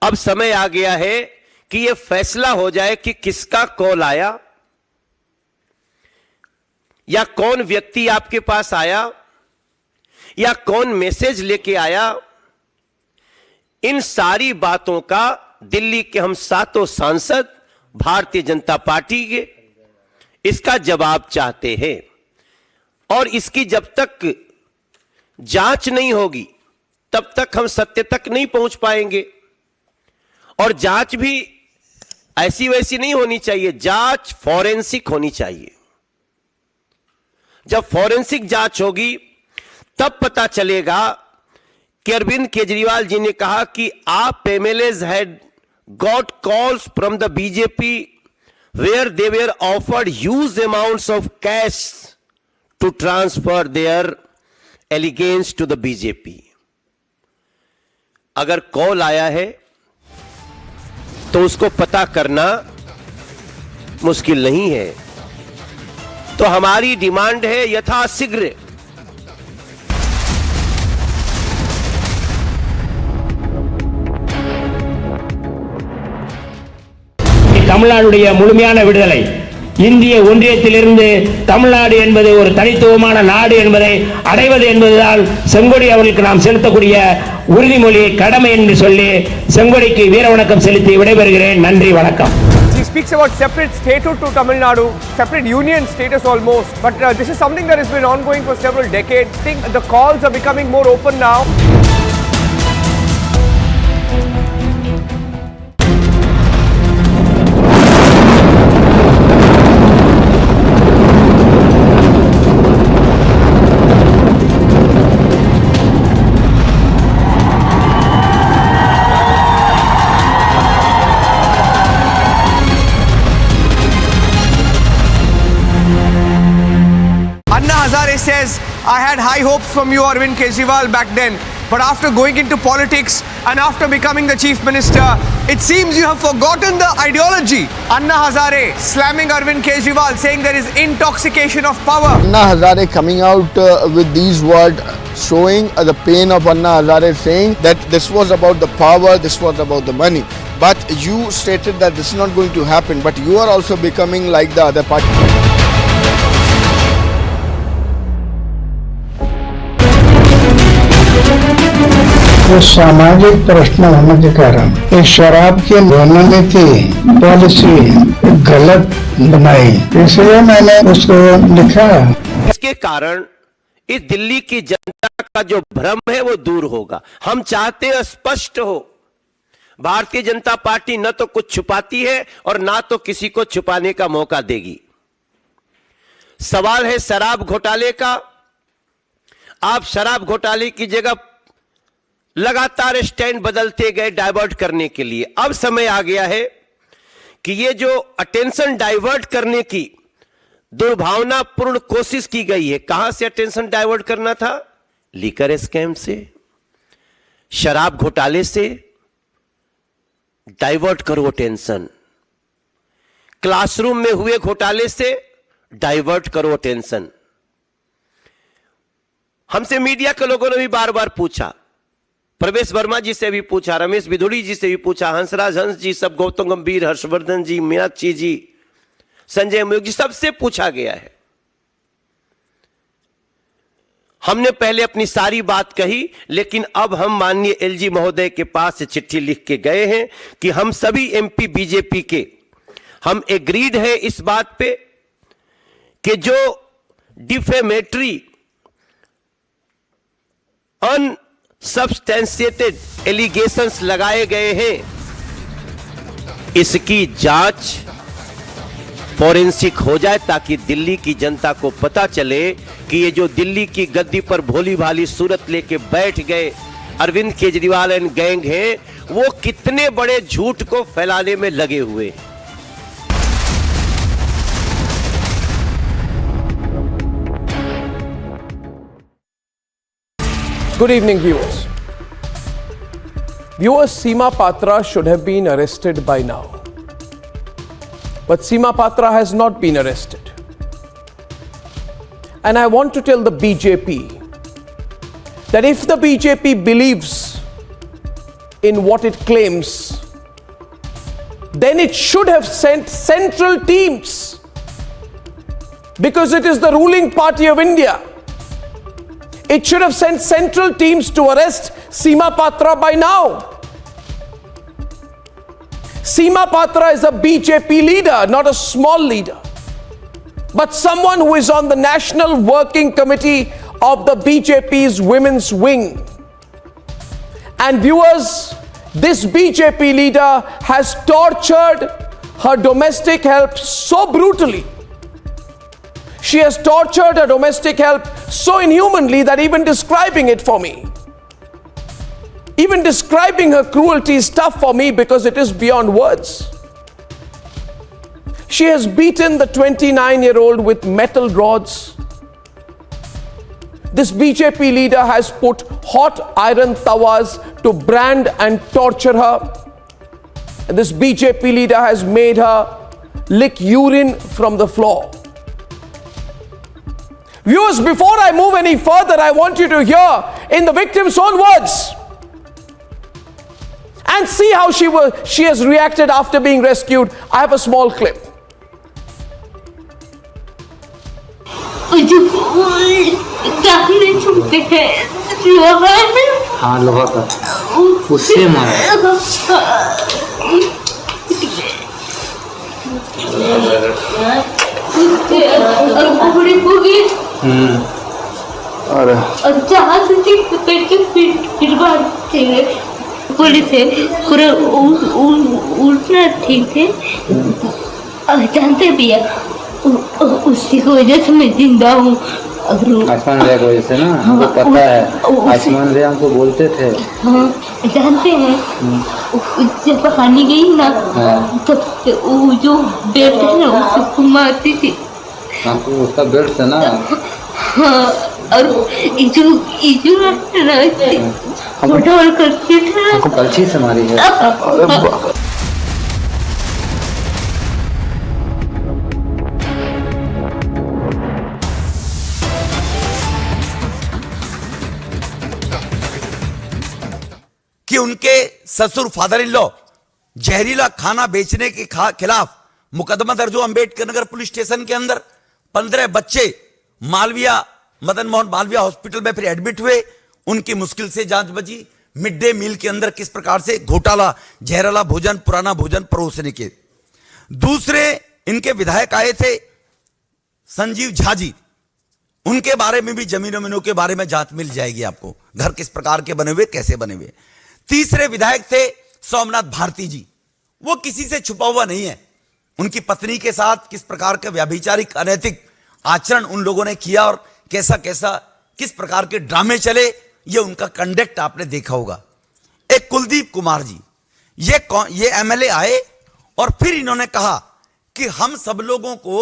अब समय आ गया है कि यह फैसला हो जाए कि किसका कॉल आया या कौन व्यक्ति आपके पास आया या कौन मैसेज लेके आया। इन सारी बातों का दिल्ली के हम सातों सांसद भारतीय जनता पार्टी के इसका जवाब चाहते हैं और इसकी जब तक जांच नहीं होगी तब तक हम सत्य तक नहीं पहुंच पाएंगे। और जांच भी ऐसी वैसी नहीं होनी चाहिए, जांच फॉरेंसिक होनी चाहिए। जब फॉरेंसिक जांच होगी तब पता चलेगा कि अरविंद केजरीवाल जी ने कहा कि आप MLAs had got calls from the BJP where they were offered huge amounts of cash to transfer their allegiance to the BJP. अगर कॉल आया है तो उसको पता करना मुश्किल नहीं है। तो हमारी डिमांड है यथाशीघ्र தமிழ்நாடுடைய முழுமையான விடுதலை, இந்திய ஒன்றியத்திலிருந்து தமிழ்நாடு என்பது ஒரு தனித்துவமான நாடு என்பதை அடைவது என்பதுதான் செங்கோடி அவர்களுக்கு நாம் செலுத்தக்கூடிய உறுதிமொழி கடமை என்று சொல்லி செங்கோடிக்கு வீர வணக்கம் செலுத்தி விடைபெறுகிறேன். நன்றி, வணக்கம். He speaks about separate statehood to Tamil Nadu, separate union status almost, but this is something that has been ongoing for several decades. I think the calls are becoming more open now. Says, I had high hopes from you, Arvind Kejriwal, back then. But after going into politics and after becoming the chief minister, it seems you have forgotten the ideology. Anna Hazare slamming Arvind Kejriwal, saying there is intoxication of power. Anna Hazare coming out with these words, showing the pain of Anna Hazare, saying that this was about the power, this was about the money. But you stated that this is not going to happen, but you are also becoming like the other party. वो सामाजिक प्रश्न होने के कारण इस शराब की रणनीति पॉलिसी गलत बनाई, इसलिए मैंने उसको लिखा। इसके कारण इस दिल्ली की जनता का जो भ्रम है वो दूर होगा। हम चाहते हैं स्पष्ट हो, भारतीय जनता पार्टी न तो कुछ छुपाती है और ना तो किसी को छुपाने का मौका देगी। सवाल है शराब घोटाले का। आप शराब घोटाले की जगह लगातार स्टैंड बदलते गए डाइवर्ट करने के लिए। अब समय आ गया है कि ये जो अटेंशन डाइवर्ट करने की दुर्भावनापूर्ण कोशिश की गई है, कहां से अटेंशन डाइवर्ट करना था? लीकर स्कैम से, शराब घोटाले से डाइवर्ट करो अटेंशन, क्लासरूम में हुए घोटाले से डाइवर्ट करो अटेंशन। हमसे मीडिया के लोगों ने भी बार बार पूछा, प्रवेश वर्मा जी से भी पूछा, रमेश बिधुड़ी जी से भी पूछा, हंसराज हंस जी, सब गौतम गंभीर, हर्षवर्धन जी, मीनाक्षी जी, संजय मयूख जी, सबसे पूछा गया है। हमने पहले अपनी सारी बात कही, लेकिन अब हम माननीय एलजी महोदय के पास से चिट्ठी लिख के गए हैं कि हम सभी एमपी बीजेपी के हम एग्रीड है इस बात पे कि जो डिफेमेटरी अनसब्सटेंशिएटेड एलिगेशंस लगाए गए हैं, इसकी जांच फॉरेंसिक हो जाए ताकि दिल्ली की जनता को पता चले कि ये जो दिल्ली की गद्दी पर भोली भाली सूरत लेके बैठ गए अरविंद केजरीवाल एंड गैंग हैं, वो कितने बड़े झूठ को फैलाने में लगे हुए हैं। Good evening, viewers. Viewers, Seema Patra should have been arrested by now. But Seema Patra has not been arrested. And I want to tell the BJP that if the BJP believes in what it claims, then it should have sent central teams, because it is the ruling party of India. It should have sent central teams to arrest Seema Patra by now. Seema Patra is a BJP leader, not a small leader, but someone who is on the National Working Committee of the BJP's women's wing. And viewers, this BJP leader has tortured her domestic help so brutally. She has tortured her domestic help so inhumanly that even describing it for me, even describing her cruelty is tough for me because it is beyond words. She has beaten the 29-year-old with metal rods. This BJP leader has put hot iron tawas to brand and torture her. And this BJP leader has made her lick urine from the floor. Viewers, before I move any further, I want you to hear in the victim's own words and see how she has reacted after being rescued. I have a small clip. हाँ लोहा का उससे मारा police है पूरा उठना ठीक है जानते भी है उसी की वजह से मैं जिंदा हूँ। आसमान रे की वजह से ना हमको पता है आसमान रे हमको बोलते थे। हाँ जानते हैं जब कहानी गई ना तब वो जो बेल्ट है ना उसको मारती थी हमको उसका बेल्ट से ना। हाँ और इजू फोटो करती थी हमको कलछी से मारी है। कि उनके ससुर फादर इन लॉ जहरीला खाना बेचने के खिलाफ मुकदमा दर्ज हुआ अंबेडकर नगर पुलिस स्टेशन के अंदर। 15 बच्चे मालविया मदन मोहन मालविया हॉस्पिटल में फिर एडमिट हुए। उनकी मुश्किल से जांच बची। मिड डे मील के अंदर किस प्रकार से घोटाला, जहरीला भोजन, पुराना भोजन परोसने के। दूसरे इनके विधायक आए थे संजीव झा जी, उनके बारे में भी जमीनों के बारे में जांच मिल जाएगी आपको, घर किस प्रकार के बने हुए, कैसे बने हुए। तीसरे विधायक थे सोमनाथ भारती जी, वो किसी से छुपा हुआ नहीं है। उनकी पत्नी के साथ किस प्रकार का व्याभिचारिक अनैतिक आचरण उन लोगों ने किया और कैसा कैसा किस प्रकार के ड्रामे चले, ये उनका कंडक्ट आपने देखा होगा। एक कुलदीप कुमार जी, ये एमएलए आए और फिर इन्होंने कहा कि हम सब लोगों को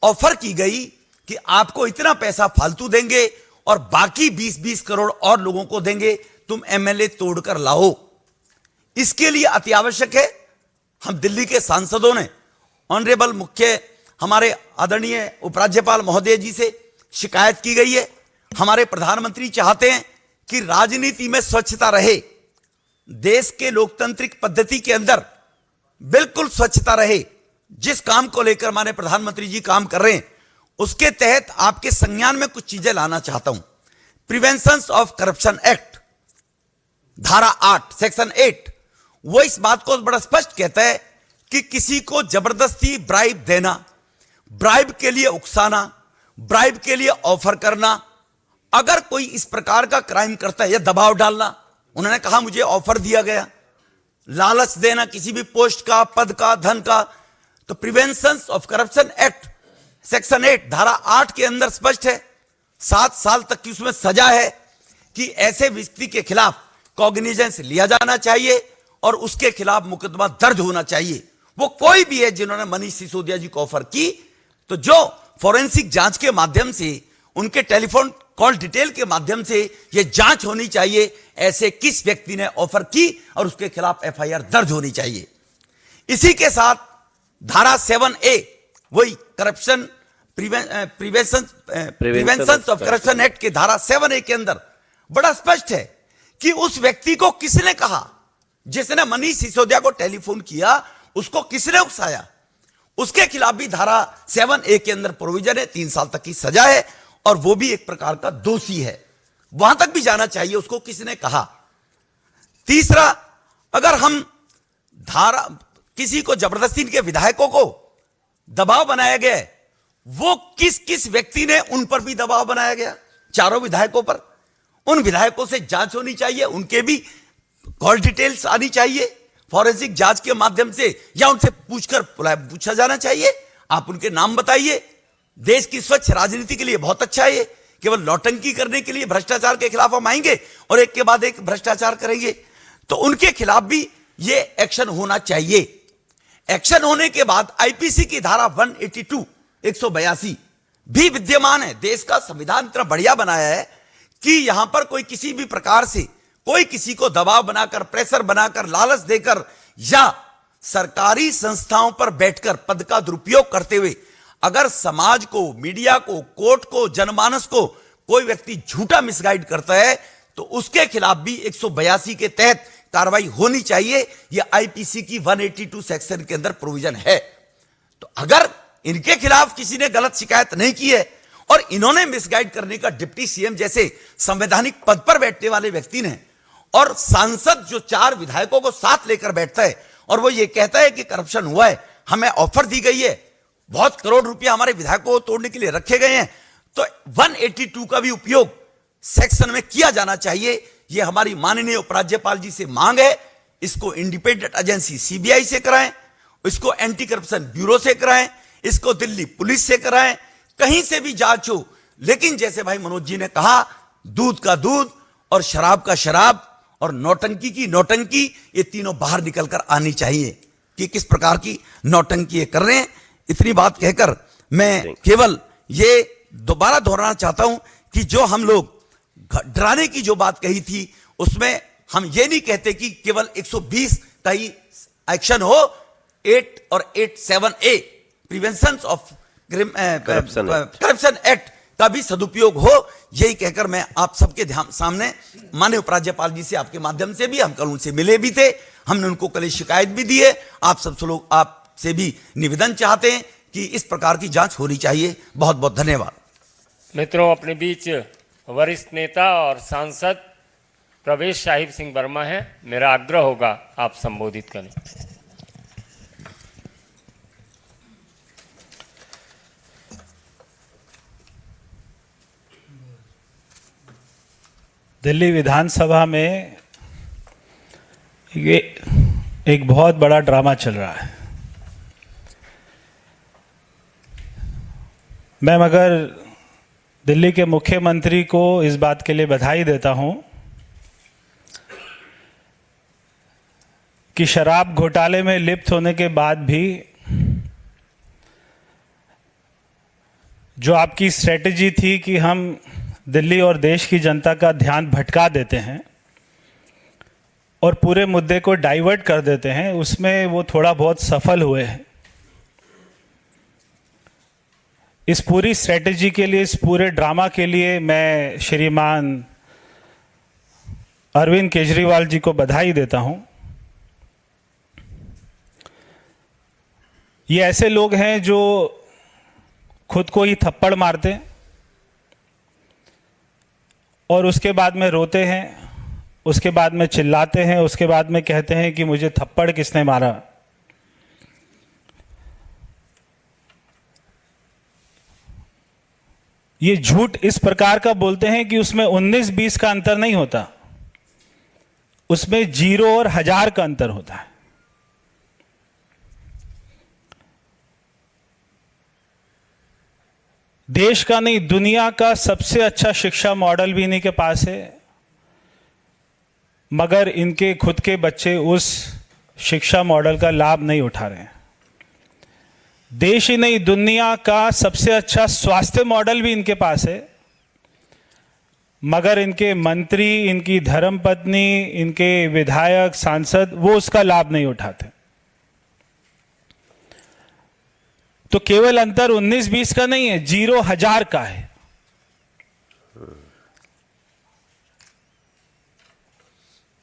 ऑफर की गई कि आपको इतना पैसा फालतू देंगे और बाकी 20-20 करोड़ और लोगों को देंगे, तुम एमएलए तोड़कर लाओ। इसके लिए अति आवश्यक है हम दिल्ली के सांसदों ने ऑनरेबल मुख्य हमारे आदरणीय उपराज्यपाल महोदय जी से शिकायत की गई है। हमारे प्रधानमंत्री चाहते हैं कि राजनीति में स्वच्छता रहे, देश के लोकतांत्रिक पद्धति के अंदर बिल्कुल स्वच्छता रहे। जिस काम को लेकर माननीय प्रधानमंत्री जी काम कर रहे हैं उसके तहत आपके संज्ञान में कुछ चीजें लाना चाहता हूं। प्रिवेंशन ऑफ करप्शन एक्ट धारा 8 सेक्शन 8 वो इस बात को बड़ा स्पष्ट कहता है कि किसी को जबरदस्ती ब्राइब देना, ब्राइब के लिए उकसाना, ब्राइब के लिए ऑफर करना, अगर कोई इस प्रकार का क्राइम करता है या दबाव डालना, उन्होंने कहा मुझे ऑफर दिया गया, लालच देना किसी भी पोस्ट का, पद का, धन का, तो prevention of corruption act section 8 धारा 8 के अंदर स्पष्ट है 7 साल तक की उसमें सजा है कि ऐसे व्यक्ति के खिलाफ कॉग्निजेंस लिया जाना चाहिए और उसके खिलाफ मुकदमा दर्ज होना चाहिए। वो कोई भी है जिन्होंने मनीष सिसोदिया जी को ऑफर की, तो जो फोरेंसिक जांच के माध्यम से, उनके टेलीफोन कॉल डिटेल के माध्यम से यह जांच होनी चाहिए ऐसे किस व्यक्ति ने ऑफर की और उसके खिलाफ एफआईआर दर्ज होनी चाहिए। इसी के साथ धारा 7A वही corruption prevention of corruption act के धारा 7A के अंदर बड़ा स्पष्ट है कि उस व्यक्ति को किसने कहा जिसने मनीष सिसोदिया को टेलीफोन किया उसको किसने उकसाया, उसके खिलाफ भी धारा 7A के अंदर प्रोविजन है, 3 साल तक की सजा है और वो भी एक प्रकार का दोषी है, वहां तक भी जाना चाहिए, उसको किसने कहा। तीसरा, अगर हम धारा किसी को जबरदस्ती के विधायकों को दबाव बनाया गया है, वो किस किस व्यक्ति ने उन पर भी दबाव बनाया गया, चारों विधायकों पर, उन विधायकों से जांच होनी चाहिए, उनके भी कॉल डिटेल्स आनी चाहिए फॉरेंसिक जांच के माध्यम से, या उनसे पूछा जाना चाहिए, आप उनके नाम बताइए। देश की स्वच्छ राजनीति के लिए बहुत अच्छा है ये, केवल नौटंकी करने के लिए भ्रष्टाचार के खिलाफ हम आएंगे और एक के बाद एक भ्रष्टाचार करेंगे, तो उनके खिलाफ भी ये एक्शन होना चाहिए। एक्शन होने के बाद आईपीसी की धारा 182 भी विद्यमान है। देश का संविधान इतना बढ़िया बनाया है कि यहां पर कोई किसी भी प्रकार से कोई किसी को दबाव बनाकर, प्रेशर बनाकर, लालच देकर या सरकारी संस्थाओं पर बैठकर पद का दुरुपयोग करते हुए अगर समाज को, मीडिया को, कोर्ट को, जनमानस को कोई व्यक्ति झूठा मिसगाइड करता है तो उसके खिलाफ भी 182 के तहत कार्रवाई होनी चाहिए। यह आईपीसी की 182 सेक्शन के अंदर प्रोविजन है। तो अगर इनके खिलाफ किसी ने गलत शिकायत नहीं की है और इन्होंने मिसगाइड करने का डिप्टी सीएम जैसे संवैधानिक पद पर बैठने वाले व्यक्ति ने, और सांसद जो 4 विधायकों को साथ लेकर बैठता है और वो ये कहता है कि करप्शन हुआ है, हमें ऑफर दी गई है, बहुत करोड़ रुपया हमारे विधायकों को तोड़ने के लिए रखे गए हैं, तो 182 का भी उपयोग सेक्शन में किया जाना चाहिए। यह हमारी माननीय उपराज्यपाल जी से मांग है। इसको इंडिपेंडेंट एजेंसी सीबीआई से कराएं, इसको एंटी करप्शन ब्यूरो से कराएं, इसको दिल्ली पुलिस से कराएं, कहीं से भी जांच हो, लेकिन जैसे भाई मनोज जी ने कहा, दूध का दूध और शराब का शराब और नौटंकी की नौटंकी, ये तीनों बाहर निकलकर आनी चाहिए कि किस प्रकार की नौटंकी ये कर रहे हैं। इतनी बात कहकर मैं केवल ये दोबारा दोहराना चाहता हूं कि जो हम लोग डराने की जो बात कही थी उसमें हम ये नहीं कहते कि केवल 120 का ही एक्शन हो, 8 और 87A prevention of corruption act का भी सदुपयोग हो, यही कहकर मैं आप सबके सामने माननीय उपराज्यपाल जी से आपके माध्यम से भी, हम कल उनसे मिले भी थे, हमने उनको कल शिकायत भी दी है, आप सब लोग आपसे भी निवेदन चाहते हैं कि इस प्रकार की जांच होनी चाहिए। बहुत बहुत धन्यवाद। मित्रों, अपने बीच वरिष्ठ नेता और सांसद प्रवेश साहिब सिंह वर्मा है, मेरा आग्रह होगा आप संबोधित करें। दिल्ली विधानसभा में ये एक बहुत बड़ा ड्रामा चल रहा है। मैं मगर दिल्ली के मुख्यमंत्री को इस बात के लिए बधाई देता हूं कि शराब घोटाले में लिप्त होने के बाद भी जो आपकी स्ट्रेटजी थी कि हम दिल्ली और देश की जनता का ध्यान भटका देते हैं और पूरे मुद्दे को डाइवर्ट कर देते हैं, उसमें वो थोड़ा बहुत सफल हुए हैं। इस पूरी स्ट्रेटजी के लिए, इस पूरे ड्रामा के लिए मैं श्रीमान अरविंद केजरीवाल जी को बधाई देता हूं। ये ऐसे लोग हैं जो खुद को ही थप्पड़ मारते हैं और उसके बाद में रोते हैं, उसके बाद में चिल्लाते हैं, उसके बाद में कहते हैं कि मुझे थप्पड़ किसने मारा। ये झूठ इस प्रकार का बोलते हैं कि उसमें 19-20 का अंतर नहीं होता, उसमें 0 और 1000 का अंतर होता है। देश का नहीं, दुनिया का सबसे अच्छा शिक्षा मॉडल भी इन्हीं के पास है, मगर इनके खुद के बच्चे उस शिक्षा मॉडल का लाभ नहीं उठा रहे हैं। देश ही नहीं, दुनिया का सबसे अच्छा स्वास्थ्य मॉडल भी इनके पास है, मगर इनके मंत्री, इनकी धर्मपत्नी, इनके विधायक, सांसद वो उसका लाभ नहीं उठाते। तो केवल अंतर 19-20 का नहीं है, 0-1000 का है।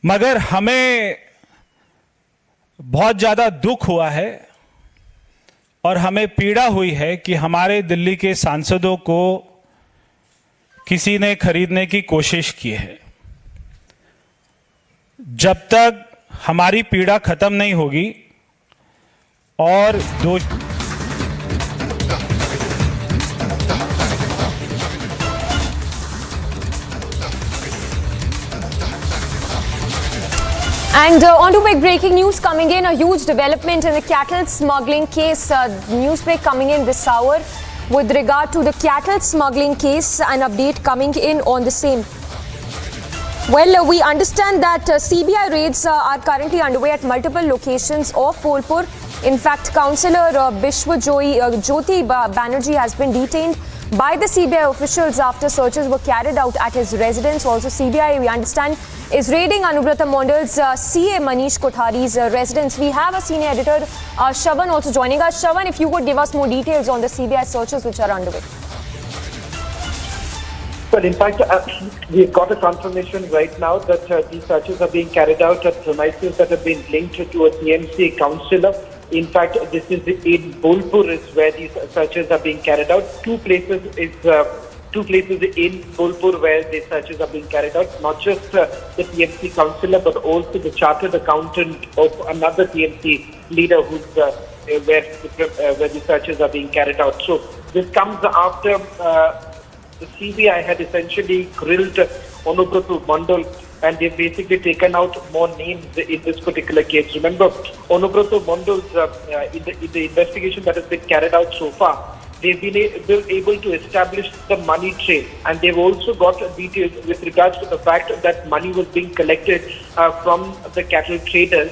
मगर हमें बहुत ज़्यादा दुख हुआ है और हमें पीड़ा हुई है कि हमारे दिल्ली के सांसदों को किसी ने खरीदने की कोशिश की है। जब तक हमारी पीड़ा खत्म नहीं होगी और And on to big breaking news coming in, a huge development in the cattle smuggling case. News break coming in this hour with regard to the cattle smuggling case, an update coming in on the same. Well, we understand that CBI raids are currently underway at multiple locations of Bolpur. In fact, Councillor Jyoti Banerjee has been detained by the CBI officials after searches were carried out at his residence. Also, CBI, we understand, is raiding Anubrata Mondal's CA Manish Kothari's residence. We have a senior editor, Shravan, also joining us. Shravan, if you could give us more details on the CBI searches which are underway. Well, in fact, we've got a confirmation right now that these searches are being carried out at premises that have been linked to a TMC councillor. In fact, this is in Bolpur is where these searches are being carried out. Two places in Bolpur where the searches are being carried out. Not just the TMC councillor, but also the chartered accountant of another TMC leader who's where the searches are being carried out. So this comes after the CBI had essentially grilled Onubrata Mondal, and they've basically taken out more names in this particular case. Remember, Onubrata Mondal's in the investigation that has been carried out so far, they've been able to establish the money trail, and they've also got details with regards to the fact that money was being collected from the cattle traders.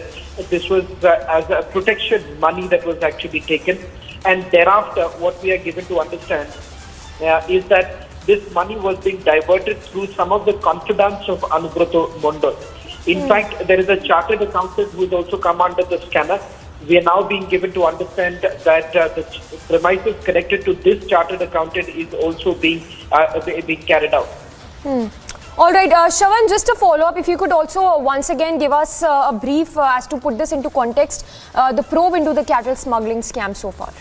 This was as a protection money that was actually taken, and thereafter what we are given to understand is that this money was being diverted through some of the confidants of Anubrata Mondal. In fact, there is a chartered accountant who has also come under the scanner. We are now being given to understand that the premises connected to this chartered accountant is also being carried out. All right, Shravan, just a follow-up, if you could also once again give us a brief as to put this into context, the probe into the cattle smuggling scam so far.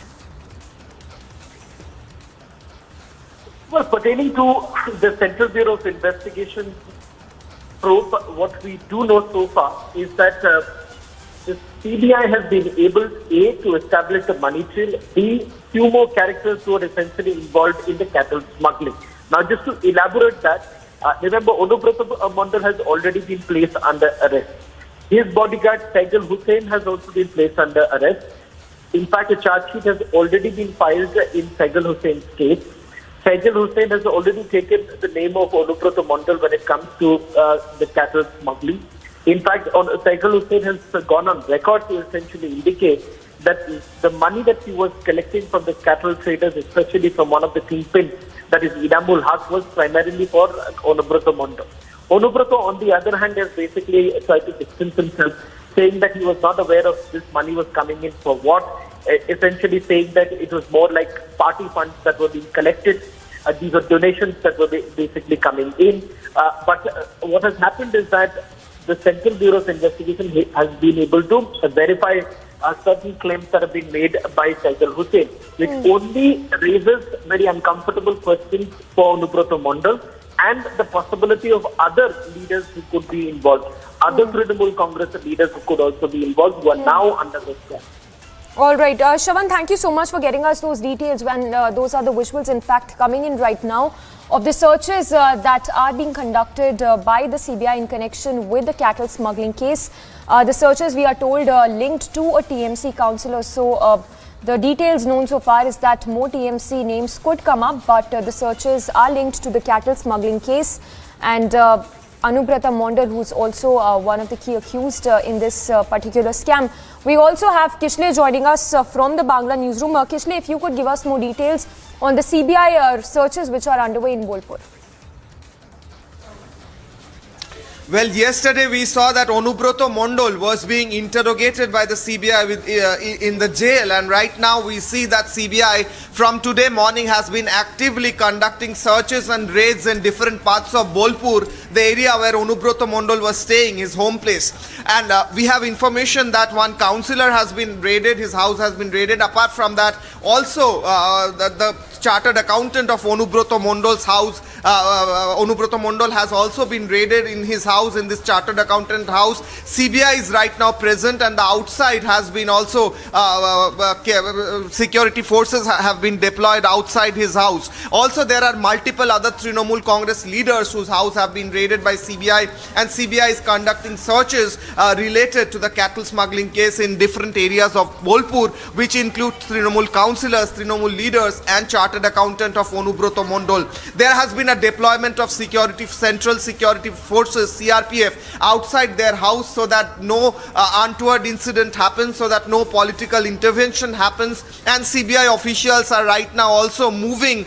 Well, pertaining to the Central Bureau of Investigation probe, what we do know so far is that the CBI has been able, A, to establish the money trail, B, few more characters who are essentially involved in the cattle smuggling. Now, just to elaborate that, remember, Onubrata Mondal has already been placed under arrest. His bodyguard, Saigul Hussain, has also been placed under arrest. In fact, a charge sheet has already been filed in Saigul Hussain's case. Saigul Hussain has already taken the name of Onubrata Mondal when it comes to the cattle smuggling. In fact, Saigul Hussain has gone on record to essentially indicate that the money that he was collecting from the cattle traders, especially from one of the kingpins, that is Idamul Haq, was primarily for Onubrata Mondal. Onubrata, on the other hand, has basically tried to distance himself, saying that he was not aware of this money was coming in for what, essentially saying that it was more like party funds that were being collected. These are donations that were basically coming in. But what has happened is that the Central Bureau of Investigation has been able to verify certain claims that have been made by Saigul Hussain, which only raises very uncomfortable questions for Onubrata Mondal and the possibility of other leaders who could be involved, other Trinamool Congress leaders who could also be involved, who are now under this scam. All right, Shravan, thank you so much for getting us those details. When those are the visuals, in fact, coming in right now of the searches that are being conducted by the CBI in connection with the cattle smuggling case. The searches, we are told, linked to a TMC councillor. So the details known so far is that more TMC names could come up, but the searches are linked to the cattle smuggling case. And Anubrata Mondal, who's also one of the key accused in this particular scam. We also have Kishle joining us from the Bangla newsroom. Kishle, if you could give us more details on the CBI searches which are underway in Bolpur. Well, yesterday we saw that Onubroto Mondol was being interrogated by the CBI in the jail, and right now we see that CBI from today morning has been actively conducting searches and raids in different parts of Bolpur, the area where Onubroto Mondol was staying, his home place. And we have information that one councillor has been raided, his house has been raided. Apart from that, also the chartered accountant of Onubroto Mondol's house, Onubroto Mondol has also been raided in his house, in this chartered accountant house. CBI is right now present, and the outside has been also security forces have been deployed outside his house. Also, there are multiple other Trinamool Congress leaders whose house have been raided by CBI, and CBI is conducting searches related to the cattle smuggling case in different areas of Bolpur, which include Trinamool councillors, Trinamool leaders, and chartered accountant of Onubroto Mondol. There has been a deployment of central security forces, CRPF, outside their house so that no untoward incident happens, so that no political intervention happens. And CBI officials are right now also moving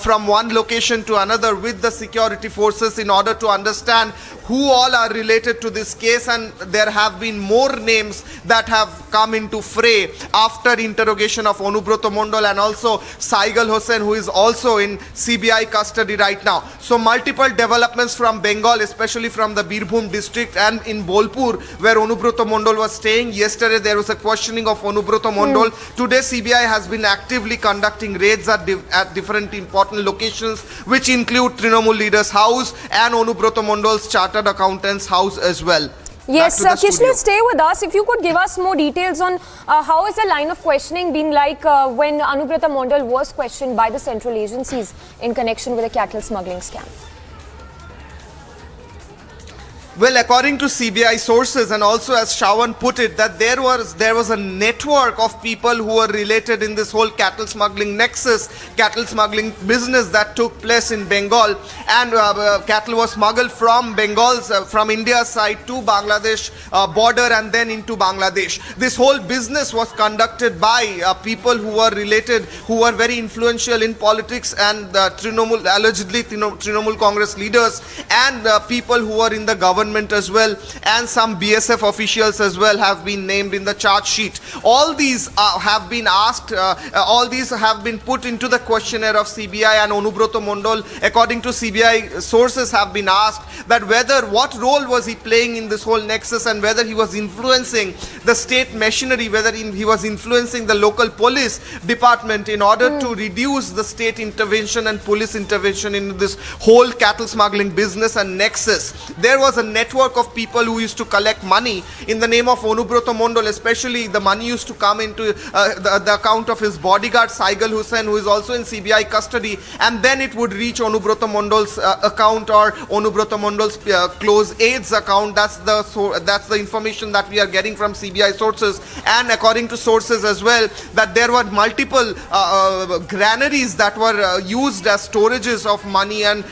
from one location to another with the security forces in order to understand who all are related to this case, and there have been more names that have come into fray after interrogation of Onubroto Mondol and also Saigal Hossain, who is also in CBI custody right now. So multiple developments from Bengal, especially from the Birbhum district and in Bolpur where Onubroto Mondol was staying. Yesterday there was a questioning of Onubroto Mondol. Today CBI has been actively conducting raids at different important locations, which include Trinamool leader's house and Onubroto Mondol's chartered accountant's house as well. Yes, Kishna, stay with us. If you could give us more details on how has the line of questioning been like when Onubroto Mondol was questioned by the central agencies in connection with the cattle smuggling scam? Well, according to CBI sources, and also as Shawan put it, that there was a network of people who were related in this whole cattle smuggling nexus, cattle smuggling business that took place in Bengal, and cattle was smuggled from from India's side to Bangladesh border and then into Bangladesh. This whole business was conducted by people who were related, who were very influential in politics, and allegedly Trinamool Congress leaders and people who were in the government as well, and some BSF officials as well have been named in the charge sheet. All these have been asked, all these have been put into the questionnaire of CBI, and Onubroto Mondol, according to CBI sources, have been asked that what role was he playing in this whole nexus, and whether he was influencing the state machinery, whether he was influencing the local police department in order to reduce the state intervention and police intervention in this whole cattle smuggling business and nexus. There was a network of people who used to collect money in the name of Onubroto Mondol. Especially the money used to come into the account of his bodyguard Saigal Hossain, who is also in CBI custody, and then it would reach Onubroto Mondol's account or Onubroto Mondol's close aides account. That's the information that we are getting from CBI sources, and according to sources as well, that there were multiple granaries that were used as storages of money and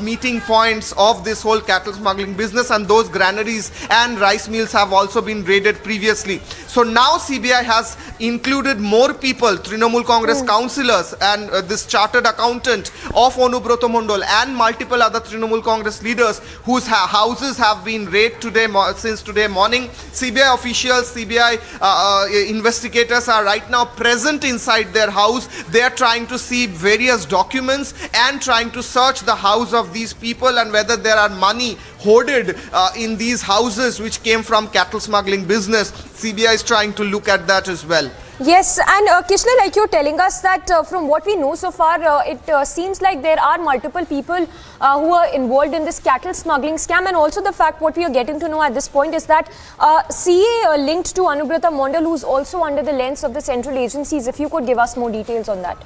meeting points of this whole cattle smuggling business, and those granaries and rice mills have also been raided previously. So now CBI has included more people, Trinamool Congress councillors and this chartered accountant of Onubroto Mondol and multiple other Trinamool Congress leaders whose houses have been raided since today morning. CBI officials, CBI investigators are right now present inside their house. They are trying to see various documents and trying to search the house of these people and whether there are money hoarded in these houses which came from cattle smuggling business. CBI is trying to look at that as well. Yes, and Kishna, like you're telling us that from what we know so far, it seems like there are multiple people who are involved in this cattle smuggling scam, and also the fact what we are getting to know at this point is that CA linked to Onubroto Mondol, who's also under the lens of the central agencies. If you could give us more details on that.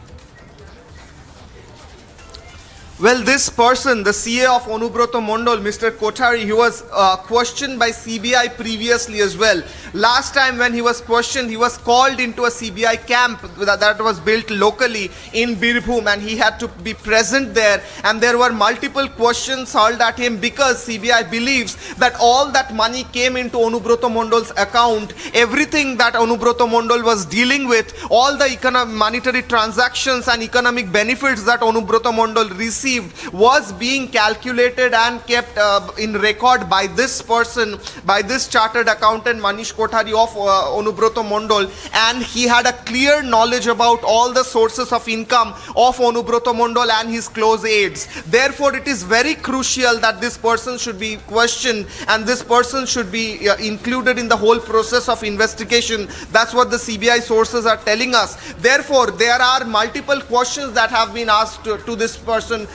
Well, this person, the CA of Onubroto Mondol, Mr. Kothari, he was questioned by CBI previously as well. Last time when he was questioned, he was called into a CBI camp that was built locally in Birbhum, and he had to be present there. And there were multiple questions hurled at him because CBI believes that all that money came into Onubroto Mondol's account. Everything that Onubroto Mondol was dealing with, all the monetary transactions and economic benefits that Onubroto Mondol received received was being calculated and kept in record by this person, by this chartered accountant Manish Kothari of Onubroto Mondol, and he had a clear knowledge about all the sources of income of Onubroto Mondol and his close aides. Therefore, it is very crucial that this person should be questioned and this person should be included in the whole process of investigation. That's what the CBI sources are telling us. Therefore, there are multiple questions that have been asked to this person,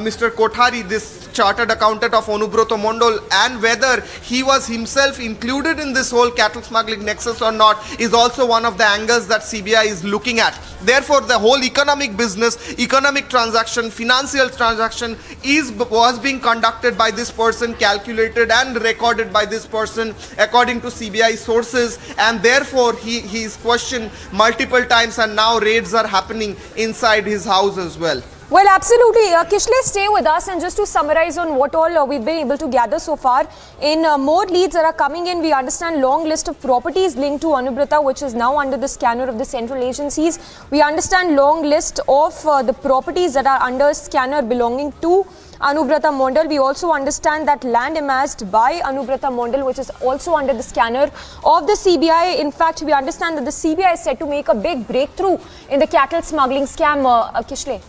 Mr. Kothari, this chartered accountant of Onubroto Mondol, and whether he was himself included in this whole cattle smuggling nexus or not is also one of the angles that CBI is looking at. Therefore, the whole economic business, economic transaction, financial transaction was being conducted by this person, calculated and recorded by this person according to CBI sources, and therefore he is questioned multiple times, and now raids are happening inside his house as well. Well, absolutely. Kishle, stay with us, and just to summarize on what all we've been able to gather so far, in more leads that are coming in, we understand long list of properties linked to Anubrata, which is now under the scanner of the central agencies. We understand long list of the properties that are under scanner belonging to Anubrata Mondal. We also understand that land amassed by Anubrata Mondal, which is also under the scanner of the CBI. In fact, we understand that the CBI is set to make a big breakthrough in the cattle smuggling scam. Kishle.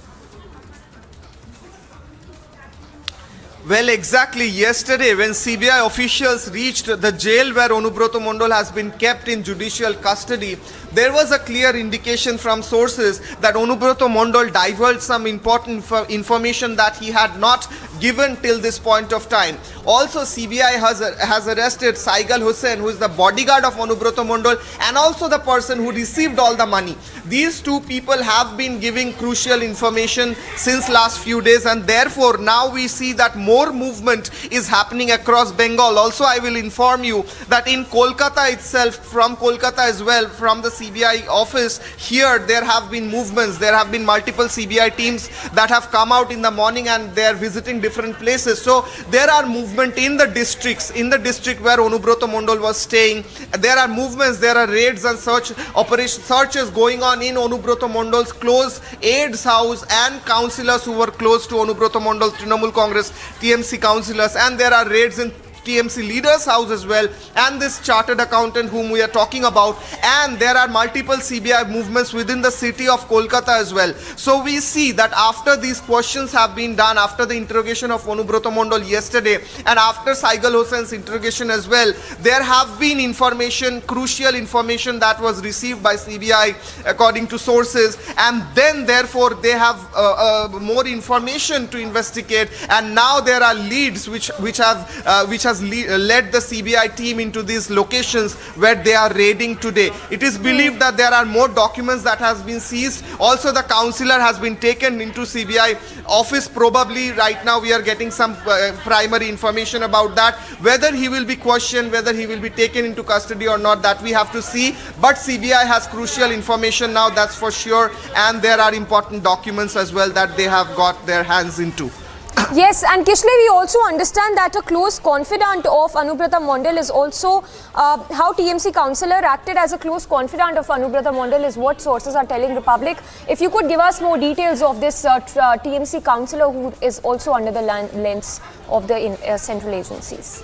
Well, exactly. Yesterday, when CBI officials reached the jail where Onubroto Mondal has been kept in judicial custody, there was a clear indication from sources that Onubroto Mondal divulged some important information that he had not given till this point of time. Also, CBI has arrested Saigal Hussain, who is the bodyguard of Onubroto Mondal, and also the person who received all the money. These two people have been giving crucial information since last few days, and therefore now we see that more movement is happening across Bengal. Also, I will inform you that in Kolkata itself, from Kolkata as well, from the CBI office here, there have been movements. There have been multiple CBI teams that have come out in the morning and they are visiting different places. So there are movement in the districts, in the district where Onubroto Mondal was staying. There are movements, there are raids and searches going on in Onubroto Mondal's close aides house and councillors who were close to Onubroto Mondal, Trinamool Congress, TMC councillors, and there are raids in TMC leader's house as well, and this chartered accountant whom we are talking about, and there are multiple CBI movements within the city of Kolkata as well. So we see that after these questions have been done, after the interrogation of Onubroto Mondal yesterday, and after Saigal Hussain's interrogation as well, there have been information, crucial information that was received by CBI according to sources, and then therefore they have more information to investigate, and now there are leads which has led the CBI team into these locations where they are raiding today. It is believed that there are more documents that has been seized. Also, the councillor has been taken into CBI office. Probably right now we are getting some primary information about that. Whether he will be questioned, whether he will be taken into custody or not, that we have to see. But CBI has crucial information now, that's for sure. And there are important documents as well that they have got their hands into. Yes, and Kishle, we also understand that a close confidant of Anubrata Mondal is also how TMC councillor acted as a close confidant of Anubrata Mondal is what sources are telling Republic. If you could give us more details of this TMC councillor who is also under the lens of the central agencies.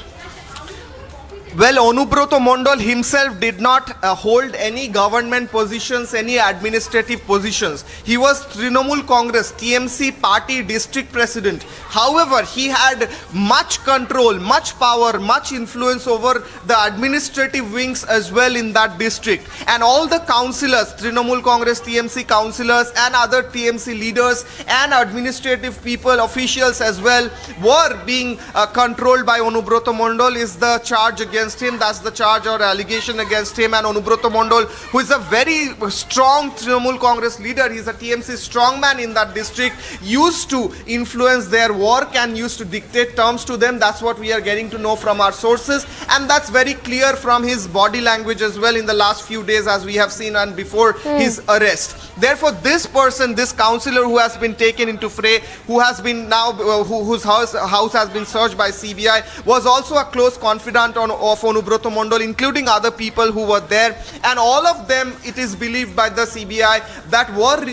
Well, Onubroto Mondal himself did not hold any government positions, any administrative positions. He was Trinamool Congress, TMC party district president. However, he had much control, much power, much influence over the administrative wings as well in that district. And all the councillors, Trinamool Congress, TMC councillors and other TMC leaders and administrative people, officials as well, were being controlled by Onubroto Mondal is the charge against him. That's the charge or allegation against him. And Onubroto Mondal, who is a very strong Trinamool Congress leader, he's a TMC strongman in that district, used to influence their work and used to dictate terms to them. That's what we are getting to know from our sources, and that's very clear from his body language as well in the last few days, as we have seen, and before his arrest. Therefore, this person, this councillor who has been taken into fray, who has been now, whose house has been searched by CBI, was also a close confidant of of Onubroto Mondal, including other people who were there, and all of them, it is believed by the CBI, that were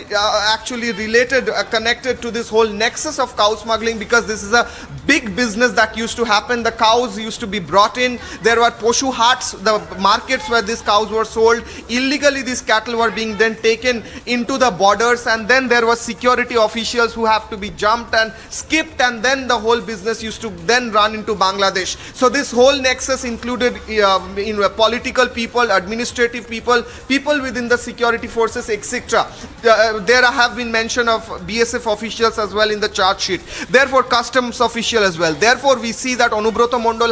actually related, connected to this whole nexus of cow smuggling, because this is a big business that used to happen. The cows used to be brought in. There were poshu hats, the markets where these cows were sold. Illegally, these cattle were being then taken into the borders, and then there were security officials who have to be jumped and skipped, and then the whole business used to then run into Bangladesh. So this whole nexus included political people, administrative people, people within the security forces, etc. There have been mention of BSF officials as well in the charge sheet. Therefore, customs official as well. Therefore, we see that Onubroto Mondal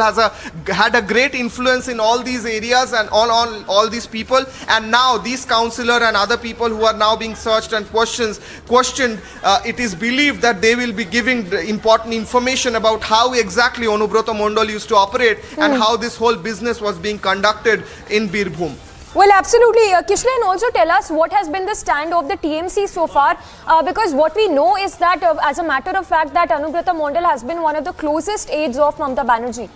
had a great influence in all these areas and all these people. And now these councillor and other people who are now being searched and questioned, it is believed that they will be giving important information about how exactly Onubroto Mondal used to operate and how this whole business was being conducted in Birbhum. Well, absolutely. Kishlan, also tell us what has been the stand of the TMC so far, because what we know is that as a matter of fact that Onubroto Mondal has been one of the closest aides of Mamata Banerjee.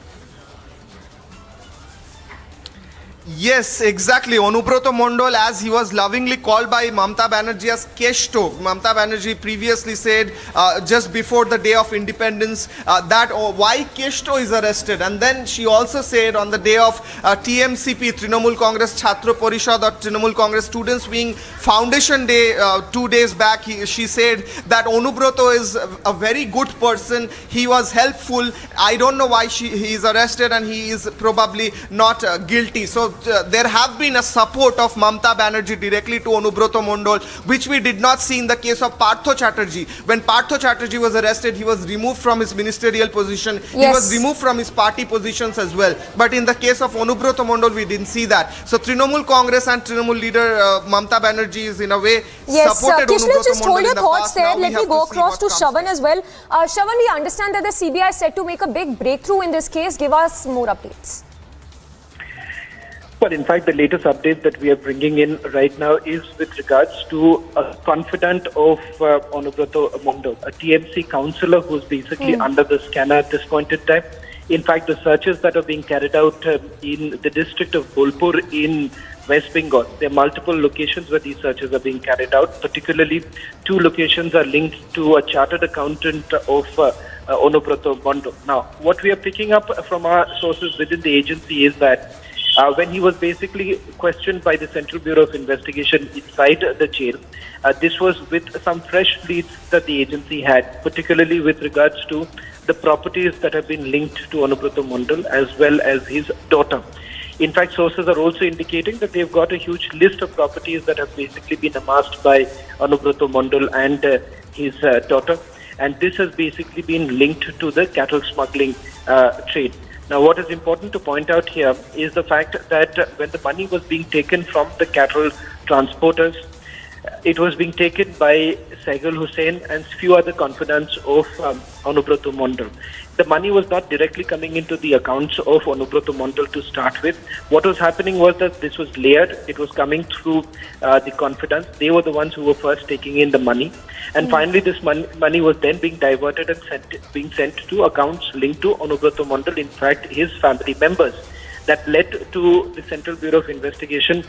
Yes, exactly. Onubroto Mondal, as he was lovingly called by Mamata Banerjee as Keshto. Mamata Banerjee previously said just before the day of independence that why Keshto is arrested. And then she also said on the day of TMCP, Trinamool Congress Chhatra Parishad or Trinamool Congress Students Wing Foundation Day 2 days back, she said that Onubroto is a very good person. He was helpful. I don't know why he is arrested, and he is probably not guilty. So there have been a support of Mamata Banerjee directly to Onubroto Mondal, which we did not see in the case of Partho Chatterjee. When Partho Chatterjee was arrested, he was removed from his ministerial position. Yes. He was removed from his party positions as well. But in the case of Onubroto Mondal, we didn't see that. So Trinamool Congress and Trinamool leader Mamata Banerjee is in a way supported Onubroto Mondal. Just hold your thoughts there. Let me go across to Shravan as well. Shravan, we understand that the CBI is set to make a big breakthrough in this case. Give us more updates. Well, in fact, the latest update that we are bringing in right now is with regards to a confidant of Onubroto Mondal, a TMC councillor who is basically under the scanner at this point in time. In fact, the searches that are being carried out in the district of Bolpur in West Bengal, there are multiple locations where these searches are being carried out. Particularly, 2 locations are linked to a chartered accountant of Onubroto Mondal. Now, what we are picking up from our sources within the agency is that when he was basically questioned by the Central Bureau of Investigation inside the jail, this was with some fresh leads that the agency had, particularly with regards to the properties that have been linked to Onubroto Mondal as well as his daughter. In fact, sources are also indicating that they've got a huge list of properties that have basically been amassed by Onubroto Mondal and his daughter, and this has basically been linked to the cattle smuggling trade. Now, what is important to point out here is the fact that when the money was being taken from the cattle transporters, it was being taken by Saigul Hussain and few other confidants of Onubroto Mondal. The money was not directly coming into the accounts of Onubroto Mondal to start with. What was happening was that this was layered. It was coming through the confidants. They were the ones who were first taking in the money. And finally, this money was then being diverted and being sent to accounts linked to Onubroto Mondal, in fact, his family members. That led to the Central Bureau of Investigation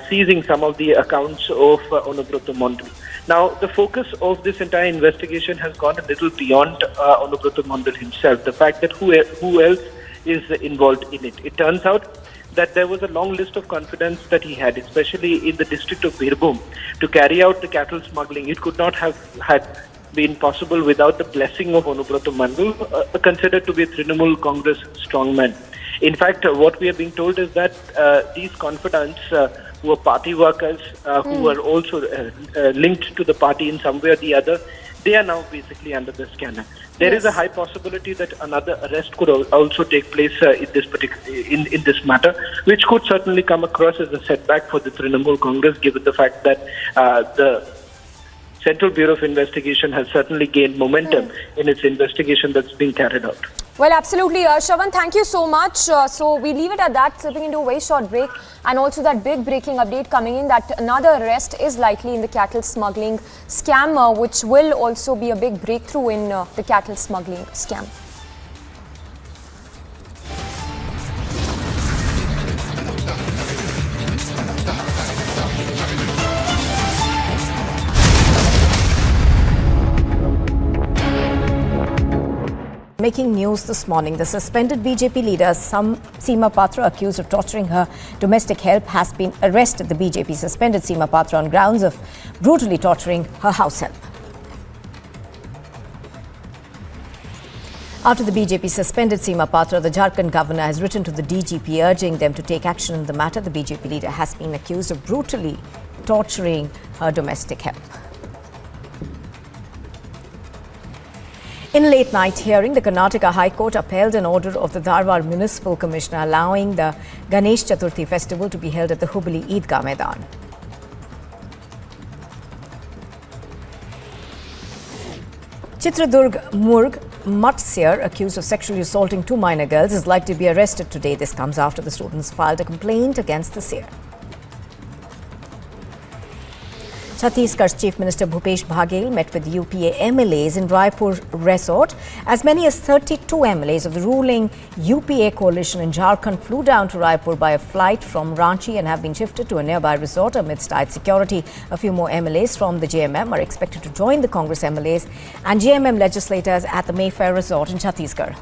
seizing some of the accounts of Onubroto Mondal. Now, the focus of this entire investigation has gone a little beyond Onubroto Mondal himself. The fact that who else is involved in it. It turns out that there was a long list of confidants that he had, especially in the district of Birbhum, to carry out the cattle smuggling. It could not have had been possible without the blessing of Onubroto Mondal, considered to be a Trinamool Congress strongman. In fact, what we are being told is that these confidants who are party workers, who are also linked to the party in some way or the other, they are now basically under the scanner. There is a high possibility that another arrest could also take place in this matter, which could certainly come across as a setback for the Trinamool Congress, given the fact that the Central Bureau of Investigation has certainly gained momentum in its investigation that's being carried out. Well, absolutely. Shravan, thank you so much. So we leave it at that, slipping into a very short break, and also that big breaking update coming in that another arrest is likely in the cattle smuggling scam, which will also be a big breakthrough in the cattle smuggling scam. breaking news this morning. The suspended BJP leader Seema Patra, accused of torturing her domestic help, has been arrested. The BJP suspended Seema Patra on grounds of brutally torturing her house help. After the BJP suspended Seema Patra, the Jharkhand governor has written to the DGP urging them to take action in the matter. The BJP leader has been accused of brutally torturing her domestic help. In a late-night hearing, the Karnataka High Court upheld an order of the Dharwad Municipal Commissioner allowing the Ganesh Chaturthi festival to be held at the Hubli Eidgah Maidan. Chitradurg Murg Seer, accused of sexually assaulting 2 minor girls, is likely to be arrested today. This comes after the students filed a complaint against the seer. Chhattisgarh's Chief Minister Bhupesh Baghel met with UPA MLAs in Raipur Resort. As many as 32 MLAs of the ruling UPA coalition in Jharkhand flew down to Raipur by a flight from Ranchi and have been shifted to a nearby resort amidst tight security. A few more MLAs from the JMM are expected to join the Congress MLAs and JMM legislators at the Mayfair Resort in Chhattisgarh.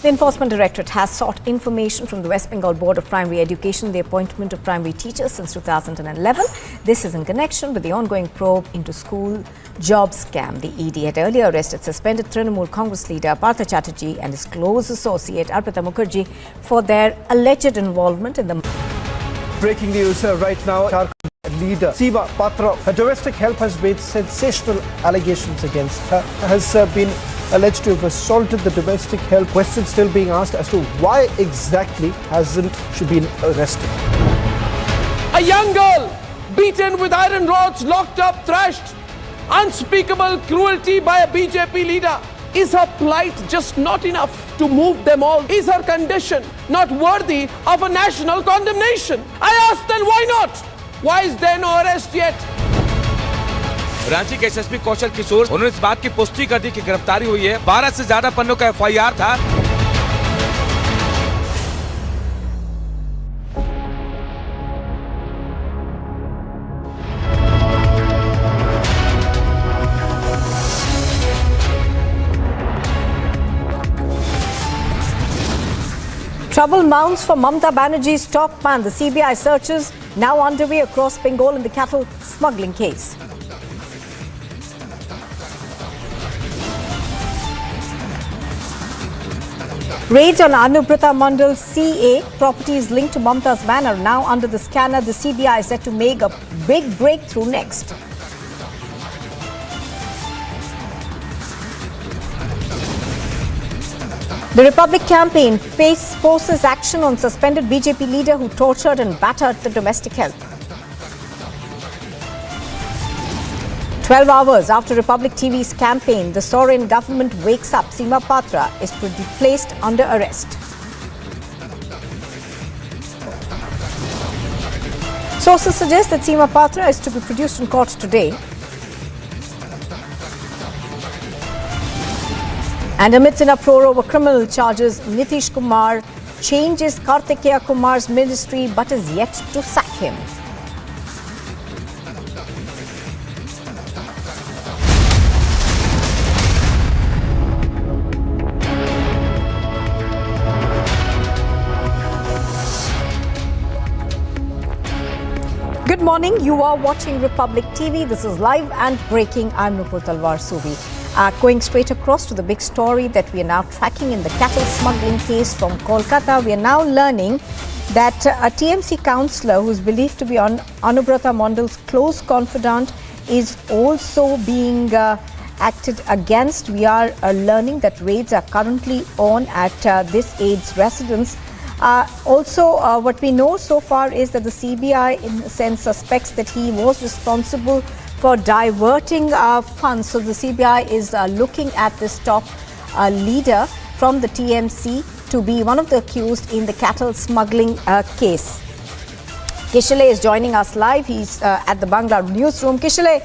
The Enforcement Directorate has sought information from the West Bengal Board of Primary Education, the appointment of primary teachers since 2011. This is in connection with the ongoing probe into school job scam. The ED had earlier arrested suspended Trinamool Congress leader Partha Chatterjee and his close associate Arpita Mukherjee for their alleged involvement in the... Breaking news right now. Jharkhand leader Seema Patra, her domestic help has made sensational allegations against her. Has been alleged to have assaulted the domestic help. Questions still being asked as to why exactly hasn't she been arrested. A young girl beaten with iron rods, locked up, thrashed. Unspeakable cruelty by a BJP leader. Is her plight just not enough to move them all? Is her condition not worthy of a national condemnation? I ask then, why not? Why is there no arrest yet? Ranchi के SSP Kaushal Kishore उन्होंने इस बात की पुष्टि कर दी कि गिरफ्तारी हुई है। 12 से ज्यादा पन्नों का एफआईआर था। Trouble mounts for Mamata Banerjee's top man. The CBI searches now underway across Bengal in the cattle smuggling case. Raids on Anubrata Mandal's CA properties linked to Mamata's man are now under the scanner. The CBI is set to make a big breakthrough next. The Republic campaign forces action on suspended BJP leader who tortured and battered the domestic help. 12 hours after Republic TV's campaign, the Soren government wakes up. Seema Patra is placed under arrest. Sources suggest that Seema Patra is to be produced in court today. And amidst an uproar over criminal charges, Nitish Kumar changes Kartikeya Kumar's ministry but is yet to sack him. Good morning, you are watching Republic TV. This is live and breaking. I'm Nupur Talwar Subi. Going straight across to the big story that we are now tracking in the cattle smuggling case from Kolkata. We are now learning that a TMC councillor who is believed to be Anubrata Mandal's close confidant is also being acted against. We are learning that raids are currently on at this aide's residence. Also, what we know so far is that the CBI in a sense suspects that he was responsible for diverting funds. So the CBI is looking at this top leader from the TMC to be one of the accused in the cattle smuggling case. Kishale is joining us live. He's at the Bangla newsroom. Kishale,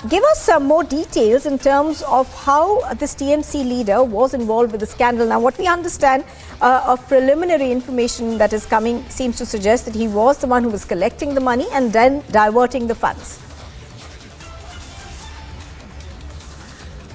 give us some more details in terms of how this TMC leader was involved with the scandal. Now, what we understand of preliminary information that is coming seems to suggest that he was the one who was collecting the money and then diverting the funds.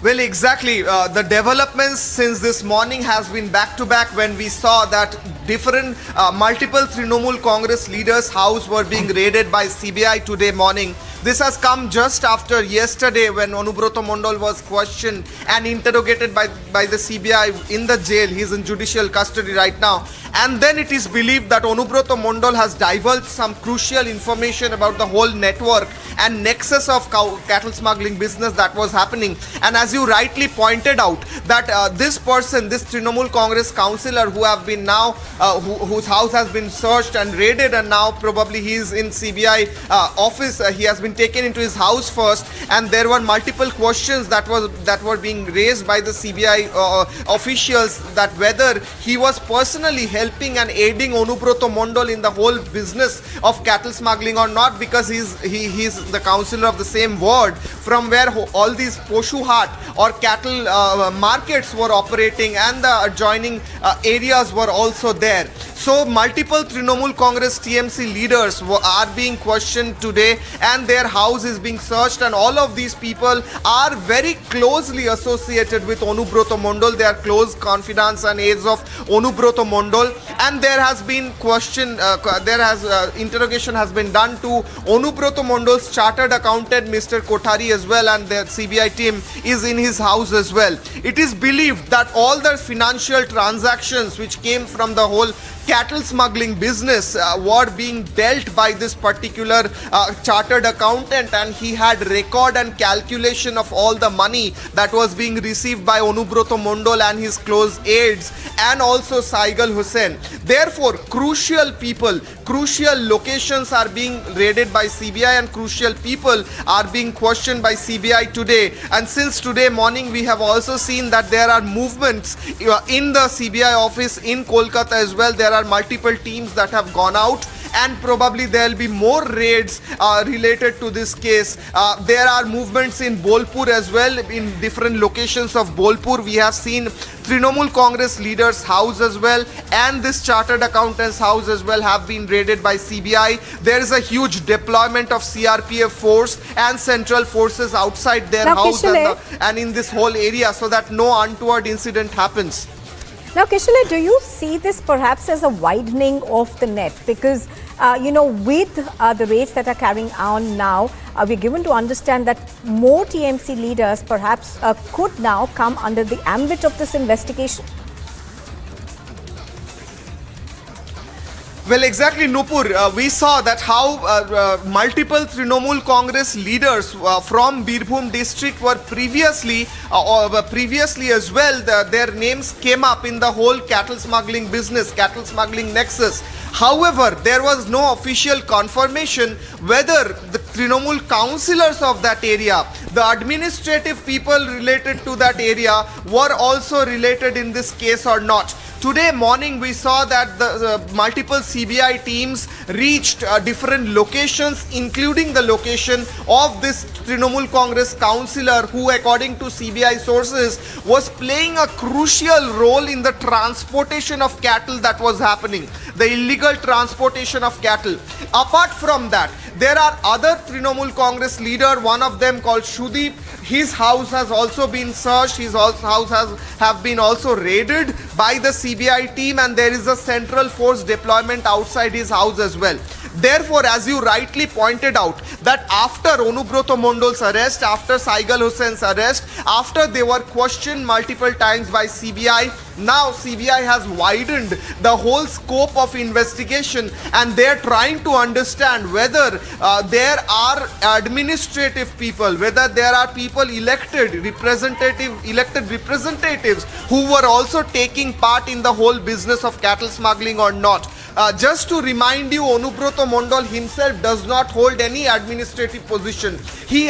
Well, exactly. The developments since this morning has been back to back when we saw that different multiple Trinamool Congress leaders' house were being raided by CBI today morning. This has come just after yesterday when Onubroto Mondal was questioned and interrogated by the CBI in the jail. He is in judicial custody right now. And then it is believed that Onubroto Mondal has divulged some crucial information about the whole network and nexus of cattle smuggling business that was happening. And as you rightly pointed out, that this person, this Trinamool Congress councillor who have been now, whose house has been searched and raided, and now probably he is in CBI office. He has been taken into his house first, and there were multiple questions that were being raised by the CBI officials that whether he was personally helping and aiding Onubroto Mondal in the whole business of cattle smuggling or not, because he's the councillor of the same ward from where all these Poshuhat or cattle markets were operating, and the adjoining areas were also there. So multiple Trinamool Congress TMC leaders are being questioned today, and their house is being searched, and all of these people are very closely associated with Onubroto Mondal. They are close confidants and aides of Onubroto Mondal, and there has been interrogation has been done to Onubroto Mondal's chartered accountant Mr. Kothari as well, and the CBI team is in his house as well. It is believed that all the financial transactions which came from the whole cattle smuggling business were being dealt by this particular chartered accountant, and he had record and calculation of all the money that was being received by Onubroto Mondal and his close aides, and also Saigal Hussain. Therefore, crucial people, crucial locations are being raided by CBI, and crucial people are being questioned by CBI today. And since today morning, we have also seen that there are movements in the CBI office in Kolkata as well. There are multiple teams that have gone out, and probably there will be more raids related to this case. There are movements in Bolpur as well. In different locations of Bolpur, we have seen Trinamool Congress leaders' house as well, and this chartered accountant's house as well have been raided by CBI. There is a huge deployment of CRPF force and central forces outside their house and in this whole area, so that no untoward incident happens. Now, Kishale, do you see this perhaps as a widening of the net? Because, with the raids that are carrying on now, we're given to understand that more TMC leaders perhaps could now come under the ambit of this investigation? Well, exactly, Nupur. We saw that how multiple Trinamool Congress leaders from Birbhum district were previously as well, their names came up in the whole cattle smuggling business, cattle smuggling nexus. However, there was no official confirmation whether the Trinamool councillors of that area, the administrative people related to that area, were also related in this case or not. Today morning, we saw that the multiple CBI teams reached different locations, including the location of this Trinamool Congress councillor who, according to CBI sources, was playing a crucial role in the transportation of cattle that was happening, the illegal transportation of cattle. Apart from that, there are other Trinamool Congress leader, one of them called Shudeep. His house has also been searched. His house have been also raided by the CBI team, and there is a central force deployment outside his house as well. Therefore, as you rightly pointed out, that after Onubroto Mondal's arrest, after Saigal Hussain's arrest, after they were questioned multiple times by CBI, now CBI has widened the whole scope of investigation, and they are trying to understand whether there are administrative people, whether there are people elected representatives who were also taking part in the whole business of cattle smuggling or not. Just to remind you, Onubroto Mondal himself does not hold any administrative position. He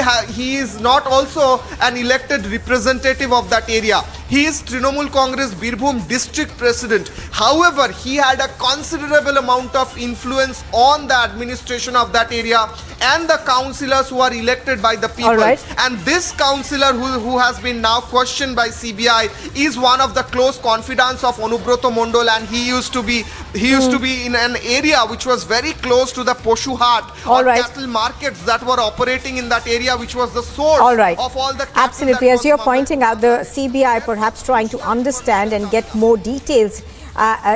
is not also an elected representative of that area. He is Trinamool Congress Birbhum district president. However, he had a considerable amount of influence on the administration of that area and the councillors who are elected by the people. And this councillor who has been now questioned by CBI is one of the close confidants of Anubroto Mondol, and he used to be in an area which was very close to the Poshu Haat or cattle markets that were operating in that area, which was the source of all the cattle. Absolutely, as you're pointing out, the CBI perhaps trying to understand and get more details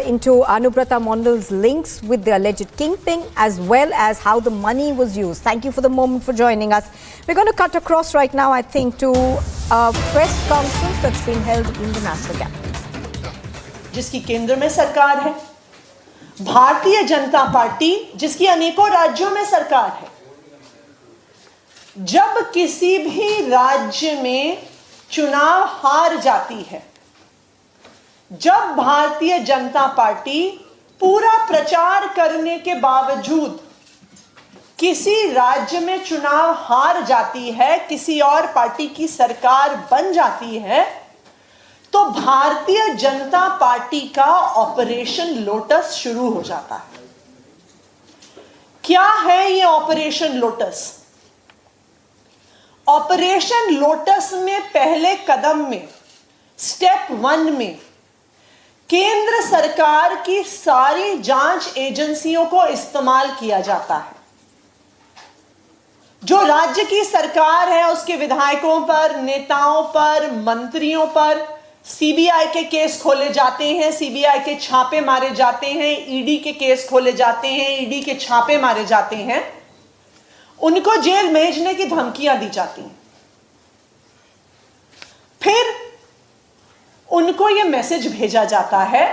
into Anubrata Mondal's links with the alleged kingpin, as well as how the money was used. Thank you for the moment for joining us. We're going to cut across right now, I think, to a press conference that's been held in the national capital. जिसकी केंद्र में सरकार है, Bharatiya Janata party जिसकी अनेकों राज्यों में सरकार है। जब किसी भी राज्य में चुनाव हार जाती है, जब भारतीय जनता पार्टी पूरा प्रचार करने के बावजूद किसी राज्य में चुनाव हार जाती है, किसी और पार्टी की सरकार बन जाती है, तो भारतीय जनता पार्टी का ऑपरेशन लोटस शुरू हो जाता है। क्या है ये ऑपरेशन लोटस? ऑपरेशन लोटस में पहले कदम में, स्टेप 1 में, केंद्र सरकार की सारी जांच एजेंसियों को इस्तेमाल किया जाता है। जो राज्य की सरकार है उसके विधायकों पर, नेताओं पर, मंत्रियों पर सीबीआई के केस खोले जाते हैं, सीबीआई के छापे मारे जाते हैं, ईडी के केस खोले जाते हैं, ईडी के छापे मारे जाते हैं, उनको जेल भेजने की धमकियां दी जाती हैं। फिर उनको यह मैसेज भेजा जाता है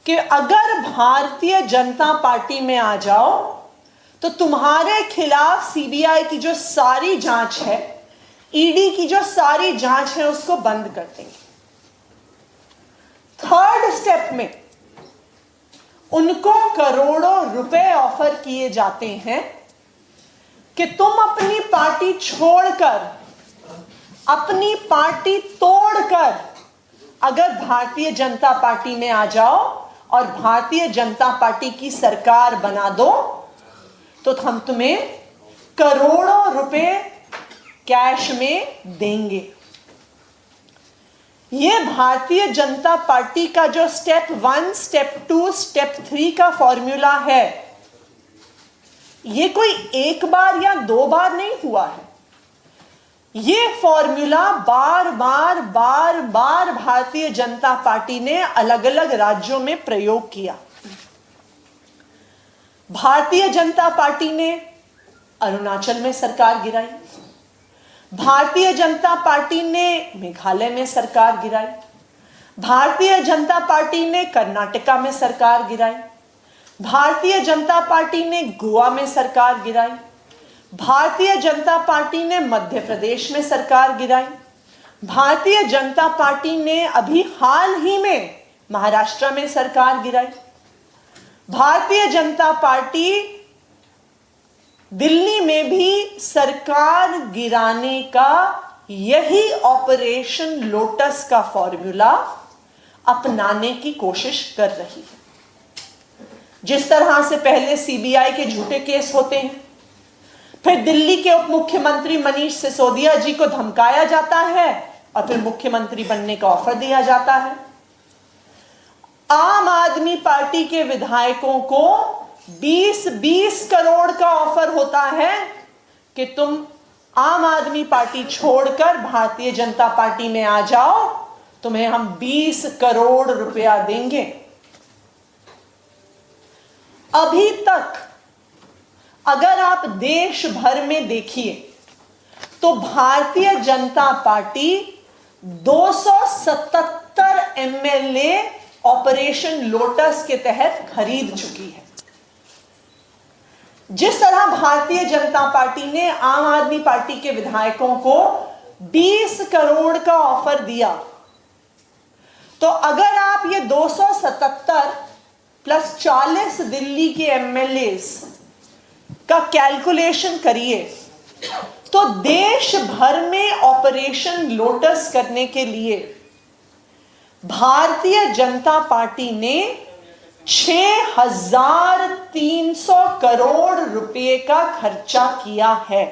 कि अगर भारतीय जनता पार्टी में आ जाओ तो तुम्हारे खिलाफ सीबीआई की जो सारी जांच है, ईडी की जो सारी जांच है, उसको बंद कर देंगे। थर्ड स्टेप में उनको करोड़ों रुपए ऑफर किए जाते हैं कि तुम अपनी पार्टी छोड़कर, अपनी पार्टी तोड़कर अगर भारतीय जनता पार्टी में आ जाओ और भारतीय जनता पार्टी की सरकार बना दो तो हम तुम्हें करोड़ों रुपए कैश में देंगे। ये भारतीय जनता पार्टी का जो स्टेप 1, स्टेप 2, स्टेप 3 का फॉर्मूला है, ये कोई एक बार या 2 बार नहीं हुआ है। ये फॉर्मूला बार बार भारतीय जनता पार्टी ने अलग अलग राज्यों में प्रयोग किया। भारतीय जनता पार्टी ने अरुणाचल में सरकार गिराई, भारतीय जनता पार्टी ने मेघालय में सरकार गिराई, भारतीय जनता पार्टी ने कर्नाटका में सरकार गिराई, भारतीय जनता पार्टी ने गोवा में सरकार गिराई, भारतीय जनता पार्टी ने मध्य प्रदेश में सरकार गिराई, भारतीय जनता पार्टी ने अभी हाल ही में महाराष्ट्र में सरकार गिराई, भारतीय जनता पार्टी दिल्ली में भी सरकार गिराने का यही ऑपरेशन लोटस का फॉर्मूला अपनाने की कोशिश कर रही है। जिस तरह से पहले सीबीआई के झूठे केस होते हैं, फिर दिल्ली के उप मुख्यमंत्री मनीष सिसोदिया जी को धमकाया जाता है और फिर मुख्यमंत्री बनने का ऑफर दिया जाता है। आम आदमी पार्टी के विधायकों को 20-20 करोड़ का ऑफर होता है कि तुम आम आदमी पार्टी छोड़कर भारतीय जनता पार्टी में आ जाओ, तुम्हें हम 20 करोड़ रुपया देंगे। अभी तक अगर आप देश भर में देखिए तो Bharatiya Janata party 277 MLA operation lotus के तहत खरीद चुकी है। जिस तरह भारतीय जनता पार्टी ने आम आदमी पार्टी के विधायकों को 20 करोड़ का ऑफर दिया, तो अगर आप ये 277 प्लस 40 दिल्ली के एमएलएस का कैलकुलेशन करिए तो देश भर में ऑपरेशन लोटस करने के लिए भारतीय जनता पार्टी ने 6,300 करोड़ रुपए का खर्चा किया है।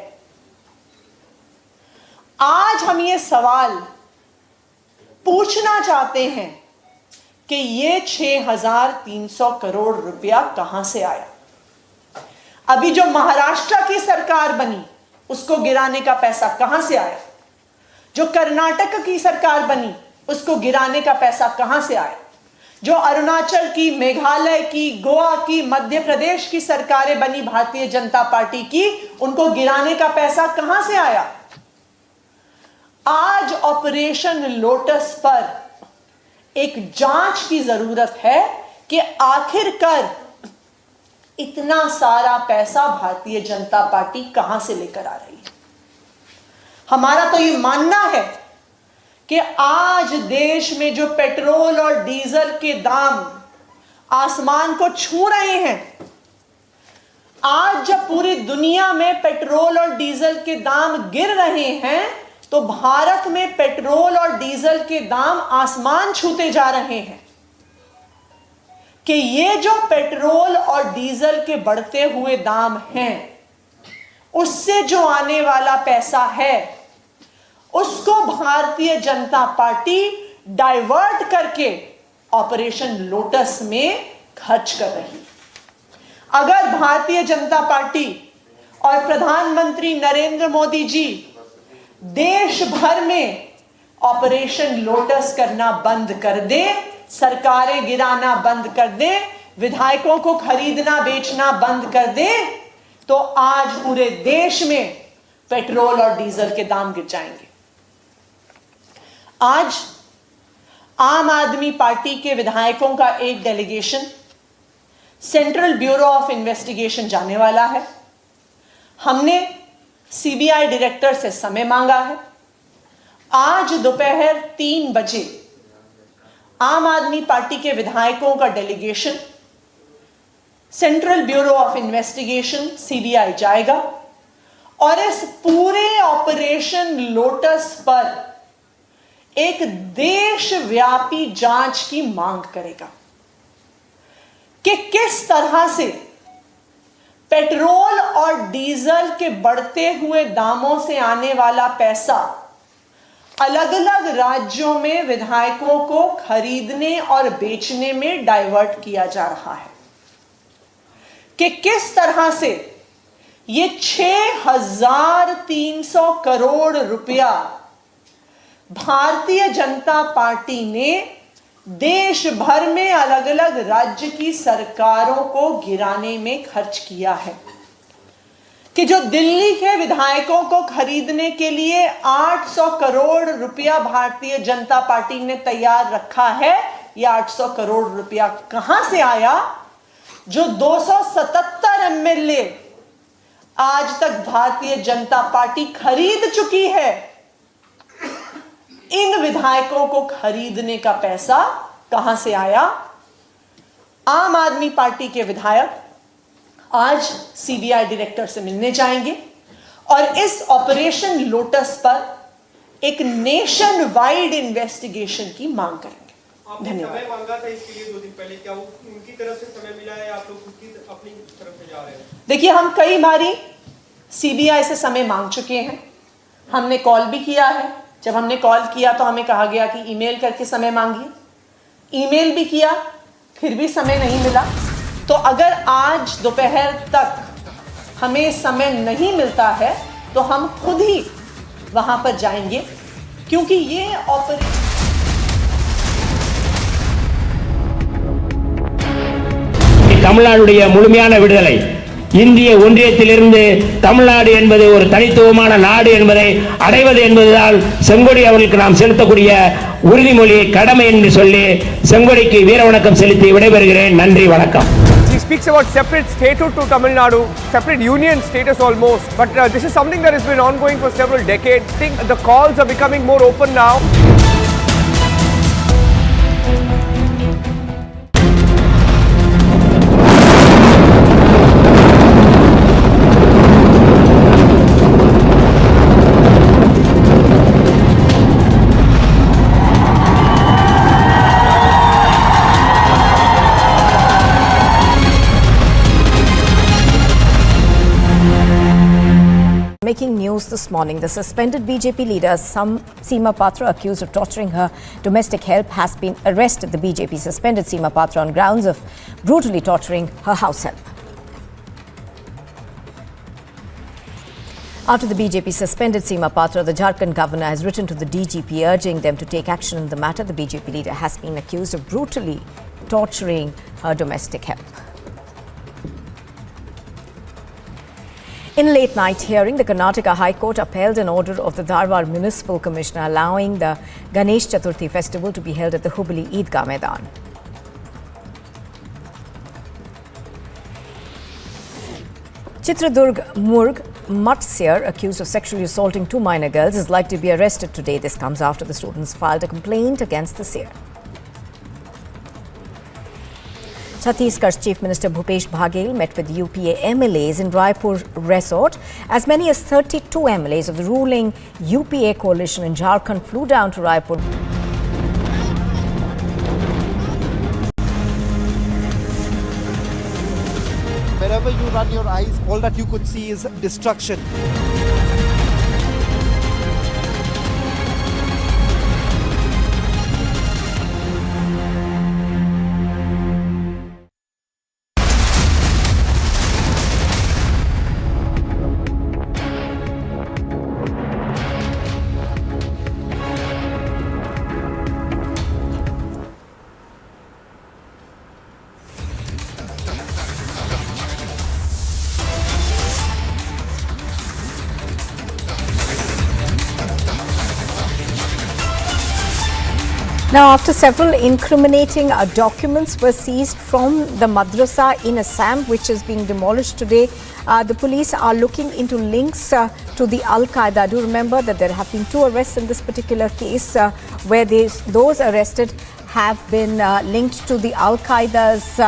आज हम ये सवाल पूछना चाहते हैं कि ये 6,300 करोड़ रुपया कहां से आया। अभी जो महाराष्ट्र की सरकार बनी उसको गिराने का पैसा कहां से आया। जो कर्नाटक की सरकार बनी उसको गिराने का पैसा कहां से आया। जो अरुणाचल की, मेघालय की, गोवा की, मध्य प्रदेश की सरकारें बनी भारतीय जनता पार्टी की, उनको गिराने का पैसा कहां से आया। आज ऑपरेशन लोटस पर एक जांच की जरूरत है कि आखिरकार इतना सारा पैसा भारतीय जनता पार्टी कहां से लेकर आ रही है। हमारा तो ये मानना है कि आज देश में जो पेट्रोल और डीजल के दाम आसमान को छू रहे हैं, आज जब पूरी दुनिया में पेट्रोल और डीजल के दाम गिर रहे हैं, तो भारत में पेट्रोल और डीजल के दाम आसमान छूते जा रहे हैं। कि ये जो पेट्रोल और डीजल के बढ़ते हुए दाम हैं, उससे जो आने वाला पैसा है उसको भारतीय जनता पार्टी डाइवर्ट करके ऑपरेशन लोटस में खर्च कर रही है। अगर भारतीय जनता पार्टी और प्रधानमंत्री नरेंद्र मोदी जी देश भर में ऑपरेशन लोटस करना बंद कर दे, सरकारें गिराना बंद कर दे, विधायकों को खरीदना बेचना बंद कर दे, तो आज पूरे देश में पेट्रोल और डीजल के दाम गिर जाएंगे। आज आम आदमी पार्टी के विधायकों का एक delegation central bureau of investigation जाने वाला है। हमने सीबीआई डायरेक्टर से समय मांगा है। आज दोपहर 3 बजे आम आदमी पार्टी के विधायकों का delegation central bureau of investigation CBI जाएगा और इस पूरे ऑपरेशन लोटस पर एक देशव्यापी जांच की मांग करेगा कि किस तरह से पेट्रोल और डीजल के बढ़ते हुए दामों से आने वाला पैसा अलग अलग राज्यों में विधायकों को खरीदने और बेचने में डाइवर्ट किया जा रहा है। कि किस तरह से ये 6,300 करोड़ रुपया भारतीय जनता पार्टी ने देश भर में अलग अलग राज्य की सरकारों को गिराने में खर्च किया है। कि जो दिल्ली के विधायकों को खरीदने के लिए 800 करोड़ रुपया भारतीय जनता पार्टी ने तैयार रखा है, ये 800 करोड़ रुपया कहां से आया। जो 277 एमएलए आज तक भारतीय जनता पार्टी खरीद चुकी है, इन विधायकों को खरीदने का पैसा कहां से आया। आम आदमी पार्टी के विधायक आज सीबीआई डायरेक्टर से मिलने जाएंगे और इस ऑपरेशन लोटस पर एक नेशन वाइड इन्वेस्टिगेशन की मांग करेंगे। धन्यवाद। समय मांगा था इसके लिए 2 दिन पहले, क्या वो उनकी तरफ से समय मिला है या आप लोग खुद की अपनी तरफ से जा रहे हैं? देखिए, हम कई बारी सीबीआई से समय मांग चुके हैं। हमने कॉल भी किया है। जब हमने कॉल किया तो हमें कहा गया कि ईमेल करके समय मांगिए। ईमेल भी किया, फिर भी समय नहीं मिला। तो अगर आज दोपहर तक हमें समय नहीं मिलता है तो हम खुद ही वहां पर जाएंगे, क्योंकि ये ऑपरेशन தமிழ்நாடுடைய முழுமையான விடுதலை, இந்திய ஒன்றியத்திலிருந்து தமிழ்நாடு என்பது ஒரு தனித்துவமான நாடு என்பதை அடைவது என்பதுதான் செங்கொடி அவர்களுக்கு நாம் செலுத்தக்கூடிய உறுதிமொழி, கடமை என்று சொல்லி செங்கொடிக்கு வீர வணக்கம் செலுத்தி விடைபெறுகிறேன். நன்றி, வணக்கம். He speaks about separate statehood to Tamil Nadu, separate union status almost, but this is something that has been ongoing for several decades. I think the calls are becoming more open now. making news this morning. The suspended BJP leader Seema Patra, accused of torturing her domestic help, has been arrested. The BJP suspended Seema Patra on grounds of brutally torturing her house help. After the BJP suspended Seema Patra, the Jharkhand governor has written to the DGP urging them to take action in the matter. The BJP leader has been accused of brutally torturing her domestic help. In late night hearing, the Karnataka High Court upheld an order of the Dharwad Municipal Commissioner allowing the Ganesh Chaturthi festival to be held at the Hubli Eidgah Maidan. Chitradurg Murg Mutt seer, accused of sexually assaulting 2 minor girls, is likely to be arrested today. This comes after the students filed a complaint against the seer. Chhattisgarh's Chief Minister Bhupesh Baghel met with UPA MLAs in Raipur Resort. As many as 32 MLAs of the ruling UPA coalition in Jharkhand flew down to Raipur. Wherever you run your eyes, all that you could see is destruction. Now, after several incriminating documents were seized from the Madrasa in Assam, which is being demolished today, the police are looking into links to the Al-Qaeda. Do remember that there have been 2 arrests in this particular case where those arrested have been linked to the Al-Qaeda's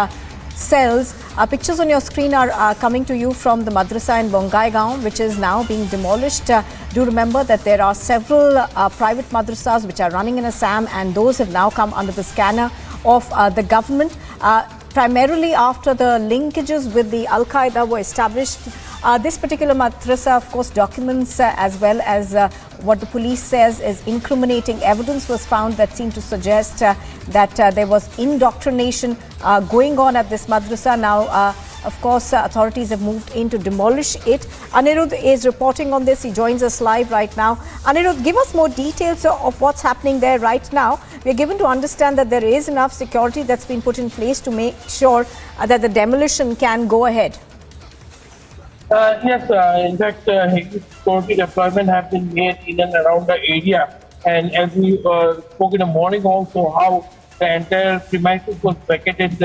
cells. Pictures on your screen are coming to you from the Madrasa in Bongaigaon, which is now being demolished. Do remember that there are several private madrasas which are running in Assam, and those have now come under the scanner of the government. Primarily after the linkages with the Al-Qaeda were established. This particular madrasa, of course, documents as well as what the police says is incriminating evidence was found that seemed to suggest that there was indoctrination going on at this madrasa. Now, of course, authorities have moved in to demolish it. Anirudh is reporting on this. He joins us live right now. Anirudh, give us more details of what's happening there right now. We're given to understand that there is enough security that's been put in place to make sure that the demolition can go ahead. Yes, in fact, heavy security deployment have been made in and around the area. And as we spoke in the morning also, how the entire premises was vacated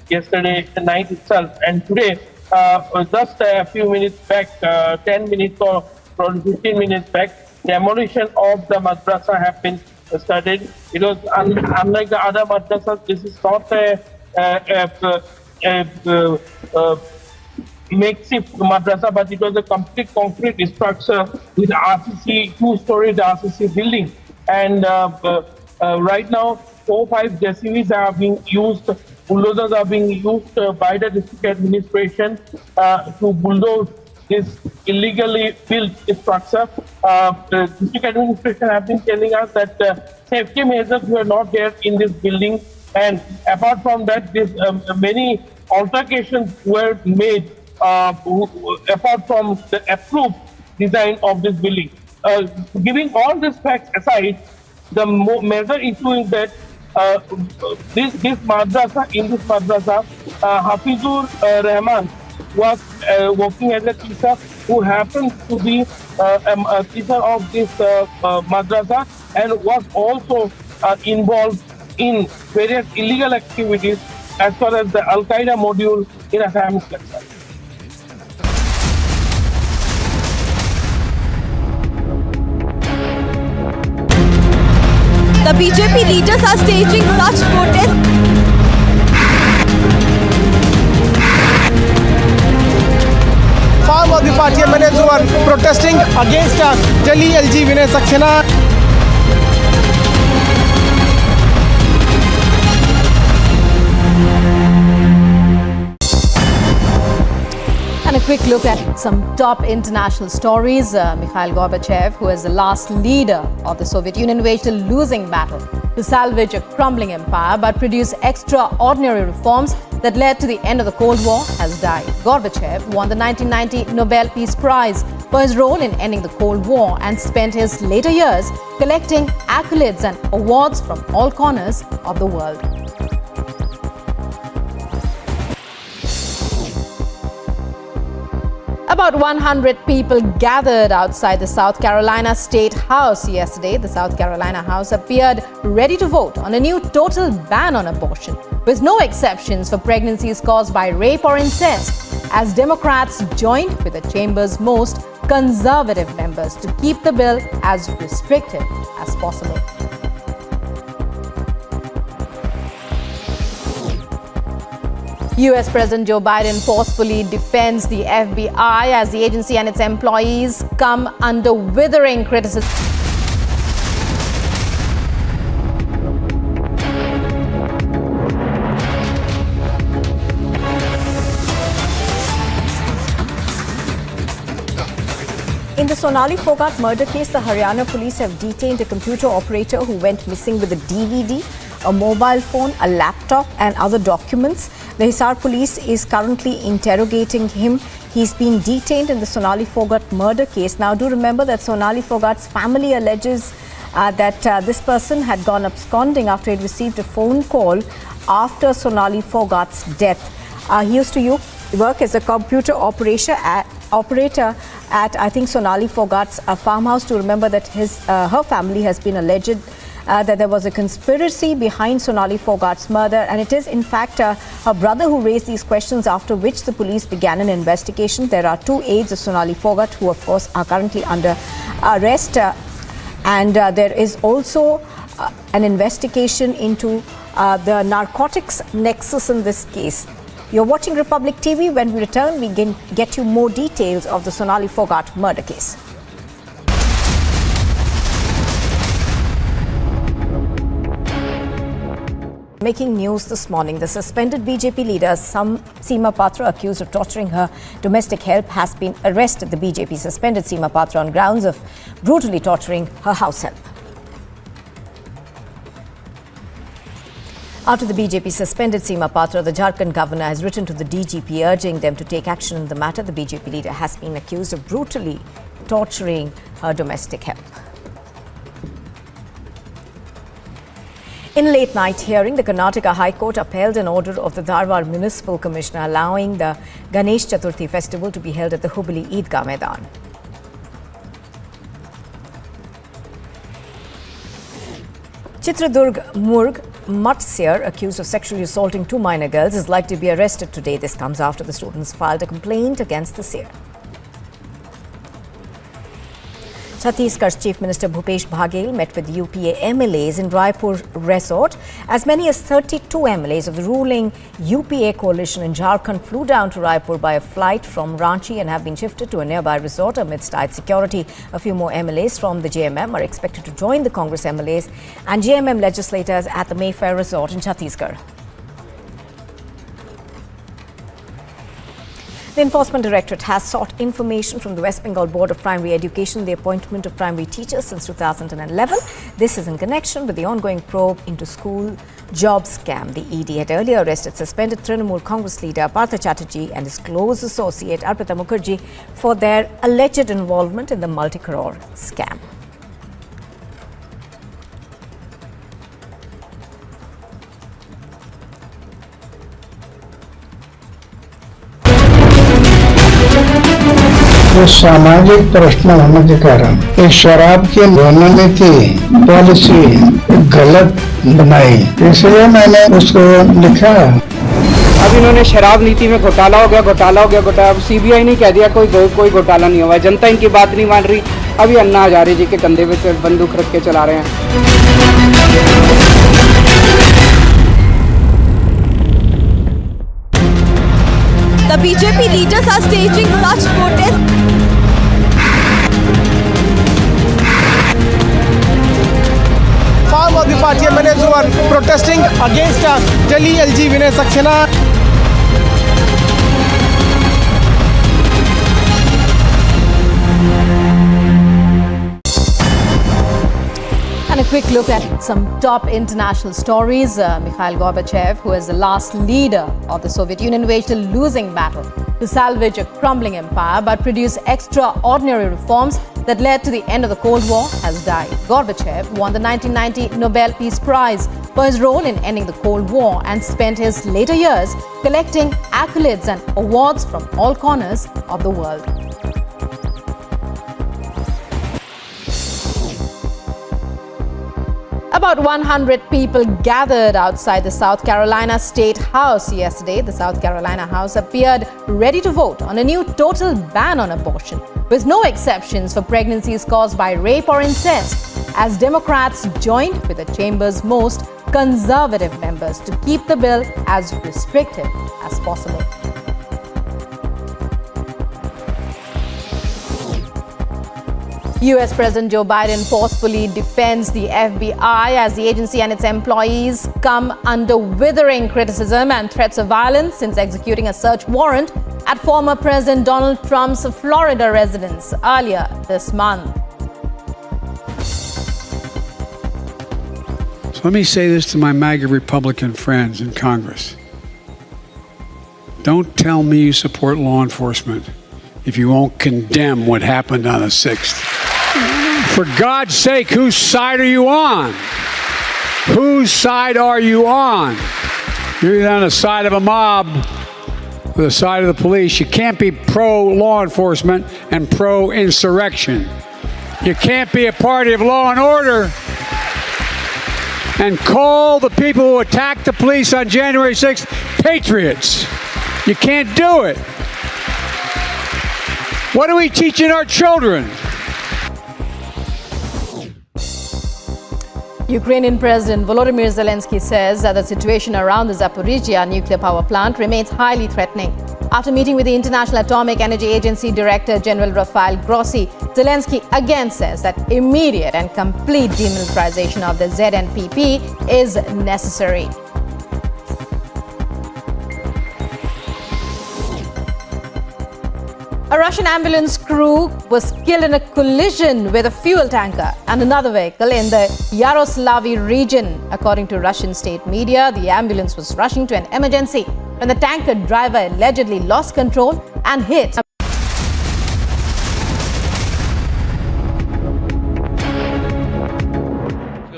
yesterday night itself. And today, just a few minutes back, 10 minutes or 15 minutes back, demolition of the madrasa have been started. It was unlike the other madrasas. This is not a makeshift madrasa, but it was a complete concrete structure with RCC, 2-story RCC building. And right now, 4-5 JCBs are being used, bulldozers are being used by the district administration to bulldoze this illegally built structure. The district administration have been telling us that safety measures were not there in this building, and apart from that, many altercations were made apart from the approved design of this building. Giving all these facts aside, the major issue is that this madrasa, in this madrasa, Hafizur Rahman was working as a teacher who happened to be a teacher of this madrasa and was also involved in various illegal activities as far as the Al-Qaeda module in Assam is concerned. The BJP leaders are staging such protests. Farm of the party MLAs who are protesting against Delhi LG Vinay Saxena. And a quick look at some top international stories. Mikhail Gorbachev, who is the last leader of the Soviet Union, waged a losing battle to salvage a crumbling empire but produce extraordinary reforms that led to the end of the Cold War, has died. Gorbachev won the 1990 Nobel Peace Prize for his role in ending the Cold War and spent his later years collecting accolades and awards from all corners of the world. About 100 people gathered outside the South Carolina State House yesterday. The South Carolina House appeared ready to vote on a new total ban on abortion, with no exceptions for pregnancies caused by rape or incest, as Democrats joined with the chamber's most conservative members to keep the bill as restrictive as possible. US President Joe Biden forcefully defends the FBI as the agency and its employees come under withering criticism. In the Sonali Phogat murder case, the Haryana police have detained a computer operator who went missing with a DVD, a mobile phone, a laptop and other documents. The Hisar police is currently interrogating him. He's been detained in the Sonali Phogat murder case. Now, do remember that Sonali Phogat's family alleges that this person had gone absconding after he received a phone call after Sonali Phogat's death. He used to work as a computer operator at, I think, Sonali Phogat's farmhouse. To remember that her family has been alleged that there was a conspiracy behind Sonali Phogat's murder, and it is in fact her brother who raised these questions, after which the police began an investigation. There are 2 aides of Sonali Phogat who of course are currently under arrest, and there is also an investigation into the narcotics nexus in this case. You're watching Republic TV. When we return, we can get you more details of the Sonali Phogat murder case. Making news this morning, the suspended BJP leader Seema Patra, accused of torturing her domestic help, has been arrested. The BJP suspended Seema Patra on grounds of brutally torturing her house help. After the BJP suspended Seema Patra, the Jharkhand governor has written to the DGP urging them to take action in the matter. The BJP leader has been accused of brutally torturing her domestic help. In a late-night hearing, the Karnataka High Court upheld an order of the Dharwad Municipal Commissioner allowing the Ganesh Chaturthi festival to be held at the Hubli Eidgah Maidan. Chitradurg Murg Mutt seer, accused of sexually assaulting 2 minor girls, is likely to be arrested today. This comes after the students filed a complaint against the seer. Chhattisgarh's Chief Minister Bhupesh Baghel met with UPA MLAs in Raipur Resort. As many as 32 MLAs of the ruling UPA coalition in Jharkhand flew down to Raipur by a flight from Ranchi and have been shifted to a nearby resort amidst tight security. A few more MLAs from the JMM are expected to join the Congress MLAs and JMM legislators at the Mayfair Resort in Chhattisgarh. The Enforcement Directorate has sought information from the West Bengal Board of Primary Education, the appointment of primary teachers since 2011. This is in connection with the ongoing probe into school job scam. The ED had earlier arrested suspended Trinamool Congress leader Partha Chatterjee and his close associate Arpita Mukherjee for their alleged involvement in the multi-crore scam. वो सामाजिक प्रश्न होने के कारण इस शराब की रणनीति पॉलिसी गलत बनाई, इसलिए मैंने उसको लिखा। अब इन्होंने शराब नीति में घोटाला हो गया, अब सीबीआई ने कह दिया कोई घोटाला नहीं हुआ। जनता इनकी बात नहीं मान रही। अभी अन्ना हजारे जी के कंधे पे बंदूक रख के चला रहे हैं। The BJP leaders are staging such protests. Farm of the party MLAs who are protesting against Delhi LG Vinay Saxena. And a quick look at some top international stories. Mikhail Gorbachev, who is the last leader of the Soviet Union, waged a losing battle to salvage a crumbling empire but produce extraordinary reforms that led to the end of the Cold War, has died. Gorbachev won the 1990 Nobel Peace Prize for his role in ending the Cold War and spent his later years collecting accolades and awards from all corners of the world. About 100 people gathered outside the South Carolina State House yesterday. The South Carolina House appeared ready to vote on a new total ban on abortion, with no exceptions for pregnancies caused by rape or incest, as Democrats joined with the chamber's most conservative members to keep the bill as restrictive as possible. US President Joe Biden forcefully defends the FBI as the agency and its employees come under withering criticism and threats of violence since executing a search warrant at former President Donald Trump's Florida residence earlier this month. So let me say this to my MAGA Republican friends in Congress. Don't tell me you support law enforcement if you won't condemn what happened on the 6th. For God's sake, whose side are you on? Whose side are you on? You're on the side of a mob or the side of the police. You can't be pro-law enforcement and pro-insurrection. You can't be a party of law and order and call the people who attacked the police on January 6th patriots. You can't do it. What are we teaching our children? Ukrainian President Volodymyr Zelensky says that the situation around the Zaporizhzhia nuclear power plant remains highly threatening. After meeting with the International Atomic Energy Agency Director General Rafael Grossi, Zelensky again says that immediate and complete demilitarization of the ZNPP is necessary. A Russian ambulance crew was killed in a collision with a fuel tanker and another vehicle in the Yaroslavl region. According to Russian state media, the ambulance was rushing to an emergency when the tanker driver allegedly lost control and hit.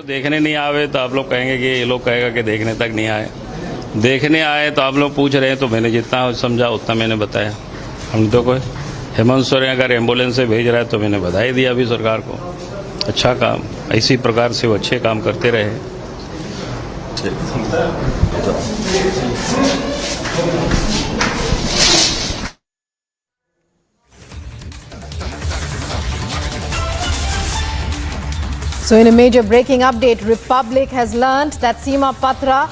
देखने नहीं आवे तो आप लोग कहेंगे कि ये लोग कहेगा कि देखने तक नहीं आए। देखने आए तो आप लोग पूछ रहे हैं तो मैंने जितना समझा उतना मैंने बताया। हम तो कोई हेमंत सोरेन अगर एम्बुलेंस से भेज रहा है तो मैंने बधाई दिया अभी सरकार को। अच्छा काम, इसी प्रकार से वो अच्छे काम करते रहे। So in a major breaking update, Republic has learned that Seema Patra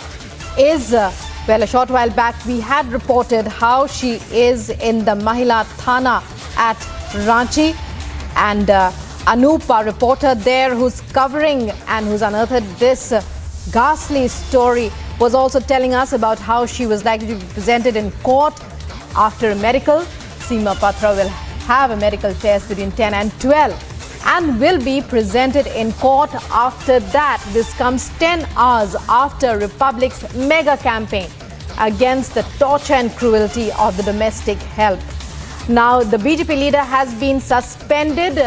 is, well, a short while back we had reported how she is in the Mahila Thana at Ranchi, and Anup, our reporter there who's covering and who's unearthed this ghastly story, was also telling us about how she was likely to be presented in court after a medical. Seema Patra will have a medical test between 10 and 12 and will be presented in court after that. This comes 10 hours after Republic's mega campaign against the torture and cruelty of the domestic help. Now, the BJP leader has been suspended.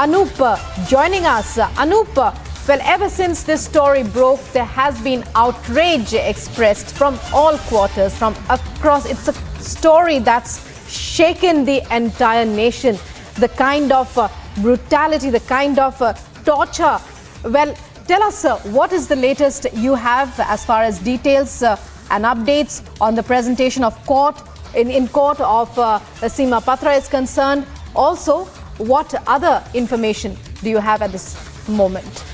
Anup joining us. Anup, well, ever since this story broke, there has been outrage expressed from all quarters, from across. It's a story that's shaken the entire nation. The kind of brutality, the kind of torture. Well, tell us, what is the latest you have as far as details and updates on the presentation of court in court of Seema Patra is concerned? Also, what other information do you have at this moment?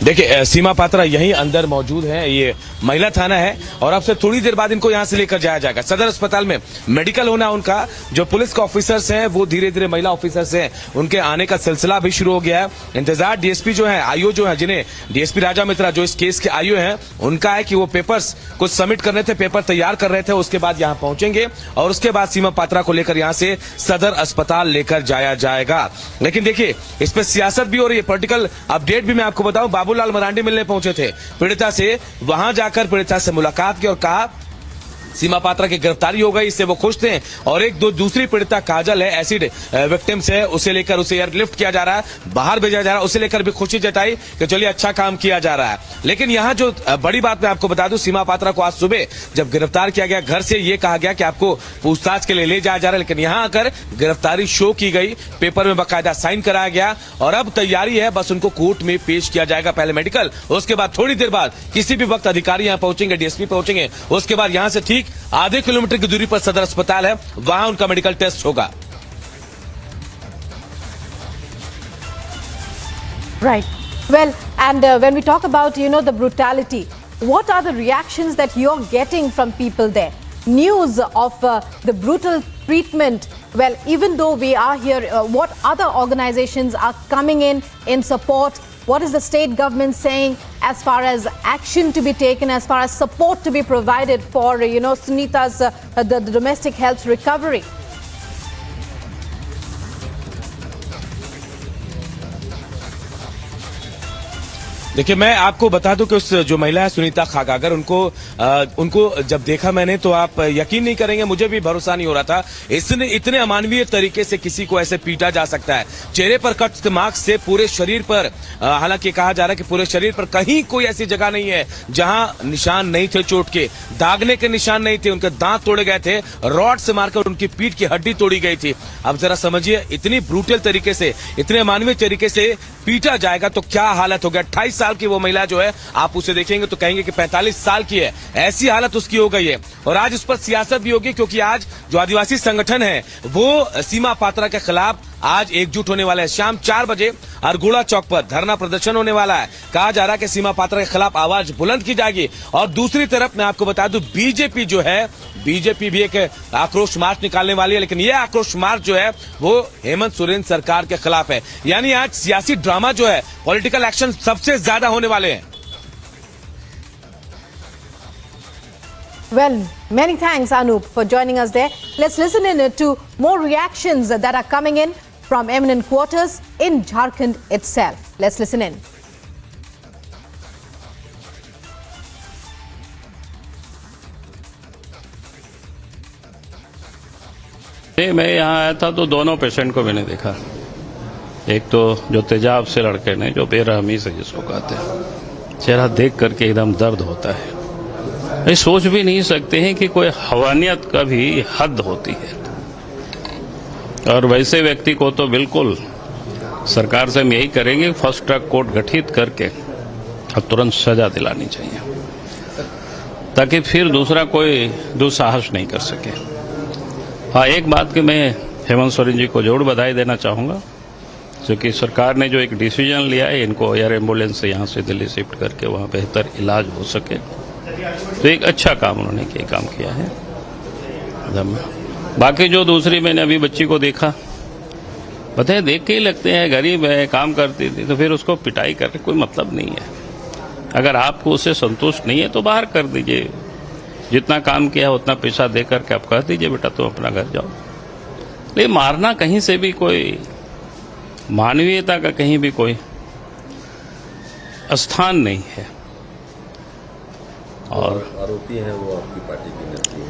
देखिए सीमा पात्रा यहीं अंदर मौजूद है, ये महिला थाना है और अब से थोड़ी देर बाद इनको यहां से लेकर जाया जाएगा सदर अस्पताल में। मेडिकल होना उनका, जो पुलिस के ऑफिसर्स हैं वो धीरे धीरे महिला ऑफिसर्स हैं, उनके आने का सिलसिला भी शुरू हो गया है। इंतजार डीएसपी जो है, आईओ जो है, जिन्हें डीएसपी राजा मित्रा जो इस केस के आईओ हैं, उनका है कि वो पेपर्स कुछ सबमिट करने थे, पेपर तैयार कर रहे थे, उसके बाद यहां पहुंचेंगे और उसके बाद सीमा पात्रा को लेकर यहां से सदर अस्पताल लेकर जाया जाएगा। लेकिन देखिए इस पर सियासत भी हो रही है, पॉलिटिकल अपडेट भी मैं आपको बताऊं। बाबूलाल मरांडी मिलने पहुंचे थे पीड़िता से, वहां जाकर पीड़िता से मुलाकात की और कहा सीमा पात्रा की गिरफ्तारी हो गई, इससे वो खुश थे। और एक दो दूसरी पीड़िता काजल है, एसिड विक्टिम्स है, उसे लेकर उसे एयरलिफ्ट किया जा रहा है, बाहर भेजा जा रहा है, उसे लेकर भी खुशी जताई कि चलिए अच्छा काम किया जा रहा है। लेकिन यहाँ जो बड़ी बात मैं आपको बता दूं, सीमा पात्रा को आज सुबह जब गिरफ्तार किया गया, घर से ये कहा गया कि आपको पूछताछ के लिए ले जाया जा रहा है, लेकिन यहाँ आकर गिरफ्तारी शो की गई, पेपर में बाकायदा साइन कराया गया और अब तैयारी है, बस उनको कोर्ट में पेश किया जाएगा, पहले मेडिकल, उसके बाद थोड़ी देर बाद किसी भी वक्त अधिकारी यहाँ पहुंचेंगे, डीएसपी पहुंचेंगे, उसके बाद यहाँ से ठीक आधे किलोमीटर की दूरी पर सदर अस्पताल है, वहां उनका मेडिकल टेस्ट होगा। Right. Well, and when we talk about, the brutality, what are the reactions that you're getting from people there? News of the brutal treatment. Well, even though we are here, what other organizations are coming in support? What is the state government saying as far as action to be taken, as far as support to be provided for, Sunita's the domestic health recovery? देखिए मैं आपको बता दूं कि उस जो महिला है सुनीता खागागर, उनको जब देखा मैंने तो आप यकीन नहीं करेंगे, मुझे भी भरोसा नहीं हो रहा था इसने इतने अमानवीय तरीके से किसी को ऐसे पीटा जा सकता है। चेहरे पर कट मार्क्स से पूरे शरीर पर, हालांकि कहा जा रहा है कि पूरे शरीर पर कहीं कोई ऐसी जगह नहीं है जहां निशान नहीं थे चोट के, दागने के निशान नहीं थे, उनके दांत तोड़े गए थे, रॉड से मारकर उनकी पीठ की हड्डी तोड़ी गई थी। अब जरा समझिए, इतनी ब्रूटल तरीके से, इतने अमानवीय तरीके से पीटा जाएगा तो क्या हालत होगी। 28 साल की वो महिला जो है, आप उसे देखेंगे तो कहेंगे कि 45 साल की है, ऐसी हालत उसकी हो गई है। और आज उस पर सियासत भी होगी क्योंकि आज जो आदिवासी संगठन है वो सीमा पात्रा के खिलाफ आज एकजुट होने वाले हैं। शाम 4 बजे अरगोड़ा चौक पर धरना प्रदर्शन होने वाला है। कहा जा रहा है कि सीमा पात्रा के खिलाफ आवाज बुलंद की जाएगी। और दूसरी तरफ मैं आपको बता दूं, बीजेपी जो है, बीजेपी भी एक आक्रोश मार्च निकालने वाली है, लेकिन यह आक्रोश मार्च जो है वो हेमंत सोरेन सरकार के खिलाफ है। यानी आज सियासी ड्रामा जो है, पॉलिटिकल एक्शन सबसे ज्यादा होने वाले हैं। Well, many thanks, Anup, for joining us there. Let's listen in to more reactions that are coming in from eminent quarters in Jharkhand itself. Let's listen in. मैं यहाँ आया था तो दोनों पेशेंट को मैंने देखा। एक तो जो तेजाब से लड़के ने, जो बेरहमी से जिसको कहते हैं, चेहरा देख करके एकदम दर्द होता है। ये सोच भी नहीं सकते हैं कि कोई हवानियत का भी हद होती है। और वैसे व्यक्ति को तो बिल्कुल सरकार से हम यही करेंगे, फर्स्ट ट्रैक कोर्ट गठित करके अब तुरंत सजा दिलानी चाहिए, ताकि फिर दूसरा कोई दुस्साहस नहीं कर सके। हाँ, एक बात कि मैं हेमंत सोरेन जी को जरूर बधाई देना चाहूँगा, क्योंकि सरकार ने जो एक डिसीजन लिया है, इनको एयर एम्बुलेंस से यहाँ से दिल्ली शिफ्ट करके वहाँ बेहतर इलाज हो सके, तो एक अच्छा काम उन्होंने काम किया है। बाकी जो दूसरी मैंने अभी बच्ची को देखा, बताए देख के ही लगते हैं गरीब है, काम करती थी, तो फिर उसको पिटाई करके कोई मतलब नहीं है। अगर आपको उससे संतुष्ट नहीं है तो बाहर कर दीजिए, जितना काम किया उतना पैसा दे करके आप कह दीजिए बेटा तुम अपना घर जाओ। लेकिन मारना कहीं से भी कोई मानवीयता का कहीं भी कोई स्थान नहीं है। और आरोपी हैं वो आपकी पार्टी की नेत्री है,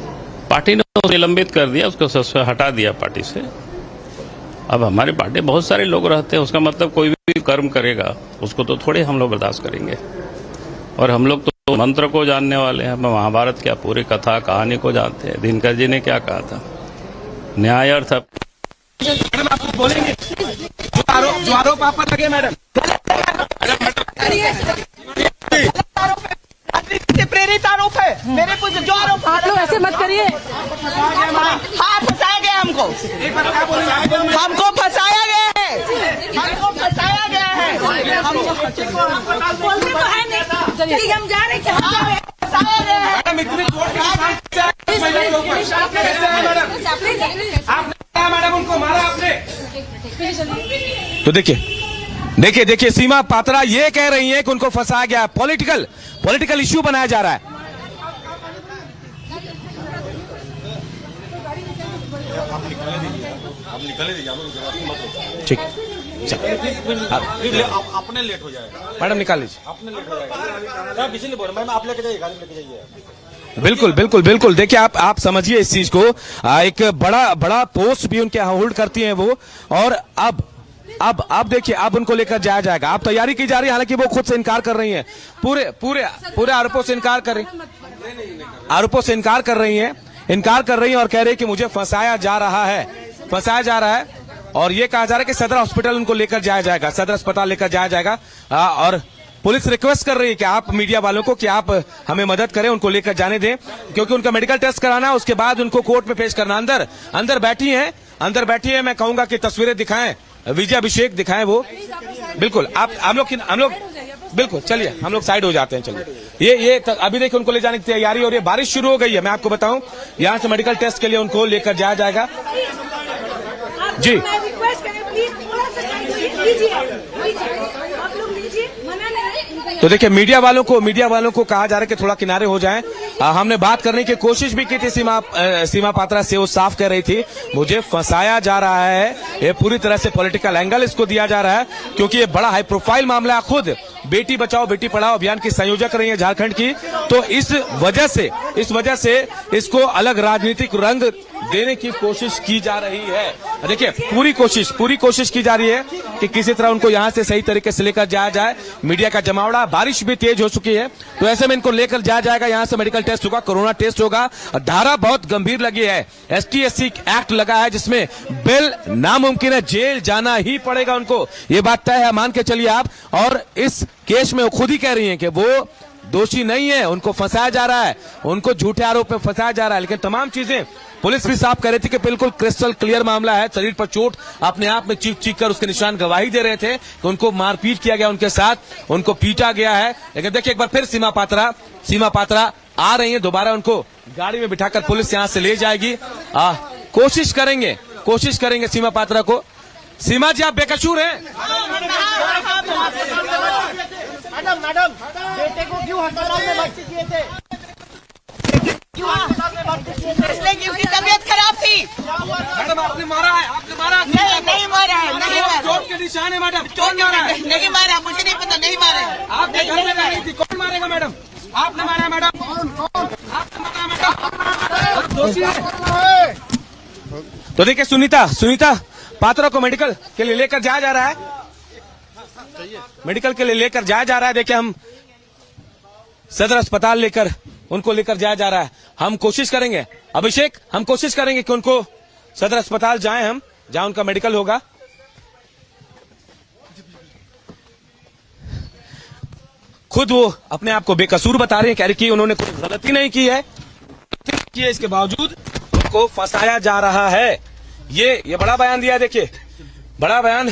पार्टी ने उसे निलंबित कर दिया, उसको हटा दिया पार्टी से। अब हमारे पार्टी बहुत सारे लोग रहते हैं, उसका मतलब कोई भी कर्म करेगा उसको तो थोड़े हम लोग बर्दाश्त करेंगे। और हम लोग तो मंत्र को जानने वाले हैं, महाभारत क्या पूरी कथा कहानी को जानते हैं। दिनकर जी ने क्या कहा था, न्याय अर्थ मैडम आप बोलेंगे जो आरोप आप पर लगे मैडम, प्रेरित आरोप है मेरे कुछ जो आरोप, आप लोग ऐसे मत करिए। हाँ, फंसाया गया हमको फंसाया गया है, हमको फंसाया गया है। हम जा रहे हैं, मैडम इतनी चोट मैडम उनको मारा आपने। तो देखिए सीमा पात्रा ये कह रही हैं कि उनको फंसाया गया, पॉलिटिकल इश्यू बनाया जा रहा है। ठीक, अपने लेट हो जाएगा मैडम निकाल लीजिए, अपने लेट हो जाएगा। इसलिए बोल रहा हूं, आप लेके जाइए, गाड़ी लेके जाइए। बिल्कुल देखिए आप समझिए इस चीज को। एक बड़ा पोस्ट भी उनके होल्ड करती हैं वो, और अब देखिए अब उनको लेकर जाया जाएगा। अब तैयारी की जा रही है, हालांकि वो खुद से इनकार कर रही हैं, पूरे आरोपों से इनकार कर रही हैं और कह रही है कि मुझे फंसाया जा रहा है और ये कहा जा रहा है कि सदर हॉस्पिटल उनको लेकर जाया जाएगा, सदर अस्पताल लेकर जाया जाएगा। और पुलिस रिक्वेस्ट कर रही है कि आप मीडिया वालों को कि आप हमें मदद करें, उनको लेकर जाने दें, क्योंकि उनका मेडिकल टेस्ट कराना है, उसके बाद उनको कोर्ट में पेश करना। अंदर बैठी हैं, मैं कहूंगा कि तस्वीरें दिखाएं, विजय अभिषेक दिखाएं वो। बिल्कुल हम लोग बिल्कुल चलिए, हम लोग साइड हो जाते हैं। चलिए ये अभी देखिए उनको ले जाने की तैयारी, और ये बारिश शुरू हो गई है। मैं आपको बताऊं, यहां से मेडिकल टेस्ट के लिए उनको लेकर जाया जाएगा। जी तो देखिए मीडिया वालों को कहा जा रहा है कि थोड़ा किनारे हो जाएं। हमने बात करने की कोशिश भी की थी, सीमा पात्रा से वो साफ कह रही थी मुझे फंसाया जा रहा है। ये पूरी तरह से पॉलिटिकल एंगल इसको दिया जा रहा है, क्योंकि ये बड़ा हाई प्रोफाइल मामला है। खुद बेटी बचाओ बेटी पढ़ाओ अभियान की संयोजक रही है झारखंड की, तो इस वजह से इसको अलग राजनीतिक रंग देने की कोशिश की जा रही है। देखिए पूरी कोशिश की जा रही है कि किसी तरह उनको यहां से सही तरीके से लेकर जाया जाए। मीडिया का जमावड़ा, बारिश भी तेज हो चुकी है, तो ऐसे में इनको लेकर जाया जाएगा। यहां से मेडिकल टेस्ट होगा, कोरोना टेस्ट होगा। धारा बहुत गंभीर लगी है, ST/SC एक्ट लगा है, जिसमें बेल नामुमकिन है, जेल जाना ही पड़ेगा उनको, ये बात तय है, मान के चलिए आप। और इस केस में वो खुद ही कह रही हैं कि वो दोषी नहीं है, उनको फंसाया जा रहा है, उनको झूठे आरोप में फंसाया जा रहा है। लेकिन तमाम चीजें पुलिस भी साफ कर रही थी कि बिल्कुल क्रिस्टल क्लियर मामला है। शरीर पर चोट, अपने आप में चीख कर उसके निशान गवाही दे रहे थे कि उनको मारपीट किया गया, उनके साथ उनको पीटा गया है। लेकिन देखिए एक बार फिर सीमा पात्रा आ रही है, दोबारा उनको गाड़ी में बिठाकर पुलिस यहां से ले जाएगी। कोशिश करेंगे सीमा पात्रा को। सीमा जी आप बेकसूर हैं। मैडम बेटे को क्यों अस्पताल में भर्ती किए थे? इसलिए कि उसकी तबीयत खराब थी। मैडम आपने मारा है? नहीं मारा है, नहीं मारा। चोट के निशान है मैडम, नहीं मारा, मुझे नहीं पता, नहीं मारा है। आपके घर में रह रही थी, कौन मारेगा मैडम? आपने मारा है मैडम, आपने मारा मैडम, दोषी है। तो देखिए सुनीता पात्रा को मेडिकल के लिए लेकर जाया जा रहा है, देखिए हम सदर अस्पताल उनको लेकर जाया जा रहा है। हम कोशिश करेंगे अभिषेक, कि उनको सदर अस्पताल जाएं हम, जहां उनका मेडिकल होगा। खुद वो अपने आप को बेकसूर बता रहे हैं, कह रही कि उन्होंने कोई गलती नहीं की है, इसके बावजूद उनको फंसाया जा रहा है। ये बड़ा बयान दिया, देखिए बड़ा बयान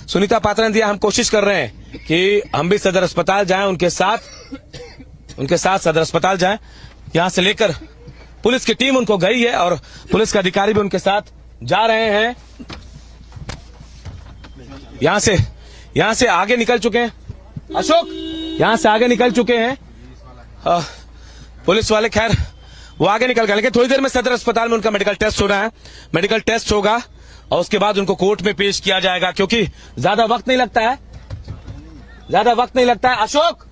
सुनीता पात्रा ने दिया। हम कोशिश कर रहे हैं कि हम भी सदर अस्पताल जाएं, उनके साथ सदर अस्पताल जाएं। यहां से लेकर पुलिस की टीम उनको गई है और पुलिस के अधिकारी भी उनके साथ जा रहे हैं। यहां से आगे निकल चुके हैं अशोक, यहां से आगे निकल चुके हैं पुलिस वाले। खैर वो आगे निकल गए, लेकिन थोड़ी देर में सदर अस्पताल में उनका मेडिकल टेस्ट हो रहा है। मेडिकल टेस्ट होगा और उसके बाद उनको कोर्ट में पेश किया जाएगा, क्योंकि ज्यादा वक्त नहीं लगता है। अशोक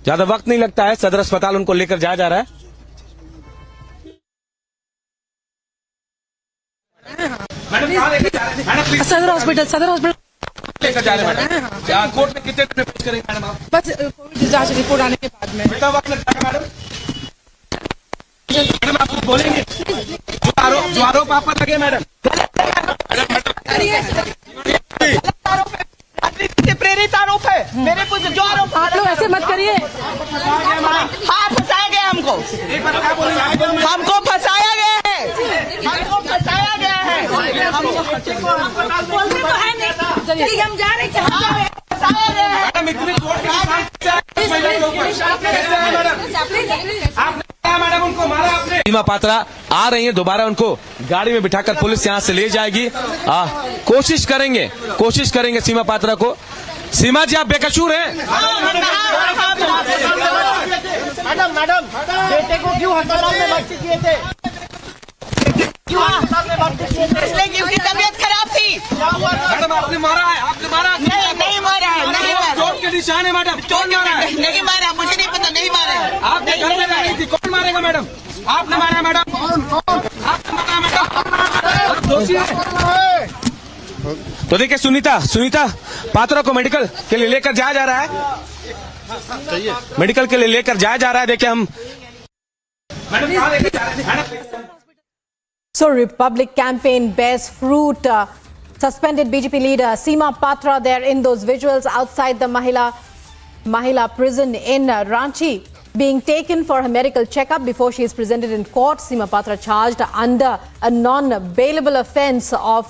ज्यादा वक्त नहीं लगता है, सदर अस्पताल उनको लेकर जाया जा रहा है। मैडम कहाँ लेकर जा रहे हैं? सदर हॉस्पिटल लेकर जा रहे हैं मैडम। कोर्ट में कितने दिन पेश करेंगे मैडम आप? बस कोविड जांच रिपोर्ट आने के बाद में। कितना वक्त लग जाएगा मैडम? आप बोलेंगे जो आरोप आप पर लगे मैडम, प्रेरित आरोप है मेरे कुछ जो आरोप। ऐसे मत करिए। हाँ फंसाया गया हमको फंसाया गया है। बोलते तो है नहीं। चलिए हम जा रहे हैं मैडम इतनी मैडम उनको मारा आपने। सीमा पात्रा आ रही हैं, दोबारा उनको गाड़ी में बिठाकर पुलिस यहाँ से ले जाएगी। कोशिश करेंगे सीमा पात्रा को। सीमा जी आप बेकसूर हैं। मैडम बेटे को क्यों अस्पताल में भर्ती किए थे? इसलिए क्योंकि तबीयत खराब थी। मैडम आपने मारा है? नहीं मारा है, नहीं मारा। चोट के निशान है मैडम। चोट नहीं मारा, मुझे नहीं पता, नहीं मारा है। आपने घर में रही थी, कौन मारेगा मैडम? आपने मारा मैडम? आपने मारा मैडम? दोषी है। तो देखिए सुनीता पात्रा को मेडिकल के लिए लेकर जाया जा रहा है। मेडिकल के लिए लेकर जाया जा रहा है। देखिए हम मैडम कहाँ लेकर जा रहे हैं? So Republic campaign bears fruit. Suspended BJP leader Seema Patra there in those visuals outside the Mahila prison in Ranchi, being taken for her medical checkup before she is presented in court. Seema Patra charged under a non-bailable offence of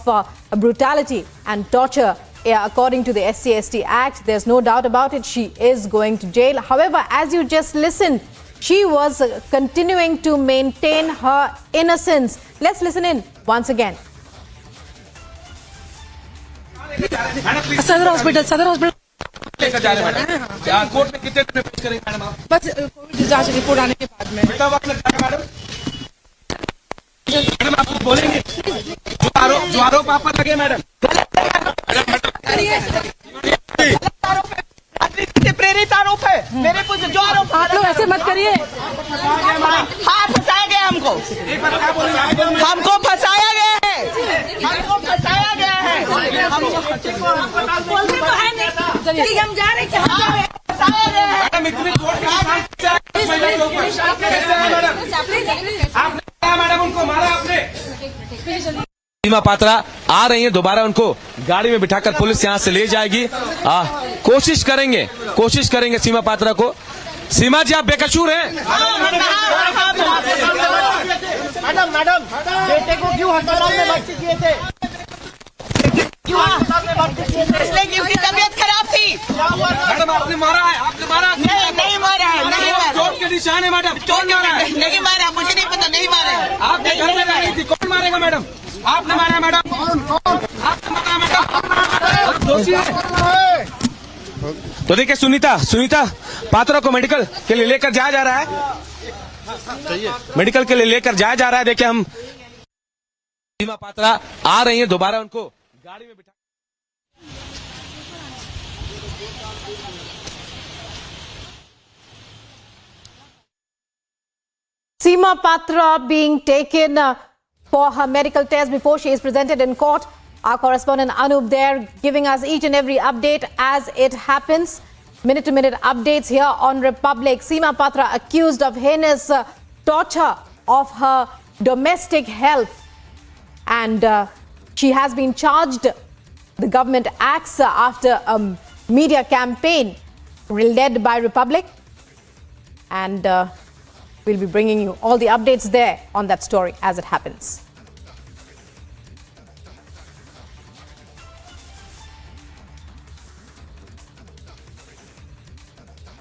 brutality and torture. According to the SC/ST Act, there's no doubt about it, she is going to jail. However, as you just listened, she was continuing to maintain her innocence. Let's listen in once again. सदर hospital लेकर जा रहे हैं madam. Court में कितने दिन में पेश करेंगे मैडम आप? बस कोविड जांच रिपोर्ट आने के बाद में। कितना वक्त लगता है मैडम? मैडम आप कुछ बोलेंगे? जो आरोप आप पर लगे मैडम। प्रेरित आरोप है मेरे कुछ जो आरोप। आप लोग ऐसे मत करिए। हाँ फंसाया गया हमको फंसाया गया है। बोलते तो है नहीं। चलिए हम जा रहे हैं। फंसाया गया है। मैडम इतनी मैडम उनको मारा आपने। सीमा पात्रा आ रही हैं, दोबारा उनको गाड़ी में बिठाकर पुलिस यहाँ से ले जाएगी। कोशिश करेंगे सीमा पात्रा को। सीमा जी आप बेकसूर हैं। मैडम बेटे को क्यों अस्पताल में भर्ती किए थे? इसलिए क्योंकि तबीयत खराब थी। मैडम आपने मारा है? नहीं मारा है, नहीं मारा। चोट के निशान है मैडम। नहीं मारा, मुझे नहीं पता, नहीं मारा है। आपने घर में रही थी, कौन मारेगा मैडम? आपने मारा मैडम? आपने मारा मैडम? दोषी है। तो देखिए सुनीता पात्रा को मेडिकल के लिए लेकर जाया जा रहा है। मेडिकल के लिए लेकर जाया जा रहा है। देखिए हम सीमा पात्रा आ रही हैं, दोबारा उनको गाड़ी में बिठा। Seema Patra being taken for her medical test before she is presented in court. Our correspondent Anup there giving us each and every update as it happens. Minute-to-minute updates here on Republic. Seema Patra accused of heinous torture of her domestic help. And she has been charged. The government acts after a media campaign led by Republic. And we'll be bringing you all the updates there on that story as it happens.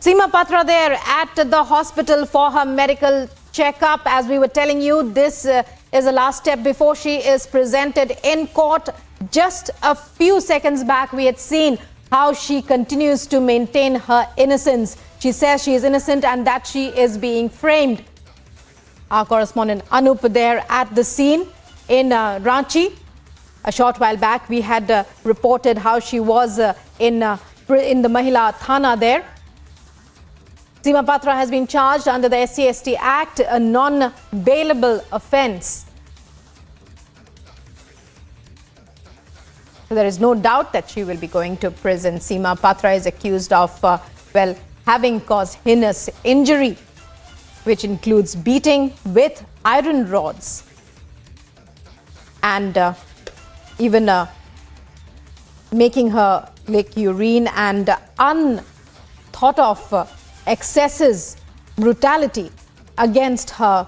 Seema Patra there at the hospital for her medical checkup. As we were telling you, this is the last step before she is presented in court. Just a few seconds back, we had seen how she continues to maintain her innocence. She says she is innocent and that she is being framed. Our correspondent Anup there at the scene in Ranchi. A short while back, we had reported how she was in the Mahila Thana there. Seema Patra has been charged under the SC/ST Act, a non-bailable offence. So there is no doubt that she will be going to prison. Seema Patra is accused of, having caused heinous injury, which includes beating with iron rods and even making her lick urine and unthought of excesses, brutality against her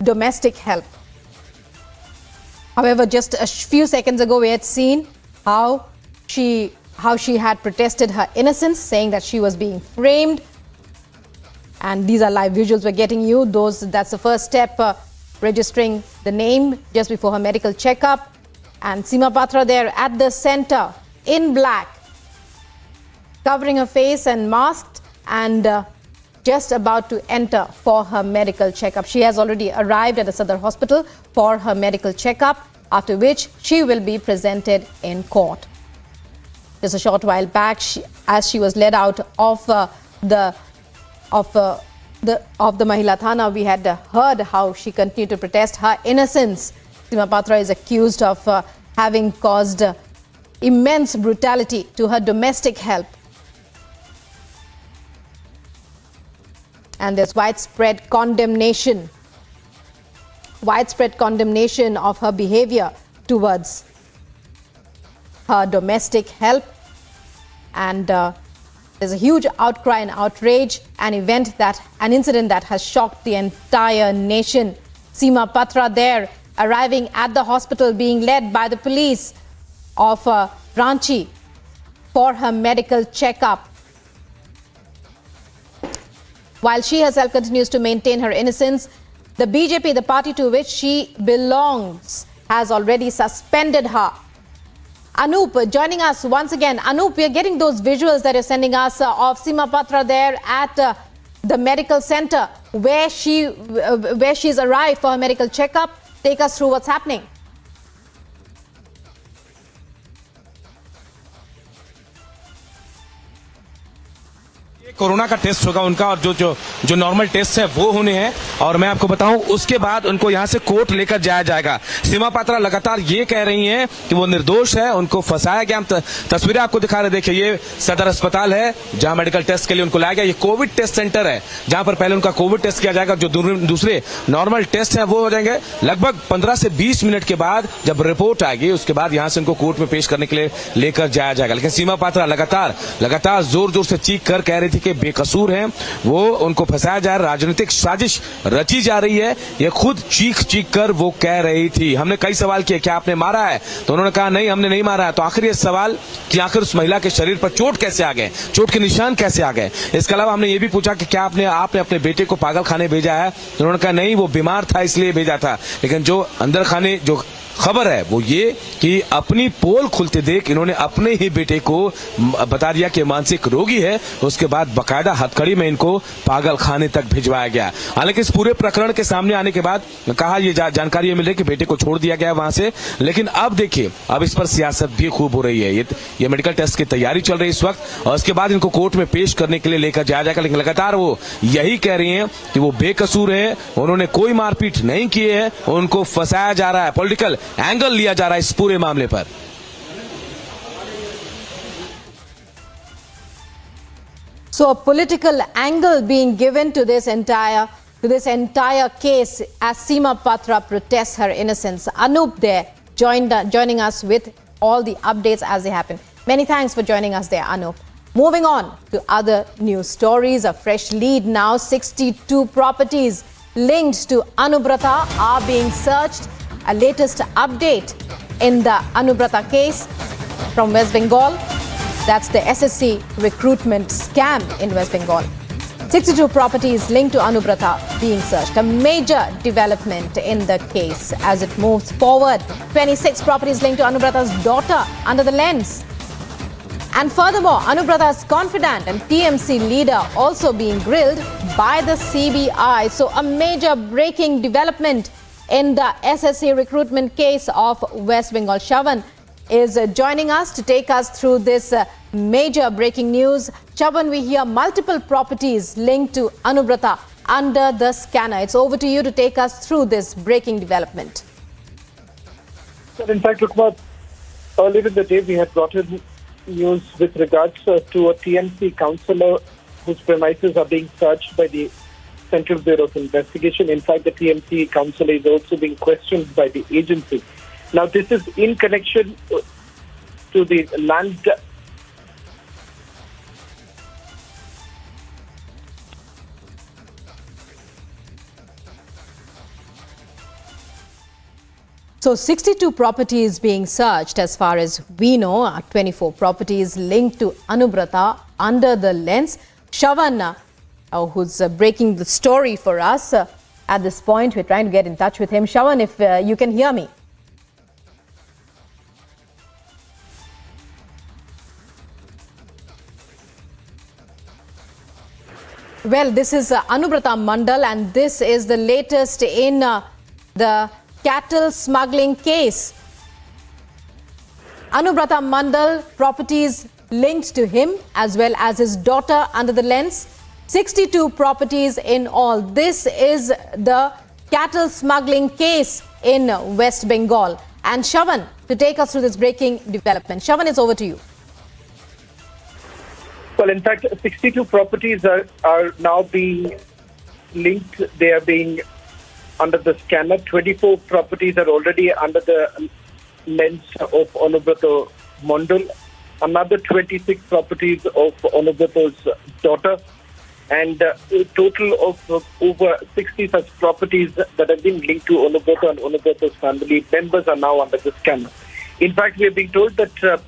domestic help. However, just a few seconds ago, we had seen how how she had protested her innocence, saying that she was being framed. And these are live visuals we're getting you. That's the first step, registering the name just before her medical checkup. And Seema Patra there at the center in black, covering her face and masked, and just about to enter for her medical checkup. She has already arrived at the Sadar Hospital for her medical checkup, after which she will be presented in court. Just a short while back, as she was led out of the Mahila Thana, we had heard how she continued to protest her innocence. Seema Patra is accused of having caused immense brutality to her domestic help. And there's widespread condemnation of her behavior towards her domestic help. And there's a huge outcry and outrage, an incident that has shocked the entire nation. Seema Patra there, arriving at the hospital, being led by the police of Ranchi for her medical checkup. While she herself continues to maintain her innocence, the BJP, the party to which she belongs, has already suspended her. Anup joining us once again. Anup, we are getting those visuals that you're sending us of Seema Patra there at the medical center where she's arrived for her medical checkup. Take us through what's happening. Corona का test होगा उनका, और जो normal test है वो होने हैं, और मैं आपको बताऊं उसके बाद उनको यहां से कोर्ट लेकर जाया जाएगा। सीमा पात्रा लगातार ये कह रही हैं कि वो निर्दोष है, उनको फंसाया गया। हम तस्वीरें आपको दिखा रहे, देखिए ये सदर अस्पताल है जहां मेडिकल टेस्ट के लिए उनको लाया गया। ये कोविड टेस्ट सेंटर है जहां पर पहले उनका कोविड टेस्ट किया जाएगा, जो दूसरे नॉर्मल टेस्ट है वो हो जाएंगे लगभग 15 से 20 मिनट के बाद। जब रिपोर्ट आएगी उसके बाद यहां से उनको कोर्ट में पेश करने के लिए लेकर जाया जाएगा। लेकिन सीमा पात्रा लगातार जोर जोर से चीख कर कह रही थी कि बेकसूर हैं, वो उनको फंसाया जा रहा है, राजनीतिक साजिश रची जा रही है। ये खुद चीख कर वो कह रही थी। हमने कई सवाल किए, क्या आपने मारा है? तो उन्होंने कहा नहीं, हमने नहीं मारा है। तो आखिर ये सवाल कि आखिर उस महिला के शरीर पर चोट कैसे आ गए, चोट के निशान कैसे आ गए? इसके अलावा हमने ये भी पूछा कि क्या आपने अपने बेटे को पागल खाने भेजा है? तो उन्होंने कहा नहीं, वो बीमार था इसलिए भेजा था। लेकिन जो अंदर खाने जो खबर है वो ये कि अपनी पोल खुलते देख इन्होंने अपने ही बेटे को बता दिया कि मानसिक रोगी है। उसके बाद बकायदा हथकड़ी में इनको पागल खाने तक भिजवाया गया। हालांकि इस पूरे प्रकरण के सामने आने के बाद कहा ये जानकारी ये मिल रही कि बेटे को छोड़ दिया गया वहां से। लेकिन अब देखिए, अब इस पर सियासत भी खूब हो रही है। ये मेडिकल टेस्ट की तैयारी चल रही है इस वक्त, और इसके बाद इनको कोर्ट में पेश करने के लिए लेकर जाया जाएगा। लेकिन लगातार वो यही कह रही है कि वो बेकसूर है, उन्होंने कोई मारपीट नहीं की है, उनको फंसाया जा रहा है, पॉलिटिकल एंगल लिया जा रहा है इस पूरे मामले पर। So a political angle being given to this entire case as Seema Patra protests her innocence. Anup there joining us with all the updates as they happen. Many thanks for joining us there, Anup. Moving on to other news stories, a fresh lead now. 62 properties linked to Anubrata are being searched. A latest update in the Anubrata case from West Bengal. That's the SSC recruitment scam in West Bengal. 62 properties linked to Anubrata being searched. A major development in the case as it moves forward. 26 properties linked to Anubrata's daughter under the lens. And furthermore, Anubrata's confidant and TMC leader also being grilled by the CBI. So a major breaking development in the SSC recruitment case of West Bengal. Shavan is joining us to take us through this major breaking news. Shavan, we hear multiple properties linked to Anubrata under the scanner. It's over to you to take us through this breaking development. Well, in fact, Rukma, earlier in the day we had brought in news with regards to a TMC councillor whose premises are being searched by the Central Bureau of Investigation. In fact, the TMC councillor is also being questioned by the agency. Now, this is in connection to the land. So 62 properties being searched as far as we know, 24 properties linked to Anubrata under the lens. Shavan, who's breaking the story for us at this point, we're trying to get in touch with him. Shavan, if you can hear me. Well, this is Anubrata Mandal, and this is the latest in the cattle smuggling case. Anubrata Mandal, properties linked to him as well as his daughter under the lens. 62 properties in all. This is the cattle smuggling case in West Bengal. And Shavan, to take us through this breaking development. Shavan, it's over to you. Well, in fact, 62 properties are now being linked. They are being under the scanner. 24 properties are already under the lens of Anubrata Mandal. Another 26 properties of Anubrata's daughter. And a total of over 60 such properties that have been linked to Anubrata and Anubrata's family members are now under the scanner. In fact, we are being told that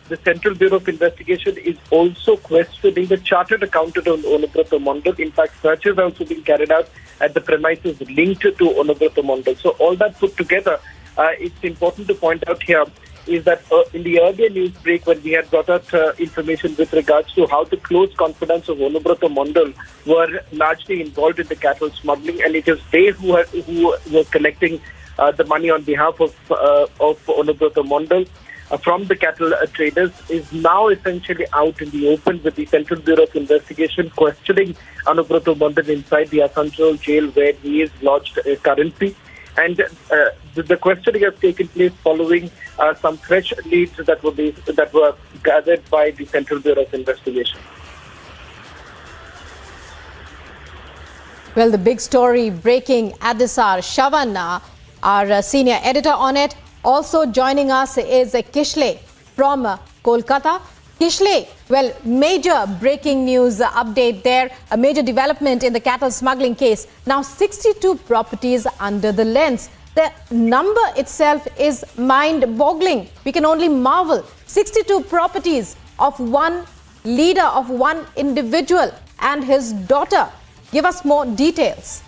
the Central Bureau of Investigation is also questioning the chartered accountant of Anubrata Mandal. In fact, searches are also being carried out at the premises linked to Anubrata Mandal. So all that put together, it's important to point out here is that in the earlier news break when we had brought out information with regards to how the close confidants of Anubrata Mandal were largely involved in the cattle smuggling, and it is they who were collecting the money on behalf of Anubrata Mandal from the cattle traders, is now essentially out in the open with the Central Bureau of Investigation questioning Anubrata Mandal inside the Assam jail where he is lodged currently. And the questioning has taken place following some fresh leads that were gathered by the Central Bureau of Investigation. Well, the big story breaking at this hour. Shavan, our senior editor on it. Also joining us is Kishle from Kolkata. Kishle, well, major breaking news update there, a major development in the cattle smuggling case. Now 62 properties under the lens. The number itself is mind-boggling. We can only marvel. 62 properties of one leader, of one individual and his daughter. Give us more details.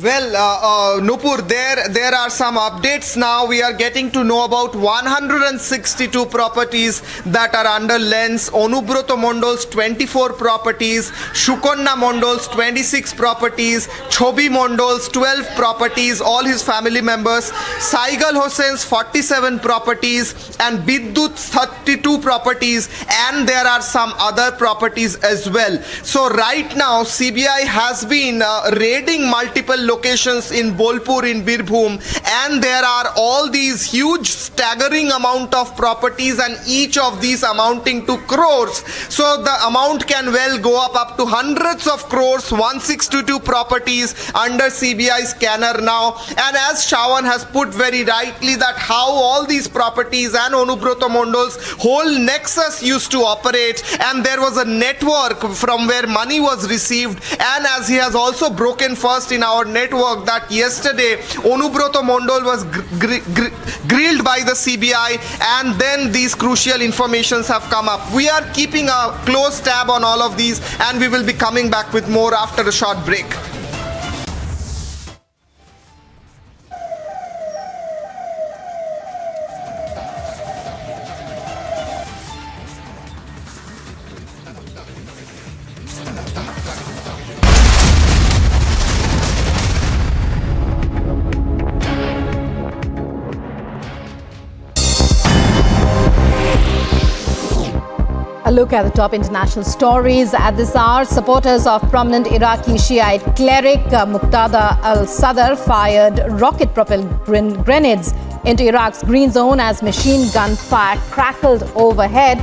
Well, Nupur, there are some updates now. We are getting to know about 162 properties that are under lens. Anubrata Mandal's 24 properties, Shukonna Mandal's 26 properties, Chobi Mandal's 12 properties, all his family members, Saigal Hossain's 47 properties, and Biddut's 32 properties, and there are some other properties as well. So right now, CBI has been raiding multiple locations in Bolpur, in Birbhum, and there are all these huge staggering amount of properties, and each of these amounting to crores. So the amount can well go up to hundreds of crores. 162 properties under CBI scanner now. And as Shawan has put very rightly, that how all these properties and Anubrata Mandal's whole nexus used to operate, and there was a network from where money was received. And as he has also broken first in our network, that yesterday Anubrata Mandal was grilled by the CBI, and then these crucial informations have come up. We are keeping a close tab on all of these, and we will be coming back with more after a short break. A look at the top international stories at this hour. Supporters of prominent Iraqi Shiite cleric Muqtada al-Sadr fired rocket-propelled grenades into Iraq's green zone as machine gun fire crackled overhead,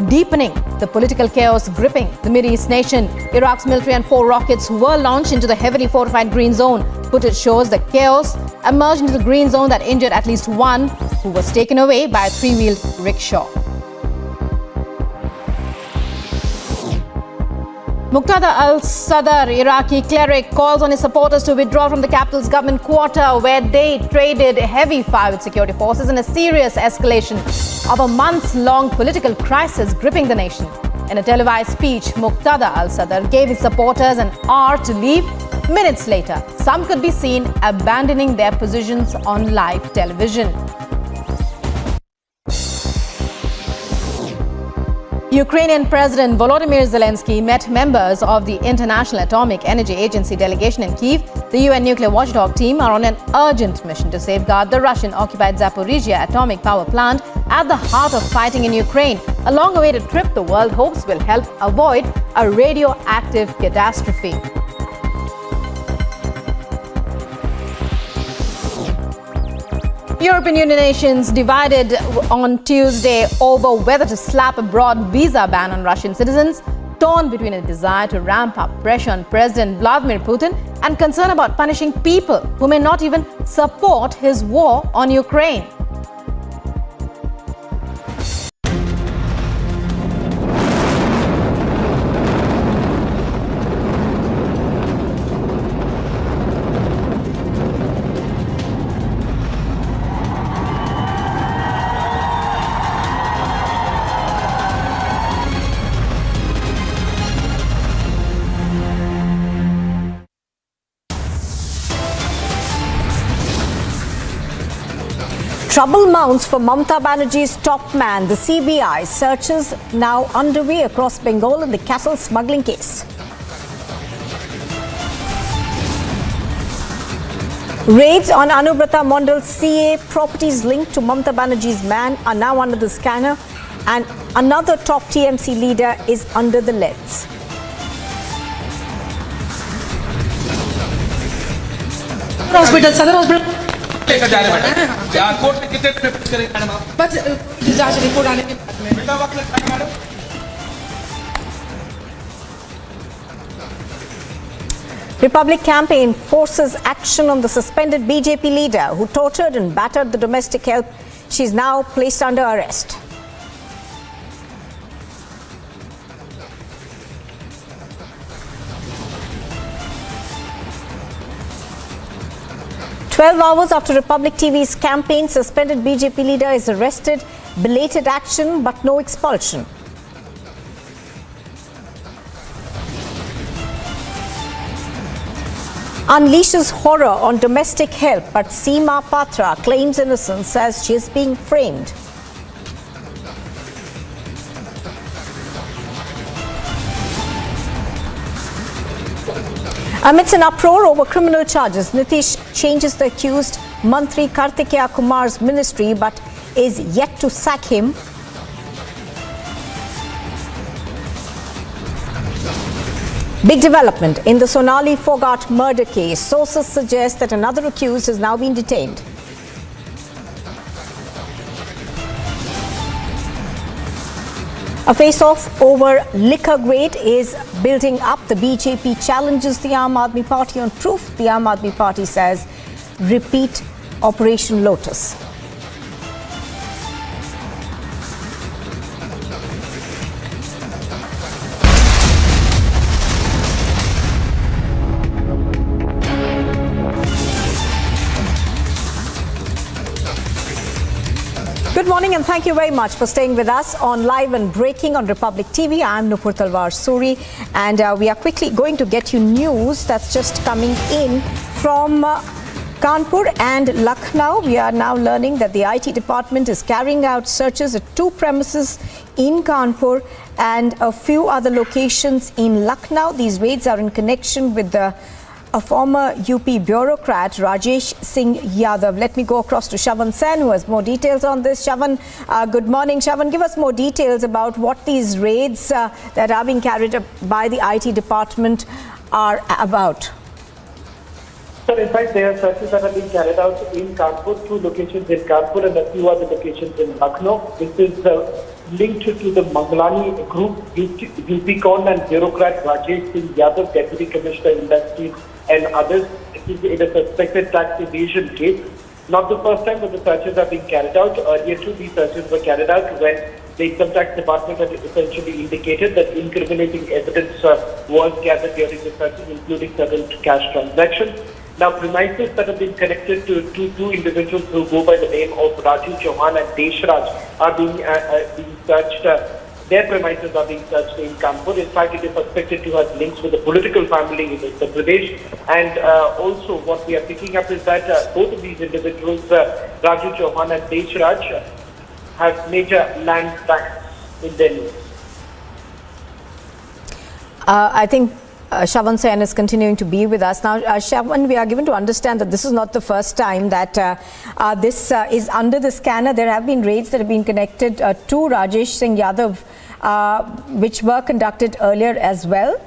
deepening the political chaos gripping the Mideast nation. Iraq's military and 4 rockets were launched into the heavily fortified green zone. Footage shows the chaos emerged into the green zone that injured at least one who was taken away by a 3-wheeled rickshaw. Muqtada al-Sadr, Iraqi cleric, calls on his supporters to withdraw from the capital's government quarter, where they traded heavy fire with security forces in a serious escalation of a months-long political crisis gripping the nation. In a televised speech, Muqtada al-Sadr gave his supporters an hour to leave. Minutes later, some could be seen abandoning their positions on live television. Ukrainian President Volodymyr Zelensky met members of the International Atomic Energy Agency delegation in Kyiv. The UN nuclear watchdog team are on an urgent mission to safeguard the Russian-occupied Zaporizhia atomic power plant at the heart of fighting in Ukraine. A long-awaited trip the world hopes will help avoid a radioactive catastrophe. European Union nations divided on Tuesday over whether to slap a broad visa ban on Russian citizens, torn between a desire to ramp up pressure on President Vladimir Putin and concern about punishing people who may not even support his war on Ukraine. Trouble mounts for Mamata Banerjee's top man. The CBI searches now underway across Bengal in the cattle smuggling case. Raids on Anubrata Mondal's CA properties linked to Mamata Banerjee's man are now under the scanner, and another top TMC leader is under the leads. Hospital सदर hospital लेकर जा रहे madam court में कितने paper करेंगे madam आप बस जांच रिपोर्ट आने के बाद में कितना वक्त लगता है madam Republic campaign forces action on the suspended BJP leader who tortured and battered the domestic help. She is now placed under arrest. "12 hours after Republic TV's campaign, suspended BJP leader is arrested. Belated action but no expulsion." Unleashes horror on domestic help, but Seema Patra claims innocence as she is being framed. Amidst an uproar over criminal charges, Nitish changes the accused Mantri Kartikeya Kumar's ministry but is yet to sack him. Big development in the Sonali Phogat murder case. Sources suggest that another accused has now been detained. A face-off over liquor grade is building up. The BJP challenges the Aam Aadmi Party on proof. The Aam Aadmi Party says, repeat Operation Lotus. Good morning and thank you very much for staying with us on Live and Breaking on Republic TV. I'm Nupur Talwar Suri, and we are quickly going to get you news that's just coming in from Kanpur and Lucknow. We are now learning that the IT department is carrying out searches at 2 premises in Kanpur and a few other locations in Lucknow. These raids are in connection with a former UP bureaucrat, Rajesh Singh Yadav. Let me go across to Shavan Sen, who has more details on this. Shavan, good morning. Shavan, give us more details about what these raids that are being carried out by the IT department are about. So in fact, there are searches that are being carried out in Kanpur, 2 locations in Kanpur and a few other locations in Lucknow. This is linked to the Mangalani group, UP Con and bureaucrat Rajesh Singh Yadav, Deputy Commissioner Industries and others. It is a suspected tax evasion case. Not the first time that the searches are being carried out. Earlier too, these searches were carried out when the Income Tax Department had essentially indicated that incriminating evidence was gathered during the searches, including certain cash transactions. Now, premises that have been connected to two individuals who go by the name of Raju Chauhan and Deshraj are being searched. Their premises are being searched in Kanpur. In fact, it is suspected to have links with the political family in Uttar Pradesh. And also, what we are picking up is that both of these individuals, Raju Chauhan and Deshraj, have major land tracts in their names. I think Shravan Sen is continuing to be with us. Now, Shravan, we are given to understand that this is not the first time that this is under the scanner. There have been raids that have been connected to Rajesh Singh Yadav, which were conducted earlier as well.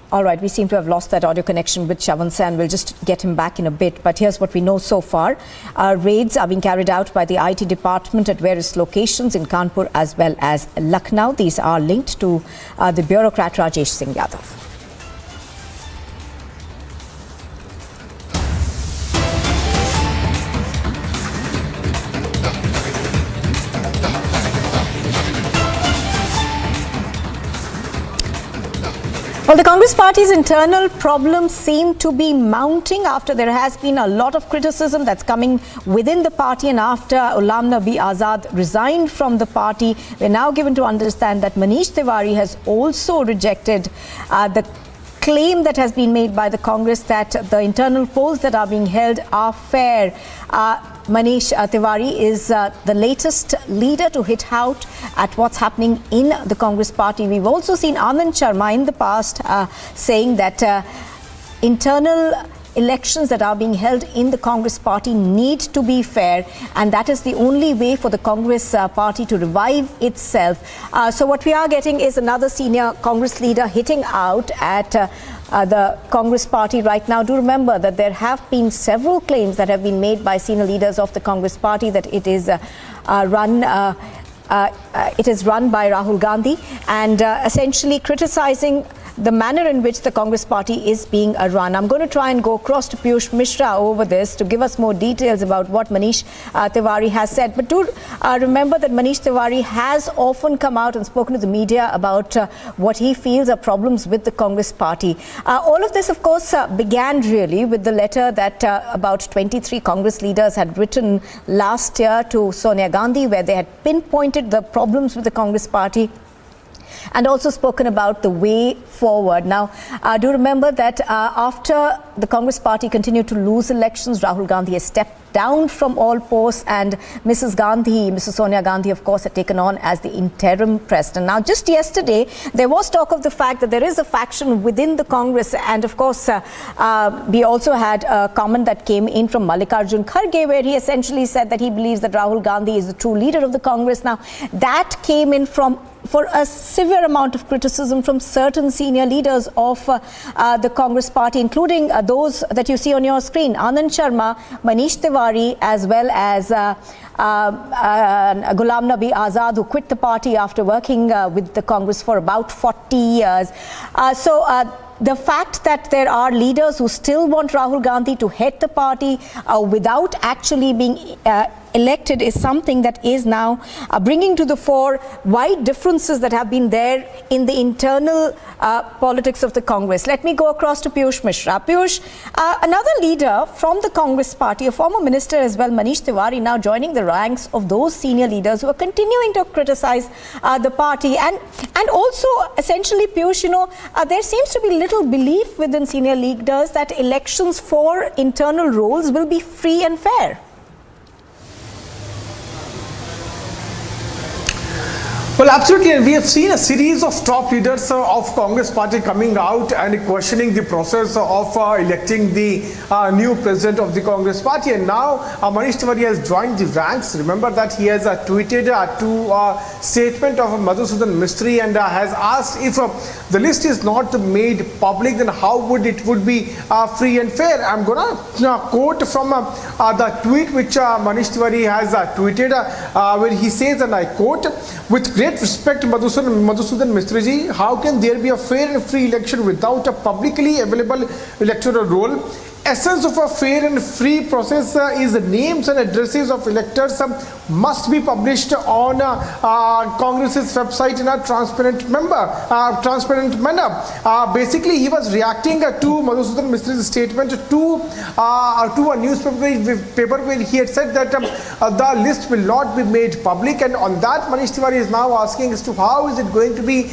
All right, we seem to have lost that audio connection with Shravan Sen. We'll just get him back in a bit. But here's what we know so far. Raids are being carried out by the IT department at various locations in Kanpur as well as Lucknow. These are linked to the bureaucrat Rajesh Singh Yadav. Well, the Congress party's internal problems seem to be mounting after there has been a lot of criticism that's coming within the party, and after Ghulam Nabi Azad resigned from the party, we're now given to understand that Manish Tiwari has also rejected the claim that has been made by the Congress that the internal polls that are being held are fair. Manish Tiwari is the latest leader to hit out at what's happening in the Congress party. We've also seen Anand Sharma in the past saying that internal elections that are being held in the Congress party need to be fair, and that is the only way for the Congress party to revive itself. So what we are getting is another senior Congress leader hitting out at the Congress party right now. Do remember that there have been several claims that have been made by senior leaders of the Congress party that it is run by Rahul Gandhi, and essentially criticizing the manner in which the Congress party is being run. I'm going to try and go across to Piyush Mishra over this to give us more details about what Manish Tiwari has said. But do remember that Manish Tiwari has often come out and spoken to the media about what he feels are problems with the Congress party. All of this, of course, began really with the letter that about 23 Congress leaders had written last year to Sonia Gandhi, where they had pinpointed the problems with the Congress party and also spoken about the way forward. Now, do remember that after the Congress party continued to lose elections, Rahul Gandhi has stepped down from all posts, and Mrs. Sonia Gandhi, of course, had taken on as the interim president. Now, just yesterday, there was talk of the fact that there is a faction within the Congress, and of course, we also had a comment that came in from Mallikarjun Kharge, where he essentially said that he believes that Rahul Gandhi is the true leader of the Congress. Now, that came in for a severe amount of criticism from certain senior leaders of the Congress party, including those that you see on your screen, Anand Sharma, Manish Tiwari, as well as Ghulam Nabi Azad, who quit the party after working with the Congress for about 40 years. The fact that there are leaders who still want Rahul Gandhi to head the party without actually being elected is something that is now bringing to the fore wide differences that have been there in the internal politics of the Congress. Let me go across to Piyush Mishra. Piyush, another leader from the Congress party, a former minister as well, Manish Tiwari, now joining the ranks of those senior leaders who are continuing to criticize the party. And also, essentially, Piyush, there seems to be little belief within senior leaders that elections for internal roles will be free and fair. Well, absolutely, and we have seen a series of top leaders of Congress party coming out and questioning the process of electing the new president of the Congress party. And now Manish Tiwari has joined the ranks. Remember that he has tweeted to statement of Madhusudan Mistry and has asked if the list is not made public, then how would it be free and fair. I'm going to quote from the tweet which Manish Tiwari has tweeted, where he says, and I quote, "With great respect, Madhusudan Mistry ji, how can there be a fair and free election without a publicly available electoral roll? essence of a fair and free process is the names and addresses of electors must be published on Congress's website in a transparent manner. Basically, he was reacting to Madhusudan Mistri's statement to a newspaper where he had said that the list will not be made public, and on that Manish Tiwari is now asking as to how is it going to be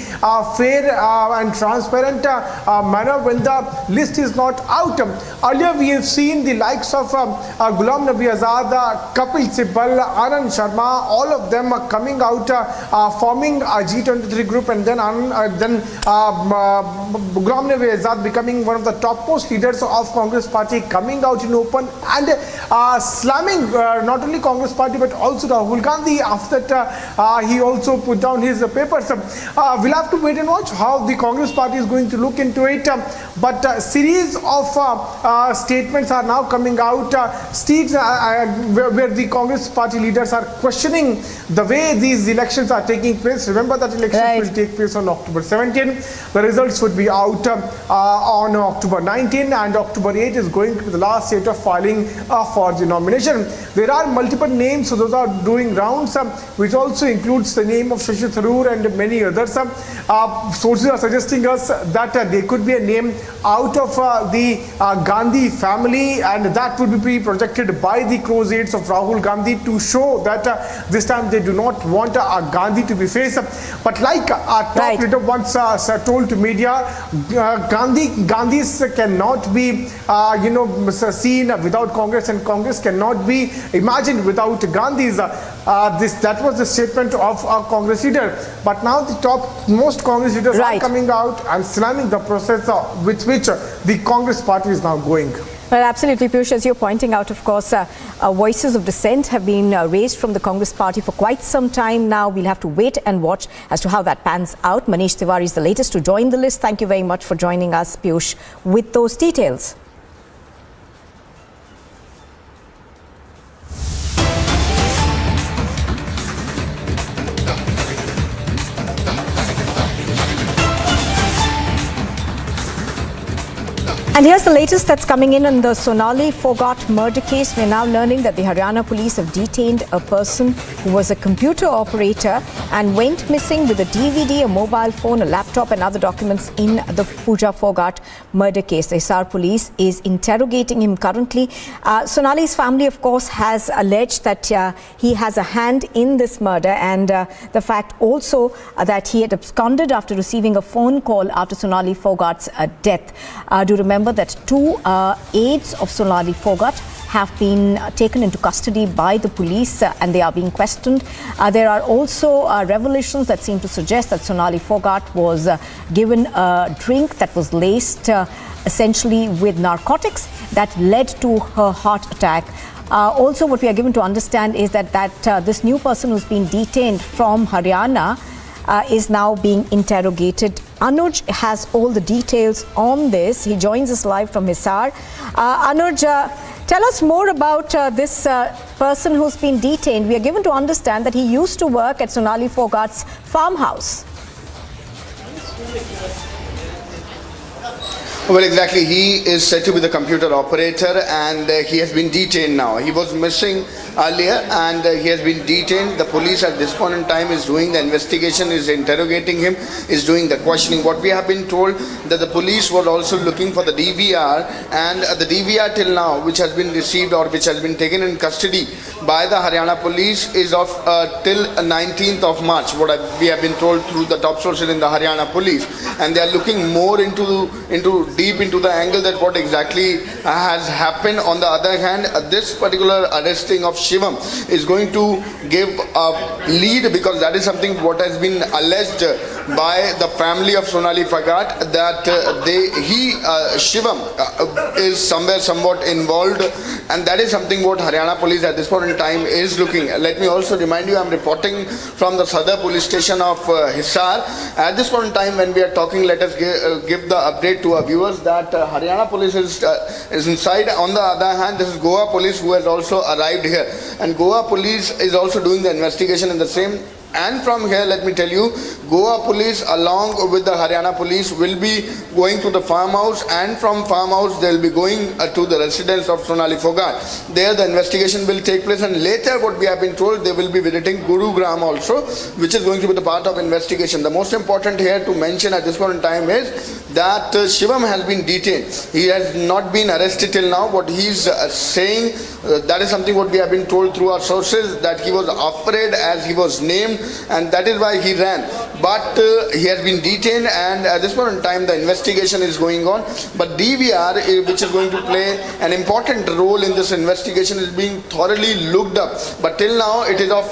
fair and transparent manner when the list is not out. Earlier we have seen the likes of Ghulam Nabi Azad, Kapil Sibal, Anand Sharma, all of them are coming out forming a G23 group, and then Ghulam Nabi Azad becoming one of the topmost leaders of Congress party, coming out in open and slamming not only Congress party but also Rahul Gandhi. After that he also put down his papers. We'll have to wait and watch how the Congress party is going to look into it, but a series of statements are now coming out, where the Congress party leaders are questioning the way these elections are taking place. Remember that elections will take place on October 17. The results would be out on October 19, and October 8 is going to be the last date of filing for the nomination. There are multiple names, so those are doing rounds, which also includes the name of Shashi Tharoor and many others. Sources are suggesting us that there could be a name out of the Gandhi family, and that would be projected by the close aides of Rahul Gandhi to show that this time they do not want Gandhi to be faced. But like our top leader once told to media, Gandhis cannot be seen without Congress, and Congress cannot be imagined without Gandhis. That was the statement of our Congress leader. But now the most Congress leaders are coming out and slamming the process with which the Congress party is now going. Well, absolutely, Piyush. As you're pointing out, of course, voices of dissent have been raised from the Congress party for quite some time now. We'll have to wait and watch as to how that pans out. Manish Tiwari is the latest to join the list. Thank you very much for joining us, Piyush, with those details. And here's the latest that's coming in on the Sonali Phogat murder case. We're now learning that the Haryana police have detained a person who was a computer operator and went missing with a DVD, a mobile phone, a laptop and other documents in the Pooja Phogat murder case. The Hisar police is interrogating him currently. Sonali's family, of course, has alleged that he has a hand in this murder, and the fact also that he had absconded after receiving a phone call after Sonali Phogat's death. Do remember that two aides of Sonali Phogat have been taken into custody by the police and they are being questioned. There are also revelations that seem to suggest that Sonali Phogat was given a drink that was laced essentially with narcotics that led to her heart attack. Also, what we are given to understand is that this new person who's been detained from Haryana is now being interrogated. Anuj has all the details on this. He joins us live from Hisar. Anuj, tell us more about this person who's been detained. We are given to understand that he used to work at Sonali Phogat's farmhouse. Well, exactly. He is said to be the computer operator, and he has been detained now. He was missing earlier and he has been detained. The police at this point in time is doing the investigation, is interrogating him, is doing the questioning. What we have been told that the police were also looking for the DVR, and the DVR till now which has been received or which has been taken in custody by the Haryana police is of till 19th of March, we have been told through the top sources in the Haryana police, and they are looking more deep into the angle that what exactly has happened. On the other hand, this particular arresting of Shivam is going to give a lead, because that is something what has been alleged by the family of Sonali Phogat, that Shivam is somewhat involved, and that is something what Haryana police at this point in time is looking. Let me also remind you, I am reporting from the Sadar police station of Hisar. At this point in time when we are talking, let us give the update to our viewers that Haryana police is inside. On the other hand, this is Goa police who has also arrived here, and Goa police is also doing the investigation in the same And from here, let me tell you, Goa police along with the Haryana police will be going to the farmhouse, and from farmhouse they will be going to the residence of Sonali Phogat. There the investigation will take place, and later what we have been told, they will be visiting Gurugram also, which is going to be the part of investigation. The most important here to mention at this point in time is that Shivam has been detained. He has not been arrested till now. What he is saying, that is something what we have been told through our sources, that he was afraid as he was named, and that is why he ran. But he has been detained, and at this point in time the investigation is going on. But DVR, which is going to play an important role in this investigation, is being thoroughly looked up. But till now it is of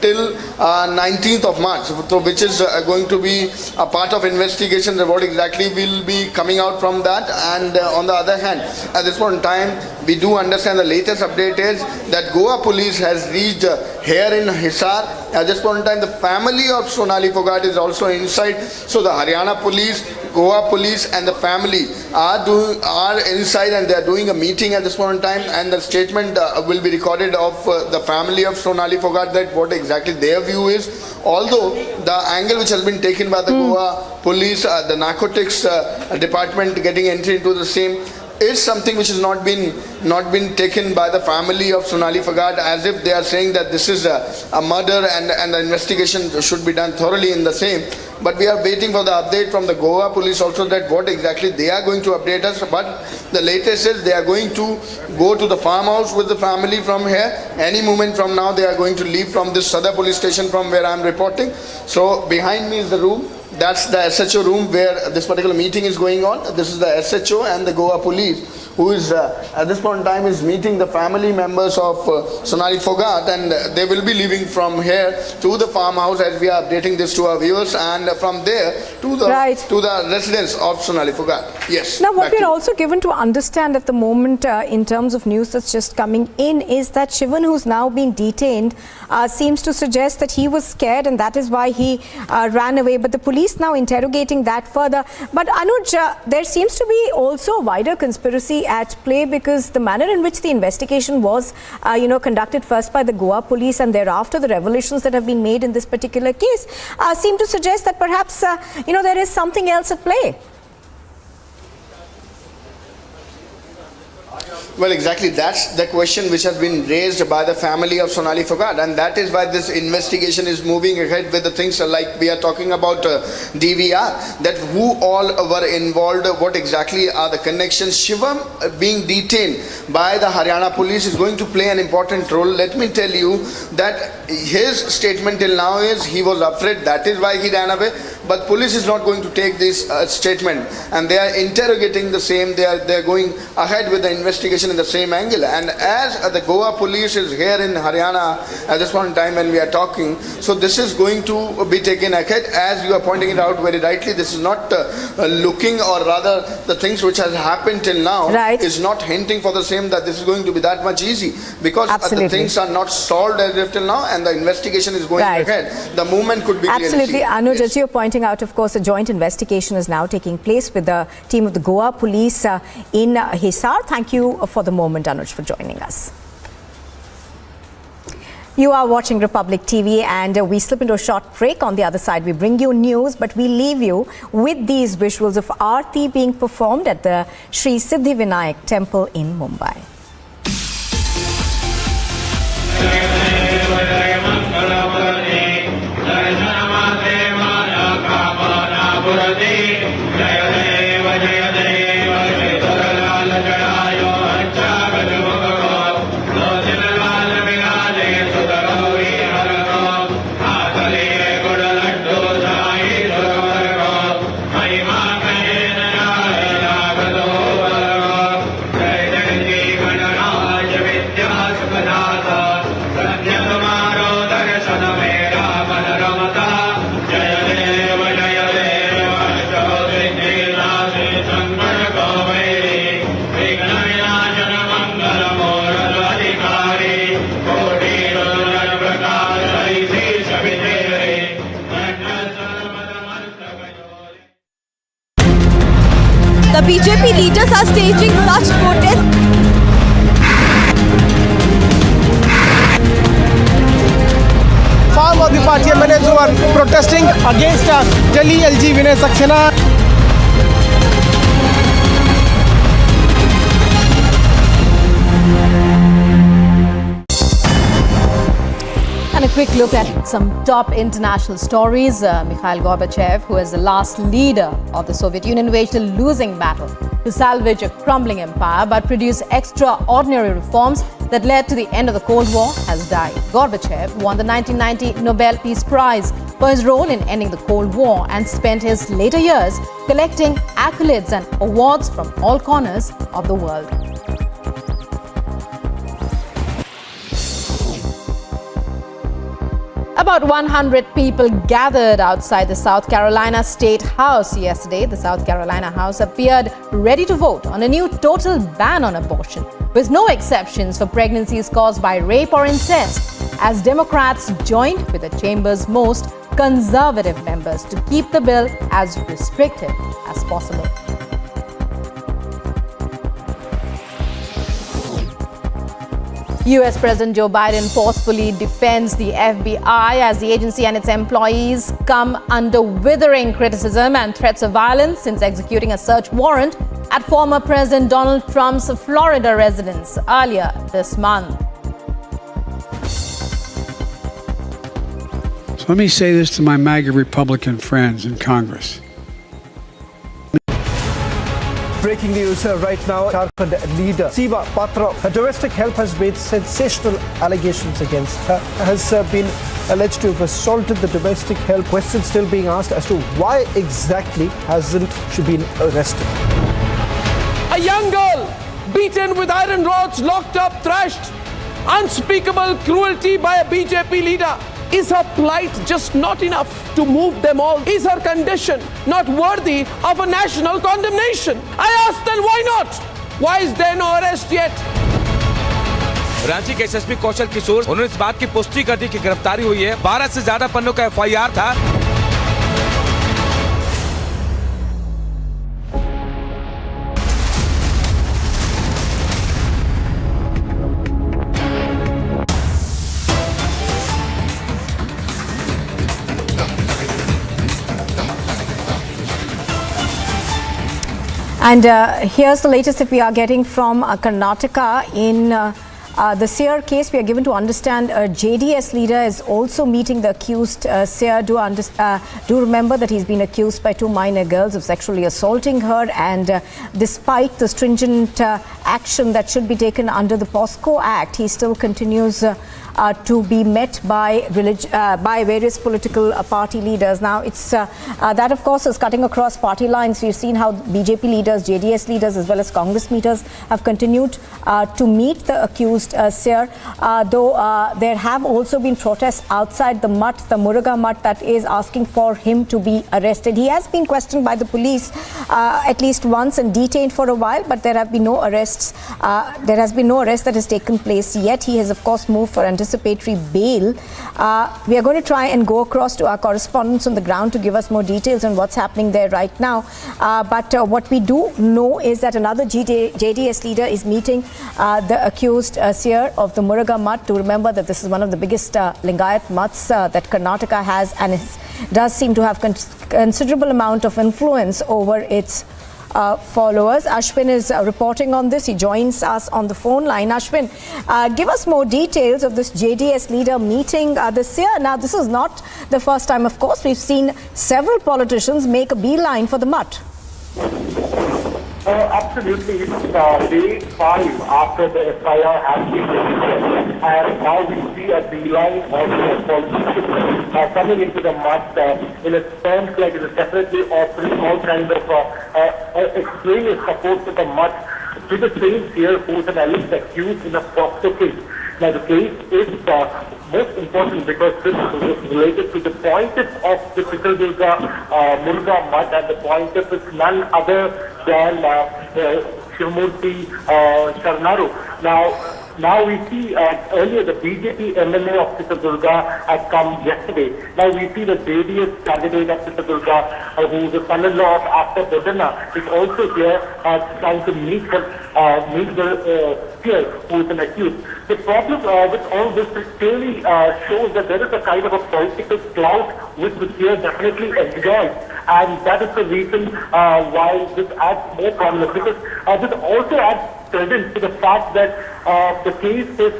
till 19th of March, so which is going to be a part of investigation. What exactly will be coming out from that? And on the other hand, at this point in time, we do understand the latest update is that Goa police has reached here in Hisar. At this point in time, the family of Sonali Phogat is also inside. So the Haryana police, Goa police and the family are inside, and they are doing a meeting at this point in time, and the statement will be recorded of the family of Sonali Phogat, that what exactly their view is. Although the angle which has been taken by the Goa police, the narcotics department getting entry into the same, is something which has not been taken by the family of Sonali Phogat, as if they are saying that this is a murder and the investigation should be done thoroughly in the same. But we are waiting for the update from the Goa police also, that what exactly they are going to update us. But the latest is they are going to go to the farmhouse with the family from here. Any moment from now they are going to leave from this Sadar police station from where I am reporting. So behind me is the room. That's the SHO room where this particular meeting is going on. This is the SHO and the Goa police, who is at this point in time is meeting the family members of Sonali Phogat, and they will be leaving from here to the farmhouse, as we are updating this to our viewers, and from there to the residence of Sonali Phogat. Yes. Now, what we're also given to understand at the moment in terms of news that's just coming in is that Shivan, who's now been detained, seems to suggest that he was scared and that is why he ran away. But the police now interrogating that further. But Anuj, there seems to be also a wider conspiracy at play, because the manner in which the investigation was conducted first by the Goa police and thereafter the revelations that have been made in this particular case seem to suggest that perhaps there is something else at play. Well, exactly. That's the question which has been raised by the family of Sonali Phogat, and that is why this investigation is moving ahead with the things like we are talking about DVR, that who all were involved, what exactly are the connections. Shivam being detained by the Haryana police is going to play an important role. Let me tell you that his statement till now is he was afraid, that is why he ran away. But police is not going to take this statement, and they are interrogating the same. They are going ahead with the investigation in the same angle. And as the Goa police is here in Haryana at this point in time when we are talking, so this is going to be taken ahead. As you are pointing it out very rightly, this is not looking, or rather the things which has happened till now is not hinting for the same that this is going to be that much easy, because the things are not solved as of till now, and the investigation is going ahead. The movement could be absolutely. Anuj, as you're pointing out, of course, a joint investigation is now taking place with the team of the Goa police in Hisar. Thank you for the moment, Anuj, for joining us. You are watching Republic TV, and we slip into a short break. On the other side, we bring you news, but we leave you with these visuals of Aarti being performed at the Sri Siddhi Vinayak temple in Mumbai. The BJP leaders are staging such protests. Farmers of the party MLAs who are protesting against Delhi LG Vinay Saxena. And a quick look at some top international stories. Mikhail Gorbachev, who is the last leader of the Soviet Union, waged a losing battle to salvage a crumbling empire but produce extraordinary reforms that led to the end of the Cold War, has died. Gorbachev won the 1990 Nobel Peace Prize for his role in ending the Cold War and spent his later years collecting accolades and awards from all corners of the world. About 100 people gathered outside the South Carolina State House yesterday. The South Carolina House appeared ready to vote on a new total ban on abortion, with no exceptions for pregnancies caused by rape or incest, as Democrats joined with the chamber's most conservative members to keep the bill as restrictive as possible. US President Joe Biden forcefully defends the FBI as the agency and its employees come under withering criticism and threats of violence since executing a search warrant at former President Donald Trump's Florida residence earlier this month. So let me say this to my MAGA Republican friends in Congress. Breaking news right now, Jharkhand leader Seema Patra, her domestic help has made sensational allegations against her, has been alleged to have assaulted the domestic help. Questions still being asked as to why exactly hasn't she been arrested. A young girl beaten with iron rods, locked up, thrashed. Unspeakable cruelty by a BJP leader. Is her plight just not enough to move them all? Is her condition not worthy of a national condemnation? I ask then, why not? Why is there no arrest yet? Ranchi के SSP Kaushal Kishore, उन्होंने इस बात की पुष्टि कर दी कि गिरफ्तारी हुई है। 12 से ज्यादा पन्नों का एफआईआर था। And here's the latest that we are getting from Karnataka in the seer case. We are given to understand a JDS leader is also meeting the accused seer. Do remember that he's been accused by 2 minor girls of sexually assaulting her, and despite the stringent action that should be taken under the POSCO Act, he still continues to be met by various political party leaders. Now, it's that, of course, is cutting across party lines. We've seen how BJP leaders, JDS leaders, as well as Congress leaders have continued to meet the accused seer, though there have also been protests outside the mutt, the Muruga mutt, that is asking for him to be arrested. He has been questioned by the police at least once and detained for a while, but there have been no arrests. There has been no arrest that has taken place yet. He has, of course, moved for anticipatory bail. We are going to try and go across to our correspondents on the ground to give us more details on what's happening there right now. But what we do know is that another JDS leader is meeting the accused seer of the Muruga mutt. To remember that this is one of the biggest Lingayat mutts that Karnataka has, and does seem to have considerable amount of influence over its followers. Ashwin is reporting on this. He joins us on the phone line. Ashwin, give us more details of this JDS leader meeting the seer. Now, this is not the first time, of course. We've seen several politicians make a beeline for the mutt. Absolutely. It's day 5 after the FIR has been registered, and now we see a beeline of politicians coming into the mutt in a sense like it is definitely offering all kinds of extreme support to the mutt, to the same seer who is an alleged accused in a POSCO case. Now, the case is most important because this is related to the plaintiff of the Pitaldurga Muruga mutt, and the plaintiff is none other than Shivamurthy Sharnaru. Now we see earlier the BJP MLA of Pitaldurga had come yesterday. Now we see the JDS candidate of Pitaldurga, who is the son-in-law of Actor Bodana, is also here trying to meet her meet the seer who is an accused. The problem with all this clearly shows that there is a kind of a political clout which the seer definitely enjoys, and that is the reason why this adds more prominence, because this also adds credence to the fact that the case is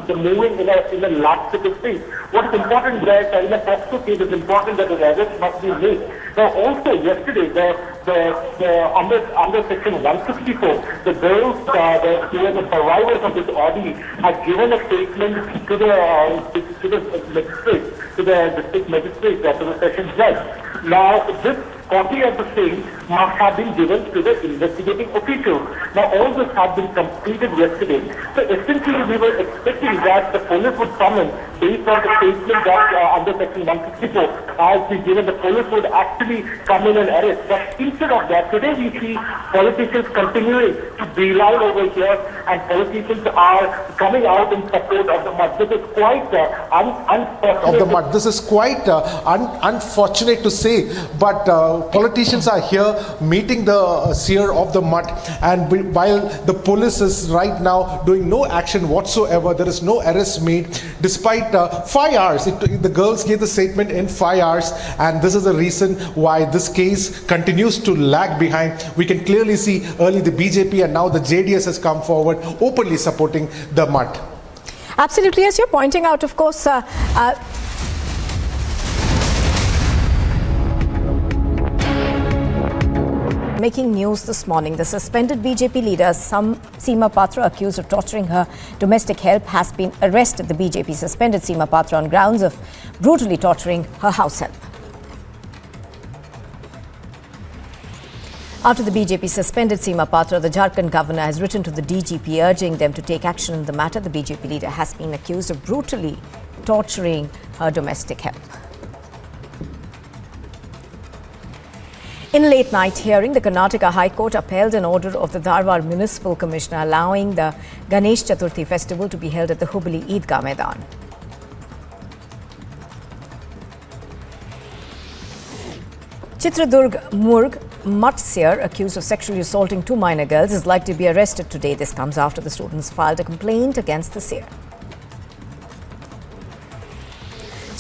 moving in a lackadaisical state. What is important that in a POXO case is important that an arrest must be made. Now also yesterday, under section 164, the girls who were the survivors of this ordeal had given a statement to the magistrate, to the district magistrate, to the session judge. Now this copy of the same must have been given to the investigating official. Now all this had been completed yesterday. So essentially we were expecting that the police would come in based on the statement that under section 164 as we given, the police would actually come in and arrest. But instead of that, today we see politicians continuing to beeline over here, and politicians are coming out in support of the mud. This is quite unfortunate. This is quite unfortunate to say, but politicians are here meeting the seer of the mud, and while the police is right now doing no action whatsoever, there is no arrest made despite 5 hours. The girls gave the statement in 5 hours, and this is the reason why this case continues to lag behind. We can clearly see early the BJP and now the JDS has come forward openly supporting the mud. Absolutely, as you're pointing out, of course, making news this morning, the suspended BJP leader Seema Patra, accused of torturing her domestic help, has been arrested. The BJP suspended Seema Patra on grounds of brutally torturing her house help. After the BJP suspended Seema Patra, the Jharkhand governor has written to the DGP urging them to take action in the matter. The BJP leader has been accused of brutally torturing her domestic help. In a late-night hearing, the Karnataka High Court upheld an order of the Dharwad Municipal Commissioner allowing the Ganesh Chaturthi festival to be held at the Hubli Eidgah Maidan. Chitradurg Murg Mutt seer, accused of sexually assaulting 2 minor girls, is likely to be arrested today. This comes after the students filed a complaint against the seer.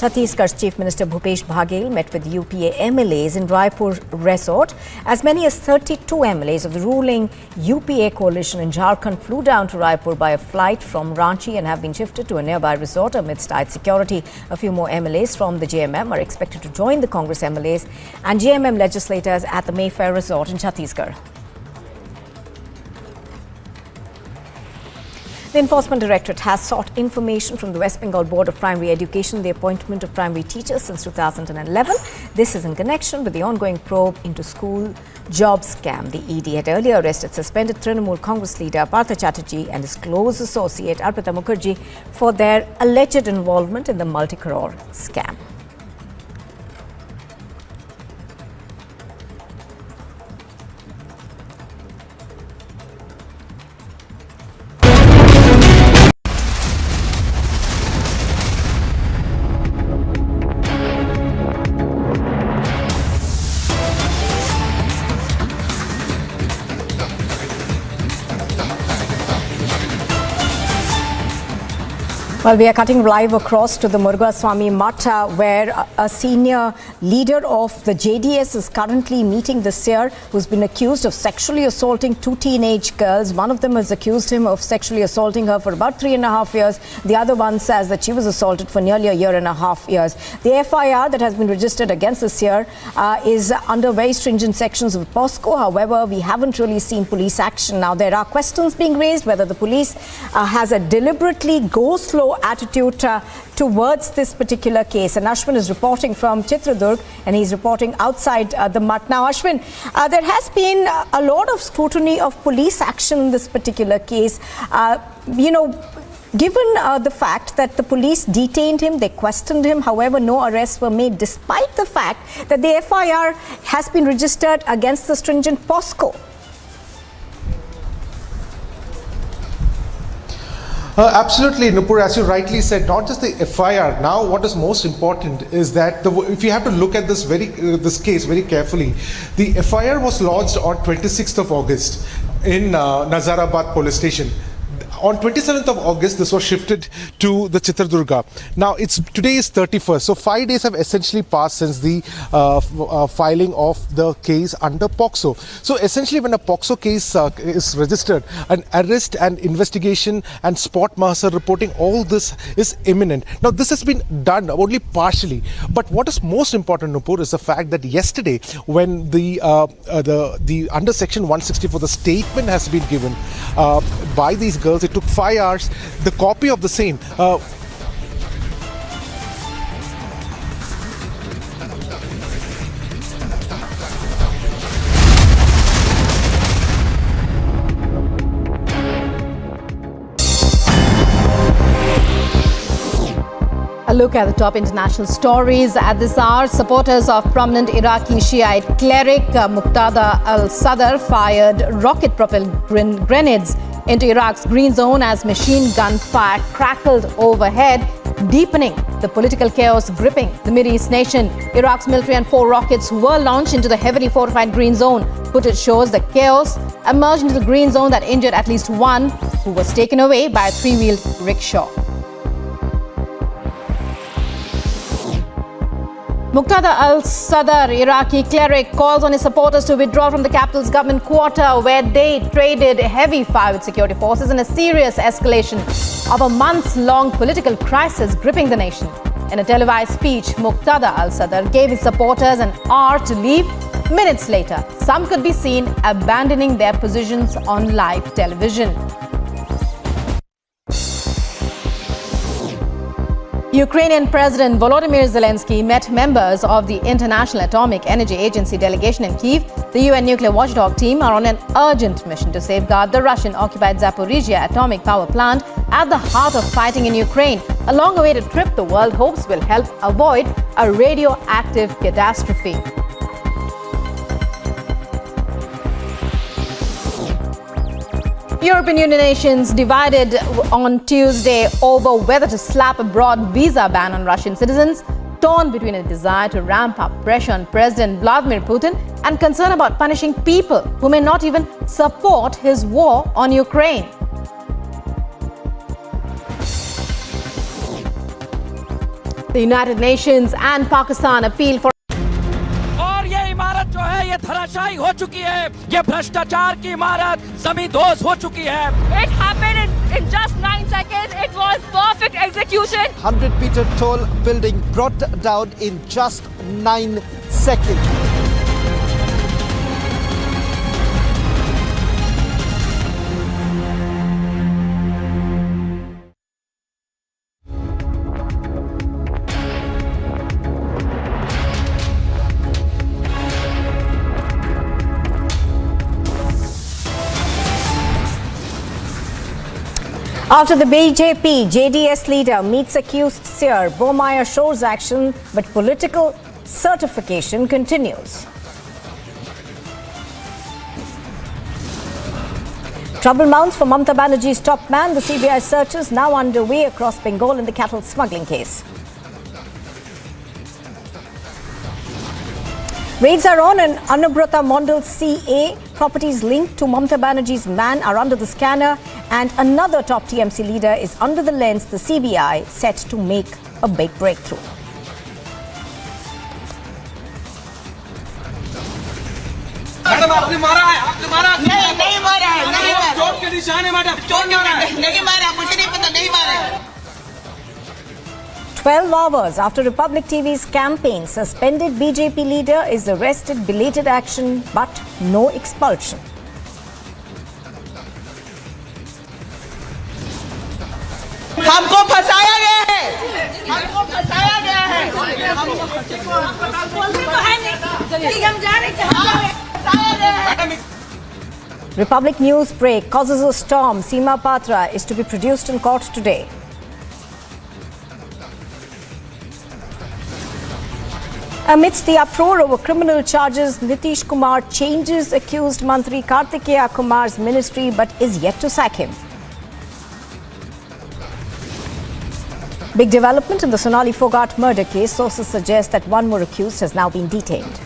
Chhattisgarh's Chief Minister Bhupesh Baghel met with UPA MLAs in Raipur Resort. As many as 32 MLAs of the ruling UPA coalition in Jharkhand flew down to Raipur by a flight from Ranchi and have been shifted to a nearby resort amidst tight security. A few more MLAs from the JMM are expected to join the Congress MLAs and JMM legislators at the Mayfair Resort in Chhattisgarh. The Enforcement Directorate has sought information from the West Bengal Board of Primary Education, the appointment of primary teachers since 2011. This is in connection with the ongoing probe into school job scam. The ED had earlier arrested suspended Trinamool Congress leader Partha Chatterjee and his close associate Arpita Mukherjee for their alleged involvement in the multi-crore scam. Well, we are cutting live across to the Murugaswamy Matta, where a senior leader of the JDS is currently meeting the seer who's been accused of sexually assaulting 2 teenage girls. One of them has accused him of sexually assaulting her for about 3.5 years. The other one says that she was assaulted for nearly 1.5 years. The FIR that has been registered against the seer is under very stringent sections of POSCO. However, we haven't really seen police action. Now, there are questions being raised whether the police has a deliberately go-slow attitude towards this particular case. And Ashwin is reporting from Chitradurg, and he's reporting outside the Mutt. Now, Ashwin, there has been a lot of scrutiny of police action in this particular case. Given the fact that the police detained him, they questioned him, however, no arrests were made, despite the fact that the FIR has been registered against the stringent POSCO. Absolutely, Nupur, as you rightly said, not just the FIR. Now, what is most important is that if you have to look at this this case very carefully, the FIR was lodged on 26th of August in Nazarabad police station. On 27th of August, this was shifted to the Chitradurga. Now, today is 31st, so 5 days have essentially passed since the filing of the case under POCSO. So, essentially, when a POCSO case is registered, an arrest and investigation and spot master reporting, all this is imminent. Now, this has been done only partially. But what is most important, Nupur, is the fact that yesterday, when the under Section 164, the statement has been given by these girls, it took 5 hours. The copy of the same. A look at the top international stories at this hour. Supporters of prominent Iraqi Shiite cleric Muqtada al-Sadr fired rocket-propelled grenades into Iraq's green zone as machine gun fire crackled overhead, deepening the political chaos gripping the Middle East nation. Iraq's military and 4 rockets were launched into the heavily fortified green zone. Footage shows the chaos emerged into the green zone that injured at least one, who was taken away by a 3-wheeled rickshaw. Muqtada al-Sadr, Iraqi cleric, calls on his supporters to withdraw from the capital's government quarter, where they traded heavy fire with security forces in a serious escalation of a months-long political crisis gripping the nation. In a televised speech, Muqtada al-Sadr gave his supporters an hour to leave. Minutes later, some could be seen abandoning their positions on live television. Ukrainian President Volodymyr Zelensky met members of the International Atomic Energy Agency delegation in Kyiv. The UN nuclear watchdog team are on an urgent mission to safeguard the Russian-occupied Zaporizhia atomic power plant at the heart of fighting in Ukraine. A long-awaited trip the world hopes will help avoid a radioactive catastrophe. European Union nations divided on Tuesday over whether to slap a broad visa ban on Russian citizens, torn between a desire to ramp up pressure on President Vladimir Putin and concern about punishing people who may not even support his war on Ukraine. The United Nations and Pakistan appeal for इमारत जो है ये धराशायी हो चुकी है, ये भ्रष्टाचार की इमारत जमींदोज हो चुकी है. It happened in just 9 seconds. It was perfect execution. 100-meter tall building brought down in just 9 seconds. After the BJP JDS leader meets accused seer, Bohmaier shows action, but political certification continues. Trouble mounts for Mamata Banerjee's top man. The CBI searches now underway across Bengal in the cattle smuggling case. Raids are on in Anubrata Mondal CA. Properties linked to Mamata Banerjee's man are under the scanner, and another top TMC leader is under the lens. The CBI set to make a big breakthrough. Madam आपने मारा है, आपने मारा नहीं मारा है, नहीं मारा, चोट के निशान है मैडम, चोट नहीं मारा, मुझे नहीं पता, नहीं मारा. 12 hours after Republic TV's campaign, suspended BJP leader is arrested. Belated action, but no expulsion. हमको फंसाया गया है, हमको फंसाया गया है, हम जा रहे हैं. Republic News break causes a storm. Seema Patra is to be produced in court today. Amidst the uproar over criminal charges, Nitish Kumar changes accused Mantri Kartikeya Kumar's ministry but is yet to sack him. Big development in the Sonali Phogat murder case. Sources suggest that one more accused has now been detained.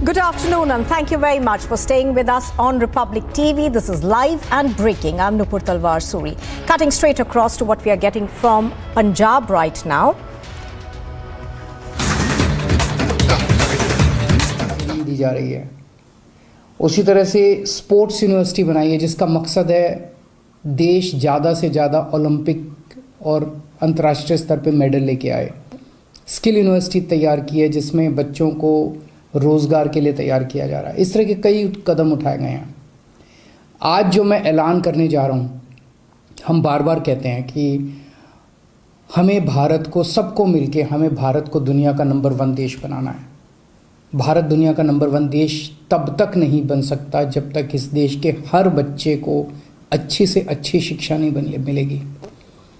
Good afternoon and thank you very much for staying with us on Republic TV. This is live and breaking. I'm Nupur Talwar Suri. Cutting straight across to what we are getting from Punjab right now. दी जा रही है उसी तरह से sports university बनाई है जिसका मकसद है देश ज़्यादा से ज़्यादा ओलंपिक और अंतर्राष्ट्रीय स्तर पे मेडल लेके आए। स्किल यूनिवर्सिटी तैयार की है जिसमें बच्चों को रोज़गार के लिए तैयार किया जा रहा है। इस तरह के कई कदम उठाए गए हैं। आज जो मैं ऐलान करने जा रहा हूँ, हम बार बार कहते हैं कि हमें भारत को सबको मिलके हमें भारत को दुनिया का नंबर 1 देश बनाना है। भारत दुनिया का नंबर 1 देश तब तक नहीं बन सकता जब तक इस देश के हर बच्चे को अच्छी से अच्छी शिक्षा नहीं मिलेगी।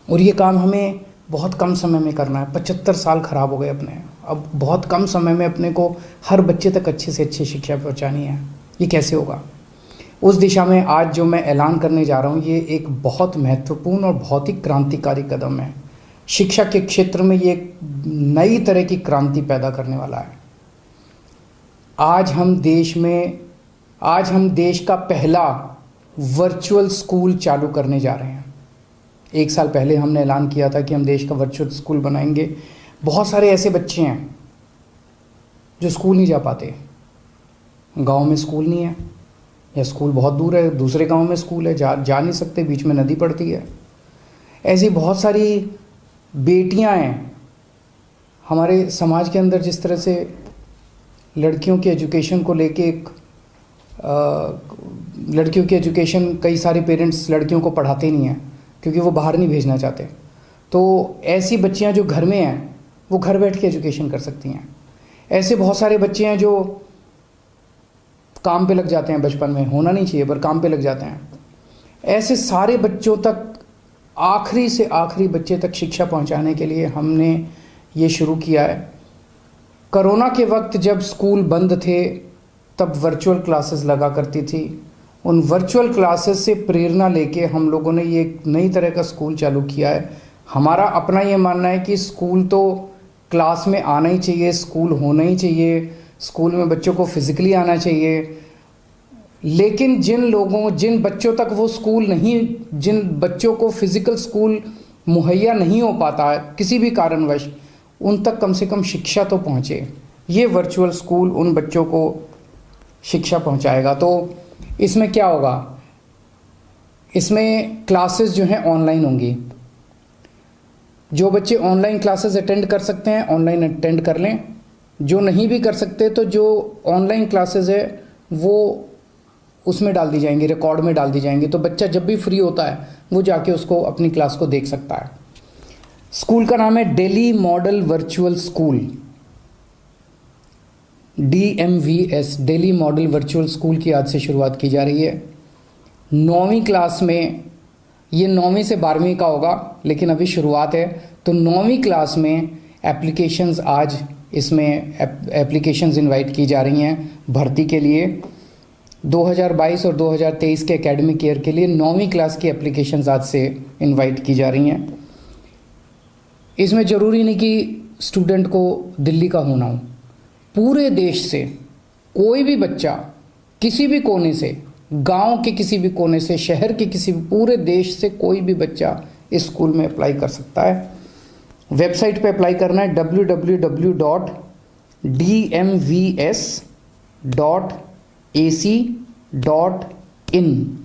और ये काम हमें बहुत कम समय में करना है। 75 साल ख़राब हो गए अपने, अब बहुत कम समय में अपने को हर बच्चे तक अच्छी से अच्छी शिक्षा पहुंचानी है। ये कैसे होगा? उस दिशा में आज जो मैं ऐलान करने जा रहा हूँ ये एक बहुत महत्वपूर्ण और बहुत ही क्रांतिकारी कदम है। शिक्षा के क्षेत्र में ये एक नई तरह की क्रांति पैदा करने वाला है। आज हम देश का पहला वर्चुअल स्कूल चालू करने जा रहे हैं। 1 साल पहले हमने ऐलान किया था कि हम देश का वर्चुअल स्कूल बनाएंगे। बहुत सारे ऐसे बच्चे हैं जो स्कूल नहीं जा पाते। गांव में स्कूल नहीं है या स्कूल बहुत दूर है, दूसरे गांव में स्कूल है, जा नहीं सकते, बीच में नदी पड़ती है। ऐसी बहुत सारी बेटियां हैं हमारे समाज के अंदर। जिस तरह से लड़कियों की एजुकेशन को लेके लड़कियों की एजुकेशन कई सारे पेरेंट्स लड़कियों को पढ़ाते नहीं हैं क्योंकि वो बाहर नहीं भेजना चाहते। तो ऐसी बच्चियां जो घर में हैं वो घर बैठ के एजुकेशन कर सकती हैं। ऐसे बहुत सारे बच्चे हैं जो काम पे लग जाते हैं, बचपन में होना नहीं चाहिए पर काम पे लग जाते हैं। ऐसे सारे बच्चों तक, आखिरी से आखिरी बच्चे तक शिक्षा पहुंचाने के लिए हमने ये शुरू किया है। कोरोना के वक्त जब स्कूल बंद थे तब वर्चुअल क्लासेस लगा करती थी। उन वर्चुअल क्लासेस से प्रेरणा लेके हम लोगों ने ये एक नई तरह का स्कूल चालू किया है। हमारा अपना ये मानना है कि स्कूल तो क्लास में आना ही चाहिए, स्कूल होना ही चाहिए, स्कूल में बच्चों को फिज़िकली आना चाहिए। लेकिन जिन बच्चों तक वो स्कूल नहीं, जिन बच्चों को फिज़िकल स्कूल मुहैया नहीं हो पाता है किसी भी कारणवश, उन तक कम से कम शिक्षा तो पहुँचे। ये वर्चुअल स्कूल उन बच्चों को शिक्षा पहुँचाएगा। तो इसमें क्या होगा? इसमें क्लासेस जो हैं ऑनलाइन होंगी। जो बच्चे ऑनलाइन क्लासेस अटेंड कर सकते हैं ऑनलाइन अटेंड कर लें। जो नहीं भी कर सकते तो जो ऑनलाइन क्लासेस है वो उसमें डाल दी जाएंगी, रिकॉर्ड में डाल दी जाएंगी। तो बच्चा जब भी फ्री होता है वो जाके उसको अपनी क्लास को देख सकता है। स्कूल का नाम है Delhi model virtual school, DMVS, Delhi model virtual school की आज से शुरुआत की जा रही है। 9वीं क्लास में, ये 9वीं से 12वीं का होगा लेकिन अभी शुरुआत है। तो 9वीं क्लास में एप्लीकेशंस, आज इसमें एप्लीकेशंस इनवाइट की जा रही हैं भर्ती के लिए। 2022 और 2023 के एकेडमिक ईयर के लिए 9वीं क्लास की एप्लीकेशंस आज से इनवाइट की जा रही हैं। इसमें ज़रूरी नहीं कि स्टूडेंट को दिल्ली का होना हो, पूरे देश से कोई भी बच्चा किसी भी कोने से, गांव के किसी भी कोने से, शहर के किसी भी, पूरे देश से कोई भी बच्चा इस स्कूल में अप्लाई कर सकता है। वेबसाइट पे अप्लाई करना है www.dmvs.ac.in,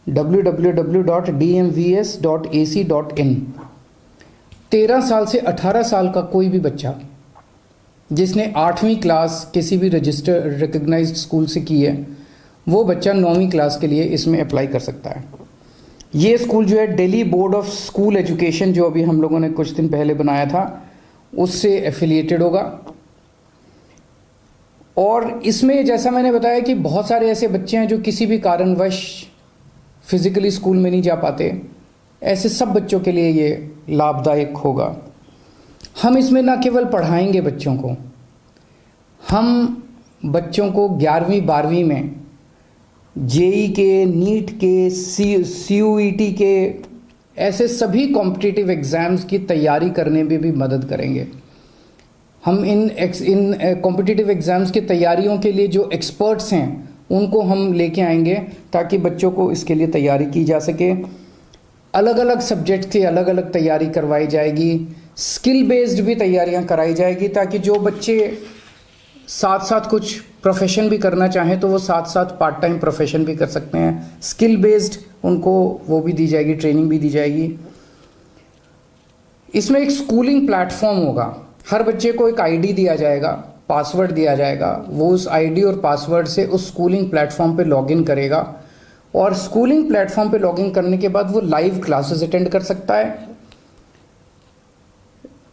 www.dmvs.ac.in। 13 साल से 18 साल का कोई भी बच्चा जिसने 8वीं क्लास किसी भी रजिस्टर रिकग्नाइज्ड स्कूल से की है वो बच्चा 9वीं क्लास के लिए इसमें अप्लाई कर सकता है। ये स्कूल जो है Delhi board of school education, जो अभी हम लोगों ने कुछ दिन पहले बनाया था, उससे एफिलिएटेड होगा। और इसमें जैसा मैंने बताया कि बहुत सारे ऐसे बच्चे हैं जो किसी भी कारणवश फिज़िकली स्कूल में नहीं जा पाते, ऐसे सब बच्चों के लिए ये लाभदायक होगा। हम इसमें न केवल पढ़ाएंगे बच्चों को, हम बच्चों को 11वीं 12वीं में जेई के, नीट के, CUET के, ऐसे सभी कॉम्पिटिटिव एग्ज़ाम्स की तैयारी करने में भी मदद करेंगे। हम इन कॉम्पिटिटिव एग्ज़ाम्स की तैयारियों के लिए जो एक्सपर्ट्स हैं उनको हम लेके आएंगे ताकि बच्चों को इसके लिए तैयारी की जा सके। अलग अलग सब्जेक्ट की अलग अलग तैयारी करवाई जाएगी, स्किल बेस्ड भी तैयारियां कराई जाएगी ताकि जो बच्चे साथ साथ कुछ प्रोफेशन भी करना चाहें तो वो साथ साथ पार्ट टाइम प्रोफेशन भी कर सकते हैं। स्किल बेस्ड उनको वो भी दी जाएगी, ट्रेनिंग भी दी जाएगी। इसमें एक स्कूलिंग प्लेटफॉर्म होगा, हर बच्चे को एक आईडी दिया जाएगा, पासवर्ड दिया जाएगा, वो उस आईडी और पासवर्ड से उस स्कूलिंग प्लेटफॉर्म पे लॉगिन करेगा और स्कूलिंग प्लेटफॉर्म पे लॉगिन करने के बाद वो लाइव क्लासेस अटेंड कर सकता है,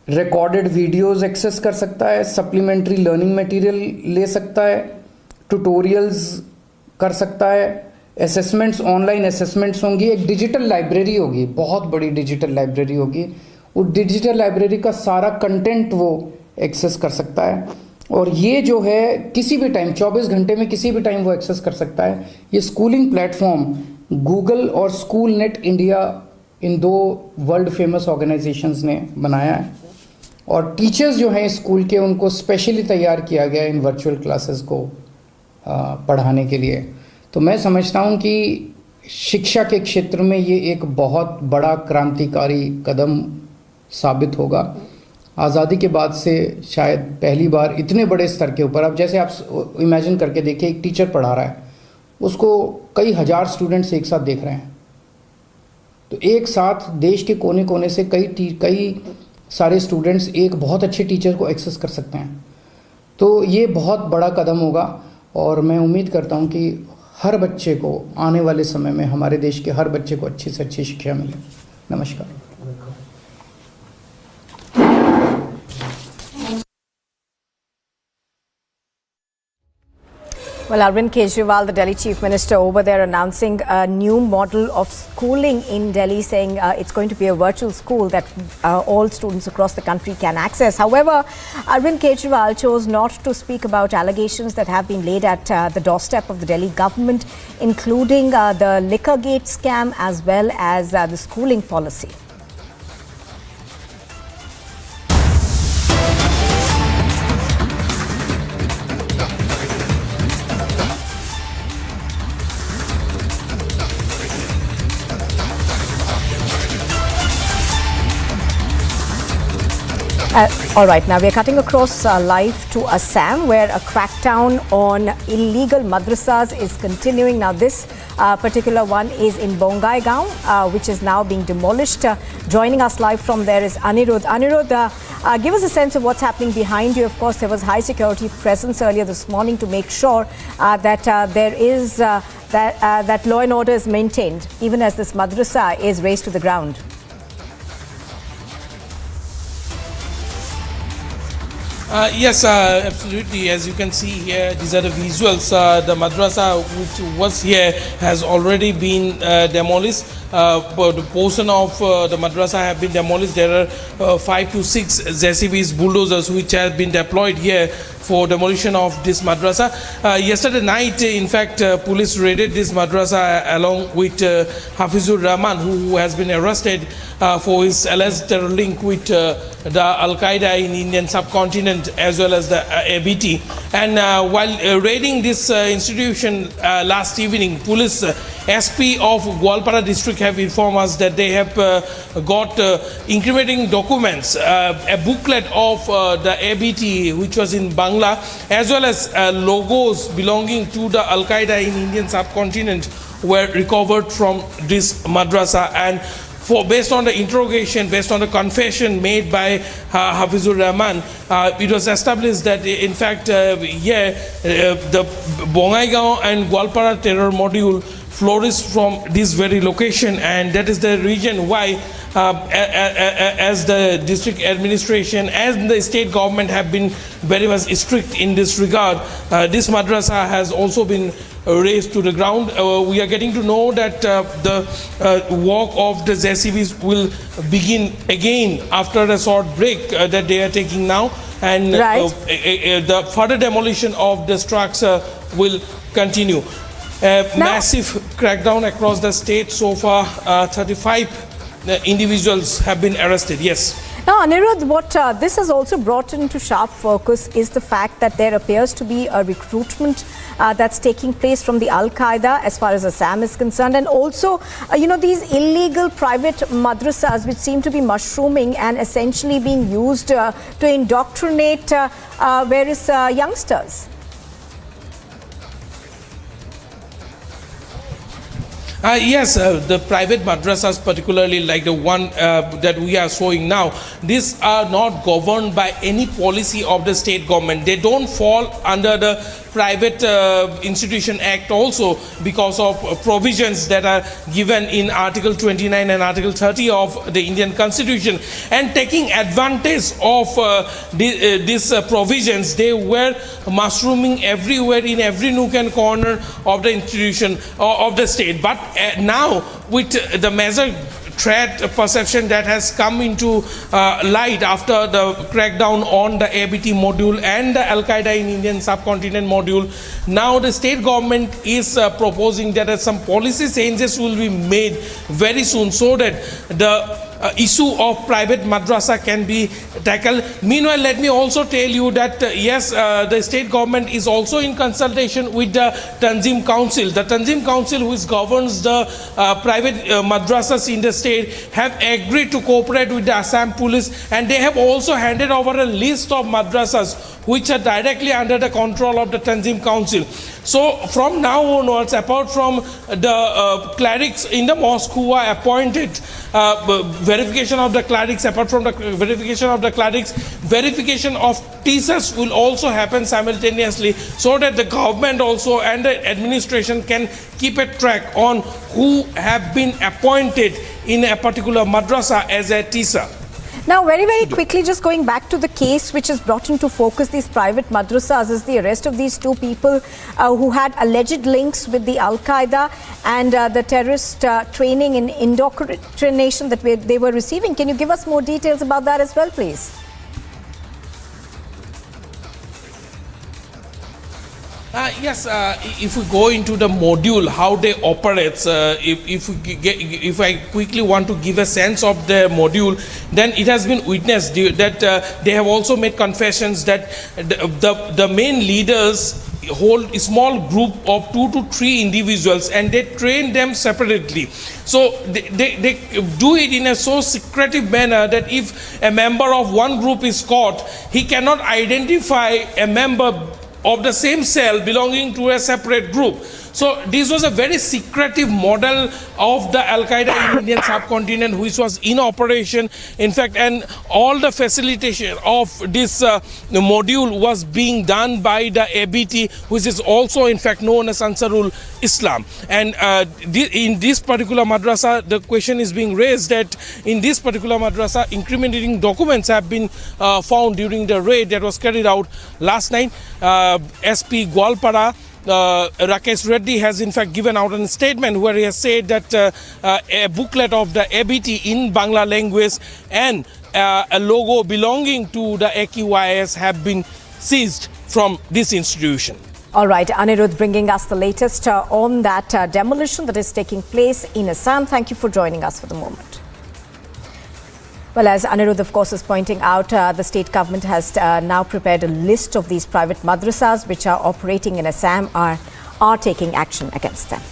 रिकॉर्डेड वीडियोस एक्सेस कर सकता है, सप्लीमेंट्री लर्निंग मटेरियल ले सकता है, ट्यूटोरियल्स कर सकता है, असेसमेंट्स, ऑनलाइन असेसमेंट्स होंगी, एक डिजिटल लाइब्रेरी होगी, बहुत बड़ी डिजिटल लाइब्रेरी होगी। वो डिजिटल लाइब्रेरी का सारा कंटेंट वो एक्सेस कर सकता है और ये जो है किसी भी टाइम 24 घंटे में किसी भी टाइम वो एक्सेस कर सकता है। ये स्कूलिंग प्लेटफॉर्म गूगल और स्कूल नेट इंडिया, इन 2 वर्ल्ड फेमस ऑर्गेनाइजेशंस ने बनाया है और टीचर्स जो हैं स्कूल के उनको स्पेशली तैयार किया गया इन वर्चुअल क्लासेस को पढ़ाने के लिए। तो मैं समझता हूँ कि शिक्षा के क्षेत्र में ये एक बहुत बड़ा क्रांतिकारी कदम साबित होगा। आज़ादी के बाद से शायद पहली बार इतने बड़े स्तर के ऊपर, अब जैसे आप इमेजिन करके देखिए, एक टीचर पढ़ा रहा है, उसको कई हज़ार स्टूडेंट्स एक साथ देख रहे हैं, तो एक साथ देश के कोने कोने से कई सारे स्टूडेंट्स एक बहुत अच्छे टीचर को एक्सेस कर सकते हैं। तो ये बहुत बड़ा कदम होगा और मैं उम्मीद करता हूँ कि हर बच्चे को आने वाले समय में, हमारे देश के हर बच्चे को अच्छी से अच्छी शिक्षा मिले। नमस्कार। Well, Arvind Kejriwal, the Delhi Chief Minister, over there announcing a new model of schooling in Delhi, saying it's going to be a virtual school that all students across the country can access. However, Arvind Kejriwal chose not to speak about allegations that have been laid at the doorstep of the Delhi government, including the liquor gate scam as well as the schooling policy. All right, now we're cutting across live to Assam, where a crackdown on illegal madrasas is continuing. Now, this particular one is in Bongaigaon, which is now being demolished. Joining us live from there is Anirudh. Anirudh, give us a sense of what's happening behind you. Of course, there was high security presence earlier this morning to make sure that there is that law and order is maintained, even as this madrasa is razed to the ground. Yes, absolutely. As you can see here, these are the visuals. The madrasa which was here has already been demolished. The portion of the madrasa have been demolished. There are 5 to 6 JCBs, bulldozers, which have been deployed here for demolition of this madrasa. Yesterday night, in fact, police raided this madrasa along with Hafizur Rahman, who has been arrested for his alleged link with the Al-Qaeda in Indian subcontinent as well as the ABT. And while raiding this institution last evening, police SP of Gwalpara district have informed us that they have got incriminating documents, a booklet of the ABT which was in Bangla, as well as logos belonging to the Al-Qaeda in Indian subcontinent were recovered from this madrasa. And based on the interrogation, based on the confession made by Hafizur Rahman, it was established that in fact, the Bongaigaon and Gwalpara terror module flourish from this very location, and that is the reason why as the district administration, as the state government have been very much strict in this regard, this madrasa has also been raised to the ground. We are getting to know that the work of the JCBs will begin again after a short break that they are taking now, and the further demolition of the structure will continue. Massive crackdown across the state. So far 35 individuals have been arrested. Yes. Now, Anirudh, what this has also brought into sharp focus is the fact that there appears to be a recruitment that's taking place from the Al-Qaeda as far as Assam is concerned, and also, these illegal private madrasas which seem to be mushrooming and essentially being used to indoctrinate various youngsters. Yes, the private madrasas, particularly like the one that we are showing now, these are not governed by any policy of the state government. They don't fall under the Private Institution Act also because of provisions that are given in Article 29 and Article 30 of the Indian Constitution. And taking advantage of these provisions, they were mushrooming everywhere in every nook and corner of the institution of the state. But now with the major threat perception that has come into light after the crackdown on the ABT module and the Al-Qaeda in Indian subcontinent module, now the state government is proposing that some policy changes will be made very soon so that the issue of private madrasa can be tackled. Meanwhile, let me also tell you that yes, the state government is also in consultation with the Tanzim Council. The Tanzim Council, which governs the private madrasas in the state, have agreed to cooperate with the Assam police, and they have also handed over a list of madrasas which are directly under the control of the Tanzim Council. So from now onwards, apart from the clerics in the mosque who are appointed, verification of the clerics, apart from the verification of the clerics, verification of teachers will also happen simultaneously, so that the government also and the administration can keep a track on who have been appointed in a particular madrasa as a teacher. Now, very, very quickly, just going back to the case which is brought into focus, these private madrasas, is the arrest of these two people who had alleged links with the Al-Qaeda and the terrorist training and indoctrination that they were receiving. Can you give us more details about that as well, please? Yes, if we go into the module, how they operate, if I quickly want to give a sense of the module, then it has been witnessed that they have also made confessions that the main leaders hold a small group of 2 to 3 individuals and they train them separately. So they do it in a so secretive manner that if a member of one group is caught, he cannot identify a member of the same cell belonging to a separate group. So this was a very secretive model of the Al-Qaeda in Indian subcontinent, which was in operation. In fact, and all the facilitation of this module was being done by the ABT, which is also in fact known as Ansarul Islam. And in this particular madrasa, the question is being raised that in this particular madrasa, incriminating documents have been found during the raid that was carried out last night. SP Gwalpara Rakesh Reddy has in fact given out a statement where he has said that a booklet of the ABT in Bangla language and a logo belonging to the AQIS have been seized from this institution. All right, Anirudh bringing us the latest on that demolition that is taking place in Assam. Thank you for joining us for the moment. Well, as Anirudh, of course, is pointing out, the state government has now prepared a list of these private madrasas which are operating in Assam, are taking action against them.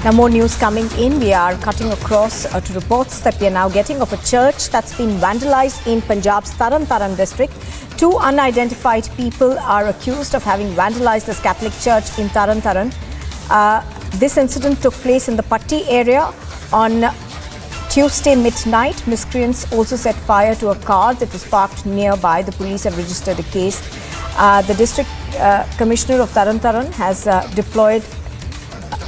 Now, more news coming in. We are cutting across to reports that we are now getting of a church that's been vandalized in Punjab's Taran district. 2 unidentified people are accused of having vandalized this Catholic church in Taran. This incident took place in the Patti area on Tuesday midnight, miscreants also set fire to a car that was parked nearby. The police have registered a case. The District Commissioner of Taran has deployed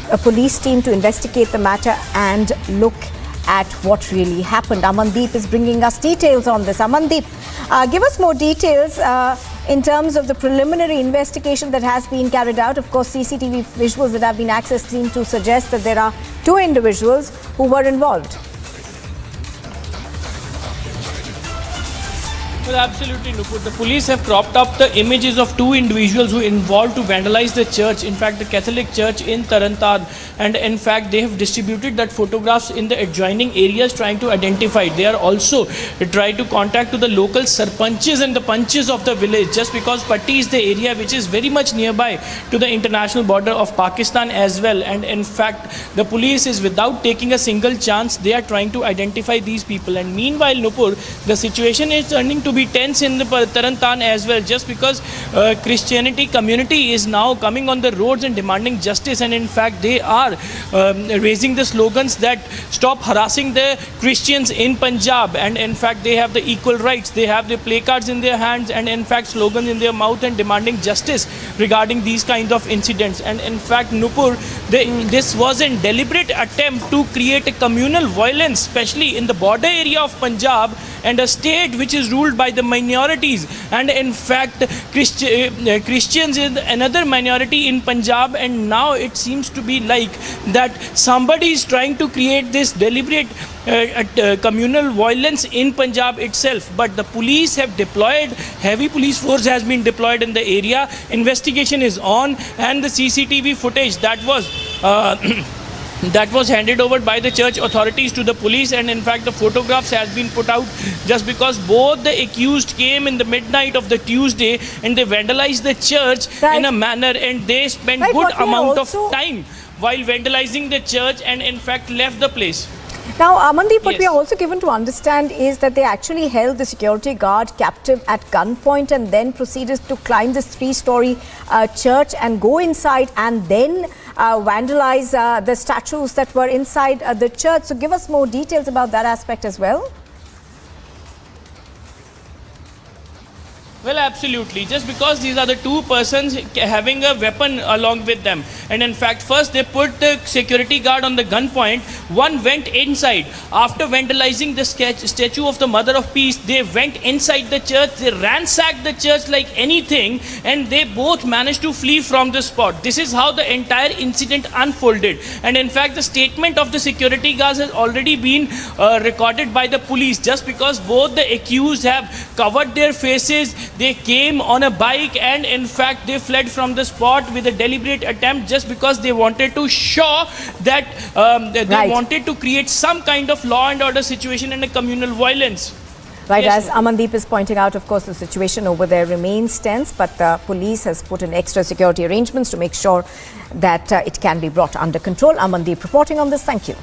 a police team to investigate the matter and look at what really happened. Amandeep is bringing us details on this. Amandeep, give us more details in terms of the preliminary investigation that has been carried out. Of course, CCTV visuals that have been accessed seem to suggest that there are two individuals who were involved. Well, absolutely, Nupur. The police have cropped up the images of two individuals who involved to vandalize the church, in fact, the Catholic church in Tarantan. And in fact, they have distributed that photographs in the adjoining areas trying to identify it. They are also trying to contact to the local sarpanches and the panches of the village, just because Patti is the area which is very much nearby to the international border of Pakistan as well. And in fact, the police is, without taking a single chance, they are trying to identify these people. And meanwhile, Nupur, the situation is turning to be tense in the Tarantan as well, just because Christianity community is now coming on the roads and demanding justice, and in fact they are raising the slogans that stop harassing the Christians in Punjab, and in fact they have the equal rights. They have the placards in their hands and in fact slogans in their mouth and demanding justice regarding these kind of incidents. And in fact, Nupur, this was a deliberate attempt to create a communal violence, especially in the border area of Punjab and a state which is ruled by the minorities. And in fact, Christians is another minority in Punjab, and now it seems to be like that somebody is trying to create this deliberate communal violence in Punjab itself. But the police have deployed, heavy police force has been deployed in the area. Investigation is on, and the CCTV footage that was handed over by the church authorities to the police, and in fact the photographs has been put out just because both the accused came in the midnight of the Tuesday and they vandalized the church in a manner, and they spent good amount of time while vandalizing the church and in fact left the place. Now, Amandeep, what we are also given to understand is that they actually held the security guard captive at gunpoint and then proceeded to climb this three-story church and go inside and then vandalize the statues that were inside the church. So give us more details about that aspect as well. Well, absolutely. Just because these are the two persons having a weapon along with them. And in fact, first they put the security guard on the gunpoint. One went inside. After vandalizing the statue of the Mother of Peace, they went inside the church. They ransacked the church like anything, and they both managed to flee from the spot. This is how the entire incident unfolded. And in fact, the statement of the security guards has already been recorded by the police. Just because both the accused have covered their faces, they came on a bike and in fact they fled from the spot with a deliberate attempt, just because they wanted to show that they wanted to create some kind of law and order situation and a communal violence. Right, yes. As Amandeep is pointing out, of course, the situation over there remains tense, but the police has put in extra security arrangements to make sure that it can be brought under control. Amandeep reporting on this. Thank you.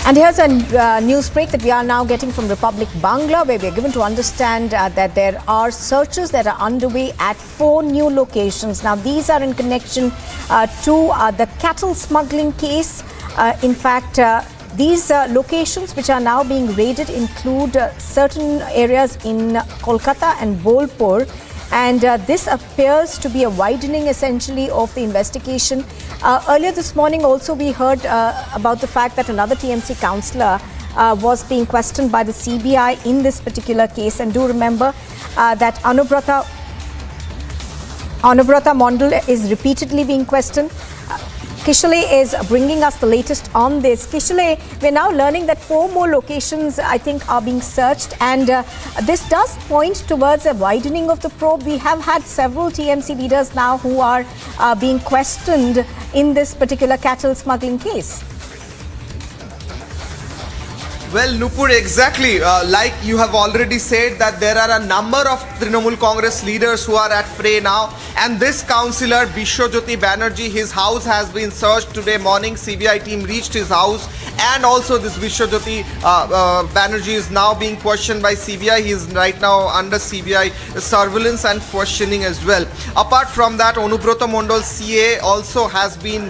And here's a news break that we are now getting from Republic Bangla, where we are given to understand that there are searches that are underway at 4 new locations. Now, these are in connection to the cattle smuggling case. In fact, these locations which are now being raided include certain areas in Kolkata and Bolpur. And this appears to be a widening essentially of the investigation. Earlier this morning also we heard about the fact that another TMC councillor was being questioned by the CBI in this particular case. And do remember that Anubrata Mondal is repeatedly being questioned. Kishale is bringing us the latest on this. Kishale, we're now learning that 4 more locations, I think, are being searched, and this does point towards a widening of the probe. We have had several TMC leaders now who are being questioned in this particular cattle smuggling case. Well, Nupur, exactly. Like you have already said, that there are a number of Trinamool Congress leaders who are at fray now. And this councillor, Bishwajyoti Banerjee, his house has been searched today morning. CBI team reached his house, and also this Bishwajyoti Banerjee is now being questioned by CBI. He is right now under CBI surveillance and questioning as well. Apart from that, Onubroto Mondal CA also has been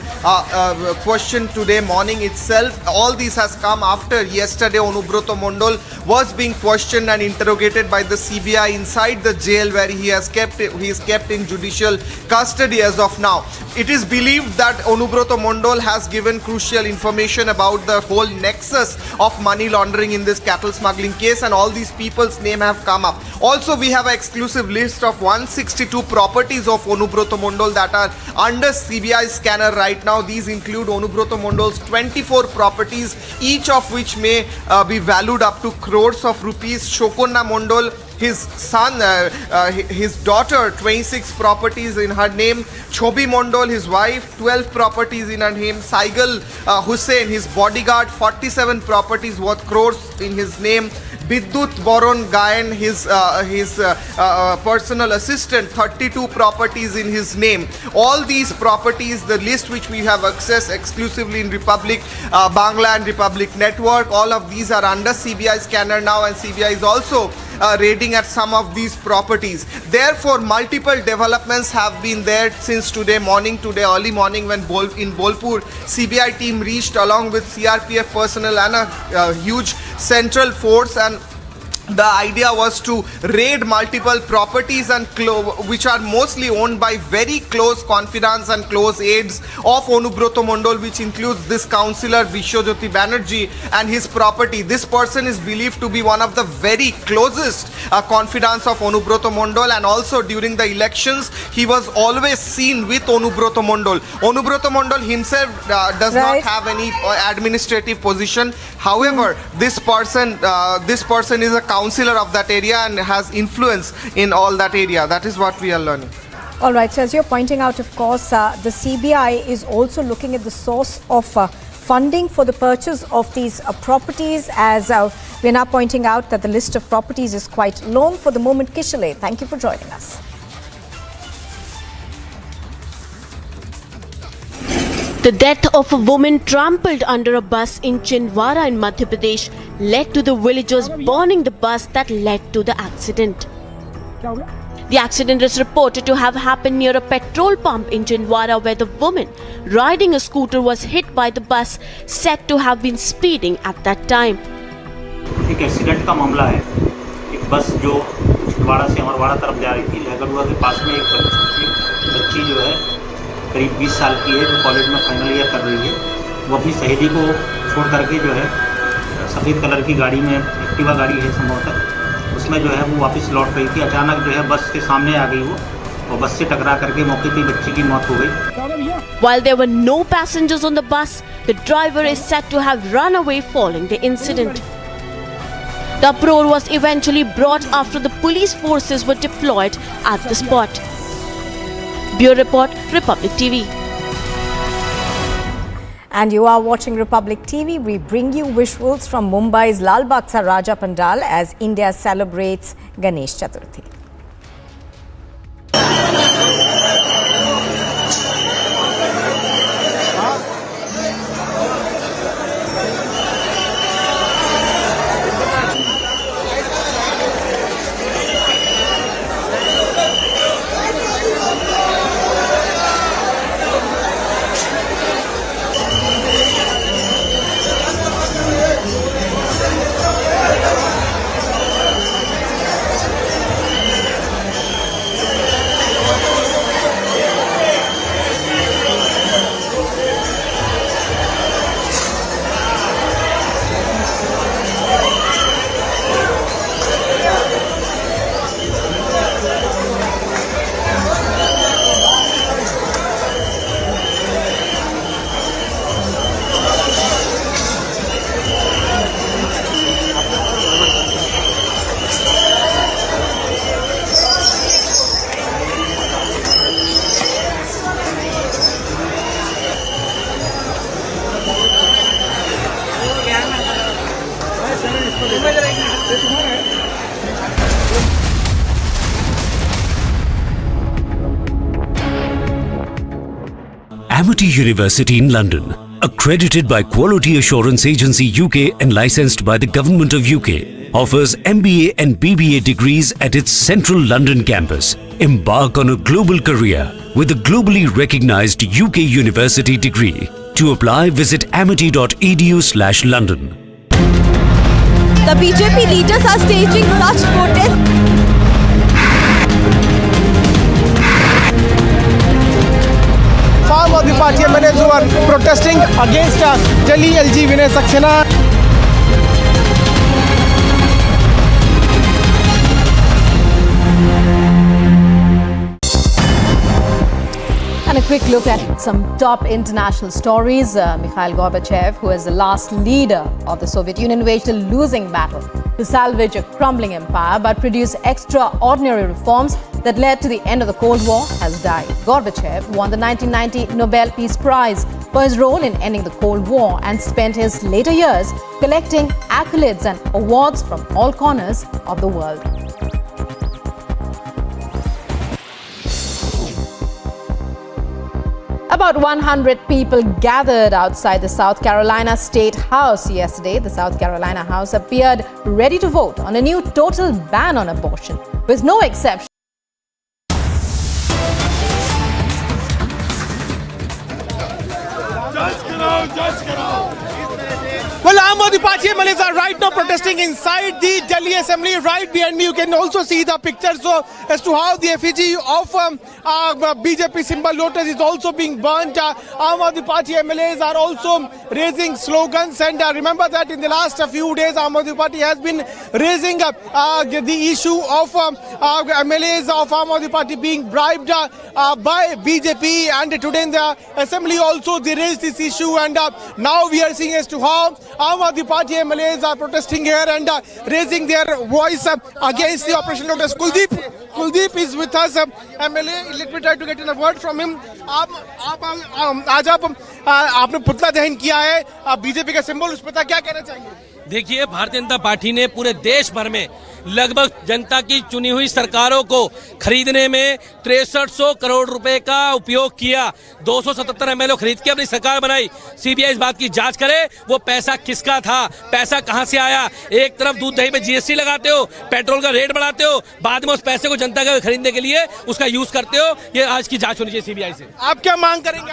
questioned today morning itself. All this has come after yesterday Onubroto Mondal was being questioned and interrogated by the CBI inside the jail, where he is kept in judicial custody as of now. It is believed that Onubroto Mondal has given crucial information about the whole nexus of money laundering in this cattle smuggling case, and all these people's name have come up. Also, we have an exclusive list of 162 properties of Onubroto Mondal that are under CBI scanner right now. These include Onubroto Mondal's 24 properties, each of which may be valued up to crores of rupees. Shokonna Mondal, his son, his daughter, 26 properties in her name. Chobi Mondal, his wife, 12 properties in her name. Saigal Hussain, his bodyguard, 47 properties worth crores in his name. Biddut Boron Gayan, his personal assistant, 32 properties in his name. All these properties, the list which we have accessed exclusively in Republic Bangla and Republic Network, all of these are under CBI scanner now, and CBI is also raiding at some of these properties. Therefore, multiple developments have been there since today morning, early morning, when in Bolpur, CBI team reached along with CRPF personnel and a huge central force, and the idea was to raid multiple properties and which are mostly owned by very close confidants and close aides of Onubroto Mondal, which includes this councillor Bishwajyoti Banerjee and his property. This person is believed to be one of the very closest confidants of Onubroto Mondal, and also during the elections he was always seen with Onubroto Mondal. Onubroto Mondal himself does not have any administrative position. However, this person is a councillor of that area and has influence in all that area. That is what we are learning. All right, so as you're pointing out, of course, the CBI is also looking at the source of funding for the purchase of these properties, as we're now pointing out that the list of properties is quite long. For the moment, Kishale, thank you for joining us. The death of a woman trampled under a bus in Chindwara in Madhya Pradesh led to the villagers burning the bus that led to the accident. The accident is reported to have happened near a petrol pump in Chindwara, where the woman riding a scooter was hit by the bus, said to have been speeding at that time. एक accident का मामला है। एक बस जो छिंदवाड़ा से अमरवाड़ा तरफ जा रही थी, लहगड़ुआ के पास में एक बच्ची जो है करीब 20 साल की है, जो कॉलेज में फाइनल ईयर कर रही है, वो अपनी सहेली को छोड़ करके जो है सफ़ेद कलर की गाड़ी में, एक्टिवा गाड़ी है संभवतः, उसमें जो है वो वापस लौट रही थी। अचानक जो है बस के सामने आ गई वो, और बस से टकरा करके मौके पर बच्ची की मौत हो गई। While there were no passengers on the bus, the driver is said to have run away following the incident. The uproar was eventually brought after the police forces were deployed at the spot. Bureau Report, Republic TV. And you are watching Republic TV. We bring you visuals from Mumbai's Lal Bagh Sa Raja Pandal as India celebrates Ganesh Chaturthi. Trinity University in London, accredited by Quality Assurance Agency UK and licensed by the Government of UK, offers MBA and BBA degrees at its central London campus. Embark on a global career with a globally recognized UK university degree. To apply, visit amity.edu/London. The BJP leaders are staging such protests. Farm of the party MLAs who are protesting against Delhi LG Vinay Saxena. And a quick look at some top international stories. Mikhail Gorbachev, who is the last leader of the Soviet Union, waged a losing battle to salvage a crumbling empire but produce extraordinary reforms that led to the end of the Cold War, has died. Gorbachev won the 1990 Nobel Peace Prize for his role in ending the Cold War and spent his later years collecting accolades and awards from all corners of the world. About 100 people gathered outside the South Carolina State House yesterday. The South Carolina House appeared ready to vote on a new total ban on abortion, with no exception. Well, Aam Aadmi Party MLAs are right now protesting inside the Delhi Assembly. Right behind me, you can also see the pictures as to how the effigy of BJP symbol Lotus is also being burnt. Aam Aadmi Party MLAs are also raising slogans. And remember that in the last few days, Aam Aadmi Party has been raising the issue of MLAs of Aam Aadmi Party being bribed by BJP. And today in the Assembly also they raised this issue. And now we are seeing as to how Aam Aadmi Party MLAs are protesting here and raising their voice against the Operation Lotus. Kuldeep is with us, MLA. Let me try to get in a word from him. आज आपने पुतला दहन किया है BJP का symbol, उस पर क्या कहना चाहेंगे? देखिए, भारतीय जनता पार्टी ने पूरे देश भर में लगभग जनता की चुनी हुई सरकारों को खरीदने में 6300 करोड़ रुपए का उपयोग किया। 277 एमएलए खरीद के अपनी सरकार बनाई। सीबीआई इस बात की जांच करे वो पैसा किसका था, पैसा कहां से आया। एक तरफ दूध दही में जीएसटी लगाते हो, पेट्रोल का रेट बढ़ाते हो, बाद में उस पैसे को जनता का खरीदने के लिए उसका यूज करते हो। ये आज की जांच होनी चाहिए सीबीआई से। आप क्या मांग करेंगे?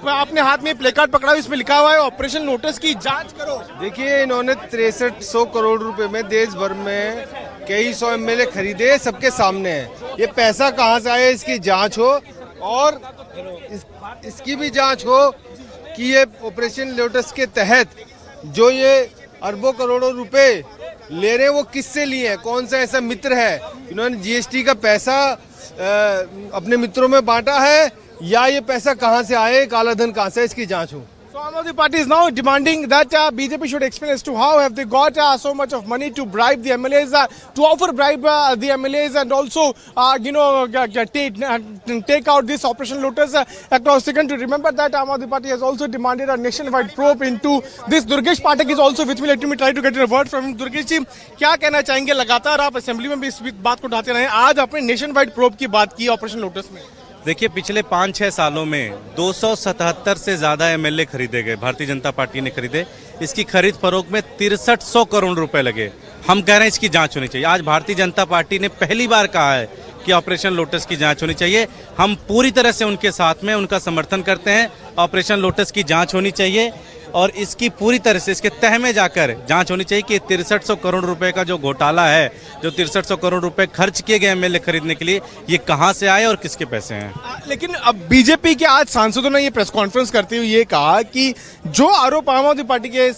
आपने हाथ में प्ले कार्ड पकड़ा, इसमें लिखा हुआ है ऑपरेशन लोटस की जांच करो। देखिए, इन्होंने 6300 करोड़ रुपए में देश भर में कई सौ एमएलए खरीदे, सबके सामने है। ये पैसा कहां से आया, इसकी जांच हो और इसकी भी जांच हो कि ये ऑपरेशन लोटस के तहत जो ये अरबों करोड़ों रुपए ले रहे हैं वो किससे लिए हैं, कौन सा ऐसा मित्र है इन्होंने जीएसटी का पैसा अपने मित्रों में बांटा है, या ये पैसा कहां से आए, काला धन कहां से, इसकी जांच हो। So Aam Aadmi Party is now demanding that BJP should explain as to how have they got so much of money to bribe the MLAs, to offer bribe the MLAs and also take out this Operation Lotus across the country. Remember that Aam Aadmi Party has also demanded a nationwide probe into this. Durgesh Pathak is also with me. Let me try to get a word from him. Durgesh ji, क्या कहना चाहेंगे? लगातार आप assembly में भी इस बात को उठाते रहे, आज आपने नेशनवाइड प्रोब की बात की ऑपरेशन लोटस में। देखिए, पिछले 5-6 सालों में 277 से ज्यादा एमएलए खरीदे गए, भारतीय जनता पार्टी ने खरीदे। इसकी खरीद फरोख्त में 6300 करोड़ रुपए लगे। हम कह रहे हैं इसकी जांच होनी चाहिए। आज भारतीय जनता पार्टी ने पहली बार कहा है कि ऑपरेशन लोटस की जांच होनी चाहिए। हम पूरी तरह से उनके साथ में उनका समर्थन करते हैं। ऑपरेशन लोटस की जांच होनी चाहिए और इसकी पूरी तरह से इसके तह में जाकर जांच होनी चाहिए कि 6300 करोड़ रुपए का जो घोटाला है, जो 6300 करोड़ रुपए खर्च किए गए एमएलए खरीदने के लिए, ये कहां से आए और किसके पैसे हैं। लेकिन अब बीजेपी के आज सांसदों ने ये प्रेस कॉन्फ्रेंस करते हुए ये कहा कि जो आरोप आम आदमी पार्टी के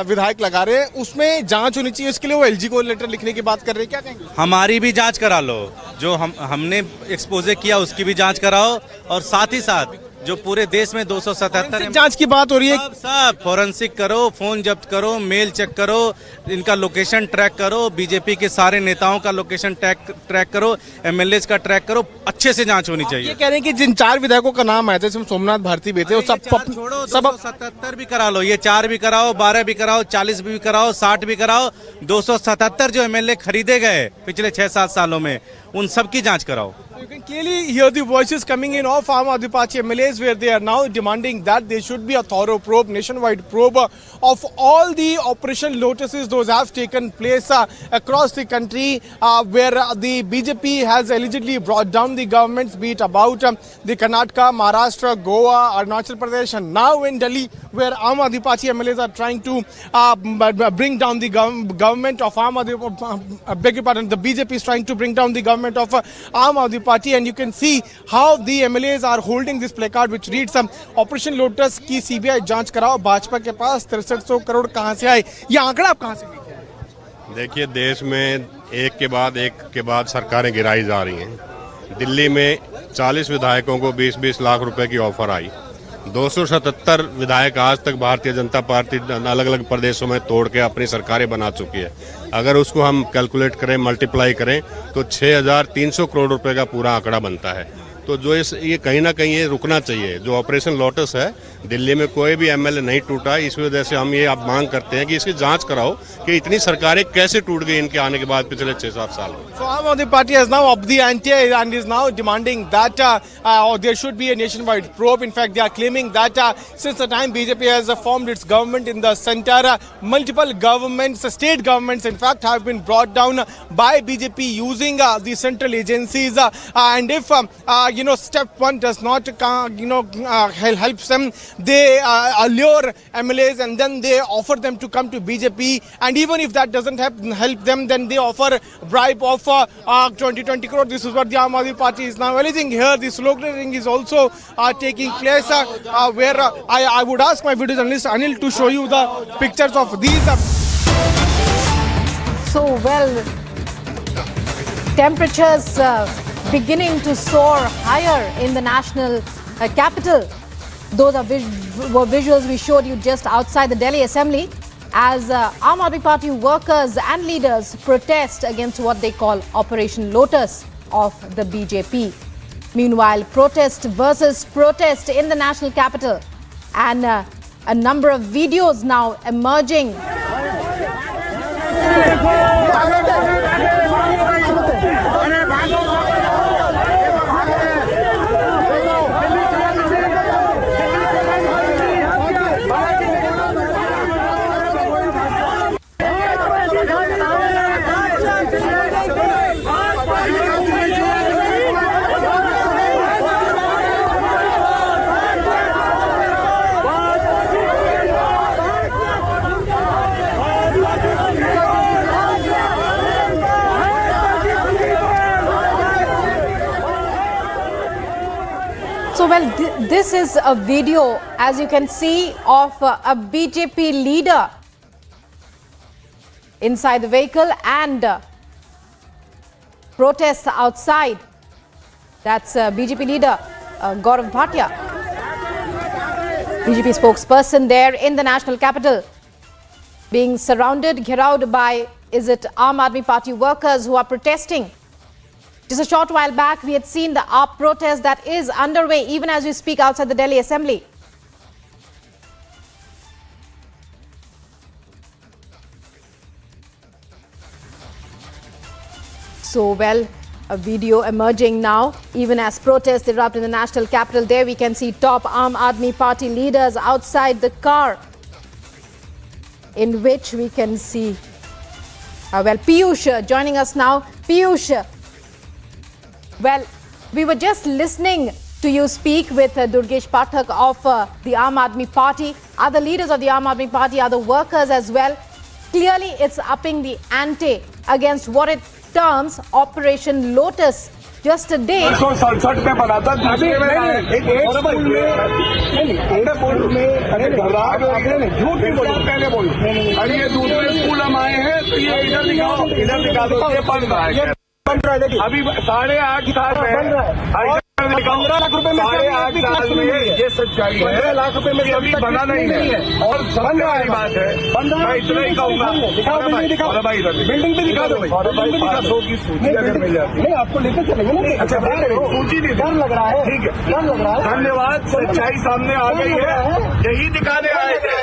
विधायक लगा रहे हैं उसमें जांच होनी चाहिए, उसके लिए वो एलजी को लेटर लिखने की बात कर रहे हैं। क्या कहेंगे? हमारी भी जांच करा लो, जो हमने एक्सपोजे किया उसकी भी जांच कराओ और साथ ही साथ जो पूरे देश में 277 जांच की बात हो रही है, सब फोरेंसिक करो, फोन जब्त करो, मेल चेक करो, इनका लोकेशन ट्रैक करो, बीजेपी के सारे नेताओं का लोकेशन ट्रैक करो, एमएलए का ट्रैक करो, अच्छे से जांच होनी चाहिए। ये कह रहे हैं कि जिन 4 विधायकों का नाम आया था, जिसमें सोमनाथ भारती भी थे, वो सब छोड़ो, सब 77 भी करा लो, ये 4 भी कराओ, 12 भी कराओ, 40 भी कराओ, 60 भी कराओ, 277 जो एमएलए खरीदे गए पिछले 6-7 सालों में, उन सब की जांच कराओ। You can clearly hear the voices coming in of Aam Aadmi Party MLAs, where they are now demanding that there should be a thorough probe, nationwide probe of all the Operation Lotuses those have taken place across the country, where the BJP has allegedly brought down the governments, be it about the Karnataka, Maharashtra, Goa, Arunachal Pradesh, and now in Delhi, where Aam Aadmi Party MLAs are trying to bring down the government of Aam Aadmi, beg your pardon, the BJP is trying to bring down the government of Aam Aadmi Party, and you can see how the MLAs are holding this placard which reads Operation Lotus की CBI जांच कराओ, भाजपा के पास 6300 करोड़ कहां से आए, ये आंकड़ा आप कहां से लेके आए? देखिए, देश में एक के बाद सरकारें गिराई जा रही हैं। दिल्ली में 40 विधायकों को 20-20 लाख रुपए की ऑफर आई। 277 विधायक आज तक भारतीय जनता पार्टी अलग अलग प्रदेशों में तोड़ के अपनी सरकारें बना चुकी है। अगर उसको हम कैलकुलेट करें, मल्टीप्लाई करें तो 6300 करोड़ रुपए का पूरा आंकड़ा बनता है। तो जो ये कहीं ना कहीं ये रुकना चाहिए। जो ऑपरेशन लोटस है, दिल्ली में कोई भी एमएलए नहीं टूटा, इस वजह से हम ये अब मांग करते हैं कि इसकी जांच कराओ कि इतनी सरकारें कैसे टूट गई इनके आने के बाद पिछले 6-7 साल में। So Aam Aadmi Party has now upped the ante and is now demanding that there should be a nationwide probe. In fact, they are claiming that since the time BJP has formed its government in the center, multiple governments, state governments, in fact, have been brought down by BJP using the central agencies. And if step one does not help them, they allure MLAs and then they offer them to come to BJP. And even if that doesn't help them, then they offer bribe of 20 crore. This is what the Aam Aadmi Party is now alleging here. The sloganeering is also taking place, where I would ask my video journalist Anil to show you the pictures of these. So, well, temperatures beginning to soar higher in the national capital. Those are were visuals we showed you just outside the Delhi Assembly as Aam Aadmi Party workers and leaders protest against what they call Operation Lotus of the BJP. Meanwhile, protest versus protest in the national capital, and a number of videos now emerging. So, well, this is a video, as you can see, of a BJP leader inside the vehicle and protests outside. That's BJP leader Gaurav Bhatia, BJP spokesperson there in the national capital, being surrounded, gheraud by, is it Aam Aadmi Party workers who are protesting. Just a short while back, we had seen the AAP protest that is underway even as we speak outside the Delhi Assembly. So, well, a video emerging now, even as protests erupt in the national capital. There we can see top Aam Aadmi Party leaders outside the car, in which we can see, Piyush joining us now. Piyush, well, we were just listening to you speak with Durgesh Pathak of the Aam Aadmi Party. Other leaders of the Aam Aadmi Party, other workers as well. Clearly, it's upping the ante against what it terms Operation Lotus. Just a day. अभी 8.5 साल में 15 लाख रुपए में 8.5 साल में ये सच्चाई है। 15 लाख रुपए में अभी बना नहीं है और सबसे बड़ी बात है, मैं इतना ही कहूँगा, बिल्डिंग भी दिखा दो भाई, 500 की सूची अगर मिल जाती है आपको लेकर चलेंगे ना। अच्छा, सूची नहीं, डर लग रहा है, ठीक है, डर लग रहा है। धन्यवाद, सच्चाई सामने आ गई है, यही दिखाने आए थे,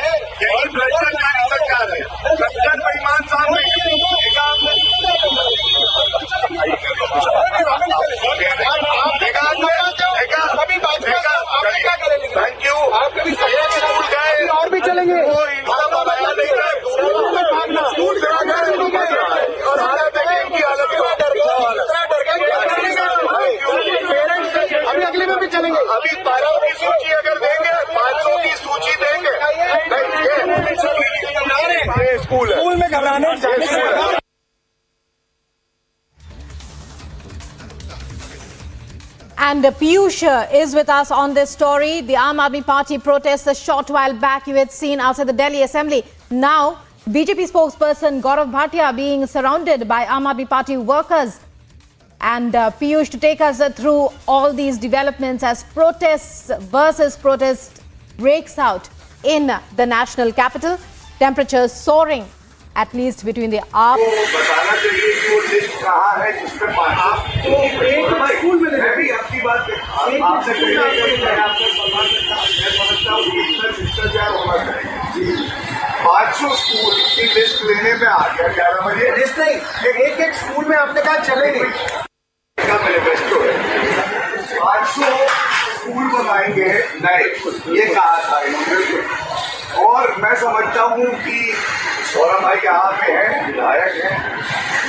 यही भ्रष्टाचारी सरकार है, सच्चाई बेईमान सामने स्कूल में घबराने जाने से And Piyush is with us on this story. The Aam Aadmi Party protests a short while back you had seen outside the Delhi Assembly. Now, BJP spokesperson Gaurav Bhatia being surrounded by Aam Aadmi Party workers. And Piyush, to take us through all these developments as protests versus protest breaks out in the national capital. Temperatures soaring, at least between the AAP. बताना चाहिए कि वो list कहाँ है जिसपे आपको एक school में मैं भी आपकी बात आपसे मैं समझता हूँ कि इसमें शिष्टाचार होना चाहिए। 500 स्कूल की लिस्ट लेने में आ गया 11 बजे लिस्ट नहीं एक स्कूल में आपने कहा चलेंगे मैनिफेस्टो है 500 स्कूल बनाएंगे नए ये कहा था इन्होंने और मैं समझता हूँ कि सौरभ भाई यहाँ पे हैं विधायक हैं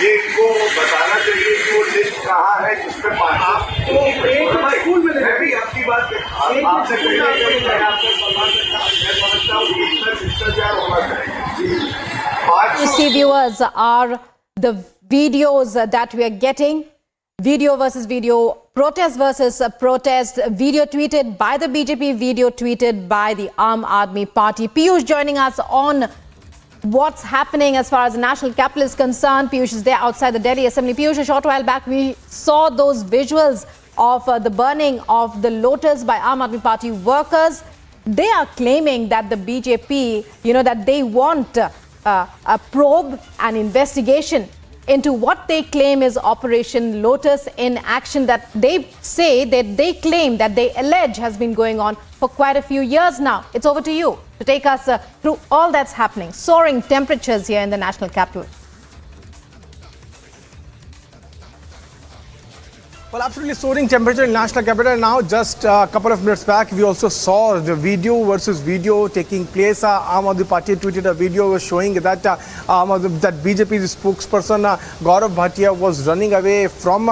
ये इनको बताना चाहिए कि वो लिस्ट कहाँ है जिसपे आपको एक स्कूल में मैं भी आपकी बात आपसे मैं समझता हूँ कि इसमें शिष्टाचार होना चाहिए। You see, viewers, are the videos that we are getting. Video versus video, protest versus protest, video tweeted by the BJP, video tweeted by the Aam Aadmi Party. Piyush joining us on what's happening as far as the national capital is concerned. Piyush is there outside the Delhi Assembly. Piyush, a short while back, we saw those visuals of the burning of the Lotus by Aam Aadmi Party workers. They are claiming that the BJP, that they want a probe and investigation into what they claim is Operation Lotus in action that they say, that they claim, that they allege has been going on for quite a few years now. It's over to you to take us through all that's happening. Soaring temperatures here in the national capital. Well, absolutely soaring temperature in national capital. Now, just a couple of minutes back, we also saw the video versus video taking place. Aam Aadmi Party tweeted a video showing that that BJP spokesperson Gaurav Bhatia was running away from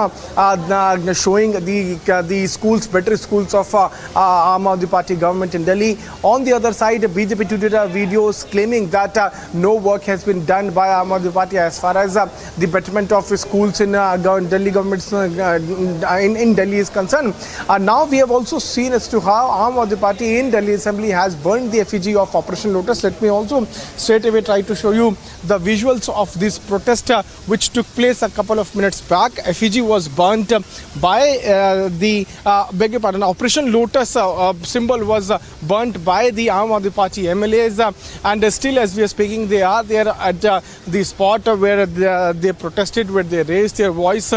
showing the schools, better schools of Aam Aadmi Party government in Delhi. On the other side, BJP tweeted a video claiming that no work has been done by Aam Aadmi Party as far as the betterment of schools in Delhi government's in Delhi is concerned. Now we have also seen as to how Aam Aadmi Party in Delhi Assembly has burned the effigy of Operation Lotus. Let me also straight away try to show you the visuals of this protest which took place a couple of minutes back. Effigy was burnt by beg your pardon, Operation Lotus symbol was burnt by the Aam Aadmi Party MLAs and still as we are speaking they are there at the spot where they protested, where they raised their voice.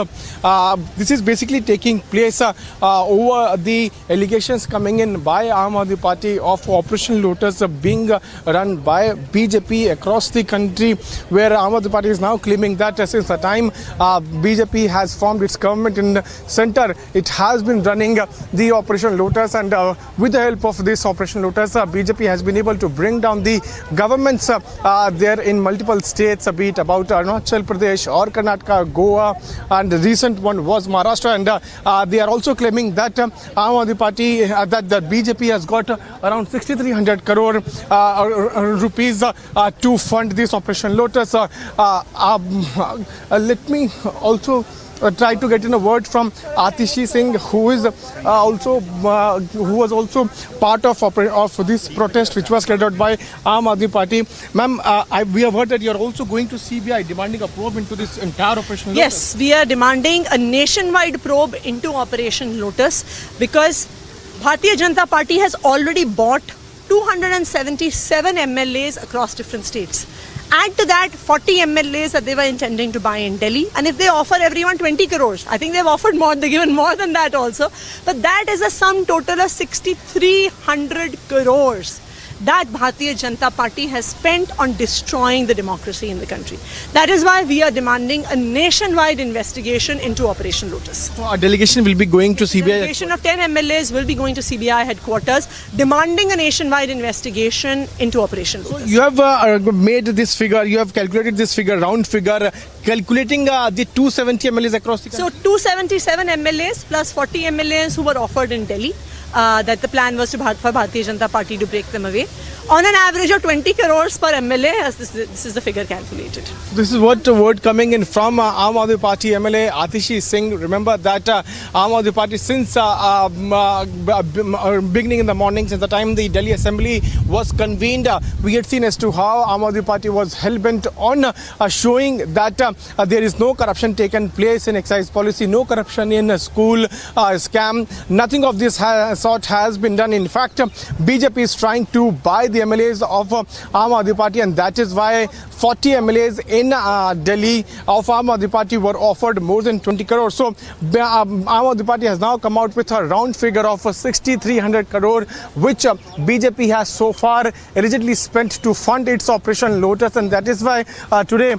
This is basically taking place over the allegations coming in by Aam Aadmi Party of Operation Lotus being run by BJP across the country, where Aam Aadmi Party is now claiming that since the time BJP has formed its government in the center, it has been running the Operation Lotus, and with the help of this Operation Lotus, BJP has been able to bring down the governments there in multiple states, be it about Uttar Pradesh or Karnataka, Goa, and the recent one was Madrasa, and they are also claiming that Aam Aadmi Party, that BJP has got around 6,300 crore rupees to fund this Operation Lotus. Let me also try to get in a word from Atishi Singh, who is who was also part of this protest which was carried out by Aam Aadmi Party. Ma'am, we have heard that you are also going to CBI demanding a probe into this entire Operation Lotus. Yes, we are demanding a nationwide probe into Operation Lotus because Bharatiya Janata Party has already bought 277 MLAs across different states. Add to that 40 MLAs that they were intending to buy in Delhi, and if they offer everyone 20 crores, I think they've offered more, they've given more than that also, but that is a sum total of 6,300 crores that Bharatiya Janata Party has spent on destroying the democracy in the country. That is why we are demanding a nationwide investigation into Operation Lotus. So a delegation will be going to CBI? A delegation of 10 MLAs will be going to CBI headquarters demanding a nationwide investigation into Operation Lotus. So you have made this figure, you have calculated this figure, round figure, calculating the 270 MLAs across the country? So 277 MLAs plus 40 MLAs who were offered in Delhi. that the plan was for Bharatiya Janata Party to break them away. On an average of 20 crores per MLA, as this is the figure calculated. This is what word coming in from Aam Aadmi Party MLA Atishi Singh. Remember that Aam Aadmi Party since beginning in the morning, since the time the Delhi Assembly was convened, we had seen as to how Aam Aadmi Party was hell-bent on showing that there is no corruption taken place in excise policy, no corruption in school scam. Nothing of this sort has been done. In fact, BJP is trying to buy the MLAs of Aam Aadmi Party, and that is why 40 MLAs in Delhi of Aam Aadmi Party were offered more than 20 crores. So Aam Aadmi Party has now come out with a round figure of 6,300 crore, which BJP has so far allegedly spent to fund its Operation Lotus, and that is why today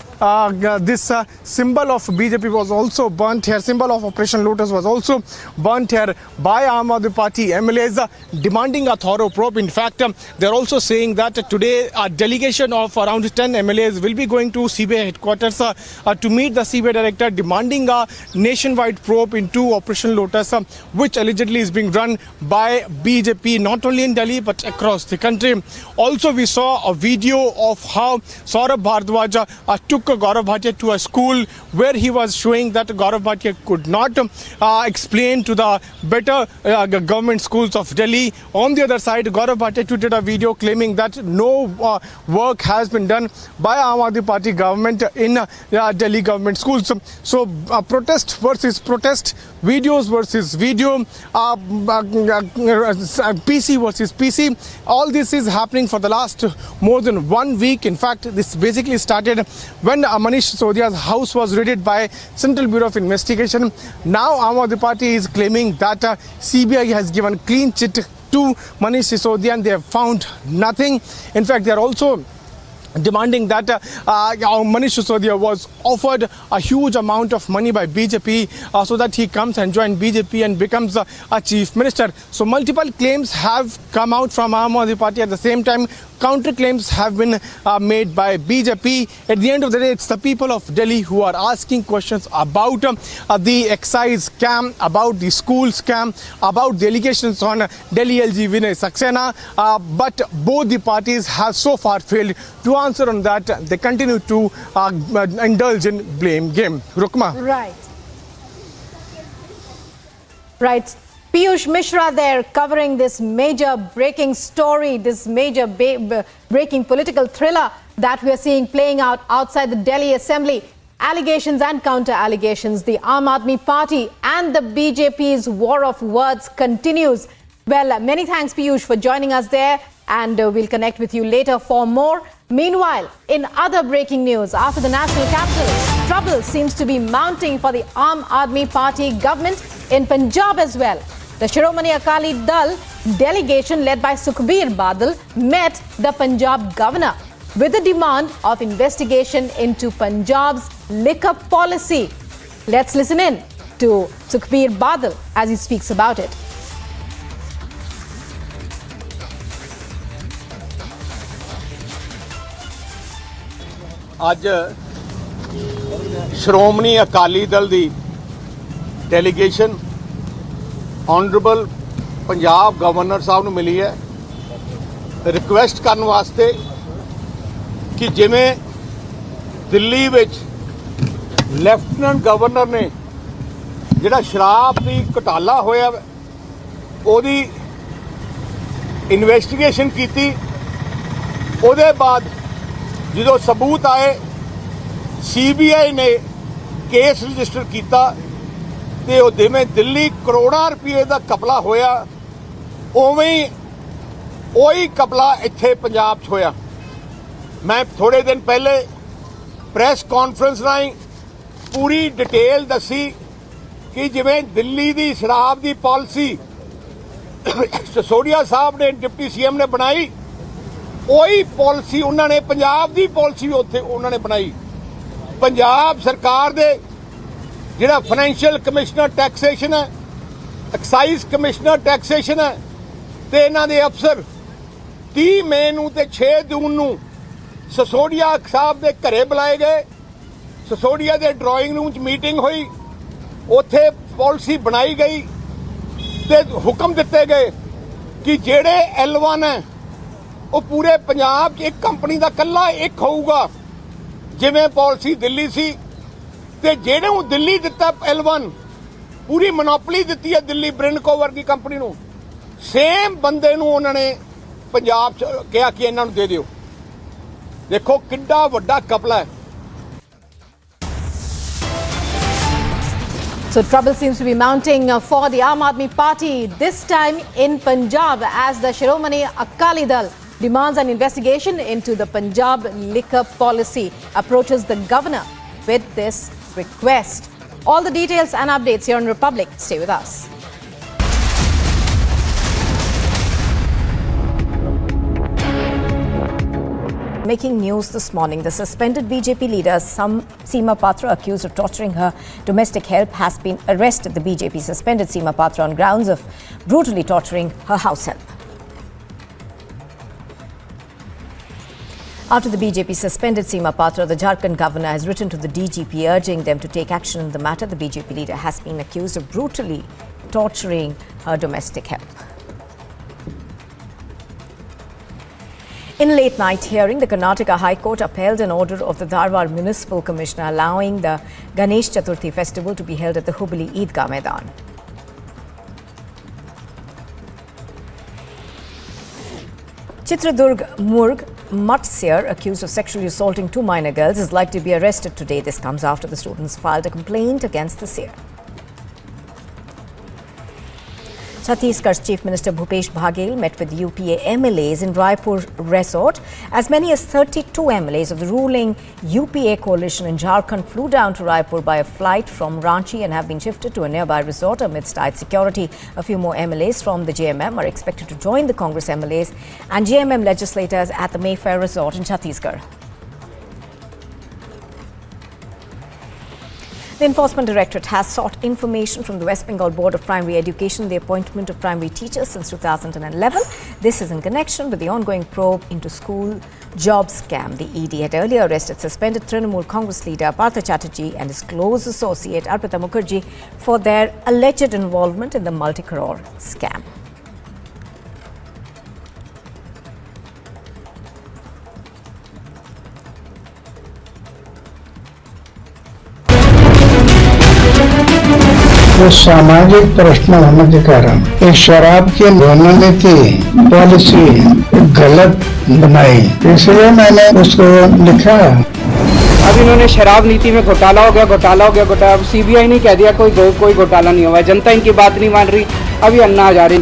this symbol of BJP was also burnt here. Symbol of Operation Lotus was also burnt here by Aam Aadmi Party MLAs demanding a thorough probe. In fact, they are also saying that today a delegation of around 10 MLAs will be going to CBI headquarters to meet the CBI director, demanding a nationwide probe into Operation Lotus, which allegedly is being run by BJP not only in Delhi but across the country. Also, we saw a video of how Saurabh Bhardwaj took Gaurav Bhatia to a school where he was showing that Gaurav Bhatia could not explain to the better government schools of Delhi. On the other side, Gaurav Bhatia tweeted a video claiming that no work has been done by Aam Aadmi Party government in Delhi government schools. So protest versus protest, videos versus video, PC versus PC. All this is happening for the last more than 1 week. In fact, this basically started when Manish Sisodia's house was raided by Central Bureau of Investigation. Now Aam Aadmi Party is claiming that CBI has given clean chit to Manish Sisodia and they have found nothing. In fact, they are also demanding that Manish Sisodia was offered a huge amount of money by BJP so that he comes and joins BJP and becomes a chief minister. So multiple claims have come out from Aam Aadmi Party. At the same time, counter claims have been made by BJP. At the end of the day, it's the people of Delhi who are asking questions about the excise scam, about the school scam, about the allegations on Delhi LG Vinay Saxena. But both the parties have so far failed to answer on that. They continue to indulge in blame game. Rukma. Right. Piyush Mishra there covering this major breaking story, this major breaking political thriller that we are seeing playing out outside the Delhi Assembly. Allegations and counter-allegations. The Aam Aadmi Party and the BJP's war of words continues. Well, many thanks, Piyush, for joining us there, and we'll connect with you later for more. Meanwhile, in other breaking news, after the national capital, trouble seems to be mounting for the Aam Aadmi Party government in Punjab as well. The Shiromani Akali Dal delegation led by Sukhbir Badal met the Punjab governor with the demand of investigation into Punjab's liquor policy. Let's listen in to Sukhbir Badal as he speaks about it. ਅੱਜ ਸ਼੍ਰੋਮਣੀ ਅਕਾਲੀ ਦਲ ਦੀ delegation honourable Punjab governor ਸਾਹਿਬ ਨੂੰ ਮਿਲੀ ਹੈ request ਕਰਨ ਵਾਸਤੇ ਕਿ ਜਿਵੇਂ ਦਿੱਲੀ ਵਿੱਚ lieutenant governor ਨੇ ਜਿਹੜਾ ਸ਼ਰਾਬ ਦੀ ਘੁਟਾਲਾ ਹੋਇਆ ਉਹਦੀ ਇਨਵੈਸਟੀਗੇਸ਼ਨ ਕੀਤੀ ਉਹਦੇ ਬਾਅਦ ਜਦੋਂ ਸਬੂਤ ਆਏ ਸੀਬੀਆਈ ਨੇ ਕੇਸ ਰਜਿਸਟਰ ਕੀਤਾ ਤੇ ਉਹ ਜਿਵੇਂ ਦਿੱਲੀ ਕਰੋੜਾਂ ਰੁਪਏ ਦਾ ਕਪਲਾ ਹੋਇਆ ਉਵੇਂ ਹੀ ਉਹੀ ਕਪਲਾ ਇੱਥੇ ਪੰਜਾਬ 'ਚ ਹੋਇਆ ਮੈਂ ਥੋੜੇ ਦਿਨ ਪਹਿਲੇ ਪ੍ਰੈਸ ਕਾਨਫਰੰਸ ਰਾਹੀਂ ਪੂਰੀ ਡਿਟੇਲ ਦੱਸੀ ਕਿ ਜਿਵੇਂ ਦਿੱਲੀ ਦੀ ਸ਼ਰਾਬ ਦੀ ਪਾਲਿਸੀ ਸਿਸੋਦੀਆ ਸਾਹਿਬ ਨੇ ਡਿਪਟੀ ਸੀਐਮ ਨੇ ਬਣਾਈ ਉਹੀ ਪਾਲਿਸੀ ਉਹਨਾਂ ਨੇ ਪੰਜਾਬ ਦੀ ਪਾਲਿਸੀ ਵੀ ਉੱਥੇ ਉਹਨਾਂ ਨੇ ਬਣਾਈ ਪੰਜਾਬ ਸਰਕਾਰ ਦੇ ਜਿਹੜਾ ਫਾਈਨੈਂਸ਼ੀਅਲ ਕਮਿਸ਼ਨਰ ਟੈਕਸੇਸ਼ਨ ਹੈ ਐਕਸਾਈਜ਼ ਕਮਿਸ਼ਨਰ ਟੈਕਸੇਸ਼ਨ ਹੈ ਤੇ ਇਹਨਾਂ ਦੇ ਅਫਸਰ 30 ਮਈ ਨੂੰ ਤੇ 6 ਜੂਨ ਨੂੰ ਸਿਸੋਦੀਆ ਸਾਹਿਬ ਦੇ ਘਰੇ ਬੁਲਾਏ ਗਏ ਸਿਸੋਦੀਆ ਦੇ ਡਰਾਇੰਗ ਰੂਮ 'ਚ ਮੀਟਿੰਗ ਹੋਈ ਉੱਥੇ ਪਾਲਿਸੀ ਬਣਾਈ ਗਈ ਤੇ ਹੁਕਮ ਦਿੱਤੇ ਗਏ ਕਿ ਜਿਹੜੇ L1 ਹੈ ਉਹ ਪੂਰੇ ਪੰਜਾਬ 'ਚ ਇੱਕ ਕੰਪਨੀ ਦਾ ਇਕੱਲਾ ਇੱਕ ਹੋਊਗਾ, ਜਿਵੇਂ ਪਾਲਿਸੀ ਦਿੱਲੀ ਸੀ। ਤੇ ਜਿਹੜੇ ਨੂੰ ਦਿੱਲੀ ਦਿੱਤਾ L1 ਪੂਰੀ ਮੋਨੋਪੋਲੀ ਦਿੱਤੀ ਹੈ ਦਿੱਲੀ ਬ੍ਰਿੰਡਕੋ ਵਰਗੀ ਕੰਪਨੀ ਨੂੰ, ਸੇਮ ਬੰਦੇ ਨੂੰ ਉਹਨਾਂ ਨੇ ਪੰਜਾਬ 'ਚ ਕਿਹਾ ਕਿ ਇਹਨਾਂ ਨੂੰ ਦੇ ਦਿਓ। ਦੇਖੋ ਕਿੰਨਾ ਵੱਡਾ ਕਪਲਾ ਹੈ। So trouble seems to be mounting for the Aam Aadmi Party, this time in Punjab, as the Shiromani Akali Dal demands an investigation into the Punjab liquor policy, approaches the governor with this request. All the details and updates here on Republic. Stay with us. Making news this morning, the suspended BJP leader Seema Patra, accused of torturing her domestic help, has been arrested. The BJP suspended Seema Patra on grounds of brutally torturing her house help. After the BJP suspended Seema Patra, the Jharkhand governor has written to the DGP urging them to take action in the matter. The BJP leader has been accused of brutally torturing her domestic help. In a late night hearing, the Karnataka High Court upheld an order of the Dharwad Municipal Commissioner allowing the Ganesh Chaturthi festival to be held at the Hubli Eidgah Maidan. Chitradurg Murg Mutt seer, accused of sexually assaulting 2 minor girls, is likely to be arrested today. This comes after the students filed a complaint against the seer. Chhattisgarh's Chief Minister Bhupesh Baghel met with UPA MLAs in Raipur Resort. As many as 32 MLAs of the ruling UPA coalition in Jharkhand flew down to Raipur by a flight from Ranchi and have been shifted to a nearby resort amidst tight security. A few more MLAs from the JMM are expected to join the Congress MLAs and JMM legislators at the Mayfair Resort in Chhattisgarh. The Enforcement Directorate has sought information from the West Bengal Board of Primary Education, the appointment of primary teachers since 2011. This is in connection with the ongoing probe into school job scam. The ED had earlier arrested suspended Trinamool Congress leader Partha Chatterjee and his close associate Arpita Mukherjee for their alleged involvement in the multi-crore scam. वो सामाजिक प्रश्न होने के कारण एक शराब की उन्होंने की पॉलिसी गलत बनाई, इसलिए मैंने उसको लिखा। अब इन्होंने शराब नीति में घोटाला हो गया। अब सीबीआई ने कह दिया कोई घोटाला नहीं हुआ। जनता इनकी बात नहीं मान रही। अभी Anna Hazare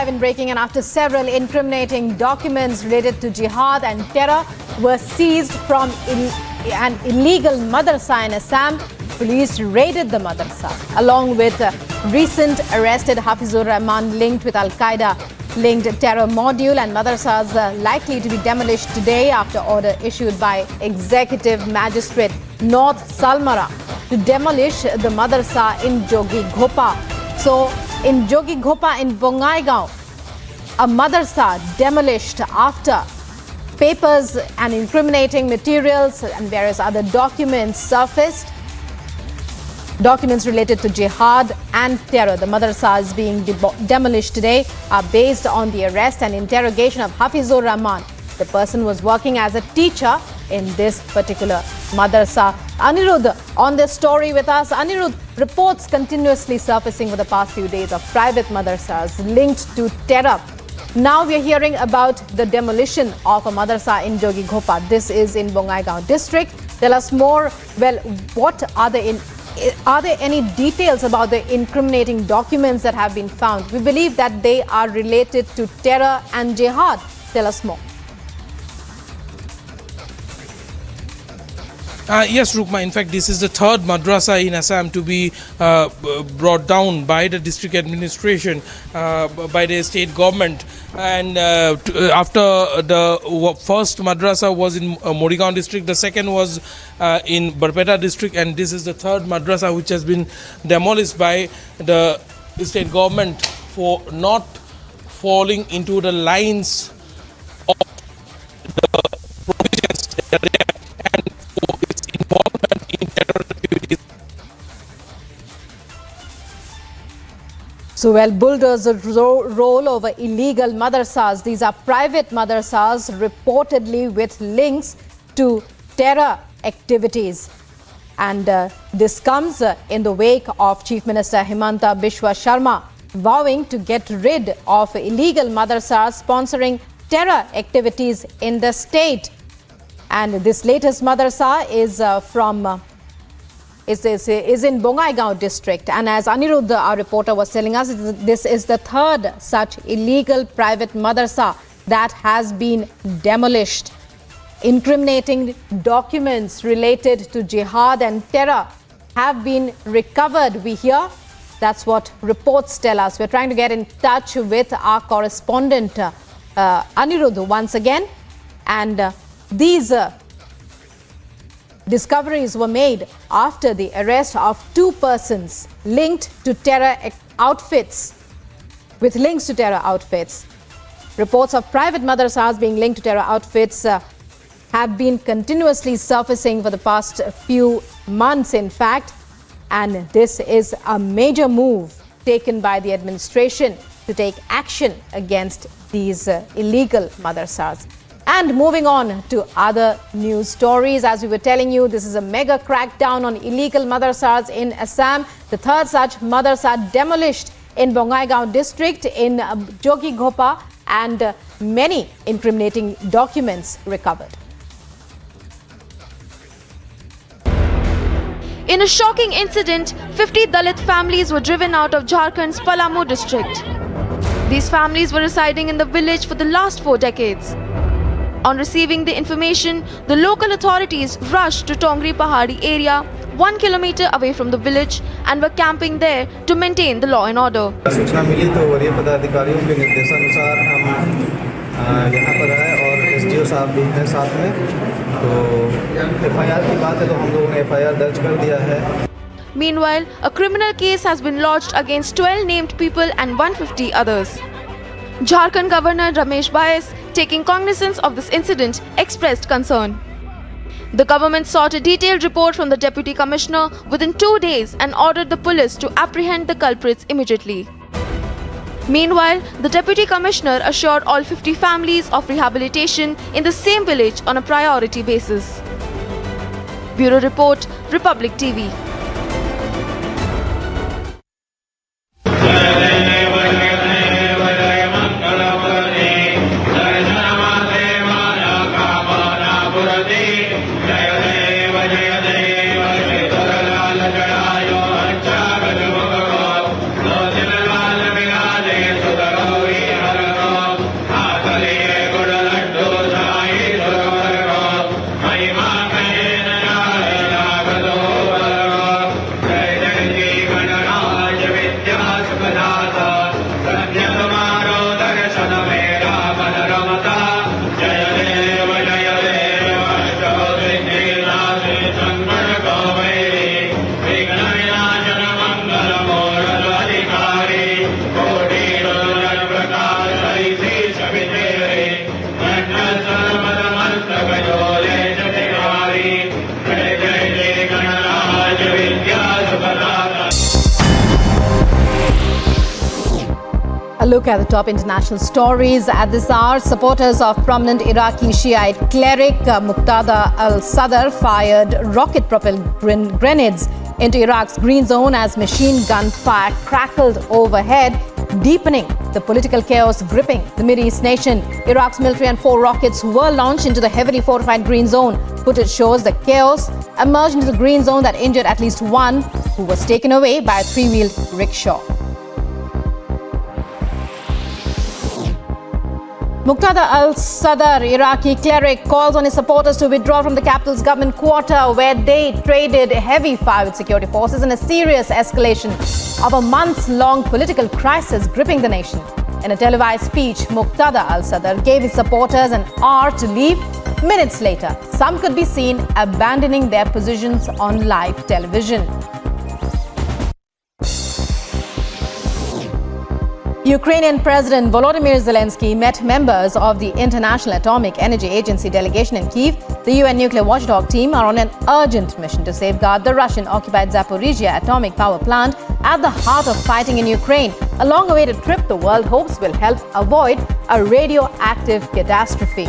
in breaking, and after several incriminating documents related to jihad and terror were seized from an illegal madrasa in Assam, police raided the madrasa along with recent arrested Hafizur Rahman linked with Al-Qaeda linked terror module, and madrasas likely to be demolished today after order issued by Executive Magistrate North Salmara to demolish the madrasa in Jogi Ghopa. So in Jogi Ghopa in Bongaigaon, a madrasa demolished after papers and incriminating materials and various other documents surfaced. Documents related to jihad and terror. The madrasa is being demolished today are based on the arrest and interrogation of Hafizur Rahman. The person was working as a teacher in this particular madrasa. Anirudh on this story with us. Anirudh, reports continuously surfacing for the past few days of private madrasas linked to terror. Now we are hearing about the demolition of a madrasa in Jogi Ghopa. This is in Bongaigaon district. Tell us more. Well, are there any details about the incriminating documents that have been found? We believe that they are related to terror and jihad. Tell us more. Yes, Rukma. In fact, this is the third madrasa in Assam to be brought down by the district administration, by the state government. And after the first madrasa was in Morigaon district, the second was in Barpeta district, and this is the third madrasa which has been demolished by the state government for not falling into the lines of the provisions. So, well, bulldozer roll over illegal madrasas. These are private madrasas reportedly with links to terror activities. And this comes in the wake of Chief Minister Himanta Biswa Sharma vowing to get rid of illegal madrasas sponsoring terror activities in the state. And this latest madrasa is is in Bongaigaon district, and as Aniruddha, our reporter, was telling us, this is the third such illegal private madrasa that has been demolished. Incriminating documents related to jihad and terror have been recovered, we hear. That's what reports tell us. We're trying to get in touch with our correspondent Aniruddha once again, and these discoveries were made after the arrest of 2 persons linked to terror outfits, with links to terror outfits. Reports of private madrasas being linked to terror outfits have been continuously surfacing for the past few months, in fact, and this is a major move taken by the administration to take action against these illegal madrasas. And moving on to other news stories, as we were telling you, this is a mega crackdown on illegal madrasas in Assam. The third such madrasa demolished in Bongaigaon district in Jogighopa, and many incriminating documents recovered. In a shocking incident, 50 Dalit families were driven out of Jharkhand's Palamu district. These families were residing in the village for the last 4 decades. On receiving the information, the local authorities rushed to Tongri Pahadi area, 1 kilometer away from the village, and were camping there to maintain the law and order. सूचना मिली तो वरीय पदाधिकारियों के निर्देशानुसार हम यहाँ पर आए और एसडीओ साहब भी हैं साथ में, तो एफआईआर की बात है तो हम लोगों ने एफआईआर दर्ज कर दिया है. Meanwhile, a criminal case has been lodged against 12 named people and 150 others. Jharkhand Governor Ramesh Bais, taking cognizance of this incident, expressed concern. The government sought a detailed report from the Deputy Commissioner within 2 days and ordered the police to apprehend the culprits immediately. Meanwhile, the Deputy Commissioner assured all 50 families of rehabilitation in the same village on a priority basis. Bureau Report, Republic TV. A look at the top international stories at this hour. Supporters of prominent Iraqi Shiite cleric Muqtada al-Sadr fired rocket-propelled grenades into Iraq's green zone as machine gun fire crackled overhead, deepening the political chaos gripping the Mideast nation. Iraq's military and 4 rockets were launched into the heavily fortified green zone. Footage shows the chaos emerged into the green zone that injured at least 1 who was taken away by a 3-wheeled rickshaw. Muqtada al-Sadr, Iraqi cleric, calls on his supporters to withdraw from the capital's government quarter, where they traded heavy fire with security forces in a serious escalation of a months-long political crisis gripping the nation. In a televised speech, Muqtada al-Sadr gave his supporters an hour to leave. Minutes later, some could be seen abandoning their positions on live television. Ukrainian President Volodymyr Zelensky met members of the International Atomic Energy Agency delegation in Kyiv. The UN nuclear watchdog team are on an urgent mission to safeguard the Russian-occupied Zaporizhzhia atomic power plant at the heart of fighting in Ukraine. A long-awaited trip the world hopes will help avoid a radioactive catastrophe.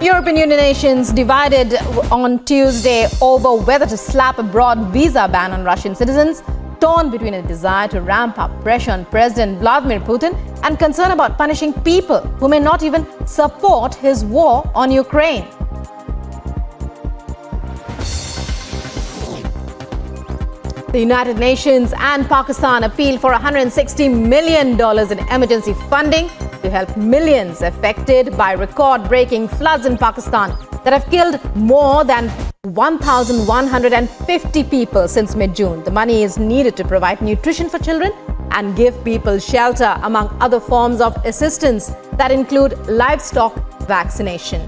European Union nations divided on Tuesday over whether to slap a broad visa ban on Russian citizens, torn between a desire to ramp up pressure on President Vladimir Putin and concern about punishing people who may not even support his war on Ukraine. The United Nations and Pakistan appealed for $160 million in emergency funding to help millions affected by record-breaking floods in Pakistan that have killed more than 1,150 people since mid-June. The money is needed to provide nutrition for children and give people shelter, among other forms of assistance that include livestock vaccination.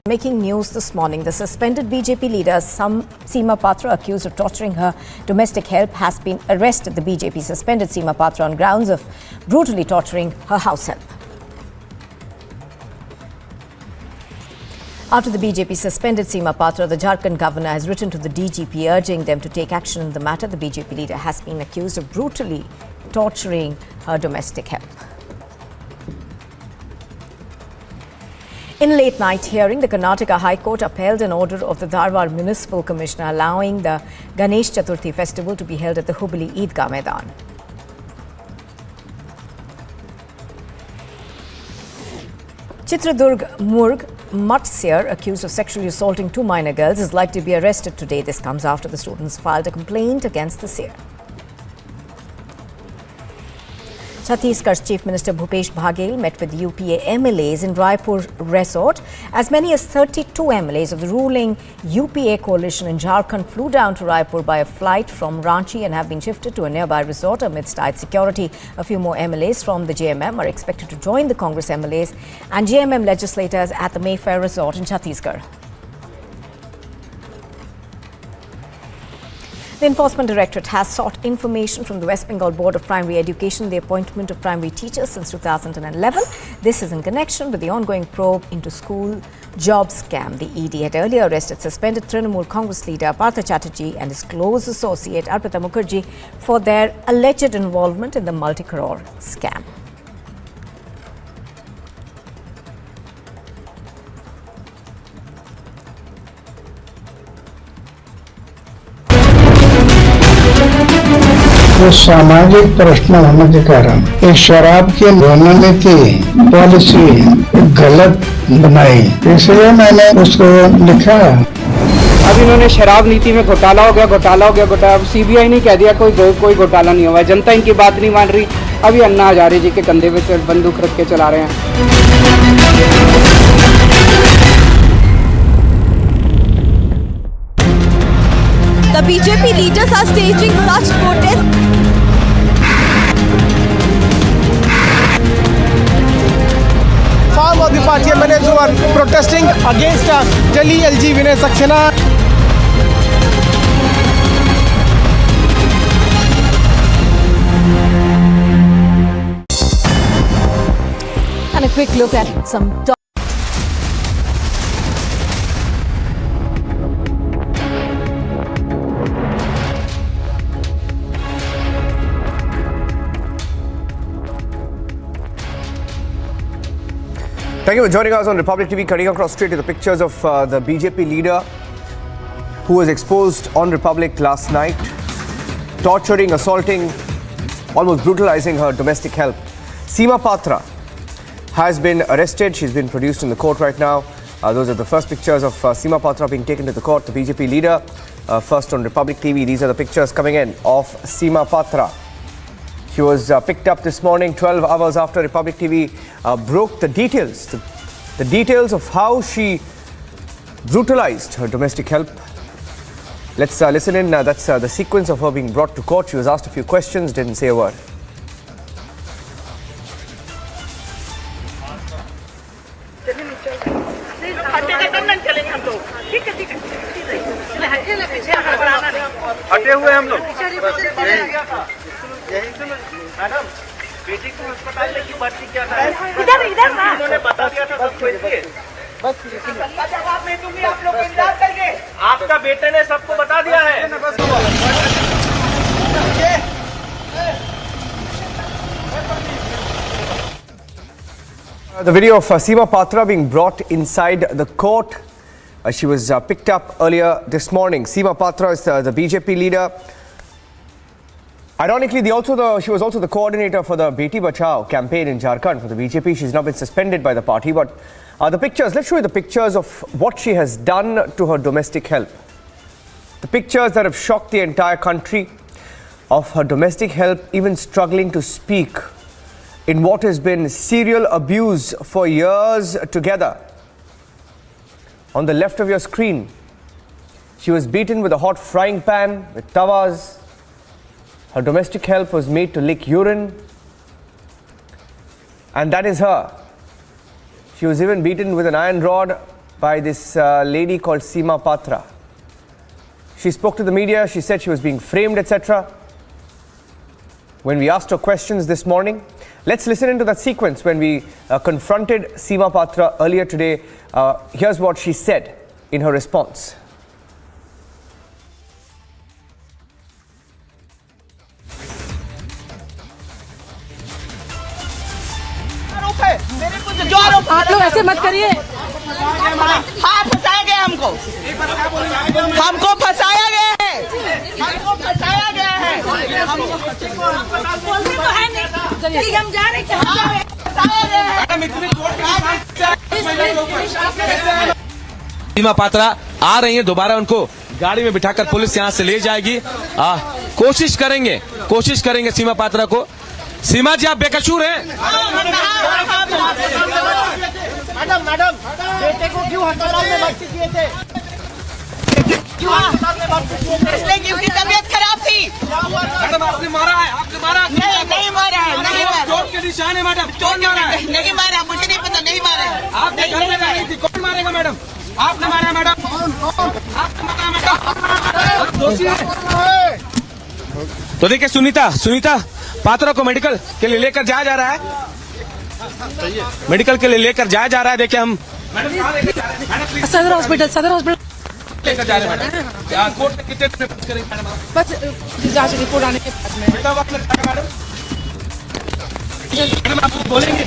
Making news this morning, the suspended BJP leader Seema Patra, accused of torturing her domestic help, has been arrested. The BJP suspended Seema Patra on grounds of brutally torturing her house help. After the BJP suspended Seema Patra, the Jharkhand governor has written to the DGP urging them to take action in the matter. The BJP leader has been accused of brutally torturing her domestic help. In a late-night hearing, the Karnataka High Court upheld an order of the Dharwad Municipal Commissioner allowing the Ganesh Chaturthi festival to be held at the Hubli Eidgah Maidan. Chitradurg Murg Mutt seer, accused of sexually assaulting 2 minor girls, is likely to be arrested today. This comes after the students filed a complaint against the seer. Chhattisgarh's Chief Minister Bhupesh Baghel met with UPA MLAs in Raipur Resort. As many as 32 MLAs of the ruling UPA coalition in Jharkhand flew down to Raipur by a flight from Ranchi and have been shifted to a nearby resort amidst tight security. A few more MLAs from the JMM are expected to join the Congress MLAs and JMM legislators at the Mayfair Resort in Chhattisgarh. The Enforcement Directorate has sought information from the West Bengal Board of Primary Education, the appointment of primary teachers since 2011. This is in connection with the ongoing probe into school job scam. The ED had earlier arrested suspended Trinamool Congress leader Partha Chatterjee and his close associate Arpita Mukherjee for their alleged involvement in the multi-crore scam. जो सामाजिक प्रश्न होने के कारण इस शराब के बनने की पॉलिसी गलत बनाई, इसलिए मैंने उसको लिखा। अब इन्होंने शराब नीति में घोटाला हो गया, अब सीबीआई ने कह दिया कोई घोटाला नहीं हुआ। जनता इनकी बात नहीं मान रही। अभी अन्ना हजारे जी के कंधे पे बंदूक रख के चला रहे हैं। The BJP leaders are staging such protests. Some of the party MLAs who are protesting against Delhi LG Vinay Saxena. And a quick look at some top. Thank you for joining us on Republic TV. Cutting across straight to the pictures of the BJP leader who was exposed on Republic last night, torturing, assaulting, almost brutalizing her domestic help. Seema Patra has been arrested. She's been produced in the court right now. Those are the first pictures of Seema Patra being taken to the court, the BJP leader. First on Republic TV, these are the pictures coming in of Seema Patra. She was picked up this morning 12 hours after Republic TV broke the details of how she brutalized her domestic help. Let's listen in. That's the sequence of her being brought to court. She was asked a few questions, didn't say a word. हटे हुए हम लोग madam बेटी को अस्पताल में क्यों भर्ती किया था इधर उन्होंने बता दिया था सबको इसलिए बस जवाब नहीं दूंगी आप लोग इंतजार करिए आपका बेटे ने सबको बता दिया है The video of Seema Patra being brought inside the court. She was picked up earlier this morning. Seema Patra is the BJP leader. Ironically, she was also the coordinator for the Beti Bachao campaign in Jharkhand for the BJP. She's now been suspended by the party. But the pictures, let's show you the pictures of what she has done to her domestic help. The pictures that have shocked the entire country of her domestic help even struggling to speak in what has been serial abuse for years together. On the left of your screen, she was beaten with a hot frying pan, with tawas. Her domestic help was made to lick urine. And that is her. She was even beaten with an iron rod by this lady called Seema Patra. She spoke to the media. She said she was being framed, etc. When we asked her questions this morning, let's listen into that sequence when we confronted Seema Patra earlier today. Here's what she said in her response. आप लोग ऐसे मत करिए हाँ फंसाया गया हमको फंसाया गया है हम जा रहे सीमा पात्रा आ रही हैं दोबारा उनको गाड़ी में बिठाकर पुलिस यहाँ से ले जाएगी कोशिश करेंगे सीमा पात्रा को सीमा जी आप बेकसूर हैं मैडम बेटे को क्यों अस्पताल में भर्ती किए थे इसलिए क्योंकि तबीयत खराब थी मैडम आपने मारा है नहीं मारा है चोट के निशान है मैडम कौन मारा है नहीं मारा मुझे नहीं पता नहीं मारा है आपने घर में रही थी कौन मारेगा मैडम आपने मारा है मैडम आपने मारा मैडम दोषी है तो देखिए सुनीता पात्रा को मेडिकल के लिए लेकर जाया जा रहा है देखिए हम सदर हॉस्पिटल लेकर जा रहे हैं मैडम कोर्ट में कितने दिन पूछ करेंगे मैडम बस जांच रिपोर्ट आने के बाद में कितना वक्त लगता है मैडम आप बोलेंगे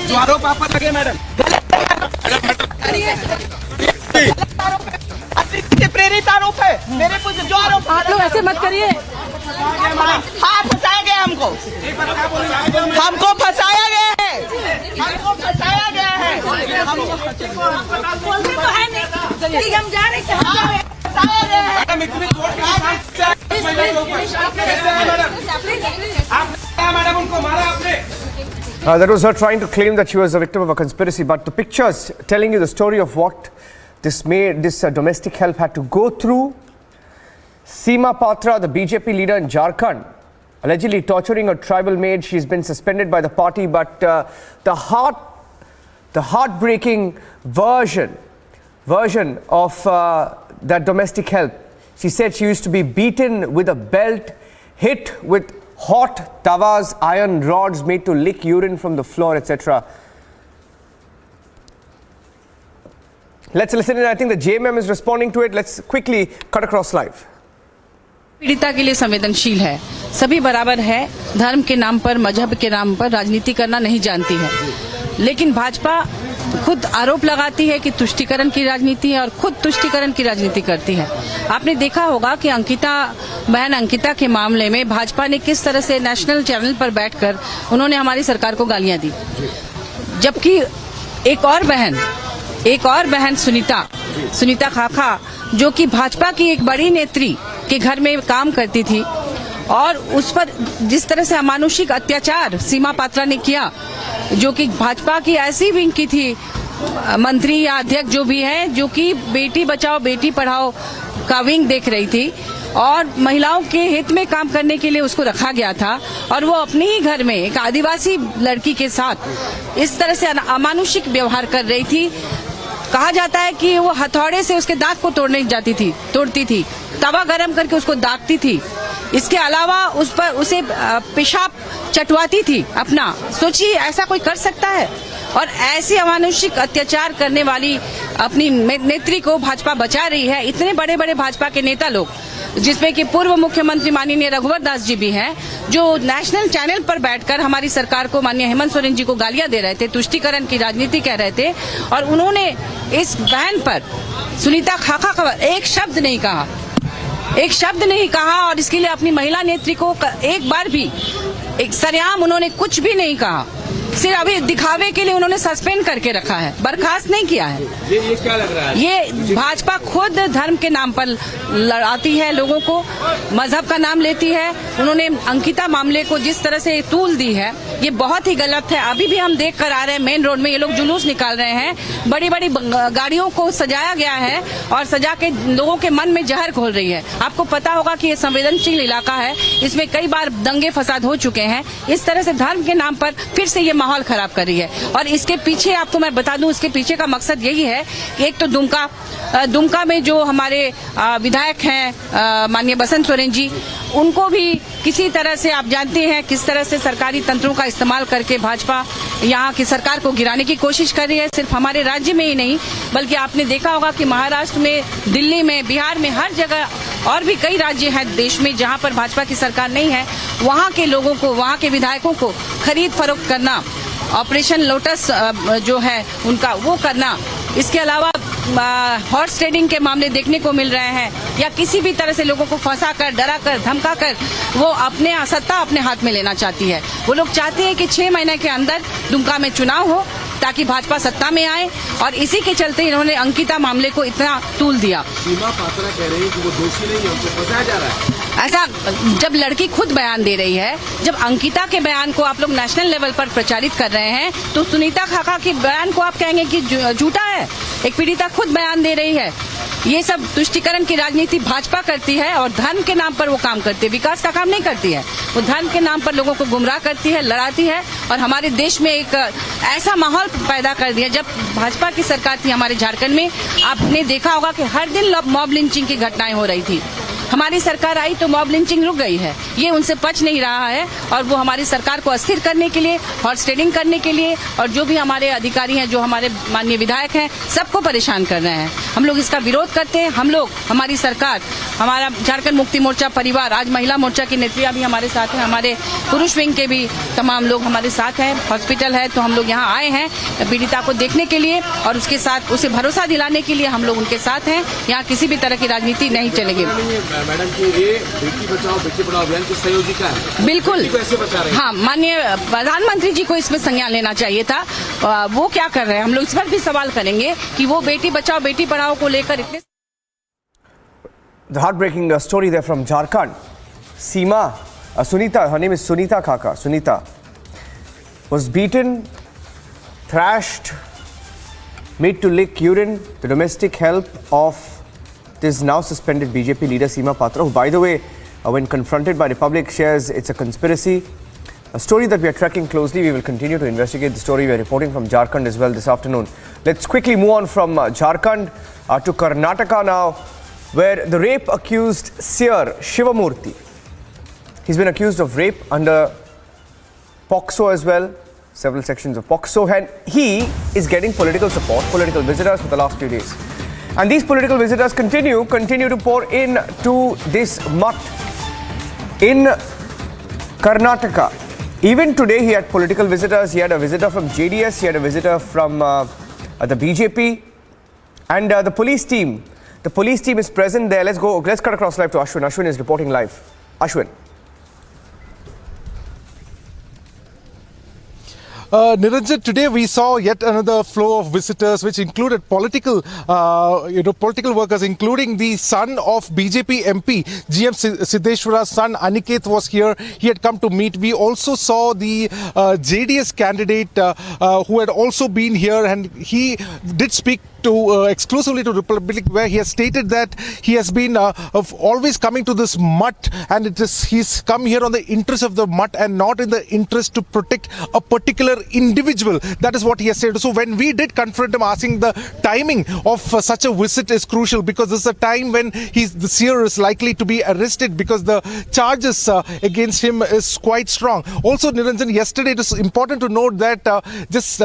जो आरोप आप पर लगे मैडम प्रेरित आरोप है मेरे कुछ जो आरोप आप लोग ऐसे मत करिए हाँ फंसाया गया हमको फंसाया गया है हम जा रहे मैडम इतनी चोट के मैडम उनको मारा आपने That was her trying to claim that she was a victim of a conspiracy, but the pictures telling you the story of what this domestic help had to go through. Seema Patra, the BJP leader in Jharkhand, allegedly torturing a tribal maid. She's been suspended by the party, but the heartbreaking version of that domestic help. She said she used to be beaten with a belt, hit with hot tawas, iron rods made to lick urine from the floor, etc. Let's listen in. I think the JMM is responding to it. Let's quickly cut across live. पीड़िता के लिए संवेदनशील है, सभी बराबर है, धर्म के नाम पर, मजहब के नाम पर राजनीति करना नहीं जानती है। लेकिन भाजपा खुद आरोप लगाती है कि तुष्टीकरण की राजनीति है और खुद तुष्टीकरण की राजनीति करती है। आपने देखा होगा कि बहन अंकिता के मामले में भाजपा ने किस तरह से नेशनल चैनल पर बैठकर उन्होंने हमारी सरकार को गालियां दी, जबकि एक और बहन सुनीता खाखा जो कि भाजपा की एक बड़ी नेत्री के घर में काम करती थी, और उस पर जिस तरह से अमानुषिक अत्याचार सीमा पात्रा ने किया, जो कि भाजपा की ऐसी विंग की थी मंत्री या अध्यक्ष जो भी है, जो कि बेटी बचाओ बेटी पढ़ाओ का विंग देख रही थी और महिलाओं के हित में काम करने के लिए उसको रखा गया था, और वो अपने ही घर में एक आदिवासी लड़की के साथ इस तरह से अमानुषिक व्यवहार कर रही थी। कहा जाता है कि वो हथौड़े से उसके दांत को तोड़ती थी, तवा गरम करके उसको दागती थी। इसके अलावा उस पर उसे पेशाब चटवाती थी अपना। सोचिए, ऐसा कोई कर सकता है? और ऐसे अमानुषिक अत्याचार करने वाली अपनी नेत्री को भाजपा बचा रही है। इतने बड़े बड़े भाजपा के नेता लोग, जिसमें कि पूर्व मुख्यमंत्री माननीय रघुवर दास जी भी हैं, जो नेशनल चैनल पर बैठकर हमारी सरकार को, माननीय हेमंत सोरेन जी को गालियां दे रहे थे, तुष्टीकरण की राजनीति कह रहे थे, और उन्होंने इस बहन पर, सुनीता खाखा, एक शब्द नहीं कहा, और इसके लिए अपनी महिला नेत्री को एक बार भी एक सरेआम उन्होंने कुछ भी नहीं कहा। सिर्फ अभी दिखावे के लिए उन्होंने सस्पेंड करके रखा है, बर्खास्त नहीं किया है। ये क्या लग रहा है? ये भाजपा खुद धर्म के नाम पर लड़ाती है, लोगों को मजहब का नाम लेती है। उन्होंने अंकिता मामले को जिस तरह से तूल दी है, ये बहुत ही गलत है। अभी भी हम देख कर आ रहे हैं, मेन रोड में ये लोग जुलूस निकाल रहे हैं, बड़ी बड़ी गाड़ियों को सजाया गया है और सजा के लोगों के मन में जहर घोल रही है। आपको पता होगा कि ये संवेदनशील इलाका है, इसमें कई बार दंगे फसाद हो चुके हैं। इस तरह से धर्म के नाम पर फिर से ये माहौल खराब कर रही है, और इसके पीछे आपको मैं बता दूं, इसके पीछे का मकसद यही है कि एक तो दुमका में जो हमारे विधायक हैं माननीय बसंत सोरेन जी, उनको भी किसी तरह से, आप जानते हैं किस तरह से सरकारी तंत्रों का इस्तेमाल करके भाजपा यहाँ की सरकार को गिराने की कोशिश कर रही है। सिर्फ हमारे राज्य में ही नहीं, बल्कि आपने देखा होगा कि महाराष्ट्र में, दिल्ली में, बिहार में, हर जगह और भी कई राज्य हैं देश में जहाँ पर भाजपा की सरकार नहीं है, वहाँ के लोगों को, वहाँ के विधायकों को खरीद फरोख्त करना, ऑपरेशन लोटस जो है उनका वो करना, इसके अलावा हॉर्स ट्रेडिंग के मामले देखने को मिल रहे हैं, या किसी भी तरह से लोगों को फंसा कर, डरा कर, धमका कर वो अपने सत्ता अपने हाथ में लेना चाहती है। वो लोग चाहते हैं कि 6 महीने के अंदर दुमका में चुनाव हो ताकि भाजपा सत्ता में आए, और इसी के चलते इन्होंने अंकिता मामले को इतना तूल दिया। सीमा पात्रा कह रही है कि वो दोषी नहीं है, उनको फंसाया जा रहा है। ऐसा जब लड़की खुद बयान दे रही है, जब अंकिता के बयान को आप लोग नेशनल लेवल पर प्रचारित कर रहे हैं, तो सुनीता खाखा के बयान को आप कहेंगे कि झूठा है। एक पीड़िता खुद बयान दे रही है। ये सब तुष्टीकरण की राजनीति भाजपा करती है और धर्म के नाम पर वो काम करती है, विकास का काम नहीं करती है। वो धर्म के नाम पर लोगों को गुमराह करती है, लड़ाती है, और हमारे देश में एक ऐसा माहौल पैदा कर दिया। जब भाजपा की सरकार थी हमारे झारखंड में, आपने देखा होगा कि हर दिन मॉब लिंचिंग की घटनाएं हो रही थी। हमारी सरकार आई तो मॉब लिंचिंग रुक गई है, ये उनसे पच नहीं रहा है, और वो हमारी सरकार को अस्थिर करने के लिए, हॉर्स ट्रेडिंग करने के लिए, और जो भी हमारे अधिकारी हैं, जो हमारे माननीय विधायक हैं, सबको परेशान कर रहे हैं। हम लोग इसका विरोध करते हैं। हम लोग, हमारी सरकार, हमारा झारखंड मुक्ति मोर्चा परिवार, आज महिला मोर्चा की नेत्रियां भी हमारे साथ हैं, हमारे पुरुष विंग के भी तमाम लोग हमारे साथ हैं। हॉस्पिटल है तो हम लोग यहाँ आए हैं पीड़िता को देखने के लिए, और उसके साथ उसे भरोसा दिलाने के लिए हम लोग उनके साथ हैं। यहाँ किसी भी तरह की राजनीति नहीं चलेगी। मैडम की ये बेटी बचाओ बेटी पढ़ाओ अभियान की सहयोगिता है, बिल्कुल। कैसे बचा रहे हैं? हाँ, माननीय प्रधानमंत्री जी को इसमें संज्ञान लेना चाहिए था। वो क्या कर रहे हैं, हम लोग इस पर भी सवाल करेंगे कि वो बेटी बचाओ बेटी पढ़ाओ को लेकर इतने। The heartbreaking story there from Jharkhand. Sunita, her name is Sunita Khaka. Sunita was beaten, thrashed, made to lick urine, the domestic help of this now suspended BJP leader Seema Patra, who, by the way, when confronted by the public, shares it's a conspiracy. A story that we are tracking closely. We will continue to investigate the story. We are reporting from Jharkhand as well this afternoon. Let's quickly move on from Jharkhand to Karnataka now, where the rape accused seer Shivamurthy, he's been accused of rape under POCSO as well, several sections of POCSO, and he is getting political support, political visitors for the last few days. And these political visitors continue to pour in to this mutt in Karnataka. Even today he had political visitors. He had a visitor from JDS, he had a visitor from the BJP, and the police team. The police team is present there. Let's cut across live to Ashwin. Ashwin is reporting live. Ashwin. Niranjan, today we saw yet another flow of visitors, which included political workers, including the son of BJP MP, GM Siddeshwara's son, Aniket, was here. He had come to meet. We also saw the JDS candidate who had also been here, and he did speak exclusively to Republic, where he has stated that he has been always coming to this mutt, and he's come here on the interest of the mutt and not in the interest to protect a particular individual. That is what he has said. So when we did confront him, asking the timing of such a visit is crucial, because this is a time when the seer is likely to be arrested, because the charges against him is quite strong. Also, Niranjan, yesterday it is important to note that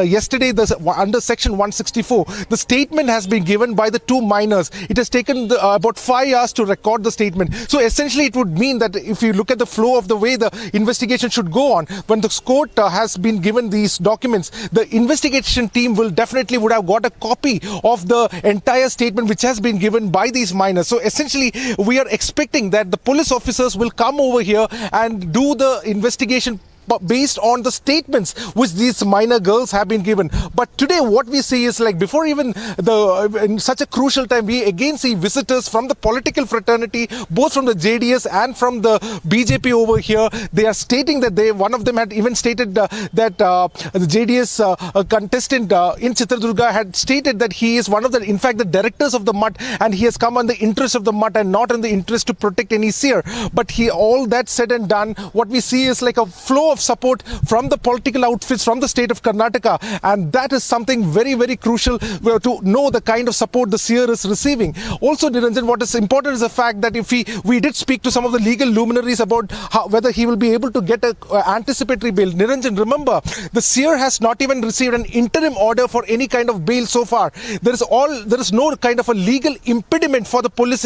yesterday under section 164, the statement has been given by the two minors. It has taken about 5 hours to record the statement. So essentially it would mean that if you look at the flow of the way the investigation should go on, when the court has been given these documents, the investigation team would have got a copy of the entire statement which has been given by these minors. So essentially we are expecting that the police officers will come over here and do the investigation based on the statements which these minor girls have been given. But today what we see is, like, before even in such a crucial time, we again see visitors from the political fraternity, both from the JDS and from the BJP over here. They are stating that one of them had even stated that the JDS contestant in Chitradurga had stated that he is one of in fact the directors of the mutt, and he has come on the interest of the mutt and not in the interest to protect any seer. But all that said and done, what we see is like a flow of support from the political outfits from the state of Karnataka, and that is something very, very crucial to know the kind of support the seer is receiving. Also, Niranjan, what is important is the fact that if we did speak to some of the legal luminaries about whether he will be able to get an anticipatory bail. Niranjan, remember, the seer has not even received an interim order for any kind of bail so far. There is no kind of a legal impediment for the police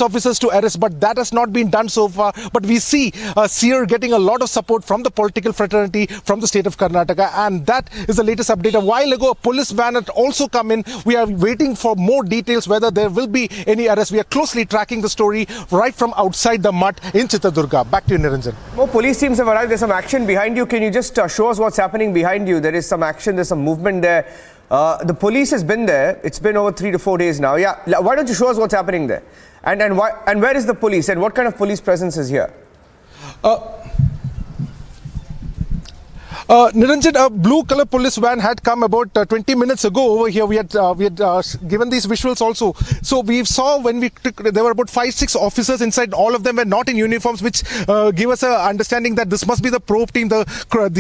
officers to arrest, but that has not been done so far. But we see seer getting a lot of support from the political fraternity from the state of Karnataka, and that is the latest update. A while ago, a police van had also come in. We are waiting for more details whether there will be any arrest. We are closely tracking the story right from outside the mutt in Chitradurga. Back to you, Niranjan. More police teams have arrived. There's some action behind you. Can you just show us what's happening behind you? There is some action, there's some movement there. The police has been there. It's been over 3 to 4 days now. Yeah, why don't you show us what's happening there? And where is the police, and what kind of police presence is here? Niranjan, a blue color police van had come about 20 minutes ago over here. We had given these visuals also. So we saw when we took, there were about 5-6 officers inside. All of them were not in uniforms, which give us a understanding that this must be the probe team, the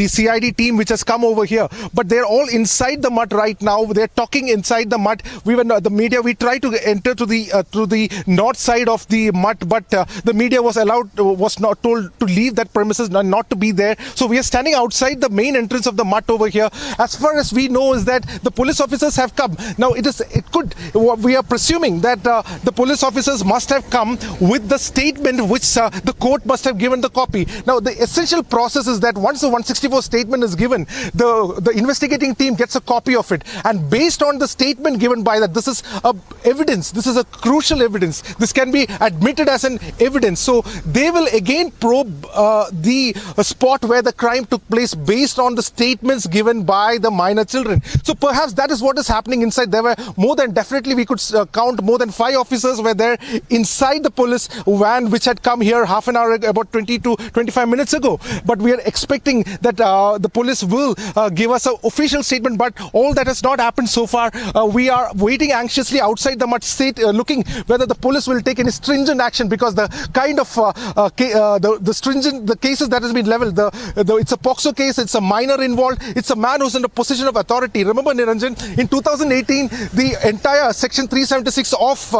CID team which has come over here. But they're all inside the mutt right now. They're talking inside the mutt. The media, we tried to enter to the north side of the mutt, but the media was not told to leave that premises, not to be there. So we are standing outside the main entrance of the mutt over here. As far as we know is that the police officers have come. Now we are presuming that the police officers must have come with the statement which the court must have given the copy. Now the essential process is that once the 164 statement is given, the investigating team gets a copy of it, and based on the statement given by that, this is evidence, this is a crucial evidence, this can be admitted as an evidence. So they will again probe the spot where the crime took place based on the statements given by the minor children. So perhaps that is what is happening inside. There were definitely we could count more than 5 officers were there inside the police van which had come here half an hour ago, about 20 to 25 minutes ago. But we are expecting that the police will give us an official statement, but all that has not happened so far. We are waiting anxiously outside the mutt state, looking whether the police will take any stringent action, because the kind of the cases that has been leveled, it's a POXO case, it's a minor involved, it's a man who's in a position of authority. Remember, Niranjan, in 2018, the entire section 376 of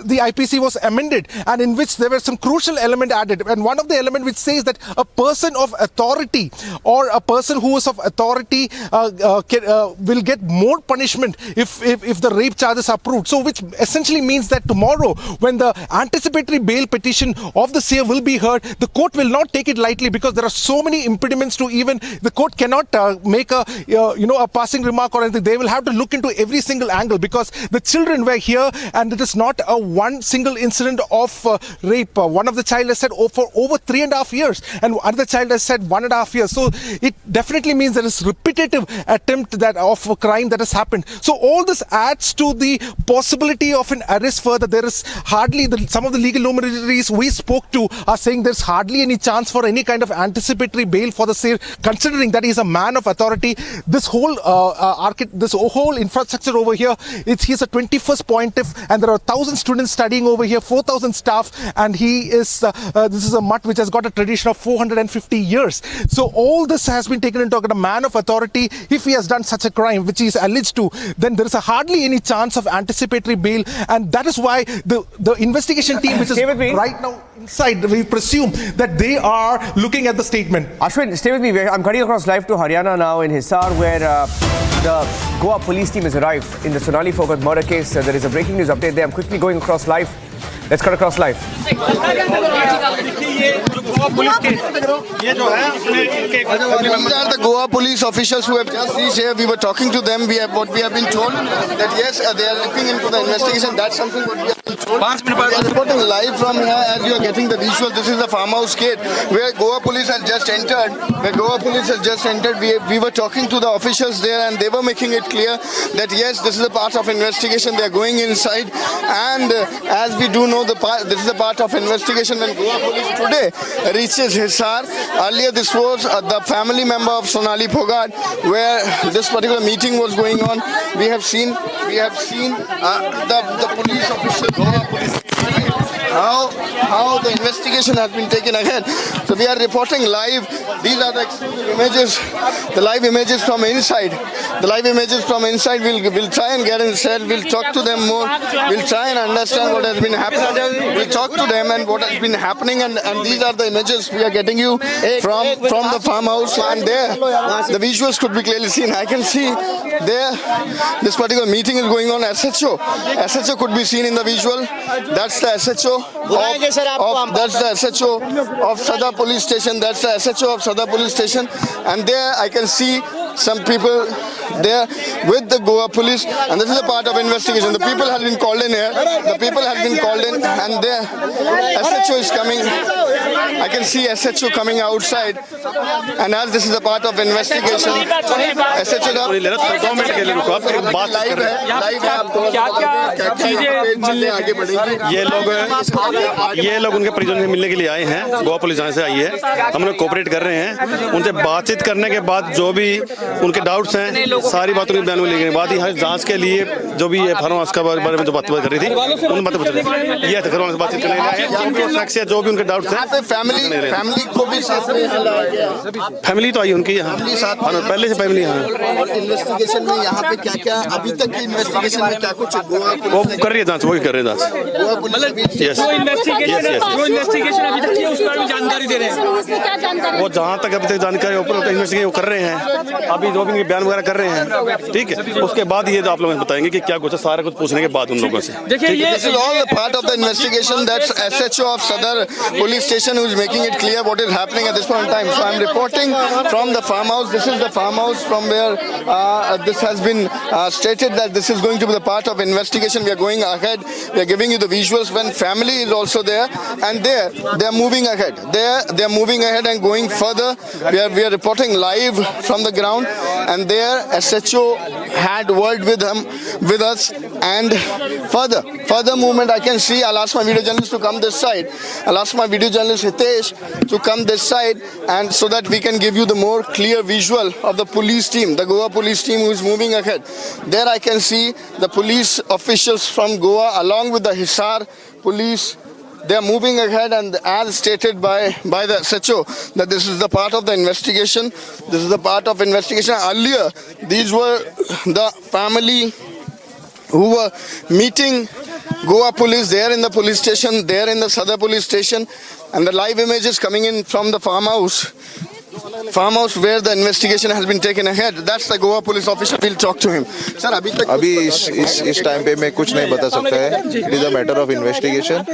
the IPC was amended, and in which there were some crucial element added. And one of the element which says that a person of authority or a person who is of authority will get more punishment if the rape charges are proved. So which essentially means that tomorrow, when the anticipatory bail petition of the seer will be heard, the court will not take it lightly, because there are so many impediments to even the the court cannot make a a passing remark or anything. They will have to look into every single angle, because the children were here and it is not a one single incident of rape. One of the child has said for over 3.5 years, and another child has said 1.5 years. So it definitely means there is repetitive attempt of a crime that has happened. So all this adds to the possibility of an arrest further. There is hardly some of the legal luminaries we spoke to are saying there's hardly any chance for any kind of anticipatory bail for the seer, considering that he's a man of authority. This whole this whole infrastructure over here, he's a 21st pontiff, and there are 1,000 students studying over here, 4,000 staff, and he is this is a mutt which has got a tradition of 450 years. So all this has been taken into account. A man of authority, if he has done such a crime which he is alleged to, then there is hardly any chance of anticipatory bail, and that is why the investigation team, which is right now inside, we presume that they are looking at the statement. Ashwin, stay with me. I'm cutting across live to Haryana now in Hisar, where the Goa police team has arrived in the Sonali Phogat murder case. There is a breaking news update there. I'm quickly going across live. Let's cut across live. These are the Goa police officials who have just reached here. We were talking to them. We have been told that yes, they are looking into the investigation. That's something what we have been told. We are reporting live from here as you are getting the visual. This is the farmhouse gate where Goa police has just entered. We were talking to the officials there, and they were making it clear that yes, this is a part of investigation. They are going inside, and as we do know, this is a part of investigation. When Goa police today reaches Hisar, earlier this was the family member of Sonali Phogat, where this particular meeting was going on. We have seen the police officials, Goa police, how the investigation has been taken ahead. So we are reporting live. These are the exclusive images, the live images from inside. We'll try and get inside. We'll talk to them more. We'll try and understand what has been happening. We'll talk to them and what has been happening. And these are the images we are getting you from the farmhouse. And there, the visuals could be clearly seen. I can see there, this particular meeting is going on. SHO could be seen in the visual. That's the SHO of Sada police station. That's the SHO of Sada police station. And there I can see some people there with the Goa police, and this is a part of investigation. The people have been called in here. And there SHO is coming. I can see SHO coming outside, and as this is a part of investigation, SHO ये लोग उनके परिजनों से मिलने के लिए आए हैं। गोवा पुलिस यहाँ से आई है, हम लोग कोऑपरेट कर रहे हैं। उनसे बातचीत करने के बाद जो भी उनके डाउट्स हैं, सारी बातों की बयान लेने के बाद यहाँ जांच के लिए जो भी ये फार्म हाउस के बारे में जो बात कर रही थी, उन बातों पर ये घर वालों से बातचीत करने के जो भी उनके डाउट्स हैं, फैमिली को भी साथ में लाया गया। फैमिली तो आई उनकी यहाँ, पहले से फैमिली यहाँ। इन्वेस्टिगेशन में यहाँ पे क्या अभी तक की इन्वेस्टिगेशन में क्या कुछ वो कर रही है जांच, वही कर रहे हैं जांच। इन्वेस्टिगेशन अभी तक उस पर भी जानकारी दे रहे हैं। वो जहाँ तक अभी तक जानकारी ऊपर इन्वेस्टिगेशन वो कर रहे हैं, अभी जो भी बयान वगैरह कर रहे हैं, ठीक है। उसके बाद ये आप लोग बताएंगे कि क्या कुछ सारा कुछ पूछने के बाद उन लोगों से। This is all the part of the investigation. That's SHO of Sadar police station who is making it clear what is happening at this point in time. So I'm reporting from the farmhouse. This is the farmhouse from where this has been stated that this is going to be the part of investigation. We are going ahead. We are giving you the visuals when family is also there, and they are moving ahead. They are moving ahead and going further. We are reporting live from the ground, and there SHO had word with us, and further movement I can see. I'll ask my video journalist to come this side. I'll ask my video journalist Hitesh to come this side, and so that we can give you the more clear visual of the police team, the Goa police team who is moving ahead. There I can see the police officials from Goa along with the Hisar police. They are moving ahead, and as stated by the SHO that this is the part of the investigation. This is the part of investigation. Earlier, these were the family who were meeting Goa police there in the police station, there in the Sada police station, and the live images coming in from the farmhouse. farmhouse where the investigation has been taken ahead. That's the Goa police official. We'll talk to him. Sir, अभी इस time पे मैं कुछ नहीं बता सकता है. It is a matter of investigation.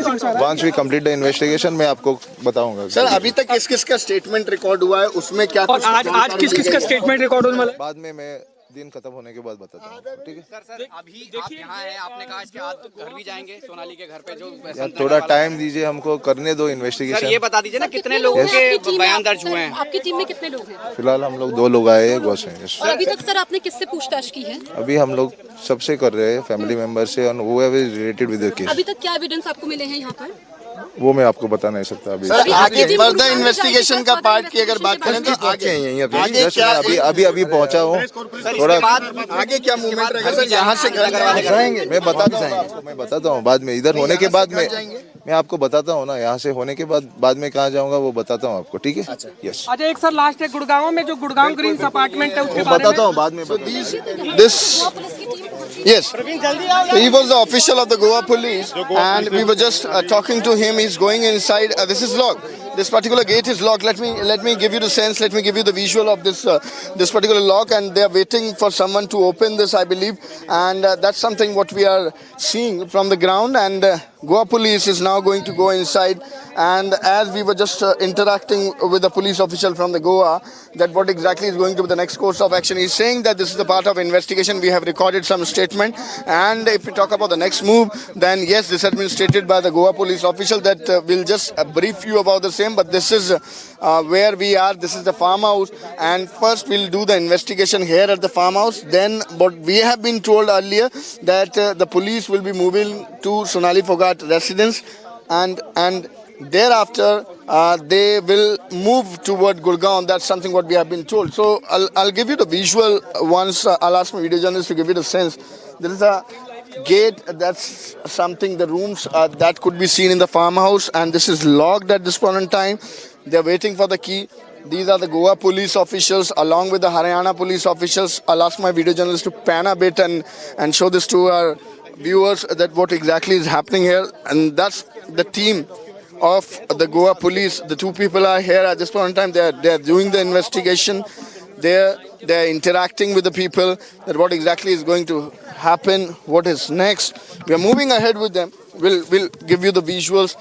Once we complete the investigation, मैं आपको बताऊंगा. सर, अभी तक किस-किस का स्टेटमेंट रिकॉर्ड हुआ है, उसमें क्या कुछ आज किस-किस का स्टेटमेंट रिकॉर्ड होने वाला है? बाद में मैं दिन खत्म होने के बाद बताता हूँ. ठीक है सर अभी आप यहाँ हैं, आपने कहा इसके बाद घर भी जाएंगे सोनाली के घर पे जो यार थोड़ा टाइम दीजिए हमको, करने दो इन्वेस्टिगेशन. सर ये बता दीजिए ना कितने लोगों के बयान दर्ज हुए हैं? आपकी टीम में कितने लोग हैं? फिलहाल हम लोग 2 लोग आए हैं गोवा से. और अभी तक सर आपने किससे पूछताछ की है? अभी हम लोग सबसे कर रहे हैं, फैमिली मेंबर से, और वो है रिलेटेड विद द केस. अभी तक क्या एविडेंस आपको मिले हैं यहाँ पर? वो मैं आपको बता नहीं सकता अभी. सर आगे फर्दर इन्वेस्टिगेशन का पार्ट की अगर बात करें तो आगे यहीं अभी पहुंचा हूँ. थोड़ा आगे क्या मूवमेंट रहेगा सर? यहाँ से जाएंगे, मैं बताता हूँ बाद में. इधर होने के बाद मैं आपको बताता हूँ ना, यहाँ से होने के बाद में कहाँ जाऊँगा वो बताता हूँ आपको. ठीक है. यस. अच्छा एक सर लास्ट है गुड़गांव में जो गुड़गांव ग्रीन्स अपार्टमेंट है उसके बारे में बताता हूँ बाद में. Yes, he was the official of the Goa police, and we were just talking to him. He's going inside. This is locked. This particular gate is locked. Let me give you the sense. Let me give you the visual of this this particular lock, and they are waiting for someone to open this, I believe, and that's something what we are seeing from the ground. And Goa police is now going to go inside. And as we were just interacting with the police official from the Goa, that what exactly is going to be the next course of action. He's saying that this is the part of investigation. We have recorded some statement, and if we talk about the next move, then yes, this has been stated by the Goa police official that we'll just brief you about the same. But this is where we are. This is the farmhouse, and first we'll do the investigation here at the farmhouse. Then what we have been told earlier that the police will be moving to Sonali Phogat residence, and thereafter they will move toward Gurgaon. That's something what we have been told. So I'll give you the visual once. I'll ask my video journalist to give you the sense. There is a gate, that's something, the rooms that could be seen in the farmhouse, and this is locked at this point in time. They're waiting for the key. These are the Goa police officials along with the Haryana police officials. I'll ask my video journalist to pan a bit and show this to our viewers that what exactly is happening here. And that's the team of the Goa police. The 2 people are here at this point in time. They're doing the investigation. They're interacting with the people that what exactly is going to happen, what is next. We are moving ahead with them. We'll give you the visuals.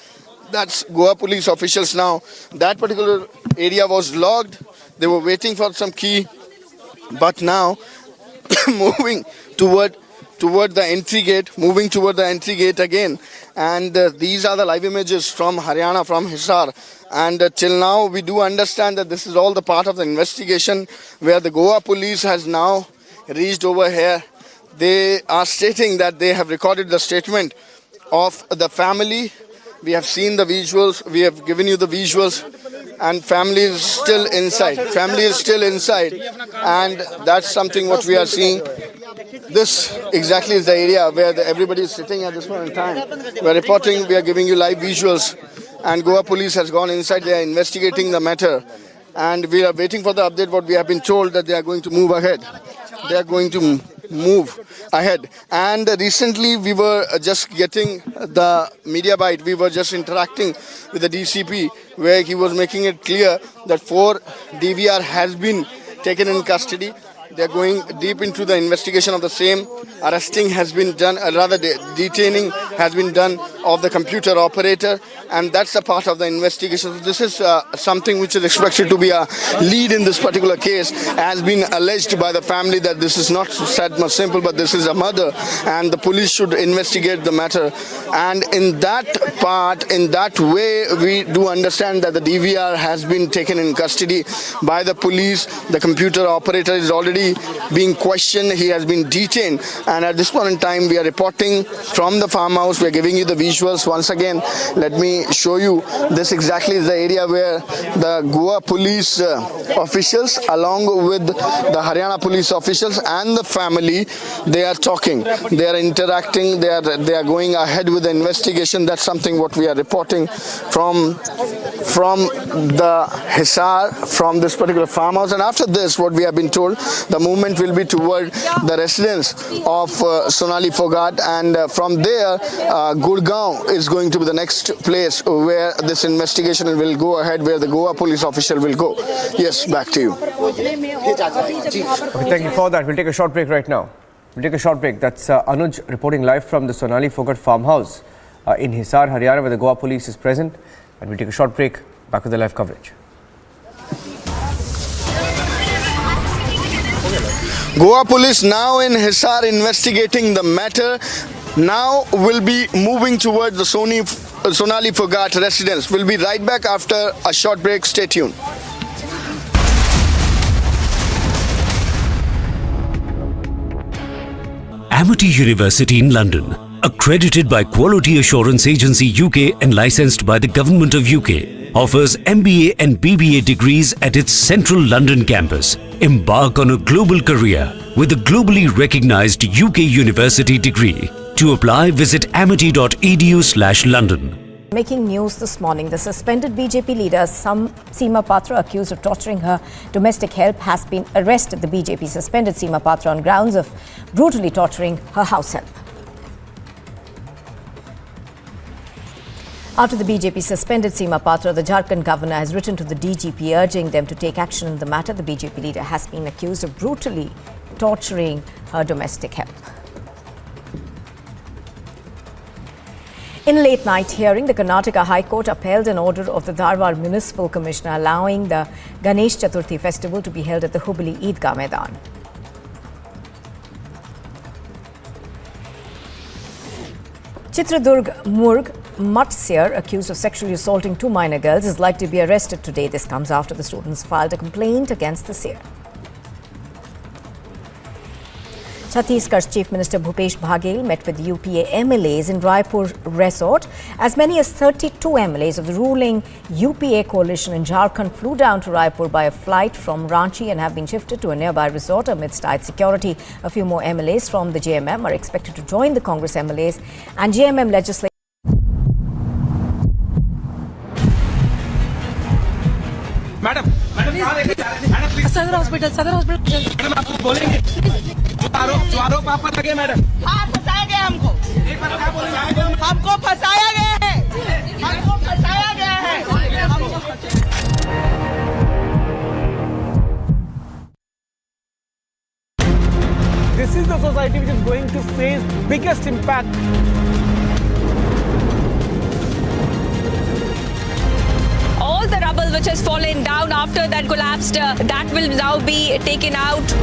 That's Goa police officials now. That particular area was locked. They were waiting for some key, but now moving toward the entry gate, again. And these are the live images from Haryana, from Hisar. And till now we do understand that this is all the part of the investigation where the Goa police has now reached over here. They are stating that they have recorded the statement of the family. We have seen the visuals, we have given you the visuals, and family is still inside. And that's something what we are seeing. This exactly is the area where everybody is sitting at this point in time. We are reporting, we are giving you live visuals, and Goa police has gone inside. They are investigating the matter, and we are waiting for the update. What we have been told that they are going to move ahead. And recently we were just getting the media bite. We were just interacting with the DCP where he was making it clear that 4 DVR has been taken in custody. They are going deep into the investigation of the same. Arresting has been done, detaining has been done of the computer operator, and that's a part of the investigation. So this is something which is expected to be a lead in this particular case. Has been alleged by the family that this is not said much simple, but this is a murder, and the police should investigate the matter. And in that part, in that way, we do understand that the DVR has been taken in custody by the police. The computer operator is already being questioned. He has been detained, and at this point in time we are reporting from the farmhouse. We are giving you the visuals once again. Let me show you. This exactly is the area where the Goa police officials along with the Haryana police officials and the family, they are talking, they are interacting, they are going ahead with the investigation. That's something what we are reporting from the Hisar, from this particular farmhouse. And after this, what we have been told, the movement will be toward the residence of Sonali Phogat, and from there Gurgaon is going to be the next place where this investigation will go ahead, where the Goa police official will go. Yes, back to you. Okay, thank you for that. We'll take a short break right now. We'll take a short break. That's Anuj reporting live from the Sonali Phogat farmhouse in Hisar, Haryana, where the Goa police is present. And we'll take a short break. Back with the live coverage. Goa police now in Hisar investigating the matter. Now will be moving towards the Sonali Phogat residence. We'll be right back after a short break. Stay tuned. Amity University in London, accredited by Quality Assurance Agency UK and licensed by the Government of UK, offers MBA and BBA degrees at its central London campus. Embark on a global career with a globally recognized UK university degree. To apply, visit amity.edu/London. Making news this morning, the suspended BJP leader Seema Patra, accused of torturing her domestic help, has been arrested. The BJP suspended Seema Patra on grounds of brutally torturing her house help. After the BJP suspended Seema Patra, the Jharkhand governor has written to the DGP urging them to take action in the matter. The BJP leader has been accused of brutally torturing her domestic help. In a late-night hearing, the Karnataka High Court upheld an order of the Dharwad Municipal Commissioner allowing the Ganesh Chaturthi festival to be held at the Hubli Eidgah Maidan. Chitradurg Murg Mutt seer, accused of sexually assaulting 2 minor girls, is likely to be arrested today. This comes after the students filed a complaint against the seer. Chhattisgarh's Chief Minister Bhupesh Baghel met with UPA MLAs in Raipur Resort. As many as 32 MLAs of the ruling UPA coalition in Jharkhand flew down to Raipur by a flight from Ranchi and have been shifted to a nearby resort amidst tight security. A few more MLAs from the JMM are expected to join the Congress MLAs and JMM legislators. Madam सदर hospital madam आपको बोलेंगे जो आरोप आप पर लगे madam हाँ फंसाया गया हमको फंसाया गया है हमको फंसाया गया है This is the society which is going to face biggest impact. All the rubble which has fallen down after that collapsed, that will now be taken out.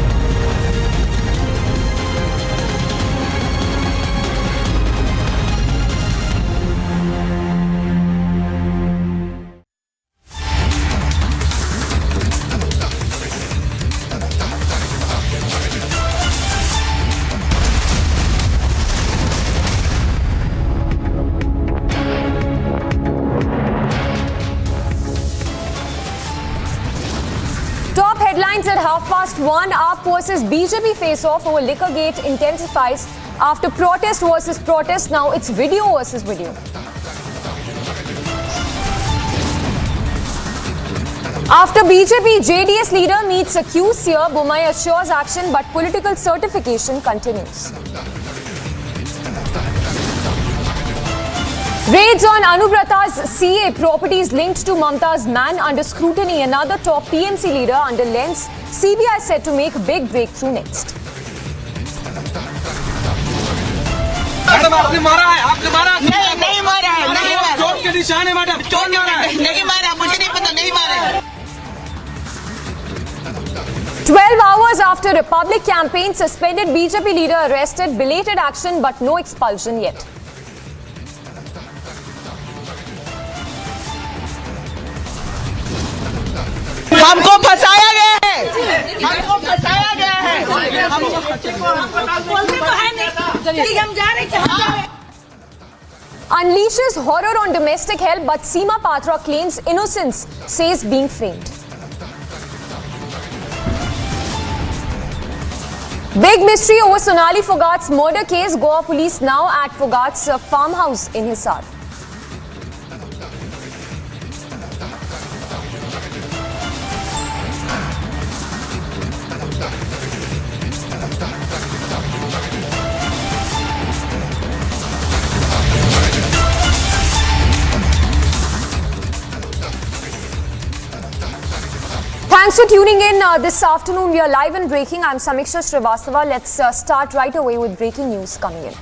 Headlines at 1:30. AAP versus BJP face-off over liquor gate intensifies after protest versus protest. Now it's video versus video. After BJP, JDS leader meets accused here, Bommai assures action but political certification continues. Raids on Anubrata's CA properties linked to Mamta's man under scrutiny. Another top PMC leader under lens. CBI set to make big breakthrough next. Madam आपने मारा है नहीं मारा है नहीं मारा चोट के निशान है मैडम चोट मारा है नहीं मारा मुझे नहीं पता नहीं मारा है 12 hours after Republic campaign, suspended BJP leader arrested. Belated action but no expulsion yet. हमको फंसाया गया है हमको फंसाया गया है हम जा रहे हैं Unleashes horror on domestic help but Seema Patra claims innocence, says being framed. Big mystery over Sonali Phogat's murder case. Goa police now at Phogat's farmhouse in Hisar. Thanks for tuning in this afternoon. We are live and breaking. I'm Samiksha Srivastava. Let's start right away with breaking news coming in.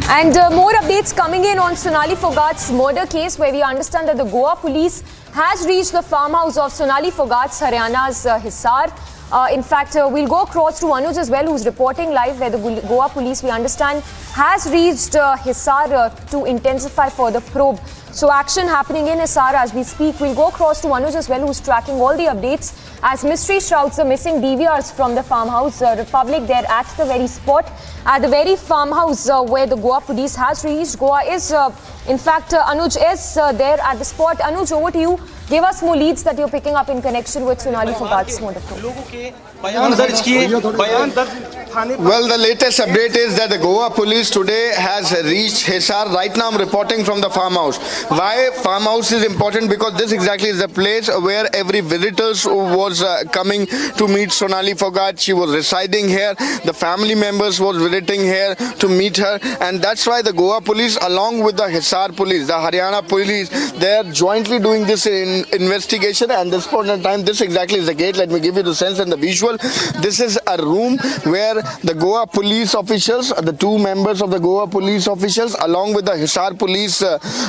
And more updates coming in on Sonali Phogat's murder case, where we understand that the Goa police has reached the farmhouse of Sonali Phogat's Haryana's Hisar. In fact, we'll go across to Anuj as well, who's reporting live, where the Goa police, we understand, has reached Hisar to intensify further probe. So action happening in Hisar as we speak. We'll go across to Anuj as well, who's tracking all the updates as mystery shrouds the missing DVRs from the farmhouse. Republic, they're at the very spot, at the very farmhouse where the Goa police has reached. Goa is, in fact, Anuj is there at the spot. Anuj, over to you. Give us more leads that you're picking up in connection with Sonali Phogat's murder probe. Well, the latest update is that the Goa police today has reached Hisar. Right now I'm reporting from the farmhouse. Why farmhouse is important? Because this exactly is the place where every visitor was coming to meet Sonali Phogat. She was residing here. The family members was visiting here to meet her, and that's why the Goa police, along with the Hisar police, the Haryana police, they are jointly doing this investigation. And this point in time, this exactly is the gate. Let me give you the sense and the visual. This is a room where the Goa police officials, the two members of the Goa police officials, along with the Hisar police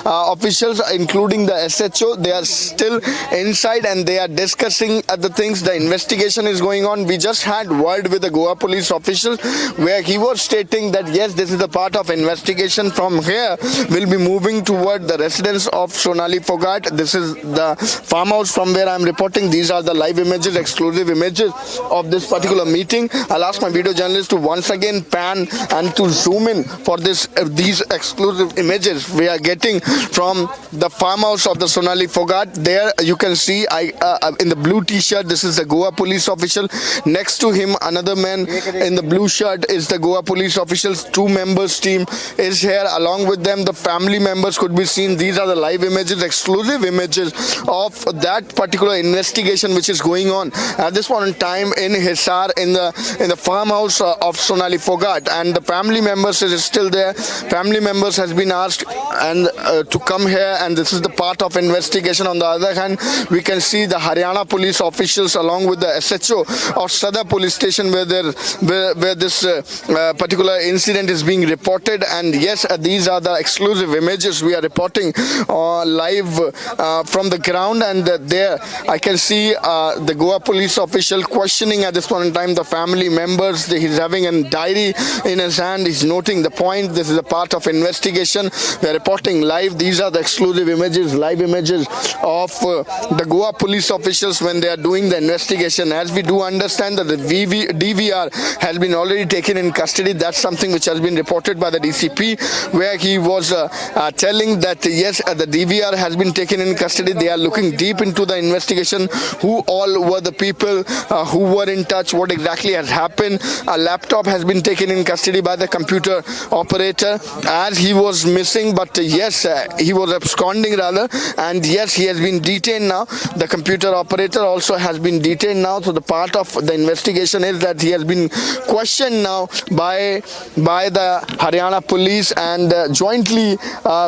officials, including the SHO, they are still inside and they are discussing the things. The investigation is going on. We just had word with the Goa police official where he was stating that yes, this is the part of investigation. From here, we'll be moving toward the residence of Sonali Phogat. This is the farmhouse from where I'm reporting. These are the live images, exclusive images of this particular meeting. I'll ask my video journalist to once again pan and to zoom in for these exclusive images we are getting from the farmhouse of the Sonali Phogat. There you can see in the blue t-shirt, this is the Goa police official. Next to him, another man in the blue shirt is the Goa police officials. Two members team is here. Along with them, the family members could be seen. These are the live images, exclusive images of that particular investigation which is going on at this point in time in Hisar, in the farmhouse of Sonali Phogat. And the family members is still there. Family members has been asked and to come here, and this is the part of investigation. On the other hand, we can see the Haryana police officials along with the SHO of Sadar police station where this particular incident is being reported. And yes, these are the exclusive images we are reporting live from the ground. And there I can see the Goa police official questioning at this point in time the family members. He's having a diary in his hand. He's noting the point. This is a part of investigation. We are reporting live. These are the exclusive images, live images of the Goa police officials when they are doing the investigation. As we do understand that the DVR has been already taken in custody. That's something which has been reported by the DCP, where he was telling that yes, the DVR has been taken in custody. They are looking deep into the investigation. Who all were the people who were in touch? What exactly has happened? A laptop has been taken in custody by the computer operator as he was missing, but yes, he was absconding rather, and yes, he has been detained now. The computer operator also has been detained now. So the part of the investigation is that he has been questioned now by the Haryana police, and jointly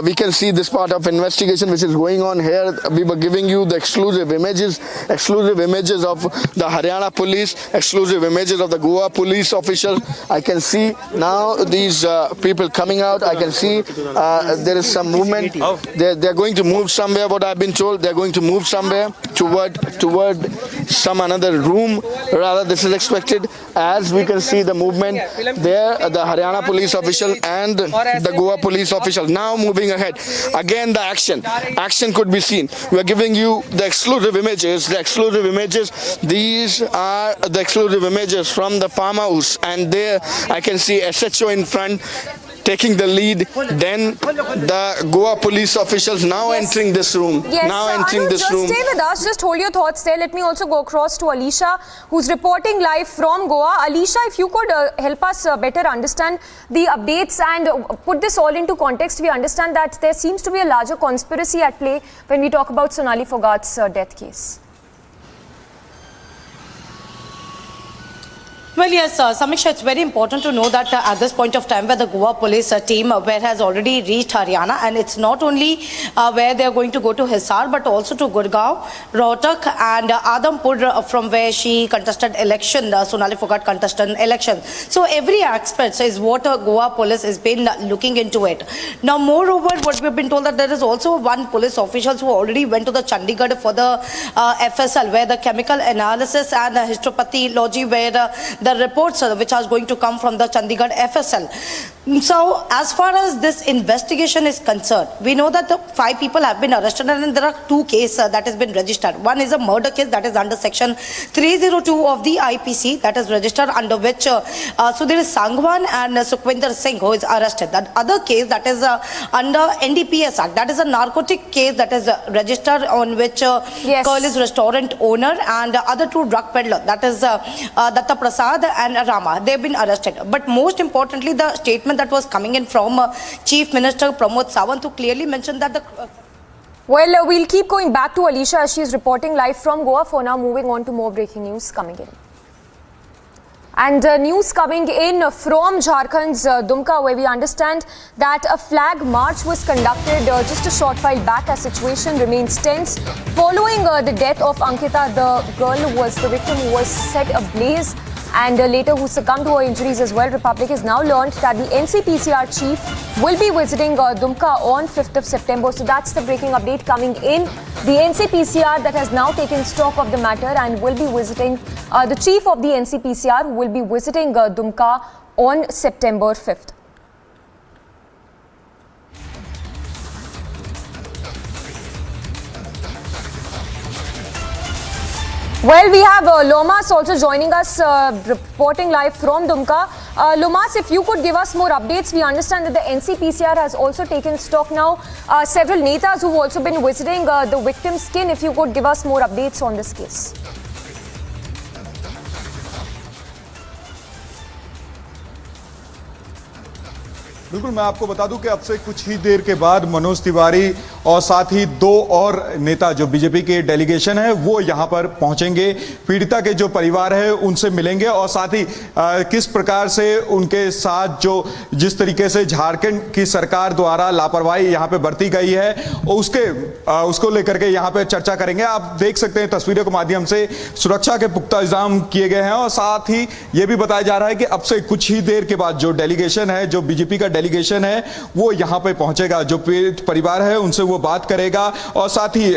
we can see this part of investigation which is going on here. We were giving you the exclusive images of the Haryana police, exclusive images of the Goa police officials. I can see now these people coming out. I can see there is some movement. They're going to move somewhere. What I've been told, they're going to move somewhere toward some another room. Rather, this is expected. As we can see the movement there, the Haryana police official and the Goa police official now moving ahead. Again, the action could be seen. We are giving you the exclusive images. These are the exclusive images from the farmhouse, and there I can see SHO in front taking the lead, then the Goa police officials now entering this room. Just stay with us, just hold your thoughts there. Let me also go across to Alisha, who's reporting live from Goa. Alisha, if you could help us better understand the updates and put this all into context. We understand that there seems to be a larger conspiracy at play when we talk about Sonali Phogat's death case. Well, Well, yes, Samiksha, it's very important to know that at this point of time where the Goa police team where has already reached Haryana, and it's not only where they are going to go to Hisar but also to Gurgaon, Rohtak and Adhampur from where she contested election, Sonali Phogat contested election. So every aspect is what Goa police has been looking into it. Now, moreover, what we've been told that there is also one police officials who already went to the Chandigarh for the FSL, where the chemical analysis and histopathology, where the reports which are going to come from the Chandigarh FSL. So, as far as this investigation is concerned, we know that the 5 people have been arrested and there are 2 cases that has been registered. One is a murder case that is under section 302 of the IPC that is registered, under which Sudhir Sangwan and Sukhwinder Singh who is arrested. That other case that is under NDPS Act, that is a narcotic case that is registered, on which Curl is restaurant owner and other 2 drug peddler, that is Datta Prasad and Rama. They have been arrested. But most importantly, the statement that was coming in from Chief Minister Pramod Sawant, who clearly mentioned that the... Well, we'll keep going back to Alicia as she is reporting live from Goa. For now, moving on to more breaking news coming in. And news coming in from Jharkhand's Dumka, where we understand that a flag march was conducted just a short while back. As situation remains tense following the death of Ankita, the girl who was the victim, who was set ablaze and later who succumbed to her injuries as well. Republic has now learned that the NCPCR chief will be visiting Dumka on 5th of September. So that's the breaking update coming in. The NCPCR that has now taken stock of the matter and will be visiting the chief of the NCPCR, who will be visiting Dumka on September 5th. Well, we have Lomas also joining us, reporting live from Dumka. Lomas, if you could give us more updates. We understand that the NCPCR has also taken stock now. Several netas who've also been visiting the victim's skin. If you could give us more updates on this case. बिल्कुल, मैं आपको बता दूं कि अब से कुछ ही देर के बाद मनोज तिवारी और साथ ही 2 और नेता जो बीजेपी के डेलीगेशन है वो यहां पर पहुंचेंगे, पीड़िता के जो परिवार है उनसे मिलेंगे और साथ ही किस प्रकार से उनके साथ जो जिस तरीके से झारखंड की सरकार द्वारा लापरवाही यहां पे बरती गई है उसको लेकर के यहां पे चर्चा करेंगे। आप देख सकते हैं तस्वीरों के माध्यम से सुरक्षा के पुख्ता इंतजाम किए गए हैं और साथ ही यह भी बताया जा रहा है कि अब से कुछ ही देर के बाद जो डेलीगेशन है, जो बीजेपी का डेलीगेशन है, वो यहां पे पहुंचेगा, जो पीड़ित परिवार है उनसे वो बात करेगा और साथ ही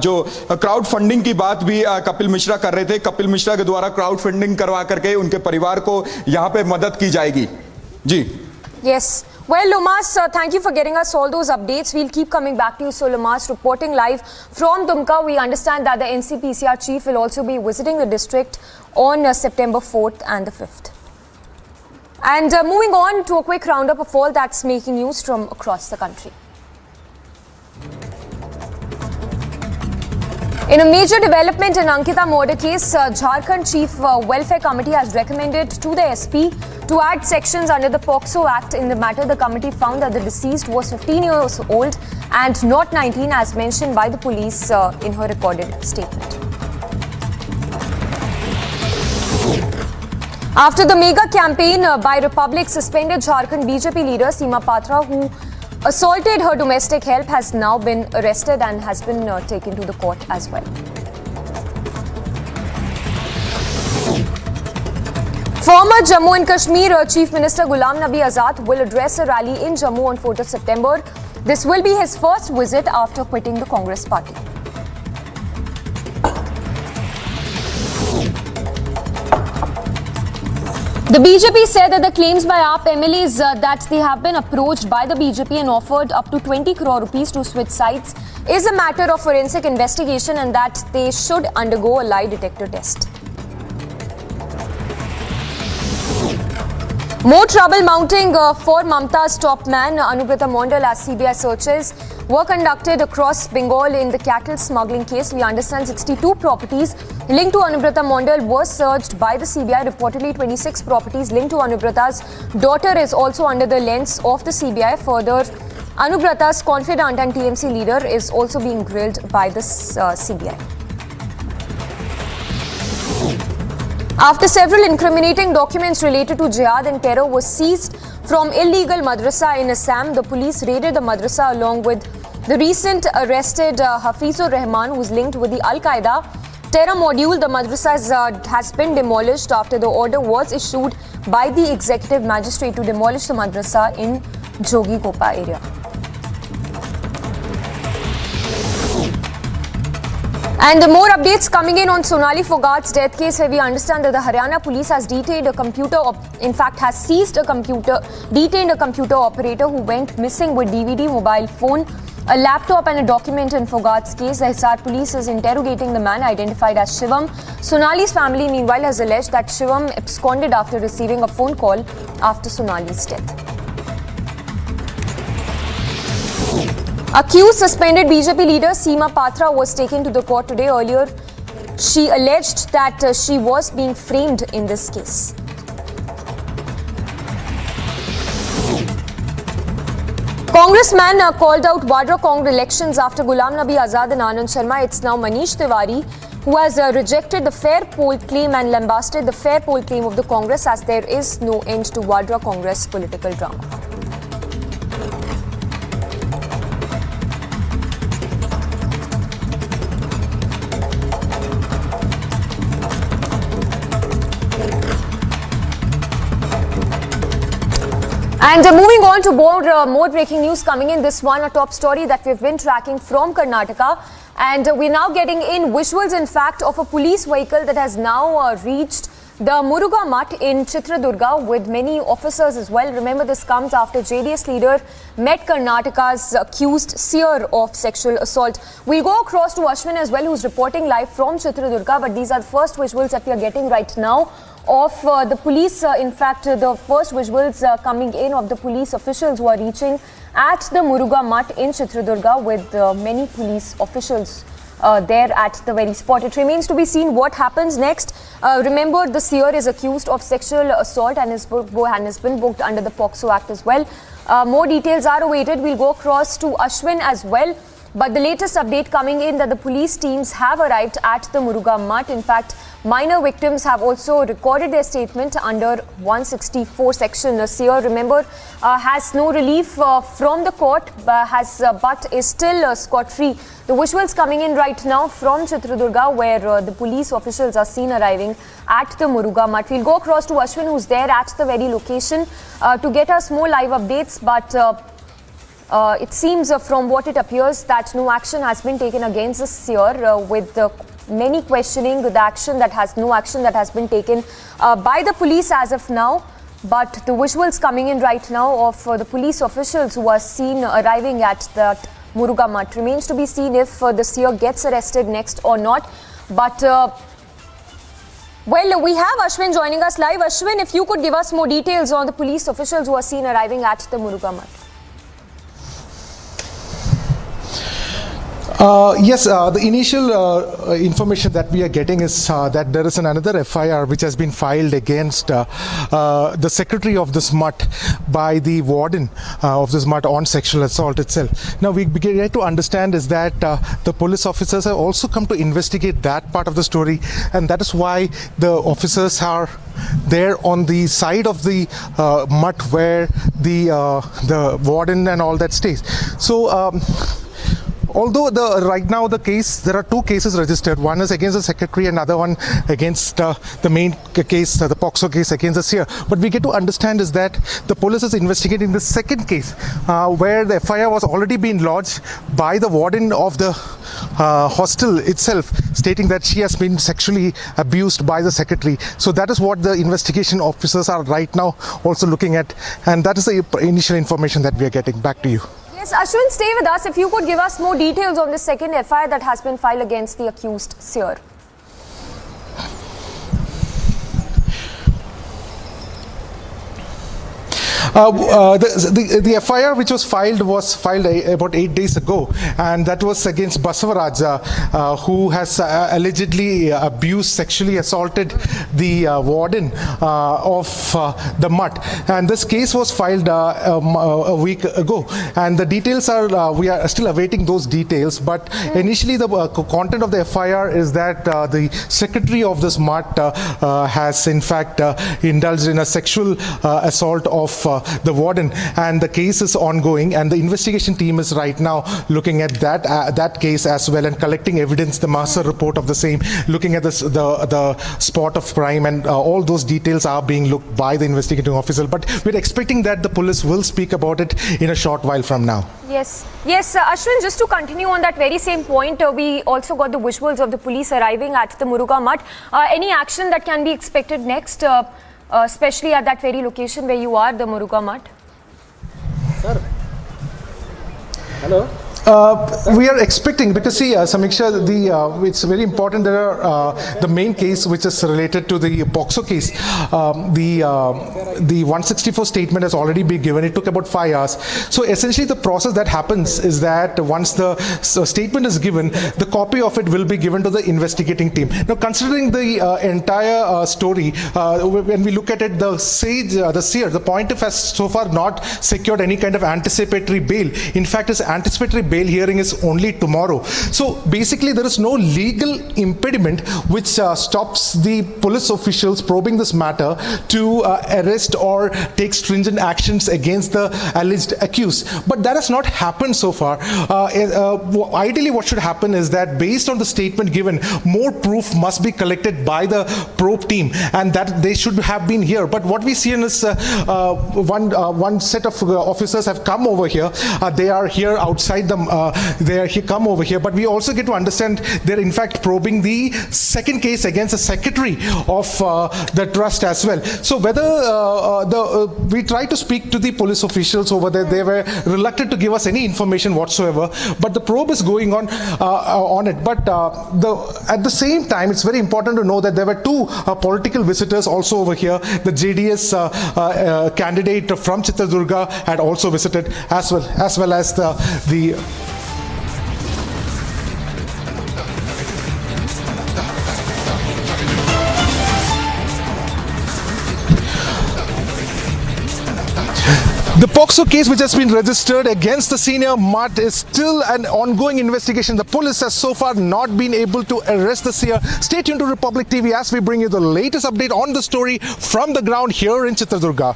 जो क्राउड फंडिंग की बात भी कपिल मिश्रा कर रहे थे, कपिल मिश्रा के द्वारा क्राउड फंडिंग करवा करके उनके परिवार को यहां पे मदद की जाएगी। जी, Yes. Well, Lomas, thank you for getting us all those updates. We'll keep coming back to you. So, Lomas, reporting live from Dumka, we understand that the NCPCR chief will also be visiting the district on September 4th and the 5th. And moving on to a quick roundup of all that's making news from across the country. In a major development in Ankita murder case, Jharkhand Chief Welfare Committee has recommended to the SP to add sections under the POCSO Act. In the matter, the committee found that the deceased was 15 years old and not 19, as mentioned by the police in her recorded statement. After the mega campaign by Republic suspended Jharkhand BJP leader Seema Patra, who assaulted her domestic help, has now been arrested and has been taken to the court as well. Former Jammu and Kashmir Chief Minister Ghulam Nabi Azad will address a rally in Jammu on 4th of September. This will be his first visit after quitting the Congress party. The BJP said that the claims by AAP MLAs that they have been approached by the BJP and offered up to 20 crore rupees to switch sides is a matter of forensic investigation and that they should undergo a lie detector test. More trouble mounting for Mamta's top man, Anubrata Mondal, as CBI searches were conducted across Bengal in the cattle smuggling case. We understand 62 properties linked to Anubrata Mondal were searched by the CBI. Reportedly, 26 properties linked to Anubrata's daughter is also under the lens of the CBI. Further, Anubrata's confidant and TMC leader is also being grilled by the CBI. After several incriminating documents related to jihad and terror were seized from illegal Madrasa in Assam, the police raided the Madrasa along with the recent arrested Hafizur Rahman, who is linked with the Al-Qaeda terror module. The Madrasa has been demolished after the order was issued by the executive magistrate to demolish the Madrasa in Jogikopa area. And more updates coming in on Sonali Phogat's death case, where we understand that the Haryana police has detained a computer, has seized a computer, detained a computer operator who went missing with DVD, mobile phone, a laptop and a document in Phogat's case. The Hisar police is interrogating the man identified as Shivam. Sonali's family, meanwhile, has alleged that Shivam absconded after receiving a phone call after Sonali's death. Accused suspended BJP leader Seema Patra was taken to the court today. Earlier, she alleged that she was being framed in this case. Congressman called out Vadra Congress elections after Ghulam Nabi Azad and Anand Sharma. It's now Manish Tiwari who has rejected the fair poll claim and lambasted the fair poll claim of the Congress, as there is no end to Vadra Congress political drama. And moving on to more breaking news coming in. This one, a top story that we've been tracking from Karnataka. And we're now getting in visuals, in fact, of a police vehicle that has now reached the Muruga Mutt in Chitradurga with many officers as well. Remember, this comes after JDS leader met Karnataka's accused seer of sexual assault. We'll go across to Ashwin as well, who's reporting live from Chitradurga. But these are the first visuals that we are getting right now of the police. In fact, the first visuals coming in of the police officials who are reaching at the Muruga Mutt in Chitradurga with many police officials there at the very spot. It remains to be seen what happens next. Remember, the seer is accused of sexual assault and has been booked under the POCSO Act as well. More details are awaited. We'll go across to Ashwin as well. But the latest update coming in that the police teams have arrived at the Muruga Mutt. In fact, minor victims have also recorded their statement under 164 section. The seer, remember, has no relief from the court, but is still scot-free. The visuals coming in right now from Chitradurga, where the police officials are seen arriving at the Muruga Mutt. We'll go across to Ashwin, who's there at the very location, to get us more live updates. But it seems from what it appears that no action has been taken against the seer, with many questioning the action that has been taken by the police as of now. But the visuals coming in right now of the police officials who are seen arriving at that Muruga Mutt. Remains to be seen if the seer gets arrested next or not. But well, we have Ashwin joining us live. Ashwin, if you could give us more details on the police officials who are seen arriving at the Muruga Mutt. Yes, the initial information that we are getting is that there is another FIR which has been filed against the secretary of this mutt by the warden of this mutt on sexual assault itself. Now, we get to understand is that the police officers have also come to investigate that part of the story, and that is why the officers are there on the side of the mutt where the warden and all that stays. So although right now there are two cases registered. One is against the secretary, another one against the main case, the POCSO case against the seer. But we get to understand is that the police is investigating the second case where the FIR was already been lodged by the warden of the hostel itself, stating that she has been sexually abused by the secretary. So that is what the investigation officers are right now also looking at, and that is the initial information that we are getting. Back to you. Yes, Ashwin, stay with us. If you could give us more details on the second FIR that has been filed against the accused seer. The FIR which was filed about 8 days ago, and that was against Basavaraj, who has allegedly sexually assaulted the warden of the mutt. And this case was filed a week ago, and the details are, we are still awaiting those details, but initially the content of the FIR is that the secretary of this mutt has in fact indulged in a sexual assault of the warden, and the case is ongoing, and the investigation team is right now looking at that case as well and collecting evidence, the master report of the same, looking at the spot of crime, and all those details are being looked by the investigating officer. But we're expecting that the police will speak about it in a short while from now. Yes, Ashwin, just to continue on that very same point, we also got the visuals of the police arriving at the Muruga mutt. Any action that can be expected next, especially at that very location where you are, the Muruga mutt? Sir. Hello. We are expecting, because see, Samiksha, it's very important. There are the main case which is related to the POXO case. The 164 statement has already been given. It took about 5 hours. So essentially, the process that happens is that once the statement is given, the copy of it will be given to the investigating team. Now, considering the entire story, when we look at it, the seer, the plaintiff has so far not secured any kind of anticipatory bail. In fact, his anticipatory bail hearing is only tomorrow. So basically there is no legal impediment which stops the police officials probing this matter to arrest or take stringent actions against the alleged accused. But that has not happened so far. Ideally what should happen is that based on the statement given, more proof must be collected by the probe team, and that they should have been here. But what we see is one set of officers have come over here. They are here outside the come over here, but we also get to understand they're in fact probing the second case against the secretary of the trust as well. So whether we try to speak to the police officials over there, they were reluctant to give us any information whatsoever, but the probe is going on it. But at the same time, it's very important to know that there were 2 political visitors also over here. The JDS candidate from Chitradurga had also visited, as well as the POXO case which has been registered against the senior mutt is still an ongoing investigation. The police has so far not been able to arrest the seer. Stay tuned to Republic TV as we bring you the latest update on the story from the ground here in Chitradurga.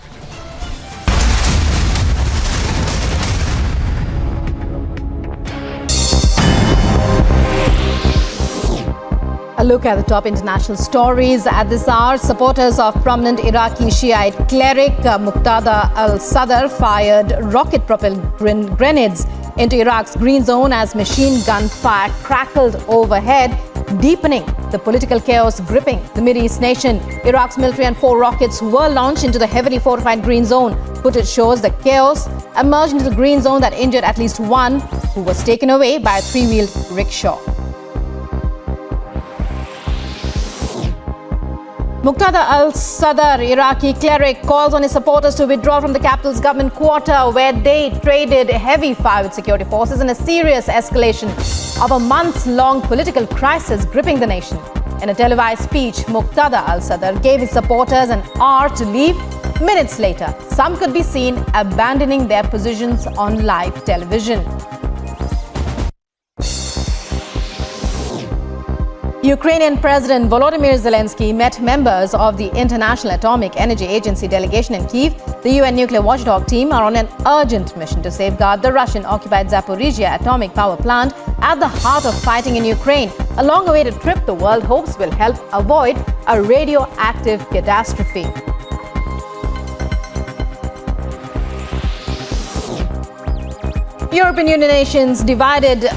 A look at the top international stories at this hour. Supporters of prominent Iraqi Shiite cleric Muqtada al-Sadr fired rocket-propelled grenades into Iraq's green zone as machine gun fire crackled overhead, deepening the political chaos gripping the Mideast nation. Iraq's military and 4 rockets were launched into the heavily fortified green zone. Footage shows the chaos emerged into the green zone that injured at least one, who was taken away by a 3-wheeled rickshaw. Muqtada al-Sadr, Iraqi cleric, calls on his supporters to withdraw from the capital's government quarter, where they traded heavy fire with security forces in a serious escalation of a months-long political crisis gripping the nation. In a televised speech, Muqtada al-Sadr gave his supporters an hour to leave. Minutes later, some could be seen abandoning their positions on live television. Ukrainian President Volodymyr Zelensky met members of the International Atomic Energy Agency delegation in Kyiv. The UN nuclear watchdog team are on an urgent mission to safeguard the Russian-occupied Zaporizhzhia atomic power plant at the heart of fighting in Ukraine. A long-awaited trip the world hopes will help avoid a radioactive catastrophe. European Union nations divided.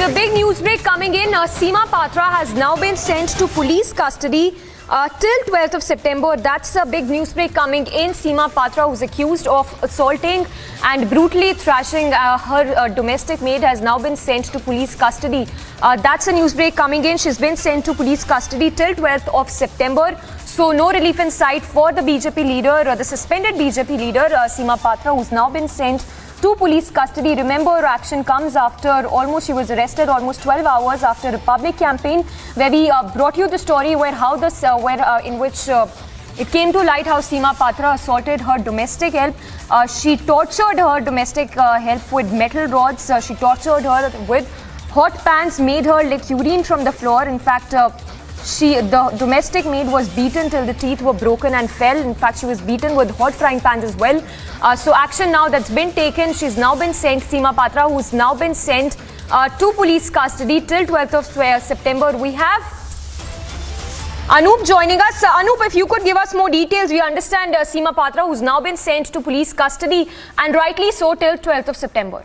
a big news break coming in. Seema Patra has now been sent to police custody till 12th of September. That's a big news break coming in. Seema Patra, who's accused of assaulting and brutally thrashing her domestic maid, has now been sent to police custody. That's a news break coming in. She's been sent to police custody till 12th of September. So no relief in sight for the BJP leader, the suspended BJP leader, Seema Patra, who's now been sent to police custody. Remember, action comes after she was arrested almost 12 hours after a Republic campaign, where we brought you the story in which it came to light how Seema Patra assaulted her domestic help. She tortured her domestic help with metal rods. She tortured her with hot pans, made her lick urine from the floor. In fact, the domestic maid was beaten till the teeth were broken and fell. In fact, she was beaten with hot frying pans as well. So action now that's been taken. She's now been sent, Seema Patra, who's now been sent to police custody till 12th of September. We have Anup joining us. Anup, if you could give us more details. We understand Seema Patra, who's now been sent to police custody, and rightly so, till 12th of September.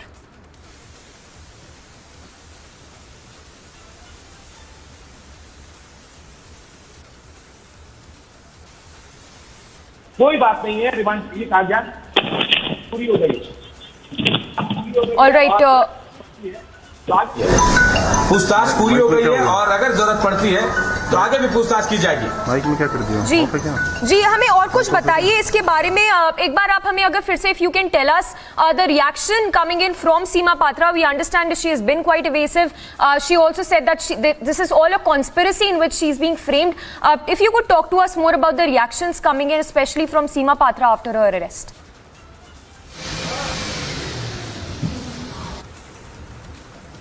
कोई बात नहीं है, remand की कागजात पूरी हो गई। All right. पूछताछ पूरी हो गई है और अगर जरूरत पड़ती है तो आगे भी पूछताछ की जाएगी। माइक में क्या कर दिया? जी हमें और कुछ बताइए इसके बारे में। एक बार आप हमें अगर फिर से, if you can tell us the reaction coming in from Seema Patra. We understand she has been quite evasive. She also said that this is all a conspiracy in which she is being framed. If you could talk to us more about the reactions coming in, especially from Seema Patra after her arrest.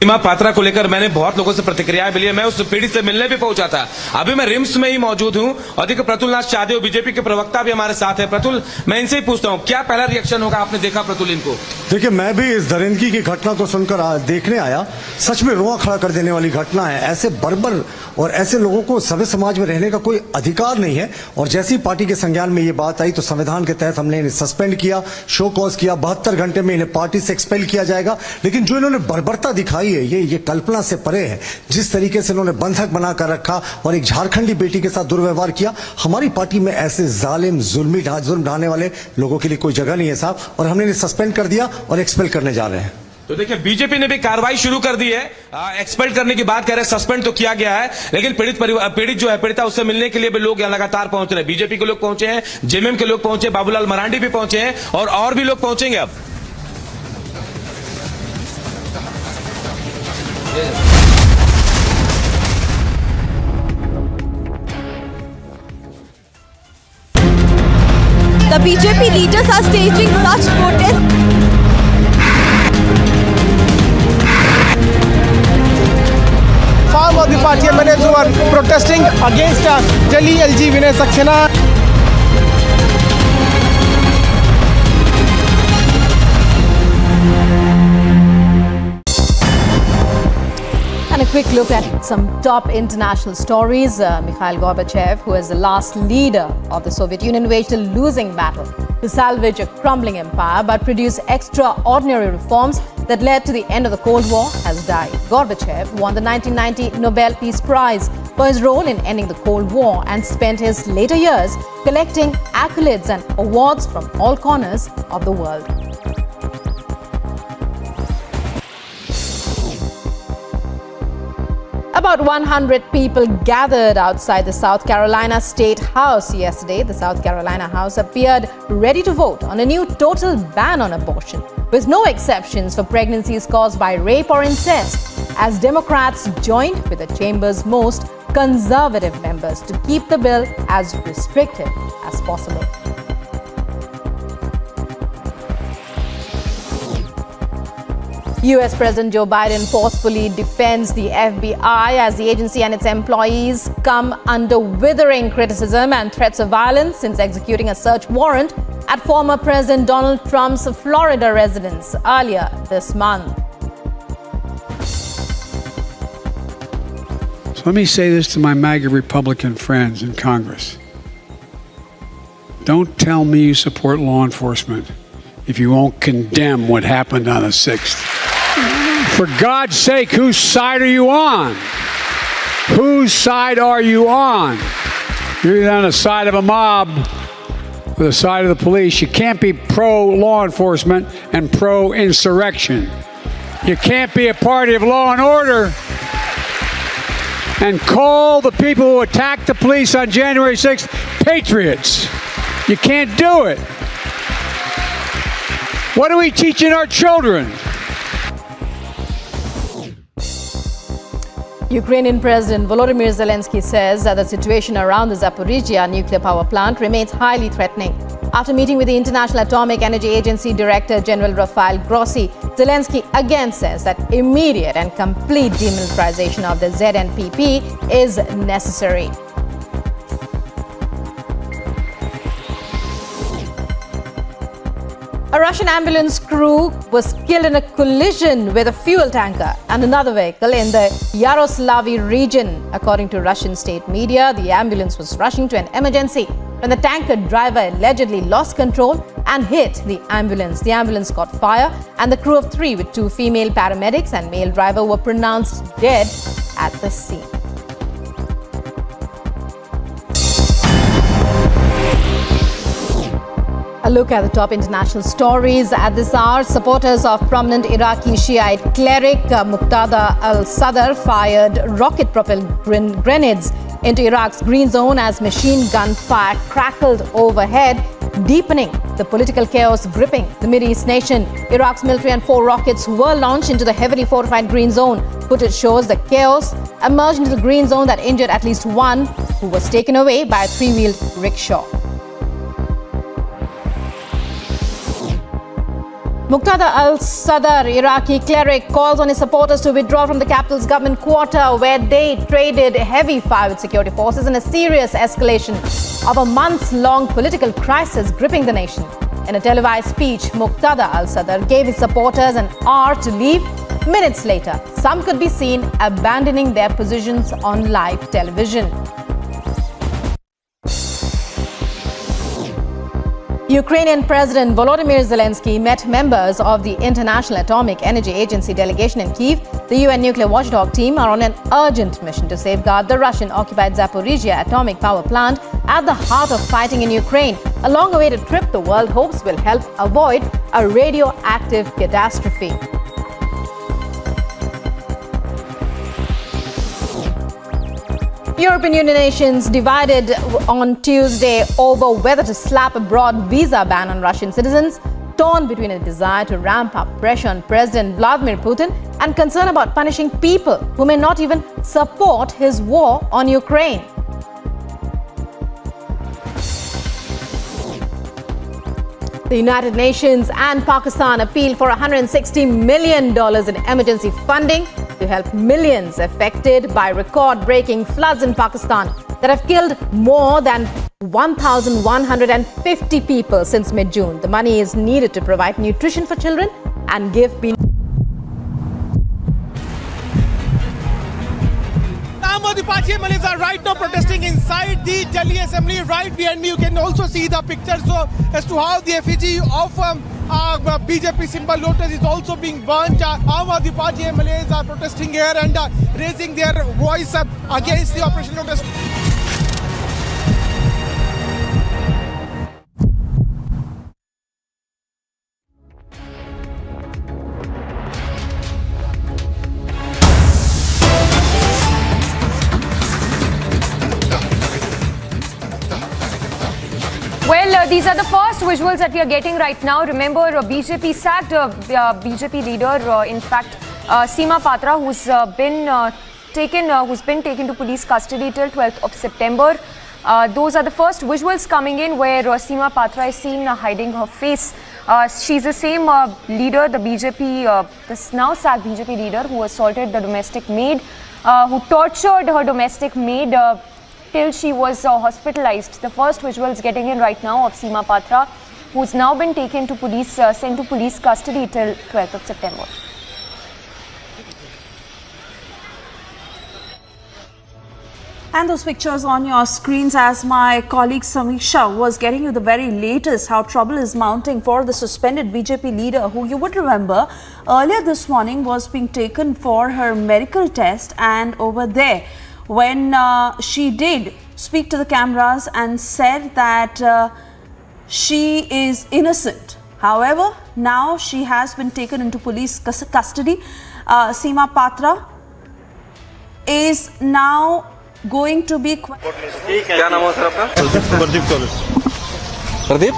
सीमा पात्रा को लेकर मैंने बहुत लोगों से प्रतिक्रियाएं मिली है। मैं उस पीड़ित से मिलने भी पहुंचा था। अभी मैं रिम्स में ही मौजूद हूं और देखिए प्रतुल नाथ चाहदेव बीजेपी के प्रवक्ता भी हमारे साथ है। प्रतुल, मैं इनसे ही पूछता हूं, क्या पहला रिएक्शन होगा? आपने देखा प्रतुल इनको? देखिए, मैं भी इस दरिंदगी की घटना को सुनकर देखने आया। सच में रोआ खड़ा कर देने वाली घटना है। ऐसे बर्बर और ऐसे लोगों को सभ्य समाज में रहने का कोई अधिकार नहीं है। और जैसी पार्टी के संज्ञान में ये बात आई तो संविधान के तहत हमने इन्हें सस्पेंड किया, शो कॉज किया। 72 घंटे में इन्हें पार्टी से एक्सपेल किया जाएगा। लेकिन जो इन्होंने बर्बरता दिखाई है, ये कल्पना से परे है। जिस तरीके से इन्होंने बंधक बनाकर रखा और एक झारखंडी बेटी के साथ दुर्व्यवहार किया, हमारी पार्टी में ऐसे जालिम जुल्म ढाने वाले लोगों के लिए कोई जगह नहीं है साहब। और हमने इन्हें सस्पेंड कर दिया और एक्सपेल करने जा रहे हैं। तो देखिए, बीजेपी ने भी कार्रवाई शुरू कर दी है। एक्सपेल करने की बात कह रहे हैं, सस्पेंड तो किया गया है, लेकिन पीड़ित जो है, पीड़िता, उससे मिलने के लिए भी लोग यहाँ लगातार पहुंच रहे हैं। बीजेपी के लोग पहुंचे हैं, जेएमएम के लोग पहुंचे, बाबूलाल मरांडी भी पहुंचे हैं और भी लोग पहुंचेंगे अब। The BJP leaders are staging such protests. Farm of the party members who are protesting against Delhi LG Vinay Saxena. And a quick look at some top international stories. Mikhail Gorbachev, who is the last leader of the Soviet Union, waged a losing battle to salvage a crumbling empire but produce extraordinary reforms that led to the end of the Cold War, has died. Gorbachev won the 1990 Nobel Peace Prize for his role in ending the Cold War and spent his later years collecting accolades and awards from all corners of the world. About 100 people gathered outside the South Carolina State House yesterday. The South Carolina House appeared ready to vote on a new total ban on abortion, with no exceptions for pregnancies caused by rape or incest, as Democrats joined with the chamber's most conservative members to keep the bill as restrictive as possible. US President Joe Biden forcefully defends the FBI as the agency and its employees come under withering criticism and threats of violence since executing a search warrant at former President Donald Trump's Florida residence earlier this month. So let me say this to my MAGA Republican friends in Congress. Don't tell me you support law enforcement if you won't condemn what happened on the 6th. For God's sake, whose side are you on? Whose side are you on? You're either on the side of a mob or the side of the police. You can't be pro-law enforcement and pro-insurrection. You can't be a party of law and order and call the people who attacked the police on January 6th patriots. You can't do it. What are we teaching our children? Ukrainian President Volodymyr Zelensky says that the situation around the Zaporizhzhia nuclear power plant remains highly threatening. After meeting with the International Atomic Energy Agency Director General Rafael Grossi, Zelensky again says that immediate and complete demilitarization of the ZNPP is necessary. A Russian ambulance crew was killed in a collision with a fuel tanker and another vehicle in the Yaroslavl region. According to Russian state media, the ambulance was rushing to an emergency when the tanker driver allegedly lost control and hit the ambulance. The ambulance caught fire and the crew of 3 with 2 female paramedics and male driver were pronounced dead at the scene. A look at the top international stories at this hour. Supporters of prominent Iraqi Shiite cleric Muqtada al-Sadr fired rocket-propelled grenades into Iraq's green zone as machine gun fire crackled overhead, deepening the political chaos gripping the Mideast nation. Iraq's military and 4 rockets were launched into the heavily fortified green zone. Footage shows the chaos emerged into the green zone that injured at least one who was taken away by a 3-wheeled rickshaw. Muqtada al-Sadr, Iraqi cleric, calls on his supporters to withdraw from the capital's government quarter, where they traded heavy fire with security forces in a serious escalation of a months-long political crisis gripping the nation. In a televised speech, Muqtada al-Sadr gave his supporters an hour to leave. Minutes later, some could be seen abandoning their positions on live television. Ukrainian President Volodymyr Zelensky met members of the International Atomic Energy Agency delegation in Kyiv. The UN nuclear watchdog team are on an urgent mission to safeguard the Russian-occupied Zaporizhzhia atomic power plant at the heart of fighting in Ukraine. A long-awaited trip the world hopes will help avoid a radioactive catastrophe. European Union nations divided on Tuesday over whether to slap a broad visa ban on Russian citizens, torn between a desire to ramp up pressure on President Vladimir Putin and concern about punishing people who may not even support his war on Ukraine. The United Nations and Pakistan appealed for $160 million in emergency funding to help millions affected by record-breaking floods in Pakistan that have killed more than 1,150 people since mid-June. The money is needed to provide nutrition for children and give Aam Aadmi Party MLAs are right now protesting inside the Delhi Assembly. Right behind me, you can also see the pictures as to how the effigy of BJP symbol Lotus is also being burnt. Aam Aadmi Party MLAs are protesting here and raising their voice against the Operation Lotus. Well, these are the first visuals that we are getting right now. Remember, BJP sacked BJP leader, in fact, Seema Patra, who's been taken to police custody till 12th of September. Those are the first visuals coming in where Seema Patra is seen hiding her face. She's the same leader, the BJP, this now sacked BJP leader who assaulted the domestic maid, who tortured her domestic maid till she was hospitalized. The first visuals getting in right now of Seema Patra, who's now been taken to police, sent to police custody till 12th of September. And those pictures on your screens as my colleague Samisha was getting you the very latest how trouble is mounting for the suspended BJP leader who you would remember earlier this morning was being taken for her medical test, and over there when she did speak to the cameras and said that she is innocent. However, now she has been taken into police custody. Seema Patra is now going to be. क्या नाम है sir आपका? Pradeep.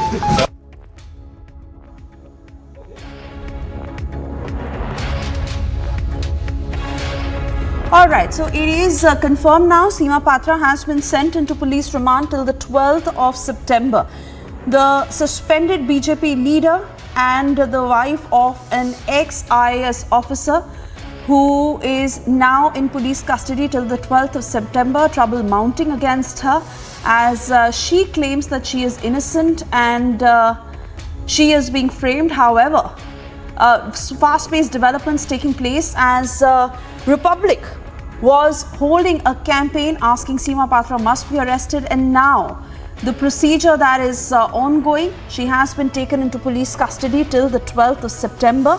All right, so it is confirmed now. Seema Patra has been sent into police remand till the 12th of September. The suspended BJP leader and the wife of an ex-IAS officer who is now in police custody till the 12th of September. Trouble mounting against her as she claims that she is innocent and she is being framed. However, fast-paced developments taking place as Republic was holding a campaign asking Seema Patra must be arrested, and now the procedure that is ongoing. She has been taken into police custody till the 12th of September.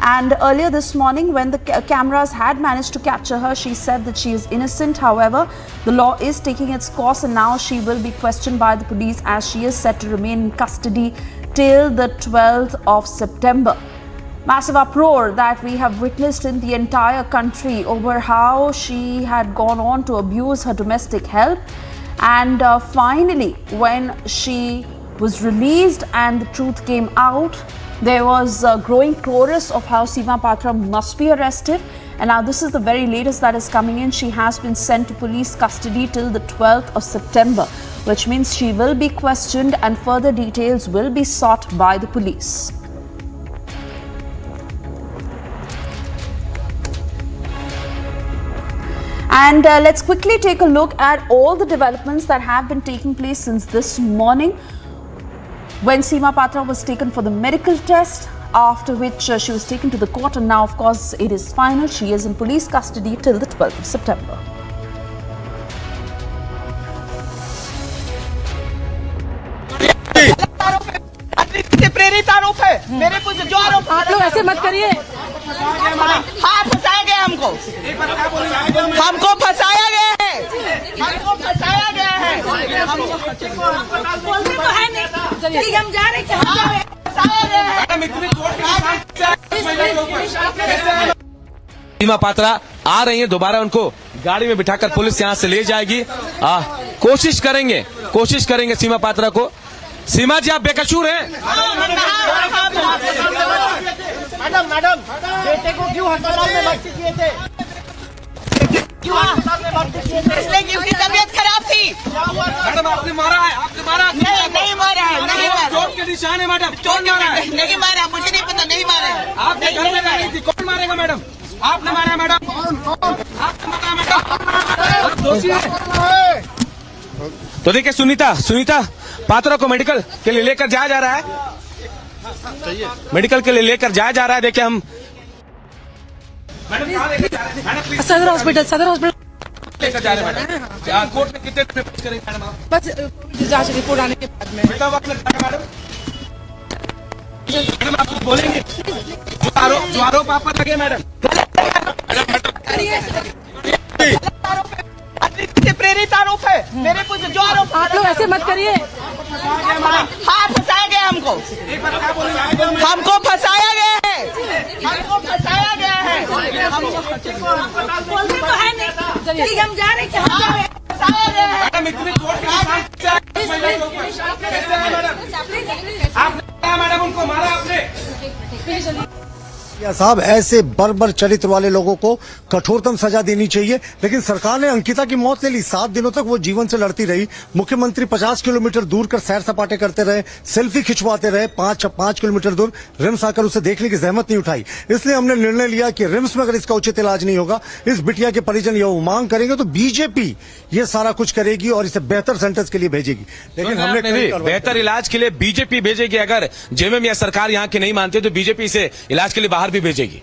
And earlier this morning, when the cameras had managed to capture her, she said that she is innocent. However, the law is taking its course and now she will be questioned by the police as she is set to remain in custody till the 12th of September. Massive uproar that we have witnessed in the entire country over how she had gone on to abuse her domestic help. And finally, when she was released and the truth came out, there was a growing chorus of how Seema Patra must be arrested. And now this is the very latest that is coming in. She has been sent to police custody till the 12th of September, which means she will be questioned and further details will be sought by the police. And let's quickly take a look at all the developments that have been taking place since this morning, when Seema Patra was taken for the medical test, after which she was taken to the court, and now of course it is final. She is in police custody till the 12th of September. प्रेरित आरोप है मेरे कुछ जो आरोप आप लोग ऐसे मत करिए हाँ फंसाया गया हमको फंसाया गया है हम जा रहे हैं सीमा पात्रा आ रही हैं, दोबारा उनको गाड़ी में बिठाकर पुलिस यहां से ले जाएगी। कोशिश करेंगे सीमा पात्रा को। सीमा जी, आप बेकसूर हैं। मैडम बेटे को क्यों अस्पताल में भर्ती किए थे? इसलिए कि उसकी तबीयत खराब थी। मैडम, आपने मारा है? नहीं मारा है। चोट के निशान है मैडम। कौन मारा है? नहीं मारा, मुझे नहीं पता, नहीं मारा है। आपके घर में रही थी, कौन मारेगा मैडम? आपने मारा मैडम? आपने मारा मैडम? दोषी है। तो देखिए, सुनीता पात्रा को मेडिकल के लिए लेकर जाया जा रहा है। मेडिकल के लिए लेकर जाया जा रहा है। देखिए, हम सदर हॉस्पिटल लेकर जा रहे हैं मैडम। कोर्ट में कितने दिन में पेश करेंगे मैडम आप? बस जांच रिपोर्ट आने के बाद में। कितना वक्त लगता है मैडम? मैडम, आप कुछ बोलेंगे? जो आरोप आप पर लगे मैडम। प्रेरित आरोप है मेरे कुछ जो आरोप आप लोग ऐसे मत करिए हाँ फंसाया गया हमको फंसाया गया है बोलते तो है नहीं हम जा रहे हैं मैडम, इतनी चोट के आपने मैडम उनको मारा आपने। साहब, ऐसे बर्बर चरित्र वाले लोगों को कठोरतम सजा देनी चाहिए। लेकिन सरकार ने अंकिता की मौत ले ली। 7 दिनों तक वो जीवन से लड़ती रही। मुख्यमंत्री 50 किलोमीटर दूर कर सैर सपाटे करते रहे, सेल्फी खिंचवाते रहे। 5 किलोमीटर दूर रिम्स आकर उसे देखने की जहमत नहीं उठाई। इसलिए हमने निर्णय लिया कि रिम्स में अगर इसका उचित इलाज नहीं होगा, इस बिटिया के परिजन ये मांग करेंगे तो बीजेपी ये सारा कुछ करेगी और इसे बेहतर सेंटर्स के लिए भेजेगी। लेकिन हमने बेहतर इलाज के लिए बीजेपी भेजेगी। अगर जेएमएम या सरकार यहाँ की नहीं मानती तो बीजेपी इसे इलाज के लिए बाहर भी भेजेगी।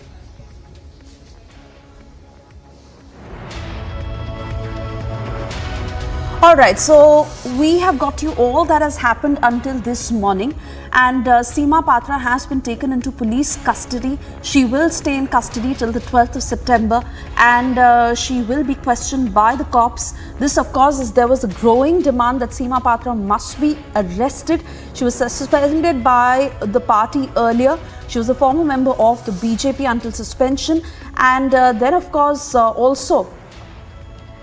All right, so we have got you all that has happened until this morning, and Seema Patra has been taken into police custody. She will stay in custody till the 12th of September, and she will be questioned by the cops. This, of course, is there was a growing demand that Seema Patra must be arrested. She was suspended by the party earlier. She was a former member of the BJP until suspension, and then, of course, also,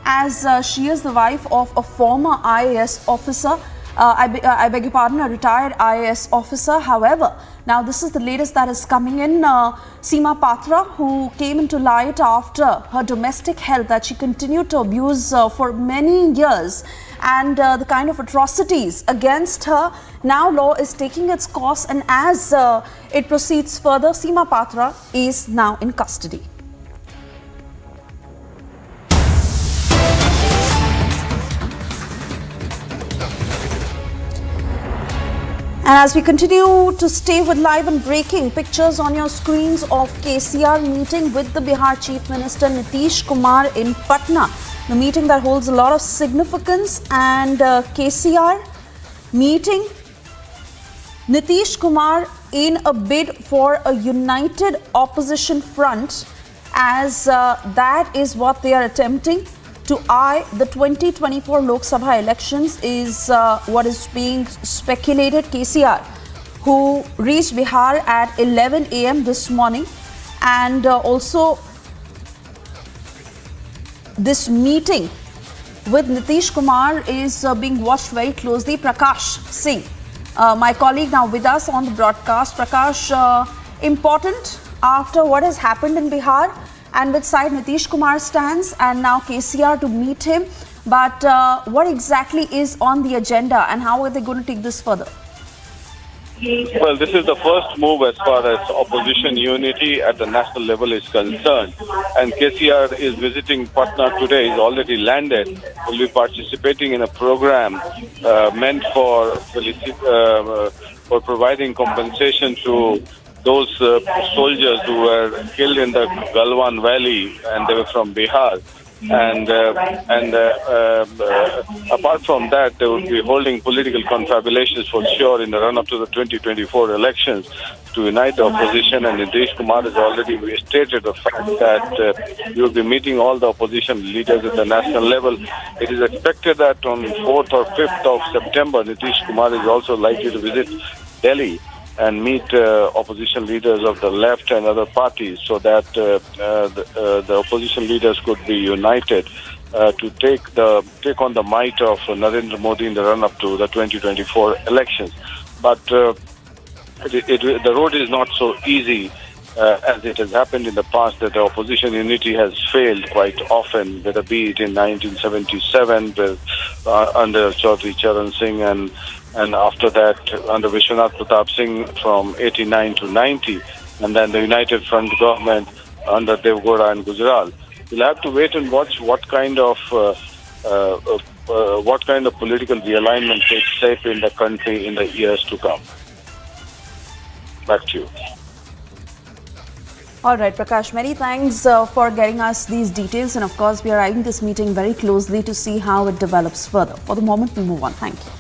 as she is the wife of a former IAS officer, I beg your pardon, a retired IAS officer. However, now this is the latest that is coming in. Seema Patra, who came into light after her domestic health that she continued to abuse for many years, and the kind of atrocities against her. Now law is taking its course, and as it proceeds further, Seema Patra is now in custody. And as we continue to stay with live and breaking pictures on your screens of KCR meeting with the Bihar Chief Minister Nitish Kumar in Patna, the meeting that holds a lot of significance, and KCR meeting Nitish Kumar in a bid for a united opposition front, as that is what they are attempting to eye the 2024 Lok Sabha elections, is what is being speculated. KCR, who reached Bihar at 11 a.m. this morning, and also this meeting with Nitish Kumar is being watched very closely. Prakash Singh, my colleague, now with us on the broadcast. Prakash, important after what has happened in Bihar, and which side Nitish Kumar stands, and now KCR to meet him. But what exactly is on the agenda, and how are they going to take this further? Well, this is the first move as far as opposition unity at the national level is concerned. And KCR is visiting Patna today, is already landed, will be participating in a program meant for providing compensation to those soldiers who were killed in the Galwan Valley, and they were from Bihar. And apart from that, they will be holding political confabulations for sure in the run-up to the 2024 elections to unite the opposition. And Nitish Kumar has already stated the fact that he will be meeting all the opposition leaders at the national level. It is expected that on 4th or 5th of September, Nitish Kumar is also likely to visit Delhi and meet opposition leaders of the left and other parties, so that the opposition leaders could be united to take on the might of Narendra Modi in the run-up to the 2024 elections. But the road is not so easy as it has happened in the past, that the opposition unity has failed quite often, whether be it in 1977 under Chaudhry Charan Singh, and after that under Vishwanath Pratap Singh from 89 to 90, and then the United Front government under Dev Gowda and Gujral. We'll have to wait and watch what kind of political realignment takes shape in the country in the years to come. Back to you. All right, Prakash, many thanks for getting us these details, and of course we are eyeing this meeting very closely to see how it develops further. For the moment, we move on. Thank you.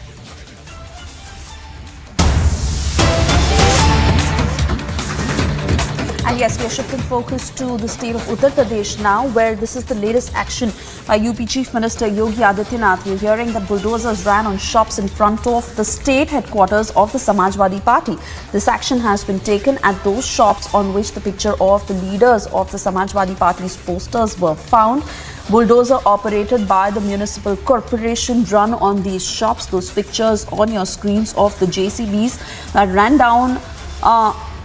And yes, we are shifting focus to the state of Uttar Pradesh now, where this is the latest action by UP Chief Minister Yogi Adityanath. We're hearing that bulldozers ran on shops in front of the state headquarters of the Samajwadi Party. This action has been taken at those shops on which the picture of the leaders of the Samajwadi Party's posters were found. Bulldozer operated by the municipal corporation run on these shops. Those pictures on your screens of the JCBs that ran down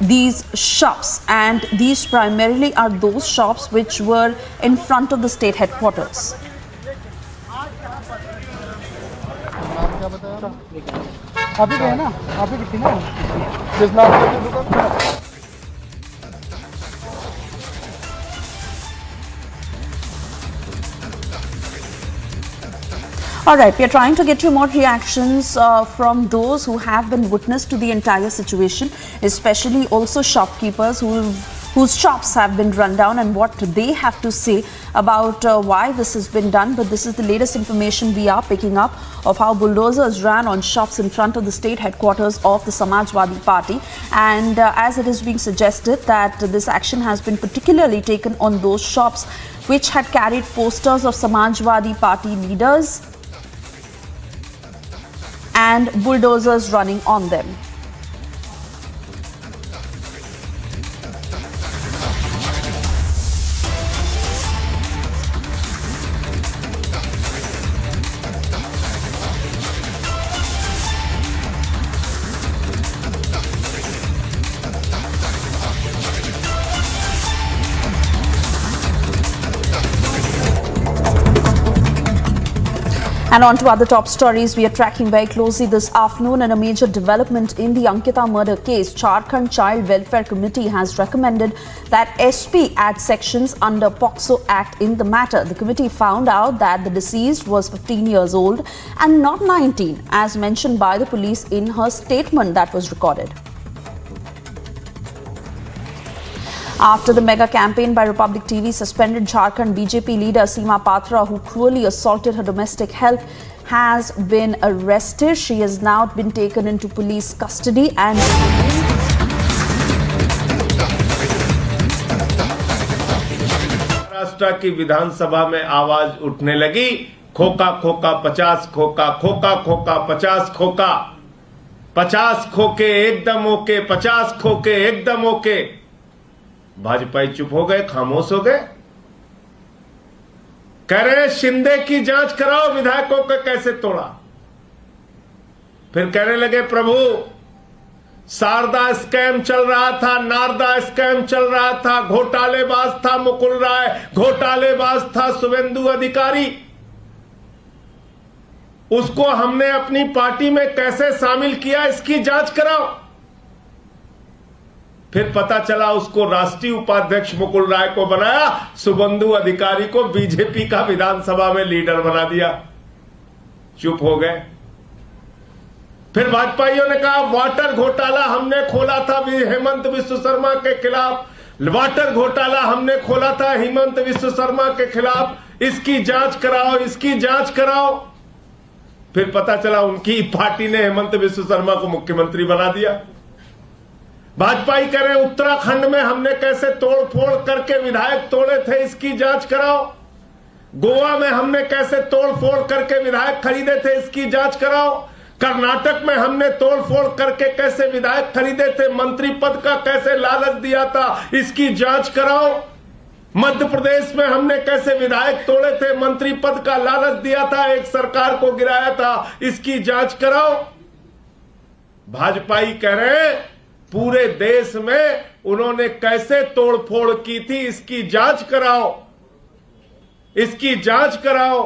these shops, and these primarily are those shops which were in front of the state headquarters. All right, we are trying to get you more reactions from those who have been witness to the entire situation, especially also shopkeepers who whose shops have been run down and what they have to say about why this has been done. But this is the latest information we are picking up of how bulldozers ran on shops in front of the state headquarters of the Samajwadi Party. And as it is being suggested that this action has been particularly taken on those shops which had carried posters of Samajwadi Party leaders and bulldozers running on them. And on to other top stories we are tracking very closely this afternoon. In a major development in the Ankita murder case, Jharkhand Child Welfare Committee has recommended that SP add sections under POCSO Act in the matter. The committee found out that the deceased was 15 years old and not 19, as mentioned by the police in her statement that was recorded. After the mega campaign by Republic TV suspended Jharkhand BJP leader Seema Patra, who cruelly assaulted her domestic help, has been arrested. She has now been taken into police custody and Maharashtra की विधानसभा में आवाज उठने लगी, खोका खोका 50 खोका, खोका खोका 50 खोका, 50 खोके एकदम okay, 50 खोके एकदम okay. भाजपाई चुप हो गए, खामोश हो गए। कह रहे शिंदे की जांच कराओ, विधायकों को कैसे तोड़ा। फिर कहने लगे प्रभु शारदा स्कैम चल रहा था, नारदा स्कैम चल रहा था, घोटालेबाज था मुकुल राय, घोटालेबाज था शुभेंदु अधिकारी, उसको हमने अपनी पार्टी में कैसे शामिल किया, इसकी जांच कराओ। फिर पता चला उसको राष्ट्रीय उपाध्यक्ष मुकुल राय को बनाया, शुभेंदु अधिकारी को बीजेपी का विधानसभा में लीडर बना दिया। चुप हो गए। फिर भाजपाइयों ने कहा वाटर घोटाला हमने खोला था हेमंत विश्व शर्मा के खिलाफ, वाटर घोटाला हमने खोला था हेमंत विश्व शर्मा के खिलाफ, इसकी जांच कराओ, इसकी जांच कराओ। फिर पता चला उनकी पार्टी ने हेमंत विश्व शर्मा को मुख्यमंत्री बना दिया। भाजपाई कह रहे उत्तराखंड में हमने कैसे तोड़ फोड़ करके विधायक तोड़े थे, इसकी जांच कराओ। गोवा में हमने कैसे तोड़ फोड़ करके विधायक खरीदे थे, इसकी जांच कराओ। कर्नाटक में हमने तोड़ फोड़ करके कैसे विधायक खरीदे थे, मंत्री पद का कैसे लालच दिया था, इसकी जांच कराओ। मध्य प्रदेश में हमने कैसे विधायक तोड़े थे, मंत्री पद का लालच दिया था, एक सरकार को गिराया था, इसकी जांच कराओ। भाजपाई कह रहे हैं पूरे देश में उन्होंने कैसे तोड़फोड़ की थी, इसकी जांच कराओ, इसकी जांच कराओ।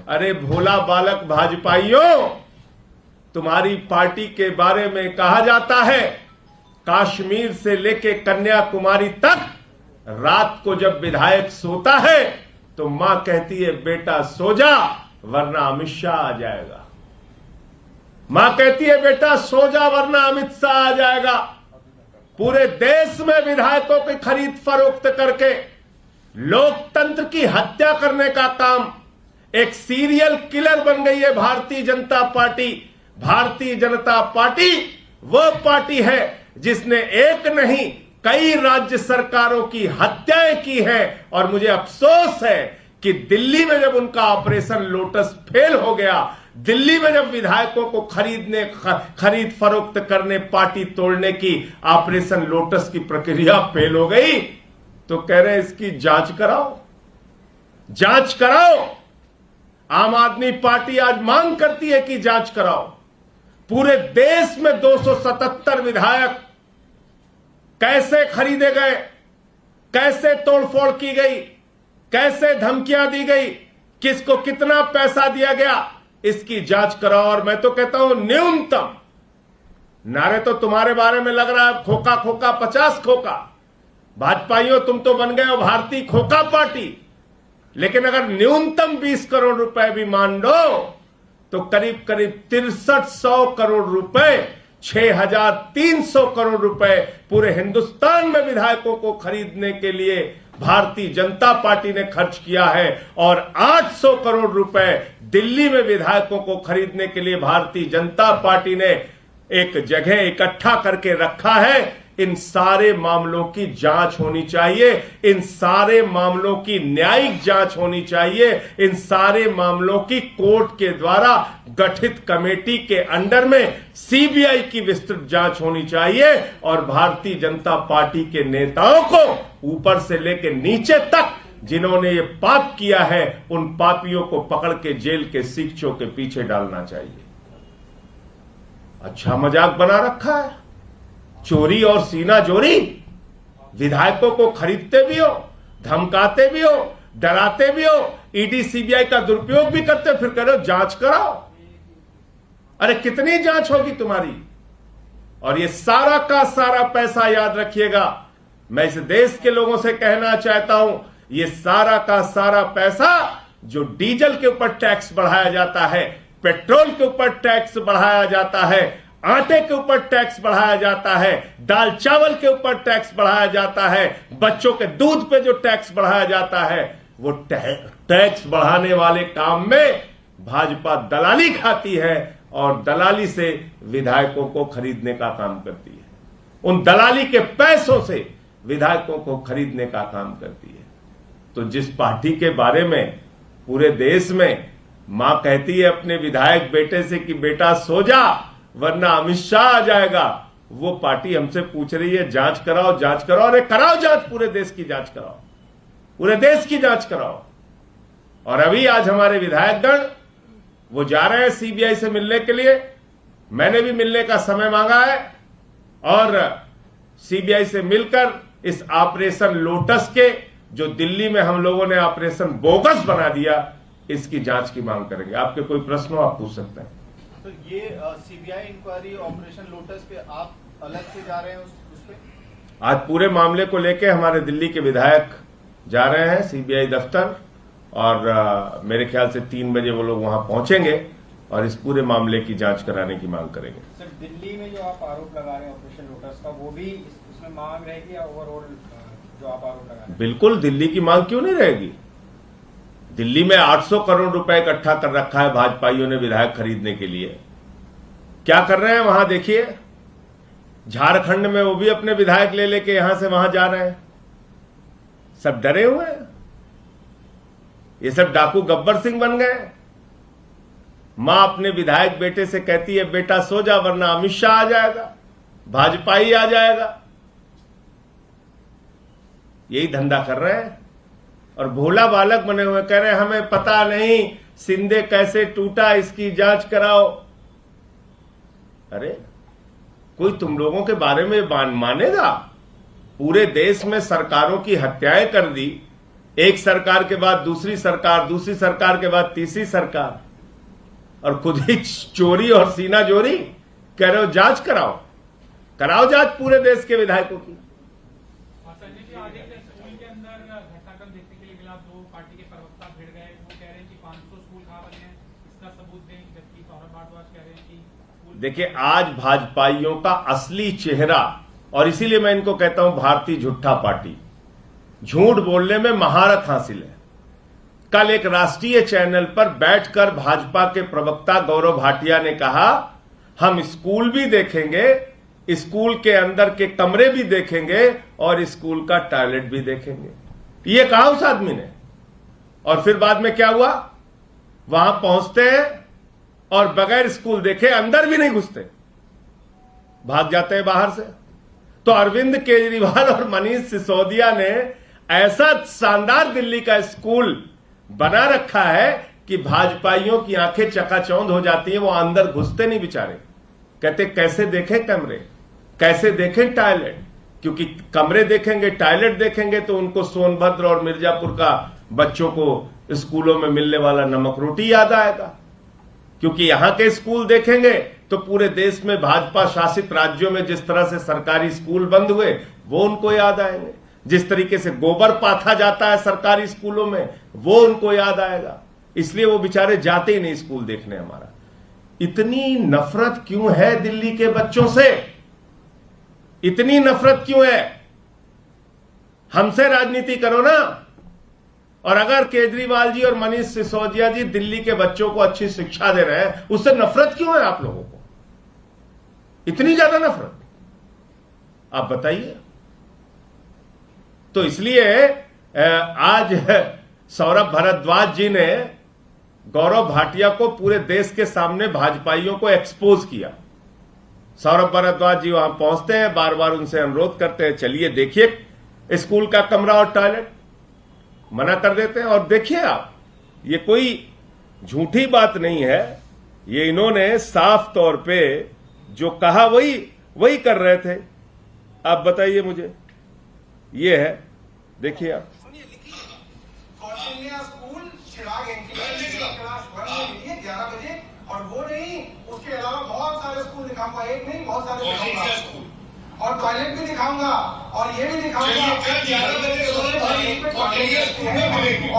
अरे भोला बालक भाजपाइयों, तुम्हारी पार्टी के बारे में कहा जाता है कश्मीर से लेके कन्याकुमारी तक रात को जब विधायक सोता है तो मां कहती है बेटा सो जा वरना अमित शाह आ जाएगा। मां कहती है बेटा सो जा वरना अमित शाह आ जाएगा। पूरे देश में विधायकों की खरीद फरोख्त करके लोकतंत्र की हत्या करने का काम, एक सीरियल किलर बन गई है भारतीय जनता पार्टी। भारतीय जनता पार्टी वो पार्टी है जिसने एक नहीं कई राज्य सरकारों की हत्याएं की है। और मुझे अफसोस है कि दिल्ली में जब उनका ऑपरेशन लोटस फेल हो गया, दिल्ली में जब विधायकों को खरीद फरोख्त करने, पार्टी तोड़ने की ऑपरेशन लोटस की प्रक्रिया फेल हो गई, तो कह रहे इसकी जांच कराओ, जांच कराओ। आम आदमी पार्टी आज मांग करती है कि जांच कराओ। पूरे देश में 277 विधायक कैसे खरीदे गए, कैसे तोड़फोड़ की गई, कैसे धमकियां दी गई, किसको कितना पैसा दिया गया, इसकी जांच कराओ। और मैं तो कहता हूं न्यूनतम, नारे तो तुम्हारे बारे में लग रहा है खोका खोका 50 खोका। भाजपाइयों तुम तो बन गए हो भारतीय खोका पार्टी, लेकिन अगर न्यूनतम 20 करोड़ रुपए भी मान लो तो करीब करीब 6300 करोड़ रुपए 6,300 करोड़ रुपए पूरे हिंदुस्तान में विधायकों को खरीदने के लिए भारतीय जनता पार्टी ने खर्च किया है और 800 करोड़ रुपए दिल्ली में विधायकों को खरीदने के लिए भारतीय जनता पार्टी ने एक जगह इकट्ठा करके रखा है। इन सारे मामलों की जांच होनी चाहिए, इन सारे मामलों की न्यायिक जांच होनी चाहिए, इन सारे मामलों की कोर्ट के द्वारा गठित कमेटी के अंडर में सीबीआई की विस्तृत जांच होनी चाहिए और भारतीय जनता पार्टी के नेताओं को ऊपर से लेकर नीचे तक जिन्होंने ये पाप किया है उन पापियों को पकड़ के जेल के सीखचों के पीछे डालना चाहिए। अच्छा मजाक बना रखा है, चोरी और सीना जोरी, विधायकों को खरीदते भी हो, धमकाते भी हो, डराते भी हो, ईडी सीबीआई का दुरुपयोग भी करते हो, फिर कह रहे हो जांच कराओ। अरे कितनी जांच होगी तुम्हारी? और ये सारा का सारा पैसा याद रखिएगा, मैं इस देश के लोगों से कहना चाहता हूं, ये सारा का सारा पैसा जो डीजल के ऊपर टैक्स बढ़ाया जाता है, पेट्रोल के ऊपर टैक्स बढ़ाया जाता है, आटे के ऊपर टैक्स बढ़ाया जाता है, दाल चावल के ऊपर टैक्स बढ़ाया जाता है, बच्चों के दूध पे जो टैक्स बढ़ाया जाता है, वो टैक्स बढ़ाने वाले काम में भाजपा दलाली खाती है और दलाली से विधायकों को खरीदने का काम करती है। उन दलाली के पैसों से विधायकों को खरीदने का काम करती है। तो जिस पार्टी के बारे में पूरे देश में मां कहती है अपने विधायक बेटे से कि बेटा सो जा वरना अमित शाह आ जाएगा, वो पार्टी हमसे पूछ रही है जांच कराओ, जांच कराओ। अरे कराओ जांच, पूरे देश की जांच कराओ, पूरे देश की जांच कराओ। और अभी आज हमारे विधायकगण वो जा रहे हैं सीबीआई से मिलने के लिए, मैंने भी मिलने का समय मांगा है और सीबीआई से मिलकर इस ऑपरेशन लोटस के जो दिल्ली में हम लोगों ने ऑपरेशन बोगस बना दिया, इसकी जांच की मांग करेंगे। आपके कोई प्रश्न हो आप पूछ सकते हैं। तो ये सीबीआई इंक्वायरी ऑपरेशन लोटस पे आप अलग से जा रहे हैं उस पे? आज पूरे मामले को लेके हमारे दिल्ली के विधायक जा रहे हैं सीबीआई दफ्तर और मेरे ख्याल से 3 बजे वो लोग वहां पहुंचेंगे और इस पूरे मामले की जांच कराने की मांग करेंगे। सर, दिल्ली में जो आप आरोप लगा रहे हैं ऑपरेशन लोटस का, वो भी इसमें मांग रहेगी या ओवरऑल जो आप आरोप लगा रहे हैं? बिल्कुल, दिल्ली की मांग क्यों नहीं रहेगी। दिल्ली में 800 करोड़ रुपए इकट्ठा कर रखा है भाजपाइयों ने विधायक खरीदने के लिए। क्या कर रहे हैं वहां देखिए, झारखंड में वो भी अपने विधायक ले लेके यहां से वहां जा रहे हैं। सब डरे हुए हैं, ये सब डाकू गब्बर सिंह बन गए। मां अपने विधायक बेटे से कहती है बेटा सो जा वरना अमित शाह आ जाएगा, भाजपा ही आ जाएगा। यही धंधा कर रहे हैं और भोला बालक बने हुए कह रहे हैं हमें पता नहीं सिंधे कैसे टूटा, इसकी जांच कराओ। अरे कोई तुम लोगों के बारे में मानेगा? पूरे देश में सरकारों की हत्याएं कर दी, एक सरकार के बाद दूसरी सरकार, दूसरी सरकार के बाद तीसरी सरकार, और खुद ही चोरी और सीना जोरी कह रहे हो जांच कराओ। कराओ जांच पूरे देश के विधायकों की। देखिए आज भाजपाइयों का असली चेहरा, और इसीलिए मैं इनको कहता हूं भारतीय झूठा पार्टी, झूठ बोलने में महारत हासिल है। कल एक राष्ट्रीय चैनल पर बैठकर भाजपा के प्रवक्ता गौरव भाटिया ने कहा हम स्कूल भी देखेंगे, स्कूल के अंदर के कमरे भी देखेंगे और स्कूल का टॉयलेट भी देखेंगे। ये कहा उस आदमी ने। और फिर बाद में क्या हुआ, वहां पहुंचते हैं और बगैर स्कूल देखे अंदर भी नहीं घुसते, भाग जाते हैं बाहर से। तो अरविंद केजरीवाल और मनीष सिसोदिया ने ऐसा शानदार दिल्ली का स्कूल बना रखा है कि भाजपाइयों की आंखें चकाचौंध हो जाती हैं, वो अंदर घुसते नहीं बेचारे। कहते कैसे देखें कमरे, कैसे देखें टॉयलेट, क्योंकि कमरे देखेंगे टॉयलेट देखेंगे तो उनको सोनभद्र और मिर्जापुर का बच्चों को स्कूलों में मिलने वाला नमक रोटी याद आएगा। क्योंकि यहां के स्कूल देखेंगे तो पूरे देश में भाजपा शासित राज्यों में जिस तरह से सरकारी स्कूल बंद हुए वो उनको याद आएंगे, जिस तरीके से गोबर पाथा जाता है सरकारी स्कूलों में वो उनको याद आएगा। इसलिए वो बेचारे जाते ही नहीं स्कूल देखने हमारा। इतनी नफरत क्यों है दिल्ली के बच्चों से? इतनी नफरत क्यों है? हमसे राजनीति करो ना। और अगर केजरीवाल जी और मनीष सिसोदिया जी दिल्ली के बच्चों को अच्छी शिक्षा दे रहे हैं, उससे नफरत क्यों है आप लोगों को? इतनी ज्यादा नफरत, आप बताइए। तो इसलिए आज सौरभ भारद्वाज जी ने गौरव भाटिया को पूरे देश के सामने भाजपाइयों को एक्सपोज किया। सौरभ भारद्वाज जी वहां पहुंचते हैं, बार बार उनसे अनुरोध करते हैं, चलिए देखिए स्कूल का कमरा और टॉयलेट, मना कर देते हैं। और देखिए आप, ये कोई झूठी बात नहीं है, ये इन्होंने साफ तौर पे जो कहा वही कर रहे थे। आप बताइए मुझे, ये है, देखिए आप। स्कूल चिराग क्लास 1 में मिली है 11 बजे, और वो नहीं, उसके अलावा बहुत सारे स्कूल दिखाऊंगा, एक नहीं बहुत सारे दिखाऊंगा, और टॉयलेट भी दिखाऊंगा, और ये भी दिखाऊंगा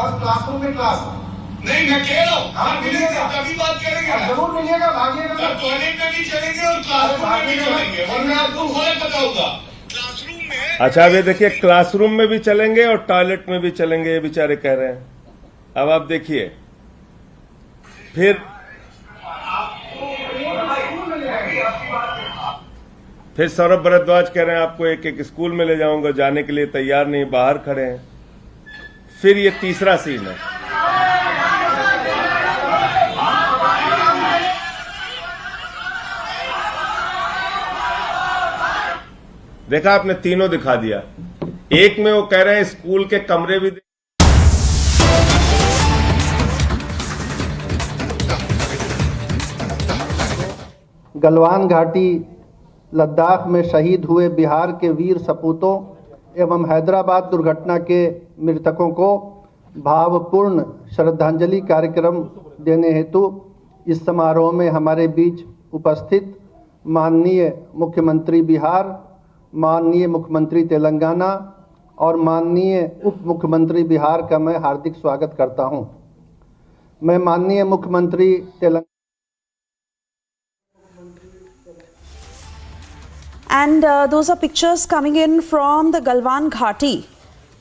और क्लासरूम में क्लास नहीं, मैं कह रहा हूँ हाँ मिलेगा, तभी बात करेंगे, जरूर मिलेगा, भागिएगा, टॉयलेट में भी चलेंगे और क्लासरूम में भी चलेंगे, और मैं आपको फर्क बताऊंगा। क्लासरूम में अच्छा, अब ये देखिए, क्लासरूम में भी चलेंगे और टॉयलेट में भी चलेंगे, ये बेचारे कह रहे हैं। अब आप देखिए, फिर सौरभ भारद्वाज कह रहे हैं आपको एक एक स्कूल में ले जाऊंगा, जाने के लिए तैयार नहीं, बाहर खड़े हैं। फिर ये तीसरा सीन है, देखा आपने, तीनों दिखा दिया। एक में वो कह रहे हैं स्कूल के कमरे भी गलवान घाटी लद्दाख में शहीद हुए बिहार के वीर सपूतों एवं हैदराबाद दुर्घटना के मृतकों को भावपूर्ण श्रद्धांजलि कार्यक्रम देने हेतु इस समारोह में हमारे बीच उपस्थित माननीय मुख्यमंत्री बिहार, माननीय मुख्यमंत्री तेलंगाना और माननीय उप मुख्यमंत्री बिहार का मैं हार्दिक स्वागत करता हूं। मैं माननीय मुख्यमंत्री Telangana And those are pictures coming in from the Galwan Ghati,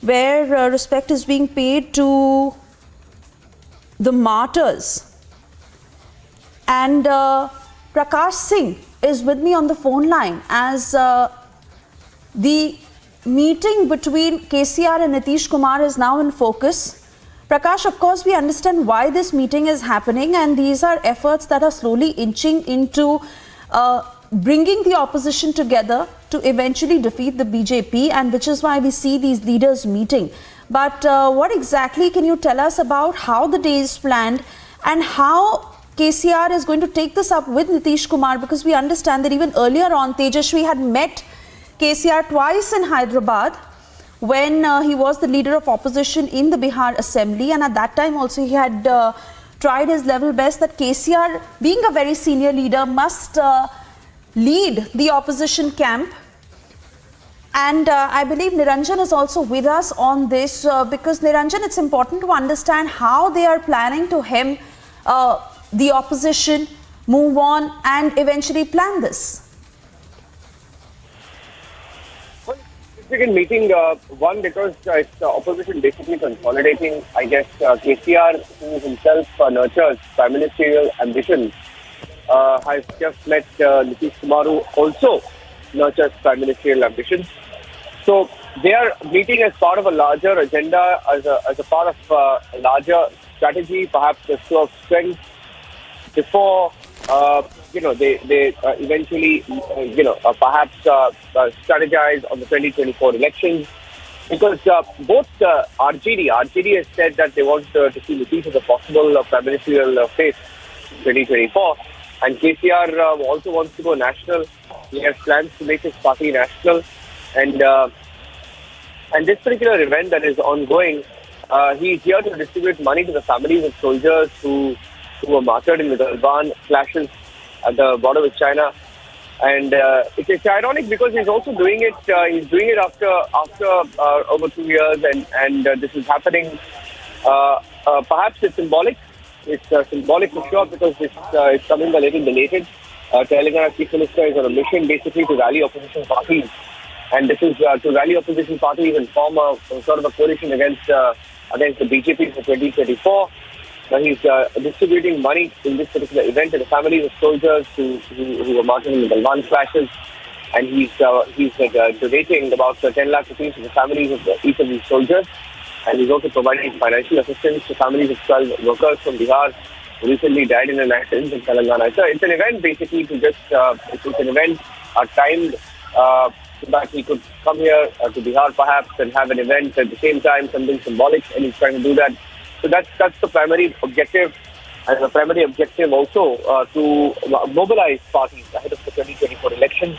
where respect is being paid to the martyrs. And Prakash Singh is with me on the phone line as the meeting between KCR and Nitish Kumar is now in focus. Prakash, of course, we understand why this meeting is happening, and these are efforts that are slowly inching into bringing the opposition together to eventually defeat the BJP, and which is why we see these leaders meeting. But what exactly can you tell us about how the day is planned and how KCR is going to take this up with Nitish Kumar? Because we understand that even earlier on, Tejashwi had met KCR twice in Hyderabad when he was the leader of opposition in the Bihar Assembly, and at that time also he had tried his level best that KCR, being a very senior leader, must lead the opposition camp. And I believe Niranjan is also with us on this because Niranjan, it's important to understand how they are planning to hem the opposition, move on and eventually plan this. Well, significant meeting, one because it's the opposition basically consolidating. I guess KCR, who himself nurtures prime ministerial ambitions, has just met Nitish Kumar, who also nurtures prime ministerial ambitions. So they are meeting as part of a larger agenda, as a part of a larger strategy, perhaps a show of strength before they eventually perhaps strategize on the 2024 elections. Because both RJD has said that they want to see Nitish as a possible prime ministerial face in 2024. And KCR also wants to go national. He has plans to make his party national. And this particular event that is ongoing, he is here to distribute money to the families of soldiers who were martyred in the Galwan clashes at the border with China. And it's ironic because he's also doing it. He's doing it after over 2 years, and this is happening. Perhaps it's symbolic it's symbolic for sure because it's coming a little belated. Telangana Chief Minister is on a mission basically to rally opposition parties, and this is to rally opposition parties and form a sort of a coalition against the BJP for 2024. He's distributing money in this particular event to the families of soldiers who were martyred in the Galwan clashes, and he's donating about 10 lakh rupees to the families of each of these soldiers, and he's also providing financial assistance to families of 12 workers from Bihar who recently died in an accident in Telangana. So it's an event basically to just it's an event timed so that he could come here to Bihar perhaps and have an event at the same time, something symbolic, and he's trying to do that. So that's the primary objective, and the primary objective also to mobilize parties ahead of the 2024 elections.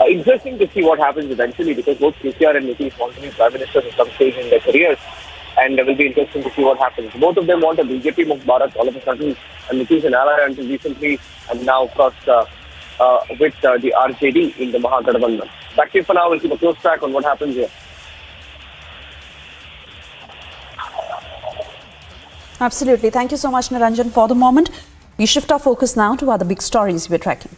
Interesting to see what happens eventually, because both KCR and Nitish want to be prime ministers at some stage in their careers, and it will be interesting to see what happens. Both of them want a BJP Mukh Bharat all of a sudden, and Nitish and ally until recently, and now of course with the RJD in the Mahagathbandhan. Back to you for now. We'll keep a close track on what happens here. Absolutely. Thank you so much, Niranjan, for the moment. We shift our focus now to other big stories we're tracking.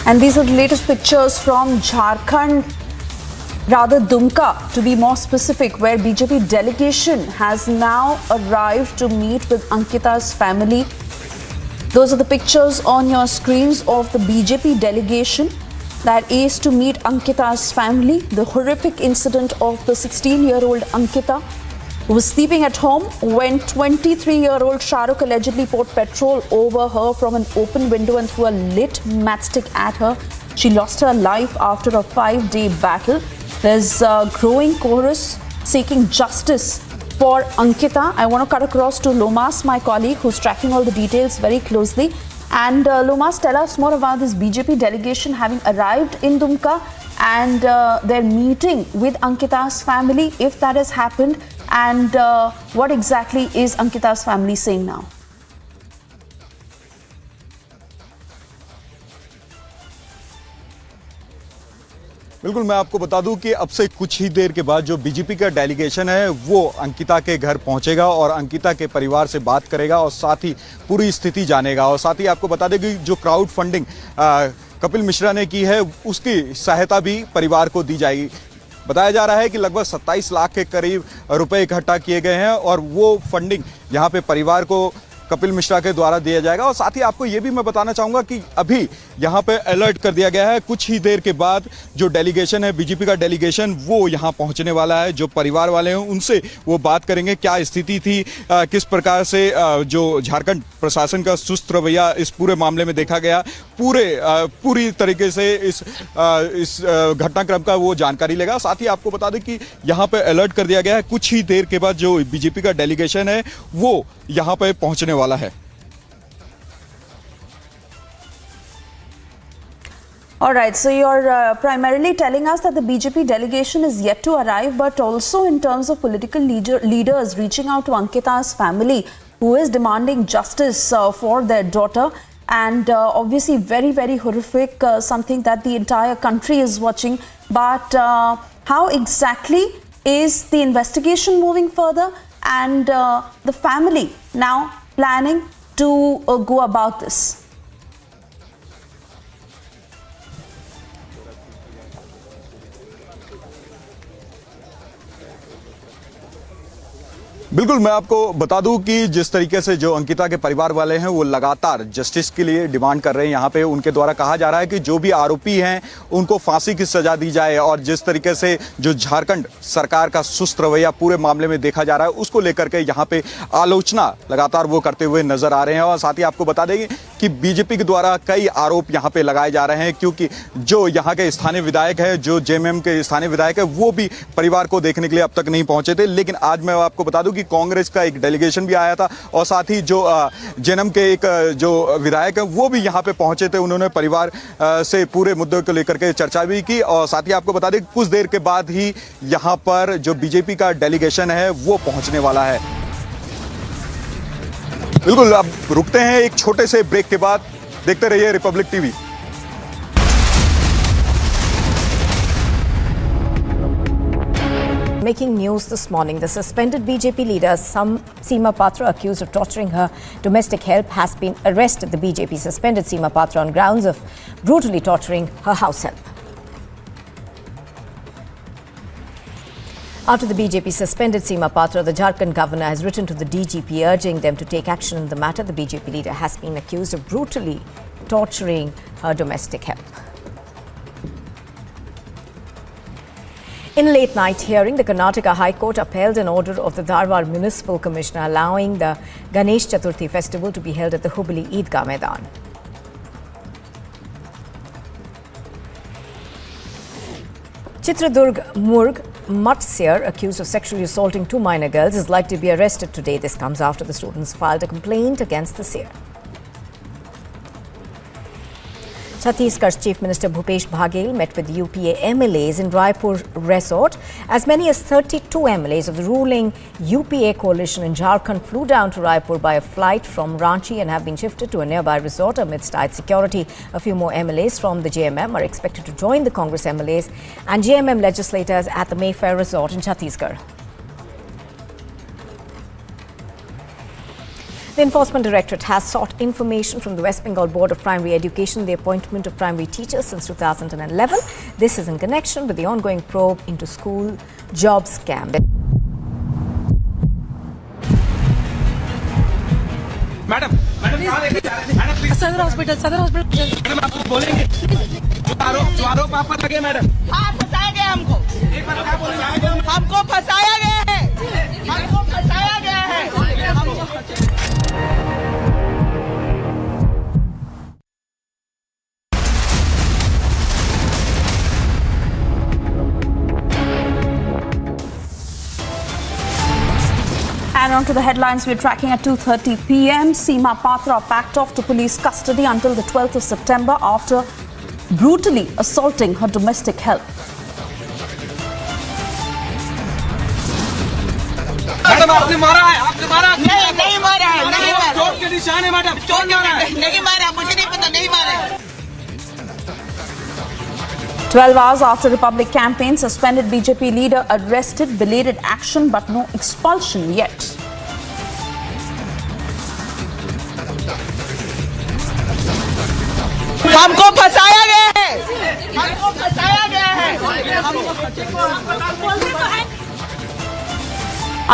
And these are the latest pictures from Jharkhand, rather Dumka to be more specific, where BJP delegation has now arrived to meet with Ankita's family. Those are the pictures on your screens of the BJP delegation that is to meet Ankita's family. The horrific incident of the 16-year-old Ankita, who was sleeping at home when 23-year-old Shahrukh allegedly poured petrol over her from an open window and threw a lit matchstick at her. She lost her life after a 5-day battle. There's a growing chorus seeking justice for Ankita. I want to cut across to Lomas, my colleague, who's tracking all the details very closely. And Lomas, tell us more about this BJP delegation having arrived in Dumka and their meeting with Ankita's family, if that has happened, and what exactly is Ankita's family saying now? बिल्कुल, मैं आपको बता दूं कि अब से कुछ ही देर के बाद जो बीजेपी का डेलीगेशन है वो अंकिता के घर पहुंचेगा और अंकिता के परिवार से बात करेगा और साथ ही पूरी स्थिति जानेगा। और साथ ही आपको बता दें कि जो क्राउड फंडिंग कपिल मिश्रा ने की है उसकी सहायता भी परिवार को दी जाएगी। बताया जा रहा है कि लगभग 27 लाख के करीब रुपए इकट्ठा किए गए हैं और वो फंडिंग यहाँ पे परिवार को कपिल मिश्रा के द्वारा दिया जाएगा। और साथ ही आपको ये भी मैं बताना चाहूँगा कि अभी यहाँ पे अलर्ट कर दिया गया है। कुछ ही देर के बाद जो डेलीगेशन है, बीजेपी का डेलीगेशन, वो यहाँ पहुँचने वाला है। जो परिवार वाले हैं उनसे वो बात करेंगे, क्या स्थिति थी, किस प्रकार से जो झारखंड प्रशासन का सुस्त रवैया इस पूरे मामले में देखा गया, पूरी तरीके से इस घटनाक्रम का वो जानकारी लेगा। साथ ही आपको बता दें कि यहाँ पे अलर्ट कर दिया गया है। कुछ ही देर के बाद जो बीजेपी का डेलीगेशन है वो यहाँ पे पहुँचने वाला है। All right, so you're primarily telling us that the BJP delegation is yet to arrive, but also in terms of political leaders reaching out to Ankita's family, who is demanding justice for their daughter, and obviously very, very horrific, something that the entire country is watching. But how exactly is the investigation moving further, and the family now planning to go about this? बिल्कुल, मैं आपको बता दूं कि जिस तरीके से जो अंकिता के परिवार वाले हैं वो लगातार जस्टिस के लिए डिमांड कर रहे हैं। यहाँ पे उनके द्वारा कहा जा रहा है कि जो भी आरोपी हैं उनको फांसी की सजा दी जाए, और जिस तरीके से जो झारखंड सरकार का सुस्त रवैया पूरे मामले में देखा जा रहा है उसको लेकर के यहाँ पे आलोचना लगातार वो करते हुए नजर आ रहे हैं। और साथ ही आपको बता देंगे कि बीजेपी के द्वारा कई आरोप यहाँ पे लगाए जा रहे हैं, क्योंकि जो यहाँ के स्थानीय विधायक है, जो जेएमएम के स्थानीय विधायक है, वो भी परिवार को देखने के लिए अब तक नहीं पहुंचे थे। लेकिन आज मैं आपको बता दूं कि कांग्रेस का एक डेलीगेशन भी आया था और साथ ही जो जेएमएम के एक जो विधायक है वो भी यहाँ पे पहुंचे थे। उन्होंने परिवार से पूरे मुद्दों को लेकर के चर्चा भी की। और साथ ही आपको बता दें कुछ देर के बाद ही यहाँ पर जो बीजेपी का डेलीगेशन है वो पहुंचने वाला है। बिल्कुल, अब रुकते हैं एक छोटे से ब्रेक के बाद। देखते रहिए Republic TV. making news this morning. The suspended BJP leader Seema Patra, accused of torturing her domestic help, has been arrested. The BJP suspended Seema Patra on grounds of brutally torturing her house help. After the BJP suspended Seema Patra, the Jharkhand governor has written to the DGP urging them to take action in the matter. The BJP leader has been accused of brutally torturing her domestic help. In a late-night hearing, the Karnataka High Court upheld an order of the Dharwad Municipal Commissioner allowing the Ganesh Chaturthi festival to be held at the Hubli Eidgah Maidan. Chitradurg Murg Mutt seer, accused of sexually assaulting 2 minor girls, is likely to be arrested today. This comes after the students filed a complaint against the seer. Chhattisgarh's Chief Minister Bhupesh Baghel met with UPA MLAs in Raipur Resort. As many as 32 MLAs of the ruling UPA coalition in Jharkhand flew down to Raipur by a flight from Ranchi and have been shifted to a nearby resort amidst tight security. A few more MLAs from the JMM are expected to join the Congress MLAs and JMM legislators at the Mayfair Resort in Chhattisgarh. The Enforcement Directorate has sought information from the West Bengal Board of Primary Education, the appointment of primary teachers since 2011. This is in connection with the ongoing probe into school job scam. Madam सदर hospital madam आपको बोलेंगे जो आरोप आप पर लगे madam हाँ फंसाया गया हमको फंसाया गया है हमको फंसाया गया है And on to the headlines we're tracking at 2:30 p.m. Seema Patra packed off to police custody until the 12th of September after brutally assaulting her domestic help. Madam आपने मारा है नहीं मारा है चोट के निशान है मैडम चोट मारा है नहीं मारा मुझे नहीं पता नहीं मारा 12 hours after Republic campaign, suspended BJP leader arrested, belated action but no expulsion yet. हमको फंसाया गया है हमको फंसाया गया है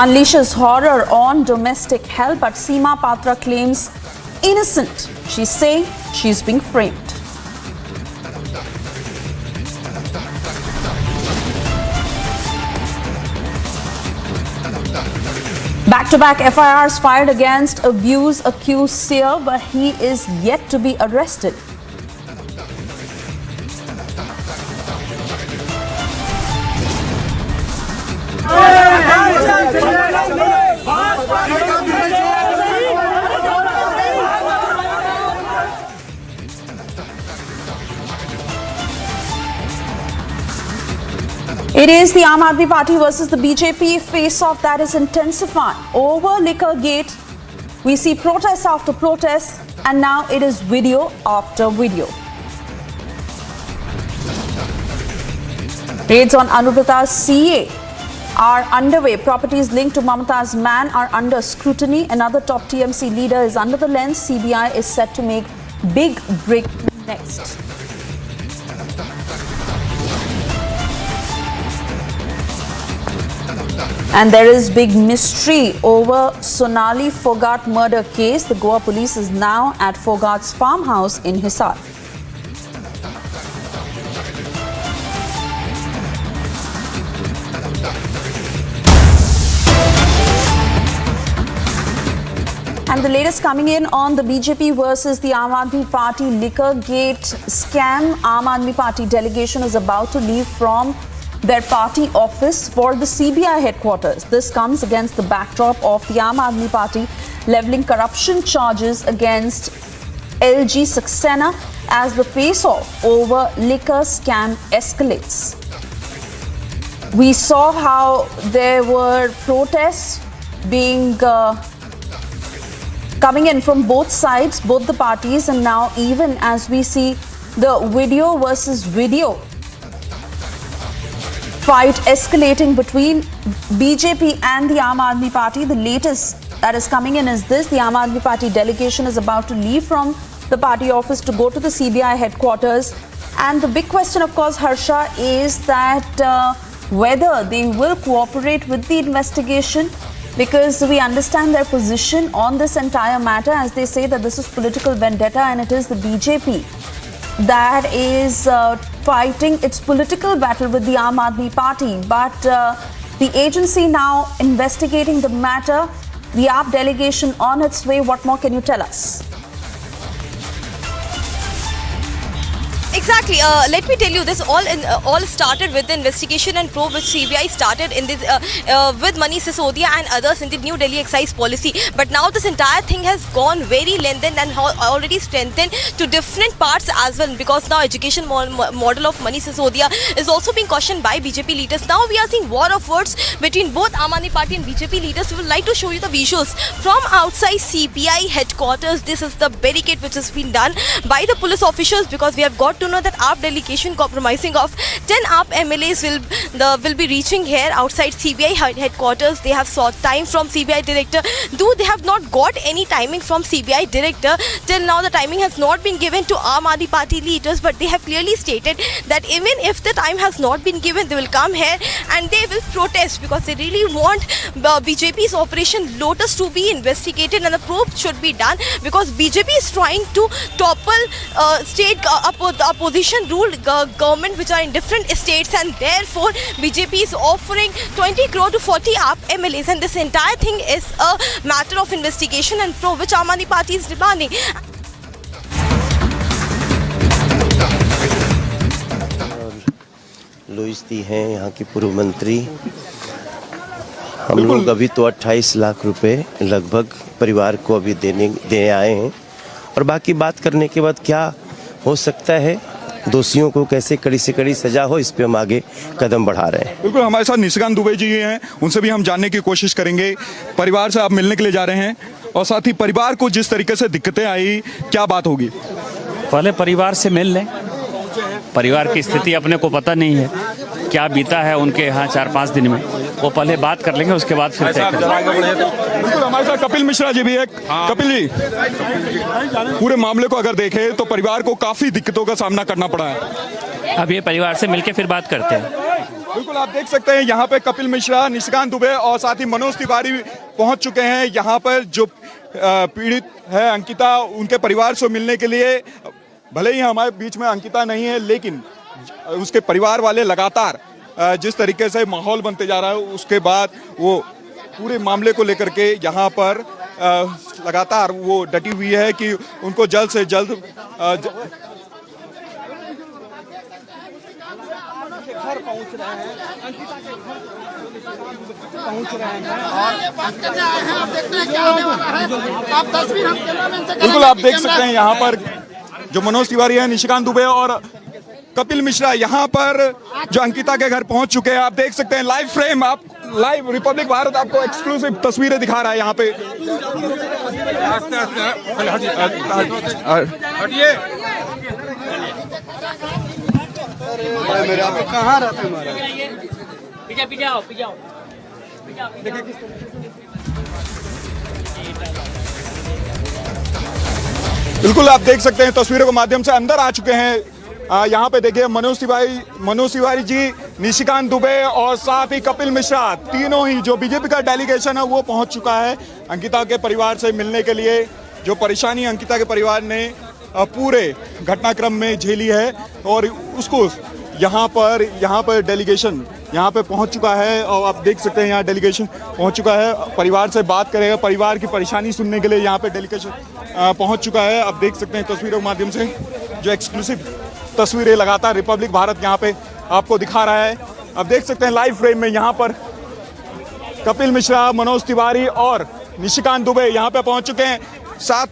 Unleashes horror on domestic help, but Seema Patra claims innocent. She's saying she's being framed. Back-to-back FIRs fired against abuse-accused seer, but he is yet to be arrested. It is the Aam Aadmi Party versus the BJP face-off that is intensifying. Over liquor gate, we see protest after protest, and now it is video after video. Raids on Anubrata's CA are underway. Properties linked to Mamata's man are under scrutiny. Another top TMC leader is under the lens. CBI is set to make big breakthrough next. And there is big mystery over Sonali Phogat murder case. The Goa police is now at Phogat's farmhouse in Hisar. And the latest coming in on the BJP versus the Aam Aadmi Party liquor gate scam. Aam Aadmi Party delegation is about to leave from their party office for the CBI headquarters. This comes against the backdrop of the Aam Aadmi Party levelling corruption charges against LG Saxena as the face-off over liquor scam escalates. We saw how there were protests being coming in from both sides, both the parties, and now even as we see the video versus video fight escalating between BJP and the Aam Aadmi Party. The latest that is coming in is this: the Aam Aadmi Party delegation is about to leave from the party office to go to the CBI headquarters. And the big question, of course, Harsha, is that whether they will cooperate with the investigation, because we understand their position on this entire matter, as they say that this is political vendetta and it is the BJP that is fighting its political battle with the Aam Aadmi Party. But the agency now investigating the matter, the AAP delegation on its way. What more can you tell us? Exactly. Let me tell you, this all started with the investigation and probe which CBI started in this with Manish Sisodia and others in the New Delhi excise policy. But now this entire thing has gone very lengthened and already strengthened to different parts as well, because now education model of Manish Sisodia is also being questioned by BJP leaders. Now we are seeing war of words between both Aam Aadmi Party and BJP leaders. We would like to show you the visuals from outside CBI headquarters. This is the barricade which has been done by the police officials, because we have got to know that AAP delegation comprising of 10 AAP MLAs will be reaching here outside CBI headquarters. They have sought time from CBI director, though they have not got any timing from CBI director. Till now the timing has not been given to Aam Aadmi Party leaders, but they have clearly stated that even if the time has not been given, they will come here and they will protest, because they really want BJP's operation Lotus to be investigated and the probe should be done, because BJP is trying to topple state opposition ruled government which are in different states, and therefore BJP is offering 20 crore to 40 AAP MLAs, and this entire thing is a matter of investigation and probe which Aam Aadmi Party is demanding. लुइस दी हैं यहाँ की पूर्व मंत्री। हम लोग अभी तो 28 लाख रुपए लगभग परिवार को अभी दे आए हैं, और बाकी बात करने के बाद क्या हो सकता है, दोषियों को कैसे कड़ी से कड़ी सजा हो, इस पे हम आगे कदम बढ़ा रहे हैं। बिल्कुल, हमारे साथ निशिकांत दुबे जी हैं, उनसे भी हम जानने की कोशिश करेंगे। परिवार से आप मिलने के लिए जा रहे हैं, और साथ ही परिवार को जिस तरीके से दिक्कतें आई, क्या बात होगी? पहले परिवार से मिल लें। परिवार की स्थिति अपने को पता नहीं है, क्या बीता है उनके यहाँ 4-5 दिन में, वो पहले बात कर लेंगे, उसके बाद फिर तय करेंगे। बिल्कुल, हमारे साथ कपिल मिश्रा जी भी है। कपिल जी, पूरे मामले को अगर देखें तो परिवार को काफी दिक्कतों का सामना करना पड़ा है। अब ये परिवार से मिलके फिर बात करते हैं। बिल्कुल, आप देख सकते हैं यहाँ पे कपिल मिश्रा, निशिकांत दुबे और साथ ही मनोज तिवारी पहुंच चुके हैं यहाँ पर। जो पीड़ित है अंकिता, उनके परिवार से मिलने के लिए, भले ही हमारे बीच में अंकिता नहीं है, लेकिन उसके परिवार वाले लगातार जिस तरीके से माहौल बनते जा रहा है, उसके बाद वो पूरे मामले को लेकर के यहाँ पर लगातार वो डटी हुई है कि उनको जल्द से जल्द घर पहुंच रहे हैं, अंकिता के घर पहुंच रहे हैं और बात करने आए हैं। आप देखते हैं क्या होने वाला है। आप तस्वीर हम कैमरामैन से बिल्कुल आप देख सकते हैं यहाँ पर जो मनोज तिवारी है, निशिकांत दुबे और कपिल मिश्रा यहाँ पर जो अंकिता के घर पहुंच चुके हैं। आप देख सकते हैं लाइव फ्रेम, आप लाइव रिपब्लिक भारत आपको एक्सक्लूसिव तस्वीरें दिखा रहा है यहाँ पे। मेरे आप कहाँ रहते हैं? बिल्कुल, आप देख सकते हैं तस्वीरों के माध्यम से अंदर आ चुके हैं। यहाँ पे देखिए मनोज तिवारी जी, निशिकांत दुबे और साथ ही कपिल मिश्रा, तीनों ही जो बीजेपी का डेलीगेशन है वो पहुंच चुका है अंकिता के परिवार से मिलने के लिए। जो परेशानी अंकिता के परिवार ने पूरे घटनाक्रम में झेली है, और उसको यहाँ पर डेलीगेशन यहाँ पे पहुँच चुका है। और आप देख सकते हैं यहाँ डेलीगेशन पहुँच चुका है, परिवार से बात करेगा, परिवार की परेशानी सुनने के लिए यहाँ पे डेलीगेशन पहुँच चुका है। आप देख सकते हैं तस्वीरों के माध्यम से जो एक्सक्लूसिव तस्वीरें लगातार रिपब्लिक भारत यहाँ पे आपको दिखा रहा है। आप देख सकते हैं लाइव फ्रेम में यहाँ पर कपिल मिश्रा, मनोज तिवारी और निशिकांत दुबे यहाँ पे पहुँच चुके हैं। साथ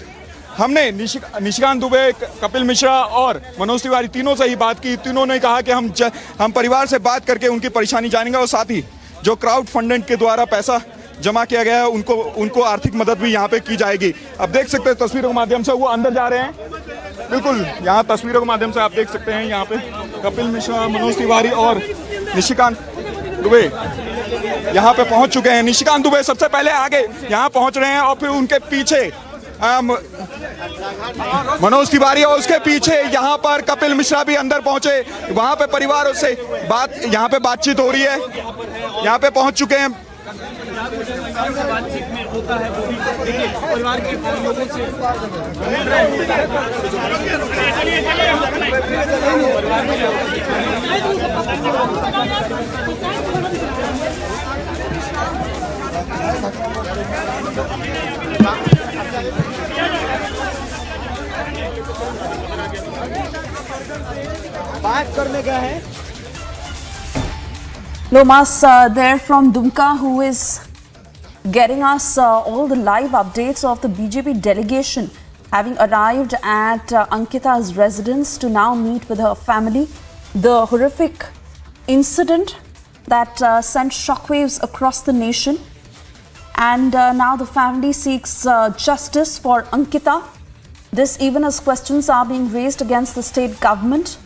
हमने निशिकांत दुबे, कपिल मिश्रा और मनोज तिवारी तीनों से ही बात की। तीनों ने कहा कि हम परिवार से बात करके उनकी परेशानी जानेंगे, और साथ ही जो क्राउड फंडिंग के द्वारा पैसा जमा किया गया है उनको आर्थिक मदद भी यहाँ पे की जाएगी। आप देख सकते हैं तस्वीरों के माध्यम से वो अंदर जा रहे हैं। बिल्कुल, यहाँ तस्वीरों के माध्यम से आप देख सकते हैं यहाँ पे कपिल मिश्रा, मनोज तिवारी और निशिकांत दुबे यहाँ पे पहुंच चुके हैं। निशिकांत दुबे सबसे पहले आगे यहाँ पहुंच रहे हैं और फिर उनके पीछे मनोज तिवारी और उसके पीछे यहाँ पर कपिल मिश्रा भी अंदर पहुंचे। वहां पे परिवारों से यहाँ पे बातचीत हो रही है। यहाँ पे पहुंच चुके हैं। बातचीत में होता है वो भी परिवार के लोगों से बात करने गए हैं। Lomas there from Dumka, who is getting us all the live updates of the BJP delegation having arrived at Ankita's residence to now meet with her family. The horrific incident that sent shockwaves across the nation, and now the family seeks justice for Ankita. This even as questions are being raised against the state government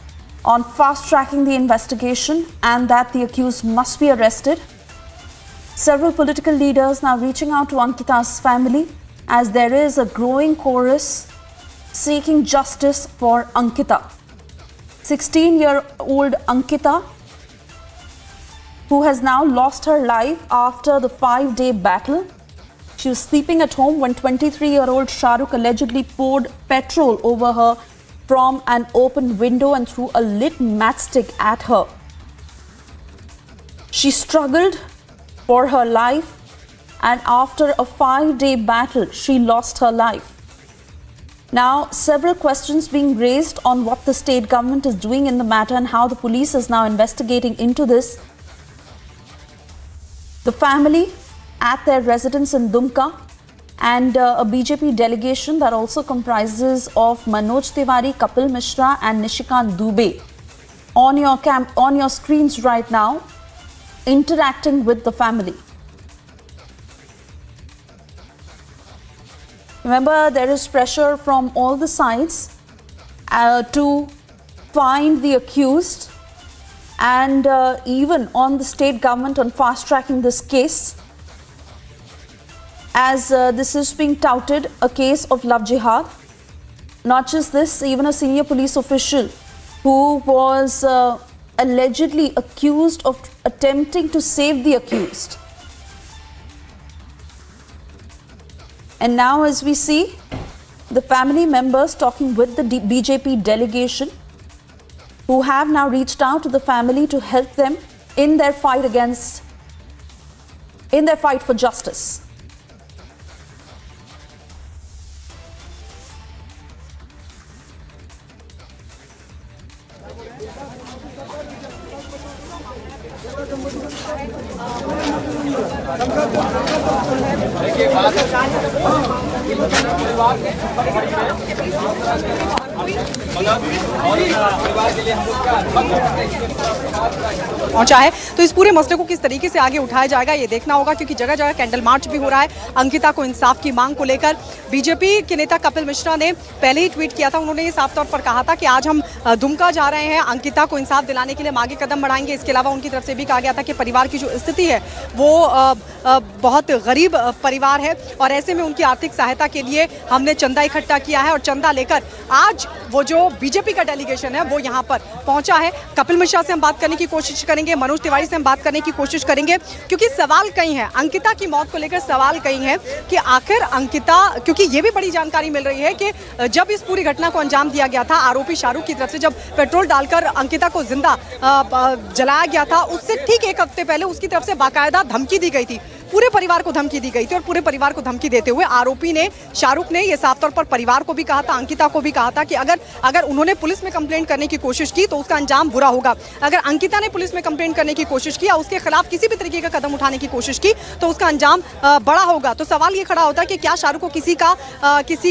on fast-tracking the investigation and that the accused must be arrested. Several political leaders now reaching out to Ankita's family as there is a growing chorus seeking justice for Ankita. 16-year-old Ankita, who has now lost her life after the 5-day battle. She was sleeping at home when 23-year-old Shahrukh allegedly poured petrol over her from an open window and threw a lit matchstick at her. She struggled for her life, and after a 5-day battle, she lost her life. Now, several questions being raised on what the state government is doing in the matter and how the police is now investigating into this. The family at their residence in Dumka, and a BJP delegation that also comprises of Manoj Tiwari, Kapil Mishra and Nishikant Dubey on your screens right now, interacting with the family. Remember, there is pressure from all the sides to find the accused, and even on the state government on fast-tracking this case, as this is being touted a case of love jihad. Not just this, even a senior police official who was allegedly accused of attempting to save the accused. And now as we see, the family members talking with the BJP delegation, who have now reached out to the family to help them in their fight for justice. पहुंचा है, तो इस पूरे मसले को किस तरीके से आगे उठाया जाएगा ये देखना होगा, क्योंकि जगह जगह कैंडल मार्च भी हो रहा है अंकिता को इंसाफ की मांग को लेकर। बीजेपी के नेता कपिल मिश्रा ने पहले ही ट्वीट किया था, उन्होंने ये साफ तौर पर कहा था कि आज हम दुमका जा रहे हैं, अंकिता को इंसाफ दिलाने के लिए हम आगे कदम बढ़ाएंगे। इसके अलावा उनकी तरफ से भी कहा गया था कि परिवार की जो स्थिति है वो बहुत गरीब परिवार है और ऐसे में उनकी आर्थिक सहायता के लिए हमने चंदा इकट्ठा किया है और चंदा लेकर आज वो जो बीजेपी का डेलीगेशन है वो यहाँ पर पहुंचा है। कपिल मिश्रा से हम बात करने की कोशिश करेंगे, मनोज तिवारी से हम बात करने की कोशिश करेंगे, क्योंकि सवाल कई हैं अंकिता की मौत को लेकर। सवाल कई हैं कि आखिर अंकिता, क्योंकि ये भी बड़ी जानकारी मिल रही है कि जब इस पूरी घटना को अंजाम दिया गया था आरोपी शाहरुख की तरफ से, जब पेट्रोल डालकर अंकिता को जिंदा जलाया गया था, उससे ठीक एक हफ्ते पहले उसकी तरफ से बाकायदा धमकी दी गई थी, पूरे परिवार को धमकी दी गई थी। और पूरे परिवार को धमकी देते हुए आरोपी ने, शाहरुख ने, यह साफ तौर पर परिवार को भी कहा था, अंकिता को भी कहा था कि अगर उन्होंने पुलिस में कंप्लेंट करने की कोशिश की तो उसका अंजाम बुरा होगा। अगर अंकिता ने पुलिस में कंप्लेंट करने की कोशिश की या उसके खिलाफ किसी भी तरीके का कदम उठाने की कोशिश की तो उसका अंजाम बड़ा होगा। तो सवाल ये खड़ा होता है कि क्या शाहरुख को किसी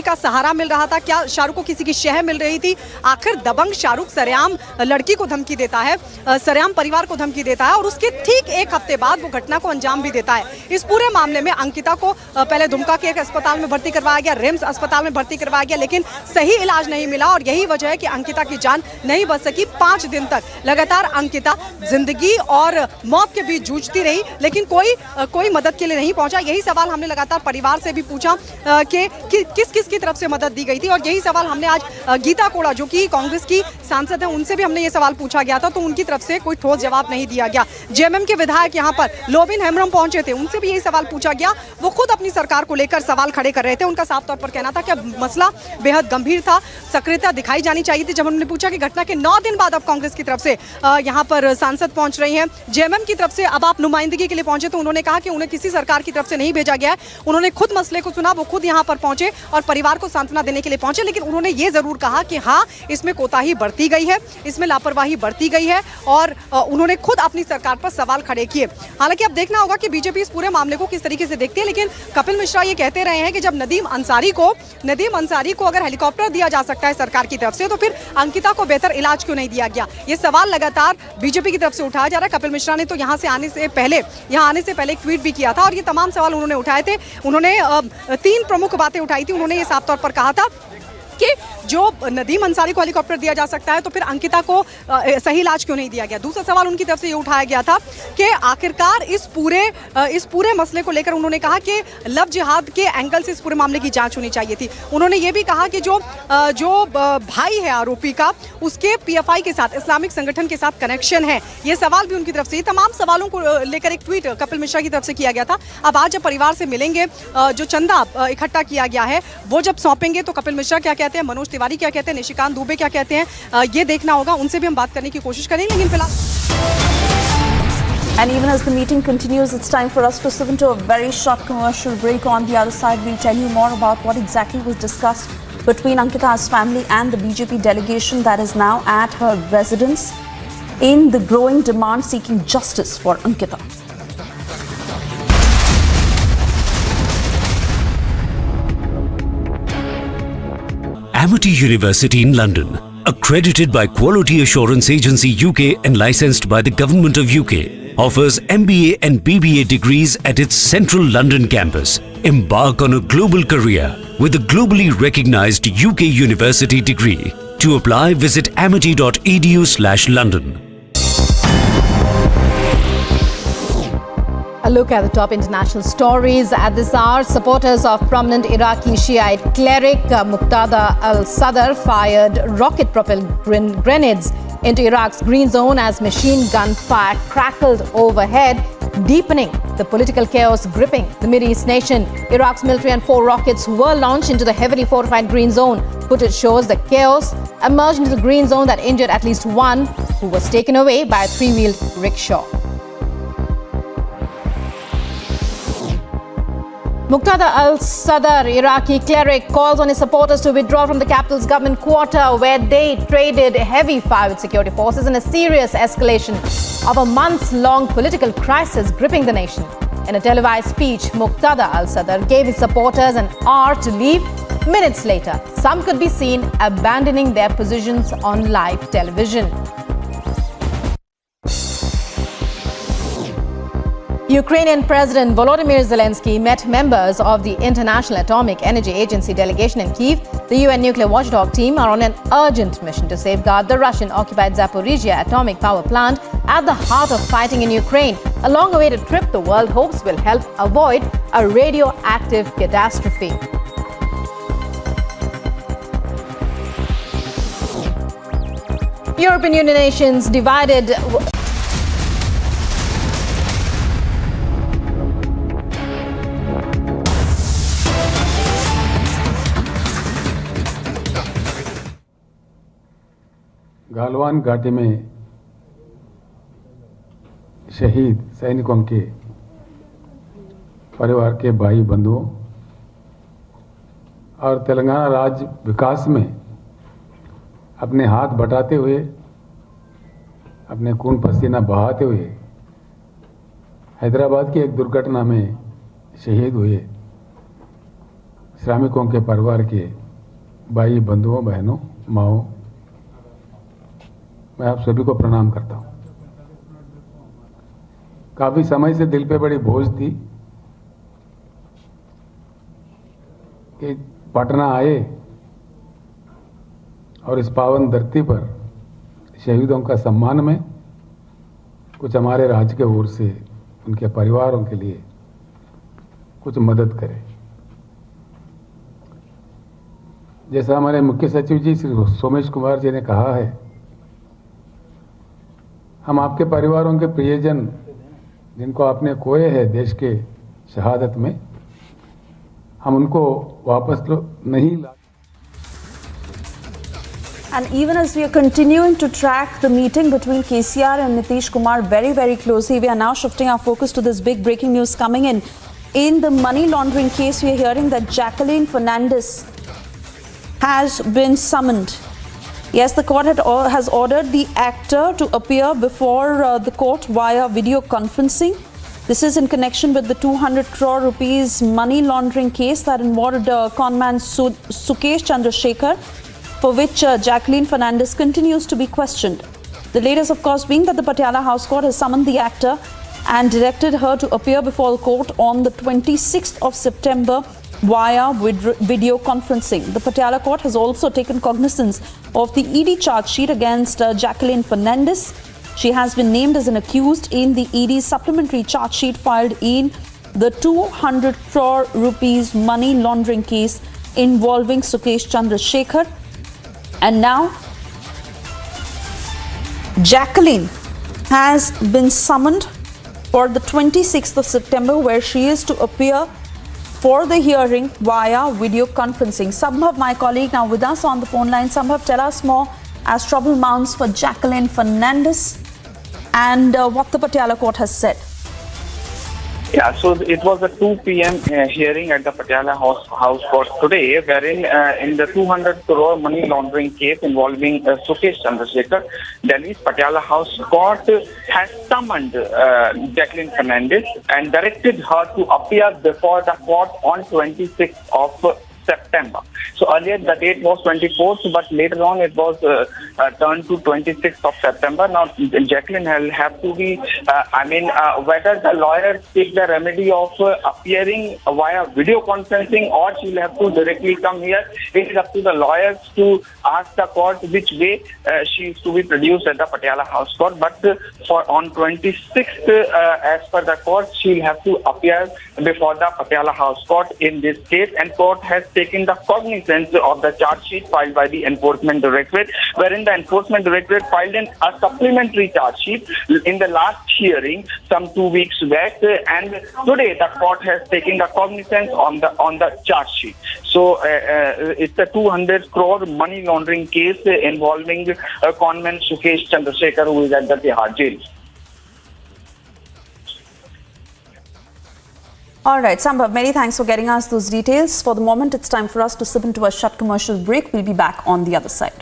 का सहारा मिल रहा था, क्या शाहरुख को किसी की शह मिल रही थी? आखिर दबंग शाहरुख सरेआम लड़की को धमकी देता है, सरेआम परिवार को धमकी देता है और उसके ठीक एक हफ्ते बाद वो घटना को अंजाम भी देता है। इस पूरे मामले में अंकिता को पहले दुमका के एक अस्पताल में भर्ती करवाया गया, रिम्स अस्पताल में भर्ती करवाया गया, लेकिन सही इलाज नहीं मिला और यही वजह है कि अंकिता की जान नहीं बच सकी। 5 दिन तक लगातार अंकिता जिंदगी और मौत के बीच जूझती रही, लेकिन कोई मदद के लिए नहीं पहुंचा। यही सवाल हमने लगातार परिवार से भी पूछा कि किस किस की तरफ से मदद दी गई थी, और यही सवाल हमने आज गीता कोड़ा जो कि कांग्रेस की सांसद है उनसे भी हमने ये सवाल पूछा गया था, तो उनकी तरफ से कोई ठोस जवाब नहीं दिया गया। जेएमएम के विधायक यहाँ पर लोबिन हेम्ब्रम पहुंचे थे, उनसे भी यही सवाल पूछा गया। वो खुद अपनी सरकार को लेकर सवाल खड़े कर रहे थे। उनका साफ तौर पर कहना था कि मसला बेहद गंभीर था, सक्रियता दिखाई जानी चाहिए थी। जब हमने पूछा कि घटना के 9 दिन बाद अब कांग्रेस की तरफ से यहाँ पर सांसद पहुंच रही हैं, जेएमएम की तरफ से अब आप नुमाइंदगी के लिए पहुंचे, तो उन्होंने कहा कि उन्हें किसी सरकार की तरफ से नहीं भेजा गया है। उन्होंने खुद मसले को सुना, वो खुद यहाँ पर पहुंचे और परिवार को सांत्वना देने के लिए पहुंचे, लेकिन उन्होंने ये जरूर कहा कि हाँ, इसमें कोताही बरती गई है, इसमें लापरवाही बरती गई है, और उन्होंने खुद अपनी सरकार पर सवाल खड़े किए। हालांकि अब देखना होगा कि बीजेपी इस पूरे मामले को किस तरीके से देखती है, लेकिन कपिल मिश्रा ये कहते रहे हैं कि जब नदीम अंसारी को अगर हेलीकॉप्टर दिया जा सकता है सरकार की तरफ से, तो फिर अंकिता को बेहतर इलाज क्यों नहीं दिया गया। ये सवाल लगातार बीजेपी की तरफ से उठाया जा रहा है। कपिल मिश्रा ने तो यहाँ आने से पहले एक ट्वीट भी किया था और ये तमाम सवाल उन्होंने उठाए थे। उन्होंने 3 प्रमुख बातें उठाई थी। उन्होंने ये साफ तौर पर कहा था कि जो नदीम अंसारी को हेलीकॉप्टर दिया जा सकता है, तो फिर अंकिता को सही इलाज क्यों नहीं दिया गया। दूसरा सवाल उनकी तरफ से ये उठाया गया था कि आखिरकार इस पूरे मसले को लेकर उन्होंने कहा कि लव जिहाद के एंगल से इस पूरे मामले की जांच होनी चाहिए थी। उन्होंने ये भी कहा कि जो भाई है आरोपी का, उसके पीएफआई के साथ, इस्लामिक संगठन के साथ कनेक्शन है। ये सवाल भी उनकी तरफ से, ये तमाम सवालों को लेकर एक ट्वीट कपिल मिश्रा की तरफ से किया गया था। अब आज जब परिवार से मिलेंगे, जो चंदा इकट्ठा किया गया है वो जब सौंपेंगे, तो कपिल मिश्रा क्या कहते हैं, मनोज तिवारी क्या कहते हैं, निशिकांत दुबे क्या कहते हैं, ये देखना होगा। उनसे भी हम बात करने की कोशिश करेंगे, लेकिन फिलहाल And even as the meeting continues, it's time for us to slip into a very short commercial break. On the other side, we'll tell you more about what exactly was discussed between Ankita's family and the BJP delegation that is now at her residence in the growing demand seeking justice for Ankita. Amity University in London, accredited by Quality Assurance Agency UK and licensed by the Government of UK, offers MBA and BBA degrees at its central London campus. Embark on a global career with a globally recognized UK university degree. To apply, visit amity.edu/London. A look at the top international stories at this hour. Supporters of prominent Iraqi Shiite cleric Muqtada al-Sadr fired rocket-propelled grenades into Iraq's green zone as machine gun fire crackled overhead, deepening the political chaos gripping the Mideast nation. Iraq's military and 4 rockets were launched into the heavily fortified green zone. Footage shows the chaos emerged into the green zone that injured at least one, who was taken away by a 3-wheeled rickshaw. Muqtada al-Sadr, Iraqi cleric, calls on his supporters to withdraw from the capital's government quarter, where they traded heavy fire with security forces in a serious escalation of a months-long political crisis gripping the nation. In a televised speech, Muqtada al-Sadr gave his supporters an hour to leave. Minutes later, some could be seen abandoning their positions on live television. Ukrainian President Volodymyr Zelensky met members of the International Atomic Energy Agency delegation in Kyiv. The UN nuclear watchdog team are on an urgent mission to safeguard the Russian-occupied Zaporizhia atomic power plant at the heart of fighting in Ukraine. A long-awaited trip the world hopes will help avoid a radioactive catastrophe. European Union nations divided. Galwan घाटी में शहीद सैनिकों के परिवार के भाई बंधुओं और तेलंगाना राज्य विकास में अपने हाथ बटाते हुए, अपने खून पसीना बहाते हुए हैदराबाद की एक दुर्घटना में शहीद हुए श्रमिकों के परिवार के भाई बंधुओं, बहनों, माओ, मैं आप सभी को प्रणाम करता हूं। काफी समय से दिल पे बड़ी बोझ थी कि पटना आए और इस पावन धरती पर शहीदों का सम्मान में कुछ हमारे राज्य के ओर से उनके परिवारों के लिए कुछ मदद करें। जैसा हमारे मुख्य सचिव जी श्री सोमेश कुमार जी ने कहा है, हम आपके परिवारों के प्रियजन जिनको आपने खोए हैं देश के शहादत में, हम उनको वापस नहीं ला। And even as we are continuing to track the meeting between KCR and Nitish Kumar very, very closely, we are now shifting our focus to this big breaking news coming in. In the money laundering case, we are hearing that Jacqueline Fernandez has been summoned. Yes, the court has ordered the actor to appear before the court via video conferencing. This is in connection with the 200 crore rupees money laundering case that involved conman Sukesh Chandrasekhar, for which Jacqueline Fernandez continues to be questioned. The latest, of course, being that the Patiala House Court has summoned the actor and directed her to appear before the court on the 26th of September via video conferencing. The Patiala Court has also taken cognizance of the ED charge sheet against Jacqueline Fernandez. She has been named as an accused in the ED's supplementary charge sheet filed in the 200 crore rupees money laundering case involving Sukesh Chandrasekhar. And now, Jacqueline has been summoned for the 26th of September, where she is to appear for the hearing via video conferencing. Sambhav, my colleague, now with us on the phone line. Sambhav, tell us more as trouble mounts for Jacqueline Fernandez and what the Patiala court has said. Yeah, so it was a 2 p.m. hearing at the Patiala House Court today, wherein in the 200 crore money laundering case involving Sukesh Chandrasekhar, Delhi's Patiala House Court has summoned Jacqueline Fernandez and directed her to appear before the court on 26th of September. So earlier the date was 24th, but later on it was turned to 26th of September. Now Jacqueline will have to be, whether the lawyers take the remedy of appearing via video conferencing or she will have to directly come here. It is up to the lawyers to ask the court which way she is to be produced at the Patiala House Court. But for on 26th, as per the court, she will have to appear before the Patiala House Court in this case, and court has taken the cognizance of the charge sheet filed by the Enforcement Directorate, wherein the Enforcement Directorate filed a supplementary charge sheet in the last hearing some 2 weeks back, and today the court has taken the cognizance on the charge sheet. So it's a 200 crore money laundering case involving conman Sukesh Chandrasekhar, who is at the Tihar jail. All right, Sambhav, many thanks for getting us those details. For the moment, it's time for us to slip into a short commercial break. We'll be back on the other side.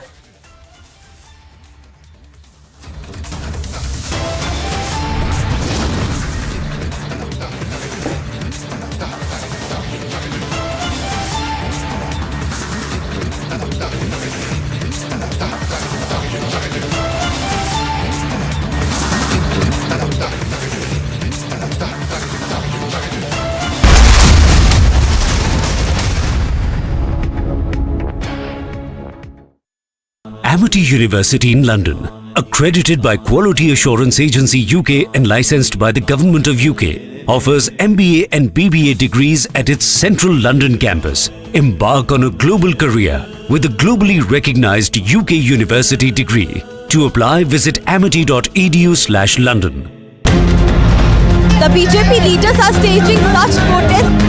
Amity University in London, accredited by Quality Assurance Agency UK and licensed by the Government of UK, offers MBA and BBA degrees at its central London campus. Embark on a global career with a globally recognized UK university degree. To apply, visit amity.edu/London. The BJP leaders are staging such protests.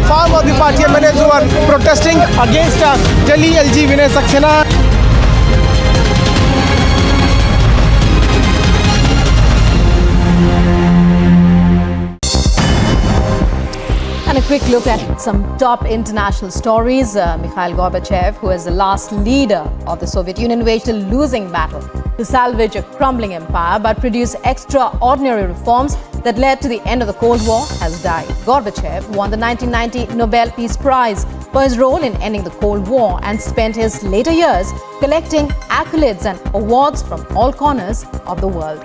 Farm of the party MLAs who are protesting against Delhi LG Vinay Saxena. And a quick look at some top international stories. Mikhail Gorbachev, who is the last leader of the Soviet Union, waged a losing battle to salvage a crumbling empire but produce extraordinary reforms that led to the end of the Cold War, has died. Gorbachev won the 1990 Nobel Peace Prize for his role in ending the Cold War and spent his later years collecting accolades and awards from all corners of the world.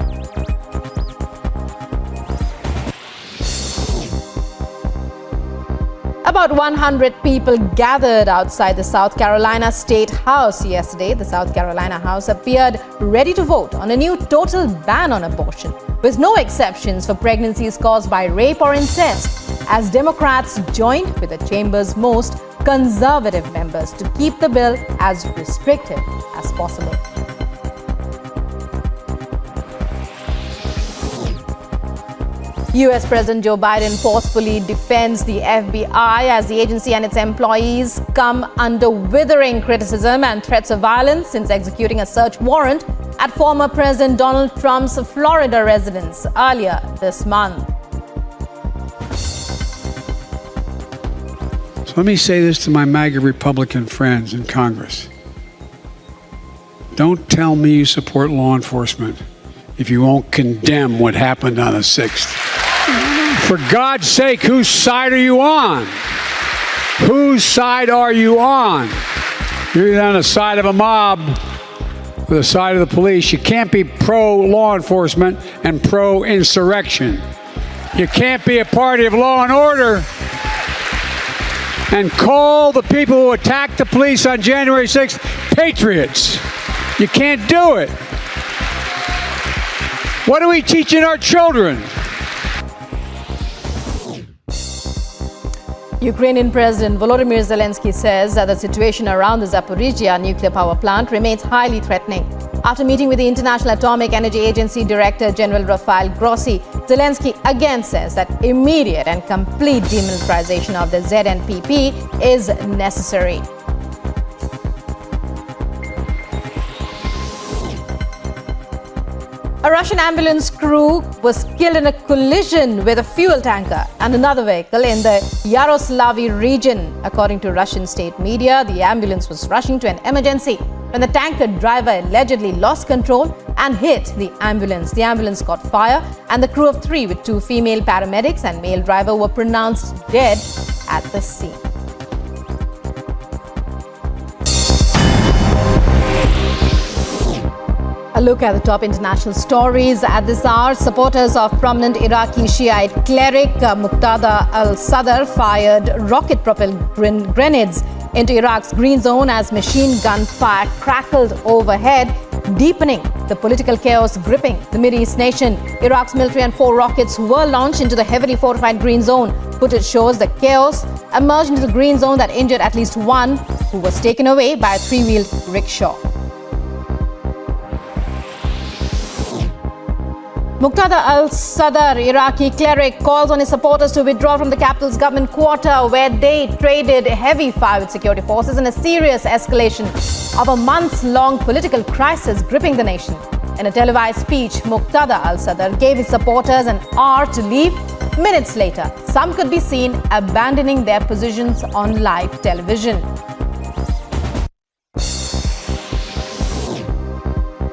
About 100 people gathered outside the South Carolina State House yesterday. The South Carolina House appeared ready to vote on a new total ban on abortion, with no exceptions for pregnancies caused by rape or incest, as Democrats joined with the chamber's most conservative members to keep the bill as restrictive as possible. US President Joe Biden forcefully defends the FBI as the agency and its employees come under withering criticism and threats of violence since executing a search warrant at former President Donald Trump's Florida residence earlier this month. So let me say this to my MAGA Republican friends in Congress. Don't tell me you support law enforcement if you won't condemn what happened on the 6th. For God's sake, whose side are you on? Whose side are you on? You're either on the side of a mob or the side of the police. You can't be pro-law enforcement and pro-insurrection. You can't be a party of law and order and call the people who attacked the police on January 6th patriots. You can't do it. What are we teaching our children? Ukrainian President Volodymyr Zelensky says that the situation around the Zaporizhzhia nuclear power plant remains highly threatening. After meeting with the International Atomic Energy Agency Director General Rafael Grossi, Zelensky again says that immediate and complete demilitarization of the ZNPP is necessary. A Russian ambulance crew was killed in a collision with a fuel tanker and another vehicle in the Yaroslavl region. According to Russian state media, the ambulance was rushing to an emergency when the tanker driver allegedly lost control and hit the ambulance. The ambulance caught fire and the crew of 3 with 2 female paramedics and male driver were pronounced dead at the scene. A look at the top international stories at this hour. Supporters of prominent Iraqi Shiite cleric Muqtada al-Sadr fired rocket-propelled grenades into Iraq's green zone as machine gun fire crackled overhead, deepening the political chaos gripping the Mideast nation. Iraq's military and 4 rockets were launched into the heavily fortified green zone. Footage shows the chaos emerged into the green zone that injured at least one who was taken away by a 3-wheeled rickshaw. Muqtada al-Sadr, Iraqi cleric, calls on his supporters to withdraw from the capital's government quarter, where they traded heavy fire with security forces in a serious escalation of a months-long political crisis gripping the nation. In a televised speech, Muqtada al-Sadr gave his supporters an hour to leave. Minutes later, some could be seen abandoning their positions on live television.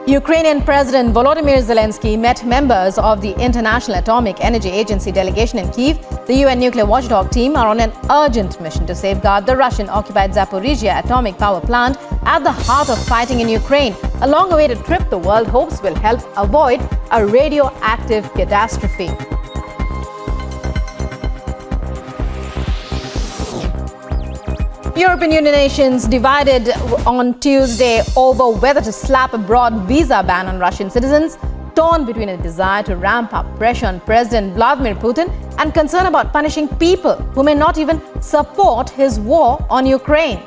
Ukrainian President Volodymyr Zelensky met members of the International Atomic Energy Agency delegation in Kyiv. The UN nuclear watchdog team are on an urgent mission to safeguard the Russian-occupied Zaporizhzhia atomic power plant at the heart of fighting in Ukraine. A long-awaited trip the world hopes will help avoid a radioactive catastrophe. European Union nations divided on Tuesday over whether to slap a broad visa ban on Russian citizens, torn between a desire to ramp up pressure on President Vladimir Putin and concern about punishing people who may not even support his war on Ukraine.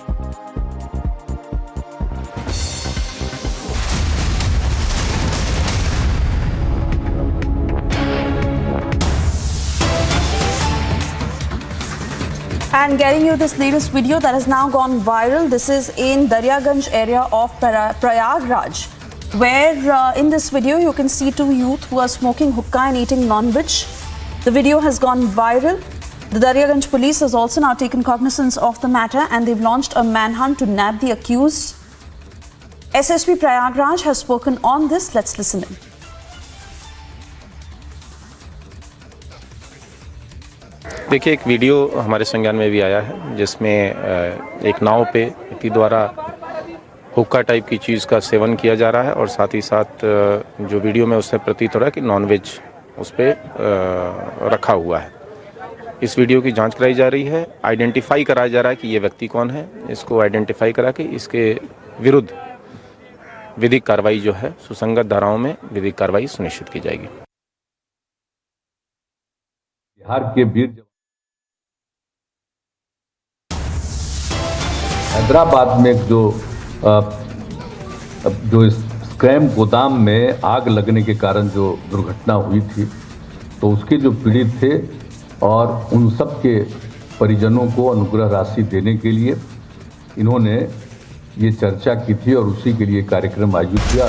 And getting you this latest video that has now gone viral. This is in Daryaganj area of Prayagraj, where in this video you can see 2 youth who are smoking hookah and eating non-veg. The video has gone viral. The Daryaganj police has also now taken cognizance of the matter and they've launched a manhunt to nab the accused. SSP Prayagraj has spoken on this. Let's listen in. देखिए, एक video हमारे संज्ञान में भी आया है जिसमें एक नाव पे व्यक्ति द्वारा हुक्का टाइप की चीज़ का सेवन किया जा रहा है और साथ ही साथ जो वीडियो में उससे प्रतीत हो रहा है कि नॉनवेज उस पर रखा हुआ है। इस वीडियो की जांच कराई जा रही है, आइडेंटिफाई कराया जा रहा है कि ये व्यक्ति कौन है। इसको आइडेंटिफाई करा के इसके विरुद्ध विधिक कार्रवाई जो है सुसंगत धाराओं में विधिक कार्रवाई सुनिश्चित की जाएगी। बिहार के वीर हैदराबाद में जो स्क्रैप गोदाम में आग लगने के कारण जो दुर्घटना हुई थी, तो उसके जो पीड़ित थे और उन सब के परिजनों को अनुग्रह राशि देने के लिए इन्होंने ये चर्चा की थी और उसी के लिए कार्यक्रम आयोजित किया।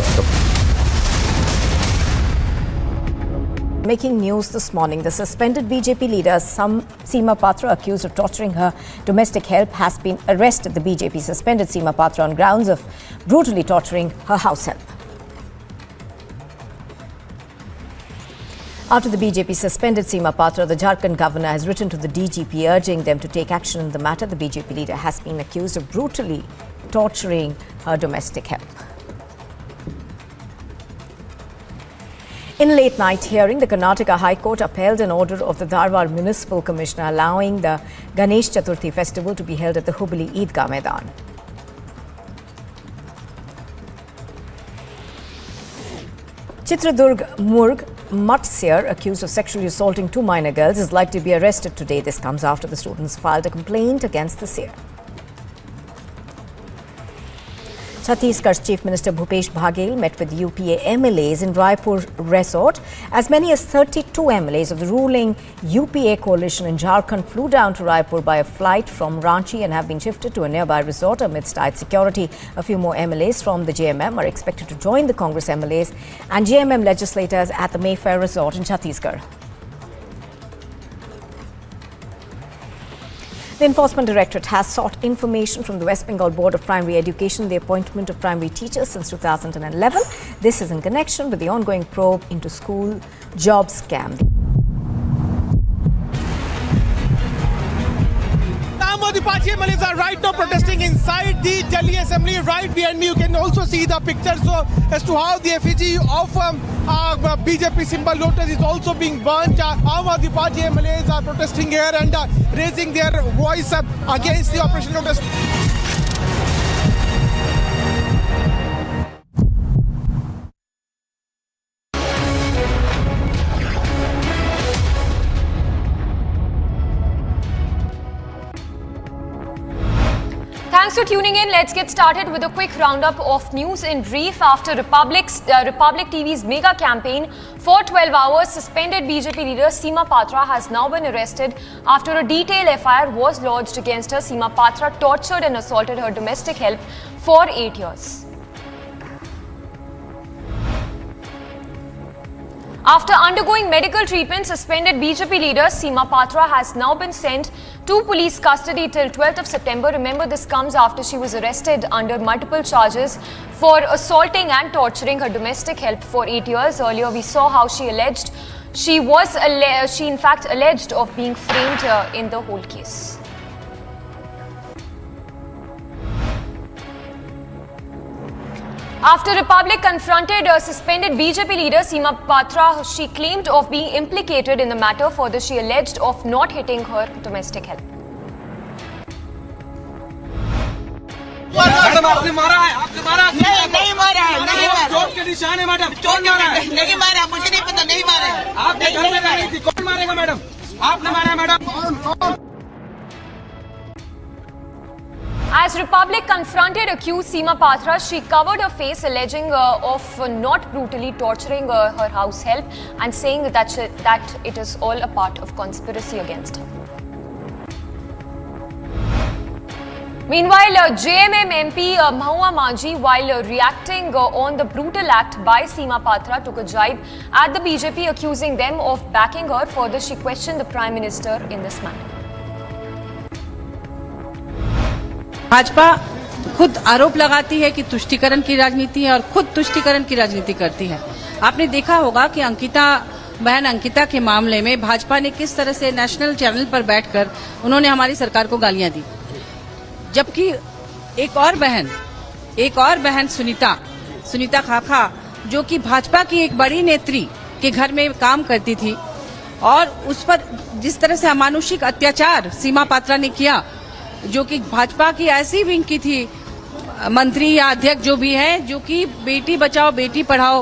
Making news this morning, the suspended BJP leader Seema Patra, accused of torturing her domestic help, has been arrested. The BJP suspended Seema Patra on grounds of brutally torturing her house help. After the BJP suspended Seema Patra, the Jharkhand governor has written to the DGP urging them to take action in the matter. The BJP leader has been accused of brutally torturing her domestic help. In late night hearing, the Karnataka High Court upheld an order of the Dharwad Municipal Commissioner allowing the Ganesh Chaturthi festival to be held at the Hubli Eidgah Maidan. Chitradurg Murg Mutt seer, accused of sexually assaulting 2 minor girls, is likely to be arrested today. This comes after the students filed a complaint against the seer. Chhattisgarh's Chief Minister Bhupesh Baghel met with UPA MLAs in Raipur Resort. As many as 32 MLAs of the ruling UPA coalition in Jharkhand flew down to Raipur by a flight from Ranchi and have been shifted to a nearby resort amidst tight security. A few more MLAs from the JMM are expected to join the Congress MLAs and JMM legislators at the Mayfair Resort in Chhattisgarh. The Enforcement Directorate has sought information from the West Bengal Board of Primary Education, the appointment of primary teachers since 2011. This is in connection with the ongoing probe into school job scam. Party MLAs are right now protesting inside the Delhi Assembly. Right behind me, you can also see the pictures as to how the effigy of BJP symbol Lotus is also being burnt. Aam Aadmi Party MLAs are protesting here and raising their voice against the Operation Lotus. Thanks for tuning in. Let's get started with a quick roundup of news in brief. After Republic TV's mega campaign for 12 hours, suspended BJP leader Seema Patra has now been arrested after a detailed FIR was lodged against her. Seema Patra tortured and assaulted her domestic help for 8 years. After undergoing medical treatment, suspended BJP leader Seema Patra has now been sent to police custody till 12th of September. Remember, this comes after she was arrested under multiple charges for assaulting and torturing her domestic help for 8 years. Earlier, we saw how she in fact alleged of being framed in the whole case. After Republic confronted suspended BJP leader Seema Patra, she claimed of being implicated in the matter. Further, she alleged of not hitting her domestic help. Madam आपने मारा है, आपने मारा है? नहीं मारा है, नहीं मारा। चोट के निशान है मैडम, चोट मारा है? नहीं मारा, मुझे नहीं पता, नहीं मारा है। आपके घर में रह रही थी, कौन मारेगा मैडम? आपने मारा है madam? As Republic confronted accused Seema Patra, she covered her face, alleging of not brutally torturing her house help and saying that it is all a part of conspiracy against her. Meanwhile, JMM MP Mahua Manji, while reacting on the brutal act by Seema Patra, took a jibe at the BJP, accusing them of backing her. Further, she questioned the Prime Minister in this manner. Bhajpa खुद आरोप लगाती है कि तुष्टीकरण की राजनीति है और खुद तुष्टीकरण की राजनीति करती है। आपने देखा होगा कि बहन अंकिता के मामले में भाजपा ने किस तरह से नेशनल चैनल पर बैठकर उन्होंने हमारी सरकार को गालियां दी, जबकि एक और बहन सुनीता खाखा, जो कि भाजपा की एक बड़ी नेत्री के घर में काम करती थी और उस पर जिस तरह से अमानुषिक अत्याचार सीमा पात्रा ने किया, जो कि भाजपा की ऐसी विंग की थी, मंत्री या अध्यक्ष जो भी है, जो कि बेटी बचाओ बेटी पढ़ाओ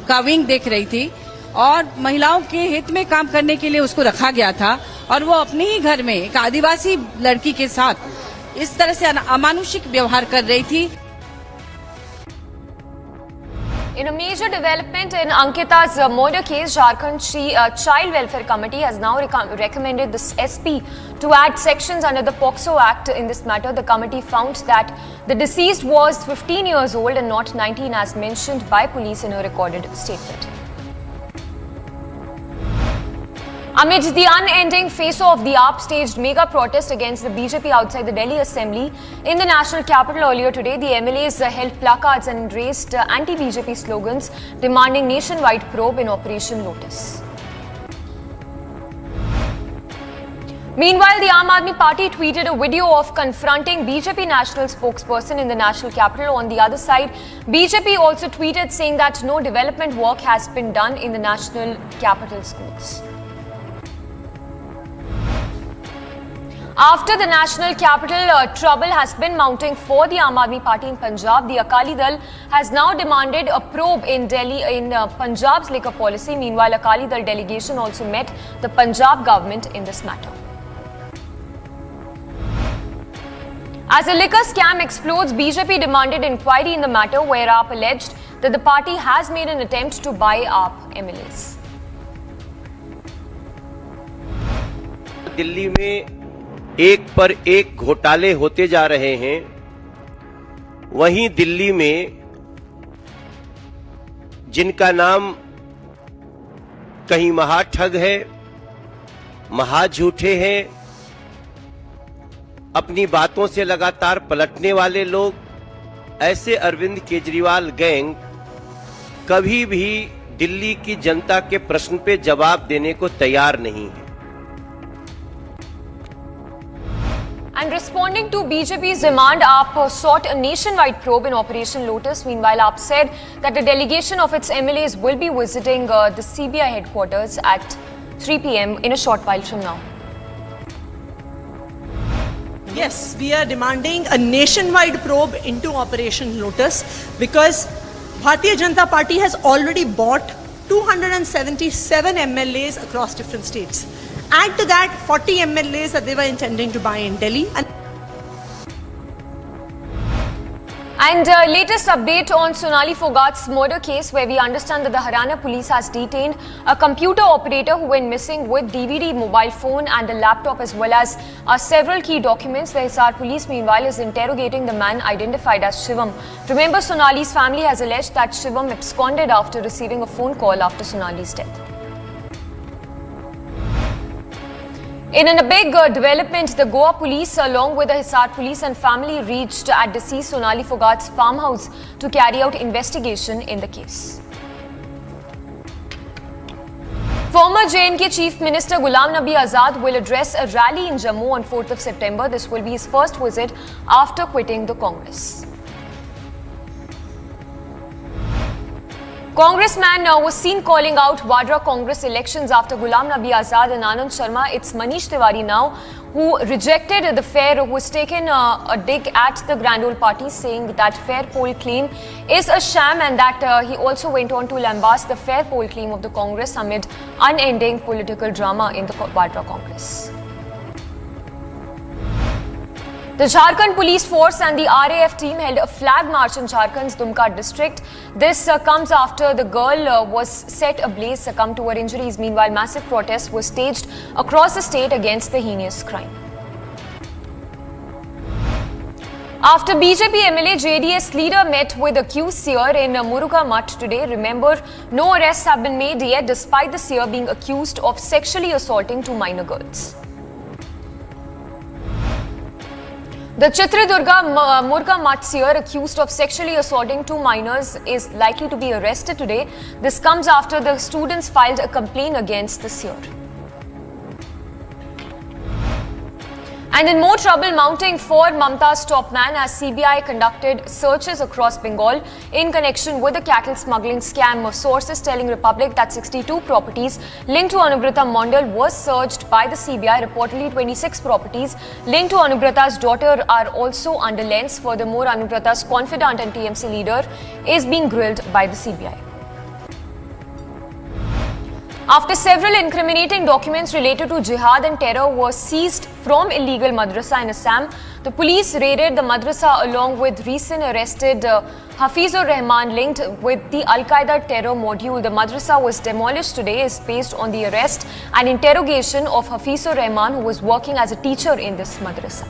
का विंग देख रही थी और महिलाओं के हित में काम करने के लिए उसको रखा गया था, और वो अपने ही घर में एक आदिवासी लड़की के साथ इस तरह से अमानुषिक व्यवहार कर रही थी। In a major development in Ankita's murder case, Jharkhand Child Welfare Committee has now recommended the SP to add sections under the POCSO Act. In this matter, the committee found that the deceased was 15 years old and not 19 as mentioned by police in a recorded statement. Amid the unending face-off, the AAP staged mega protest against the BJP outside the Delhi Assembly. In the national capital earlier today, the MLAs held placards and raised anti-BJP slogans demanding nationwide probe in Operation Lotus. Meanwhile, the Aam Aadmi Party tweeted a video of confronting BJP national spokesperson in the national capital. On the other side, BJP also tweeted saying that no development work has been done in the national capital schools. After the national capital, trouble has been mounting for the Aam Aadmi Party in Punjab. The Akali Dal has now demanded a probe in Delhi in Punjab's liquor policy. Meanwhile, Akali Dal delegation also met the Punjab government in this matter. As a liquor scam explodes, BJP demanded inquiry in the matter, where AAP alleged that the party has made an attempt to buy AAP MLAs. Delhi में एक पर एक घोटाले होते जा रहे हैं, वहीं दिल्ली में जिनका नाम कहीं महाठग है, महाझूठे हैं, अपनी बातों से लगातार पलटने वाले लोग, ऐसे अरविंद केजरीवाल गैंग कभी भी दिल्ली की जनता के प्रश्न पे जवाब देने को तैयार नहीं है। And responding to BJP's demand, AAP sought a nationwide probe in Operation Lotus. Meanwhile, AAP said that a delegation of its MLAs will be visiting the CBI headquarters at 3 p.m. in a short while from now. Yes, we are demanding a nationwide probe into Operation Lotus because Bharatiya Janata Party has already bought 277 MLAs across different states. Add to that 40 MLAs that they were intending to buy in Delhi. And latest update on Sonali Phogat's murder case, where we understand that the Haryana police has detained a computer operator who went missing with DVD, mobile phone and a laptop, as well as several key documents. The Hisar police meanwhile is interrogating the man identified as Shivam. Remember, Sonali's family has alleged that Shivam absconded after receiving a phone call after Sonali's death. In a big development, the Goa police, along with the Hisar police and family, reached at deceased Sonali Phogat's farmhouse to carry out investigation in the case. Former J&K Chief Minister Ghulam Nabi Azad will address a rally in Jammu on 4th of September. This will be his first visit after quitting the Congress. Congressman was seen calling out Vadra Congress elections after Ghulam Nabi Azad and Anand Sharma. It's Manish Tiwari now who rejected the fair, who has taken a dig at the Grand Old Party, saying that fair poll claim is a sham, and that he also went on to lambast the fair poll claim of the Congress amid unending political drama in the Vadra Congress. The Jharkhand police force and the RAF team held a flag march in Jharkhand's Dumka district. This comes after the girl was set ablaze, succumbed to her injuries. Meanwhile, massive protests were staged across the state against the heinous crime. After BJP MLA JDS leader met with accused seer in Muruga Mutt today, remember, no arrests have been made yet despite the seer being accused of sexually assaulting two minor girls. The Chitradurga Murga Mutt seer accused of sexually assaulting two minors is likely to be arrested today. This comes after the students filed a complaint against the seer. And in more trouble mounting for Mamta's top man as CBI conducted searches across Bengal in connection with the cattle smuggling scam. Sources telling Republic that 62 properties linked to Anubrata Mondal was searched by the CBI. Reportedly 26 properties linked to Anubrata's daughter are also under lens. Furthermore, Anubrata's confidant and TMC leader is being grilled by the CBI. After several incriminating documents related to jihad and terror were seized from illegal Madrasa in Assam, the police raided the Madrasa along with recent arrested Hafizur Rahman linked with the Al-Qaeda terror module. The Madrasa was demolished today is based on the arrest and interrogation of Hafizur Rahman, who was working as a teacher in this Madrasa.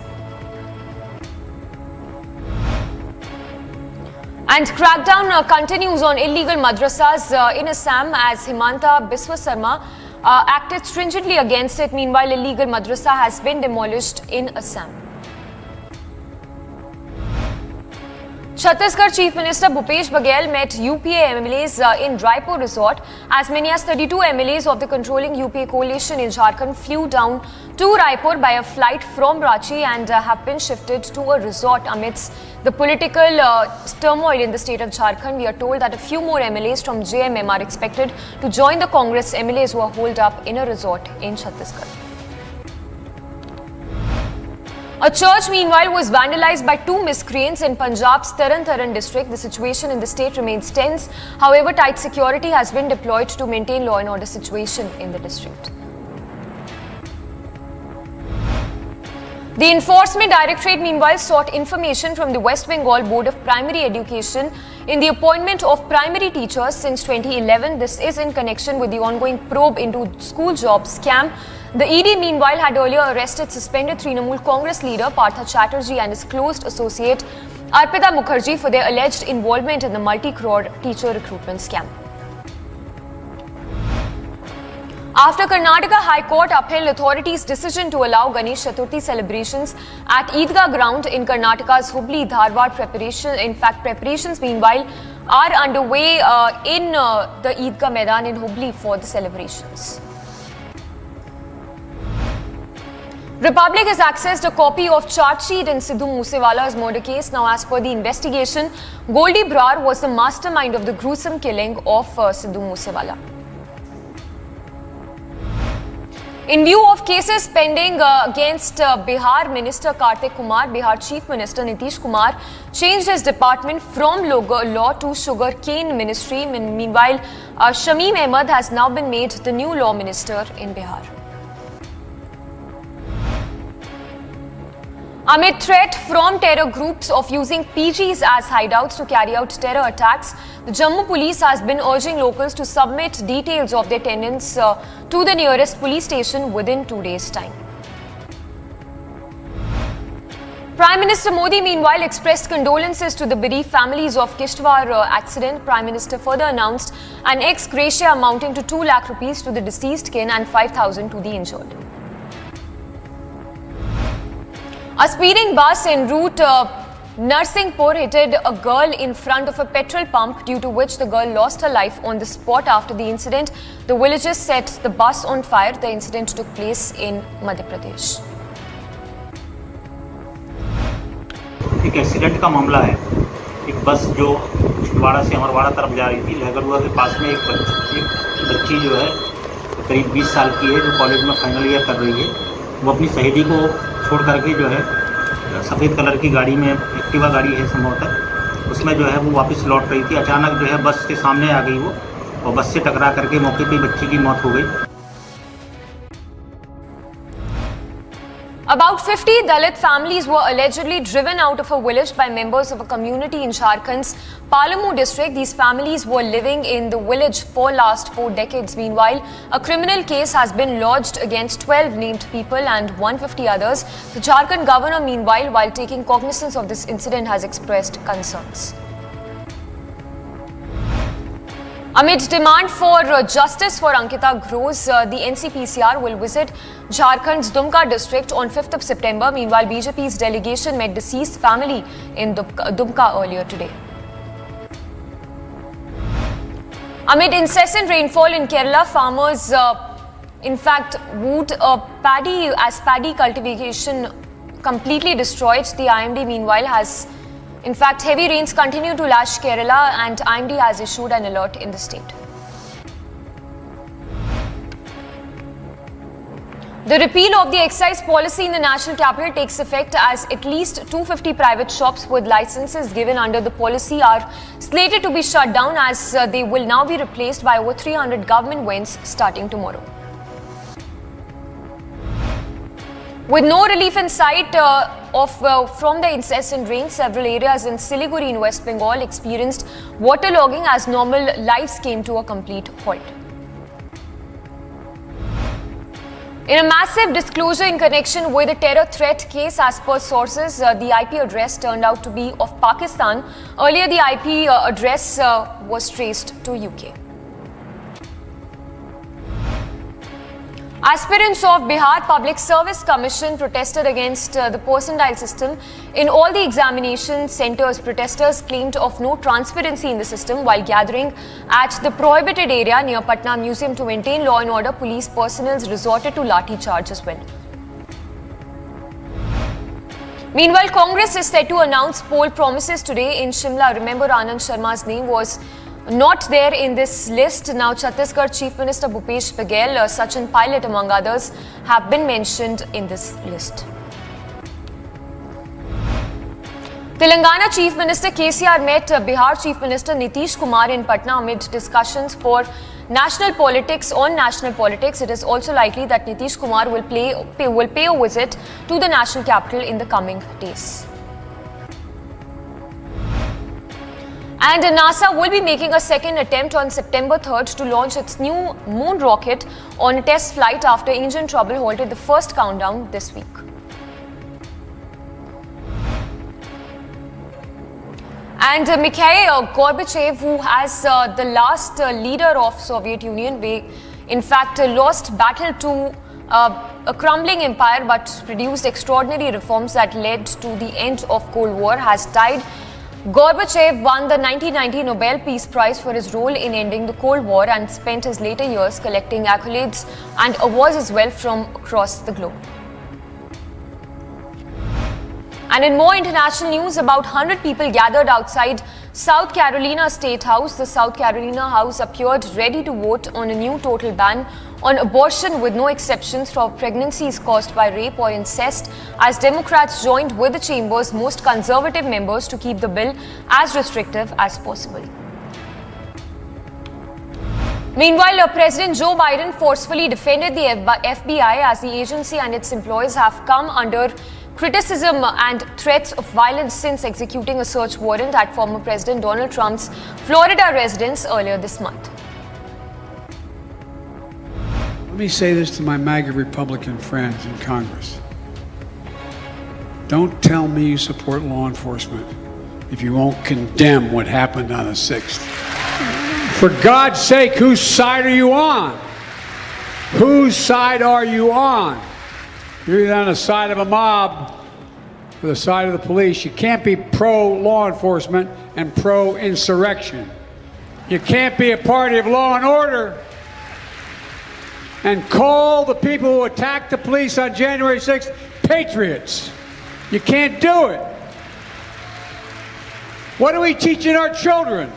And crackdown continues on illegal madrasas in Assam as Himanta Biswa Sarma acted stringently against it. Meanwhile, illegal madrasa has been demolished in Assam. Chhattisgarh Chief Minister Bhupesh Baghel met UPA MLAs in Raipur resort. As many as 32 MLAs of the controlling UPA coalition in Jharkhand flew down to Raipur by a flight from Ranchi and have been shifted to a resort amidst the political turmoil in the state of Jharkhand. We are told that a few more MLAs from JMM are expected to join the Congress MLAs who are holed up in a resort in Chhattisgarh. A church, meanwhile, was vandalized by two miscreants in Punjab's Taran district. The situation in the state remains tense. However, tight security has been deployed to maintain law and order situation in the district. The Enforcement Directorate, meanwhile, sought information from the West Bengal Board of Primary Education in the appointment of primary teachers since 2011. This is in connection with the ongoing probe into school job scam. The ED, meanwhile, had earlier arrested suspended Trinamool Congress leader Partha Chatterjee and his close associate Arpita Mukherjee for their alleged involvement in the multi-crore teacher recruitment scam. After Karnataka High Court upheld authorities' decision to allow Ganesh Chaturthi celebrations at Eidgah ground in Karnataka's Hubli Dharwad preparations meanwhile are underway in the Eidgah Maidan in Hubli for the celebrations. Republic has accessed a copy of chart sheet in Sidhu Moosewala's murder case. Now, as per the investigation, Goldie Brar was the mastermind of the gruesome killing of Sidhu Moosewala. In view of cases pending against Bihar Minister Kartik Kumar, Bihar Chief Minister Nitish Kumar changed his department from law to sugar cane ministry. Meanwhile, Shamim Ahmed has now been made the new law minister in Bihar. Amid threat from terror groups of using PGs as hideouts to carry out terror attacks, the Jammu police has been urging locals to submit details of their tenants to the nearest police station within 2 days' time. Prime Minister Modi, meanwhile, expressed condolences to the bereaved families of Kishtwar accident. Prime Minister further announced an ex gratia amounting to 2 lakh rupees to the deceased kin and 5,000 to the injured. A speeding bus en route Narsinghpur hit a girl in front of a petrol pump, due to which the girl lost her life on the spot. After the incident, the villagers set the bus on fire. The incident took place in Madhya Pradesh. एक accident का मामला है। एक बस जो छिंदवाड़ा से अमरवाड़ा तरफ जा रही थी, लहगरुआ के पास में एक बच्ची जो है करीब 20 साल की है, जो कॉलेज में फाइनल ईयर कर रही है, वो अपनी सहेली को छोड़ करके जो है सफ़ेद कलर की गाड़ी में, एक्टिवा गाड़ी है संभवतः, उसमें जो है वो वापस लौट रही थी। अचानक जो है बस के सामने आ गई वो, और बस से टकरा करके मौके पर बच्ची की मौत हो गई। About 50 Dalit families were allegedly driven out of a village by members of a community in Jharkhand's Palamu district. These families were living in the village for last 4 decades. Meanwhile, a criminal case has been lodged against 12 named people and 150 others. The Jharkhand governor, meanwhile, while taking cognizance of this incident, has expressed concerns. Amid demand for justice for Ankita grows, the NCPCR will visit Jharkhand's Dumka district on 5th of September. Meanwhile, BJP's delegation met deceased family in Dumka earlier today. Amid incessant rainfall in Kerala, farmers in fact wooed paddy cultivation completely destroyed. The IMD meanwhile has, in fact, heavy rains continue to lash Kerala, and IMD has issued an alert in the state. The repeal of the excise policy in the national capital takes effect as at least 250 private shops with licenses given under the policy are slated to be shut down, as they will now be replaced by over 300 government vans starting tomorrow. With no relief in sight from the incessant rain, several areas in Siliguri in West Bengal experienced waterlogging as normal lives came to a complete halt. In a massive disclosure in connection with a terror threat case, as per sources, the IP address turned out to be of Pakistan. Earlier, the IP address was traced to UK. Aspirants of Bihar Public Service Commission protested against the percentile system in all the examination centers. Protesters claimed of no transparency in the system while gathering at the prohibited area near Patna Museum to maintain law and order. Police personnel resorted to lathi charge as well. Meanwhile, Congress is set to announce poll promises today in Shimla. Remember, Anand Sharma's name was not there in this list. Now, Chhattisgarh Chief Minister Bhupesh Baghel, Sachin Pilot among others have been mentioned in this list. Telangana Chief Minister KCR met Bihar Chief Minister Nitish Kumar in Patna amid discussions for national politics. On national politics, it is also likely that Nitish Kumar will pay a visit to the national capital in the coming days. And NASA will be making a second attempt on September 3rd to launch its new moon rocket on a test flight after engine trouble halted the first countdown this week. And Mikhail Gorbachev, who has the last leader of Soviet Union, in fact lost battle to a crumbling empire but produced extraordinary reforms that led to the end of Cold War, has died. Gorbachev won the 1990 Nobel Peace Prize for his role in ending the Cold War and spent his later years collecting accolades and awards as well from across the globe. And in more international news, about 100 people gathered outside South Carolina State House. The South Carolina House appeared ready to vote on a new total ban on abortion with no exceptions for pregnancies caused by rape or incest, as Democrats joined with the chamber's most conservative members to keep the bill as restrictive as possible. Meanwhile, President Joe Biden forcefully defended the FBI as the agency and its employees have come under criticism and threats of violence since executing a search warrant at former President Donald Trump's Florida residence earlier this month. Let me say this to my MAGA Republican friends in Congress. Don't tell me you support law enforcement if you won't condemn what happened on the 6th. For God's sake, whose side are you on? Whose side are you on? You're either on the side of a mob or the side of the police. You can't be pro-law enforcement and pro-insurrection. You can't be a party of law and order and call the people who attacked the police on January 6th patriots. You can't do it. What are we teaching our children?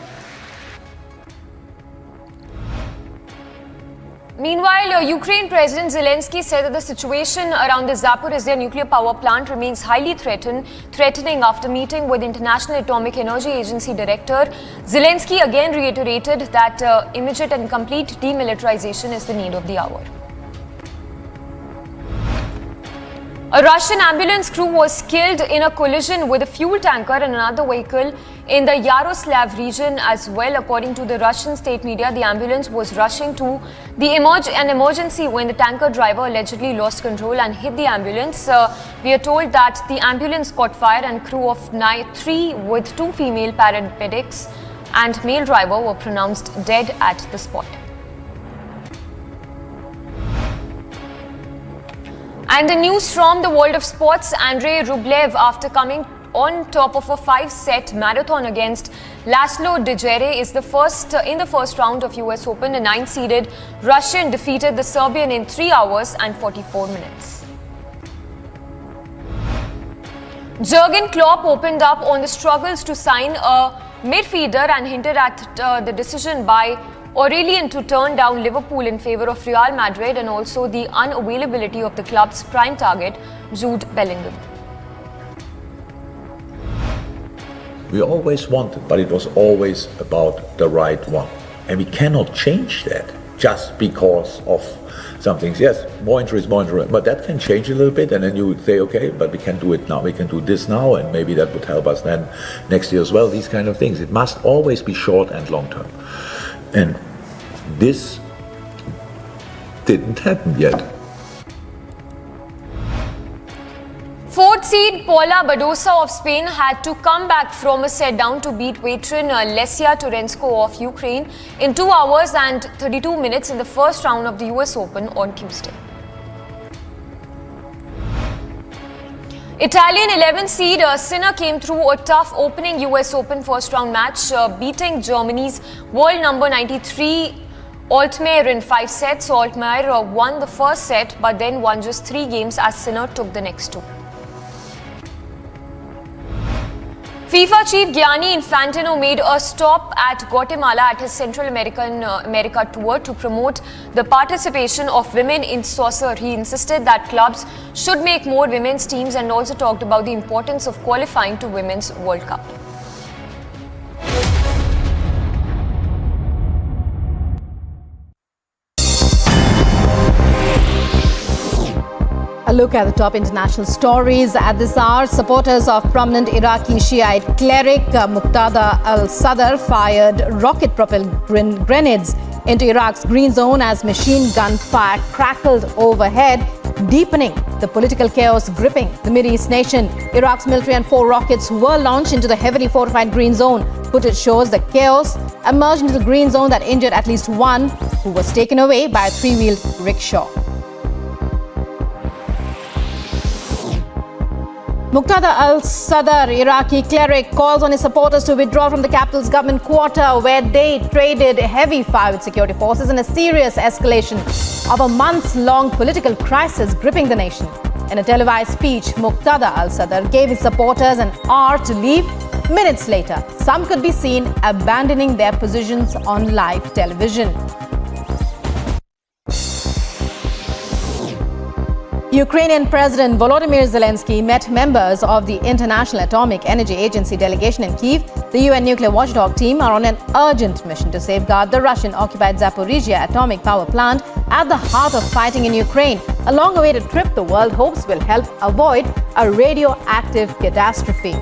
Meanwhile, Ukraine President Zelensky said that the situation around the Zaporizhzhia nuclear power plant remains highly threatening after meeting with International Atomic Energy Agency Director. Zelensky again reiterated that immediate and complete demilitarization is the need of the hour. A Russian ambulance crew was killed in a collision with a fuel tanker and another vehicle in the Yaroslav region as well. According to the Russian state media, the ambulance was rushing to an emergency when the tanker driver allegedly lost control and hit the ambulance. We are told that the ambulance caught fire and crew of 3 with 2 female paramedics and male driver were pronounced dead at the spot. And the news from the world of sports, Andrei Rublev, after coming on top of a 5-set marathon against Laslo Djere, is in the first round of US Open. A 9-seeded Russian defeated the Serbian in 3 hours and 44 minutes. Jurgen Klopp opened up on the struggles to sign a midfielder and hinted at the decision by Aurelian to turn down Liverpool in favour of Real Madrid and also the unavailability of the club's prime target, Jude Bellingham. We always wanted, but it was always about the right one. And we cannot change that just because of some things. Yes, more injuries, but that can change a little bit, and then you would say, okay, but we can do it now, we can do this now, and maybe that would help us then next year as well, these kind of things. It must always be short and long term. And this didn't happen yet. Fourth seed Paula Badosa of Spain had to come back from a set-down to beat veteran Lesia Turensko of Ukraine in 2 hours and 32 minutes in the first round of the US Open on Tuesday. Italian 11th seed Sinner came through a tough opening US Open first round match, beating Germany's world number 93 Altmaier in 5 sets. Altmaier won the first set but then won just 3 games as Sinner took the next 2. FIFA chief Gianni Infantino made a stop at Guatemala at his Central America tour to promote the participation of women in soccer. He insisted that clubs should make more women's teams and also talked about the importance of qualifying to Women's World Cup. A look at the top international stories at this hour. Supporters of prominent Iraqi Shiite cleric Muqtada al-Sadr fired rocket-propelled grenades into Iraq's green zone as machine gun fire crackled overhead, deepening the political chaos gripping the Mideast nation. Iraq's military and 4 rockets were launched into the heavily fortified green zone. Footage shows the chaos emerged into the green zone that injured at least one who was taken away by a 3-wheeled rickshaw. Muqtada al-Sadr, Iraqi cleric, calls on his supporters to withdraw from the capital's government quarter where they traded heavy fire with security forces in a serious escalation of a months-long political crisis gripping the nation. In a televised speech, Muqtada al-Sadr gave his supporters an hour to leave. Minutes later, some could be seen abandoning their positions on live television. Ukrainian President Volodymyr Zelensky met members of the International Atomic Energy Agency delegation in Kyiv. The UN nuclear watchdog team are on an urgent mission to safeguard the Russian-occupied Zaporizhia atomic power plant at the heart of fighting in Ukraine. A long-awaited trip the world hopes will help avoid a radioactive catastrophe.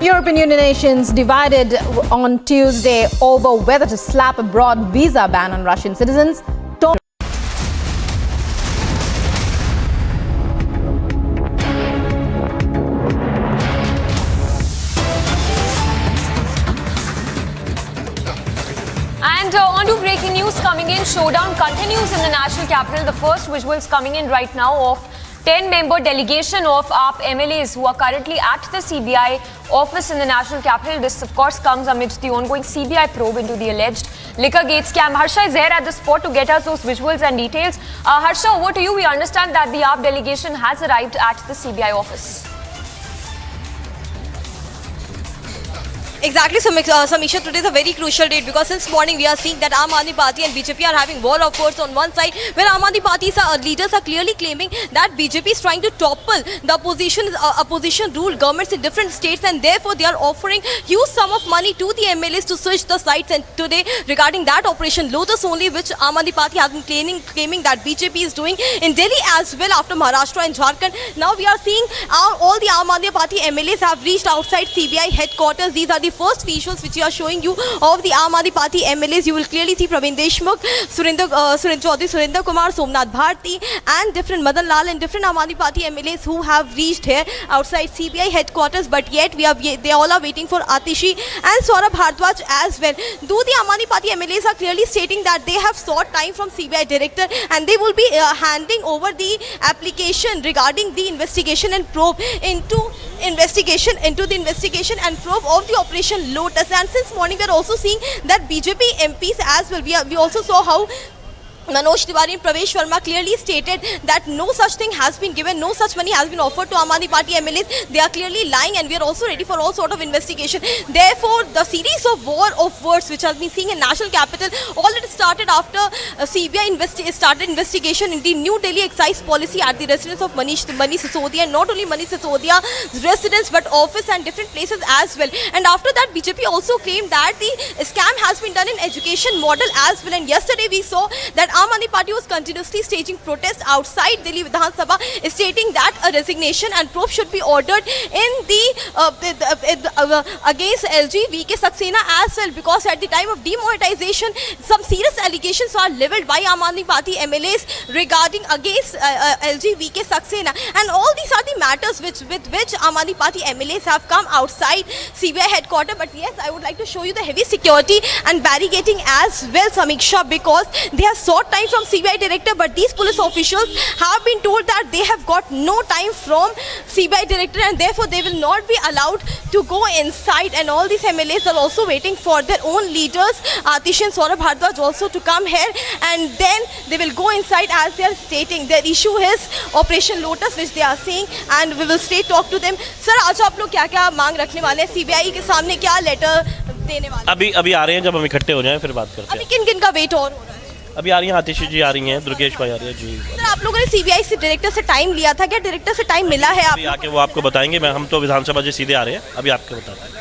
European Union nations divided on Tuesday over whether to slap a broad visa ban on Russian citizens. And on to breaking news coming in. Showdown continues in the national capital. The first visuals coming in right now of 10-member delegation of AAP MLAs who are currently at the CBI office in the national capital. This, of course, comes amidst the ongoing CBI probe into the alleged liquor gate scam. Harsha is there at the spot to get us those visuals and details. Harsha, over to you. We understand that the AAP delegation has arrived at the CBI office. Exactly, Samisha, today is a very crucial date because since morning we are seeing that Aam Aadmi Party and BJP are having war of words on one side, where Aam Aadmi Party's leaders are clearly claiming that BJP is trying to topple the opposition-ruled governments in different states, and therefore they are offering huge sum of money to the MLAs to switch the sides. And today, regarding that operation Lotus only, which Aam Aadmi Party has been claiming that BJP is doing in Delhi as well after Maharashtra and Jharkhand, now we are seeing all the Aam Aadmi Party MLAs have reached outside CBI headquarters. These are the first visuals which we are showing you of the Aam Aadmi Party MLAs. You will clearly see Praveen Deshmukh, Surinder Chaudhary, Surinder Kumar, Somnath Bharti and different Madan Lal and different Aam Aadmi Party MLAs who have reached here outside CBI headquarters, but yet they all are waiting for Atishi and Saurabh Bhardwaj as well. Though the Aam Aadmi Party MLAs are clearly stating that they have sought time from CBI director and they will be handing over the application regarding the investigation and probe into the investigation and probe of the operation Lotus. And since morning we are also seeing that BJP MPs as well. We also saw how Manoj Tiwari and Pravesh Verma clearly stated that no such thing has been given, no such money has been offered to Aam Aadmi Party MLAs. They are clearly lying, and we are also ready for all sort of investigation. Therefore, the series of war of words which has been seen in national capital already started after CBI started investigation in the New Delhi excise policy at the residence of Manish Sisodia, and not only Manish Sisodia's residence but office and different places as well. And after that, BJP also claimed that the scam has been done in education model as well. And yesterday we saw that Aam Aadmi Party was continuously staging protests outside Delhi Vidhan Sabha, stating that a resignation and probe should be ordered in against LG VK Saxena as well, because at the time of demonetization, some serious allegations are levelled by Aam Aadmi Party MLAs regarding against LG VK Saxena, and all these are the matters with which Aam Aadmi Party MLAs have come outside CBI headquarters. But yes, I would like to show you the heavy security and barricading as well, Samiksha, because they have sought time from CBI director, but these police officials have been told that they have got no time from CBI director, and therefore they will not be allowed to go inside. And all these MLAs are also waiting for their own leaders, Atish and Saurabh Bhardwaj, also to come here, and then they will go inside. As they are stating, their issue is Operation Lotus, which they are saying, and we will straight talk to them. Sir, आज आप लोग क्या-क्या मांग रखने वाले हैं? CBI के सामने क्या लेटर देने वाले? अभी आ रहे हैं, जब हम इकट्ठे हो जाएं फिर बात करते हैं। अभी किन-किन का वेट और हो रहा है? अभी आ रही हैं, आतिश जी आ रही हैं, दुर्गेश भाई आ रही है जी। सर, आप लोगों ने सीबीआई से डायरेक्टर से टाइम लिया था क्या? डायरेक्टर से टाइम मिला है? अभी आके वो आपको बताएंगे। हम तो विधानसभा से सीधे आ रहे हैं, अभी आपको बताते हैं।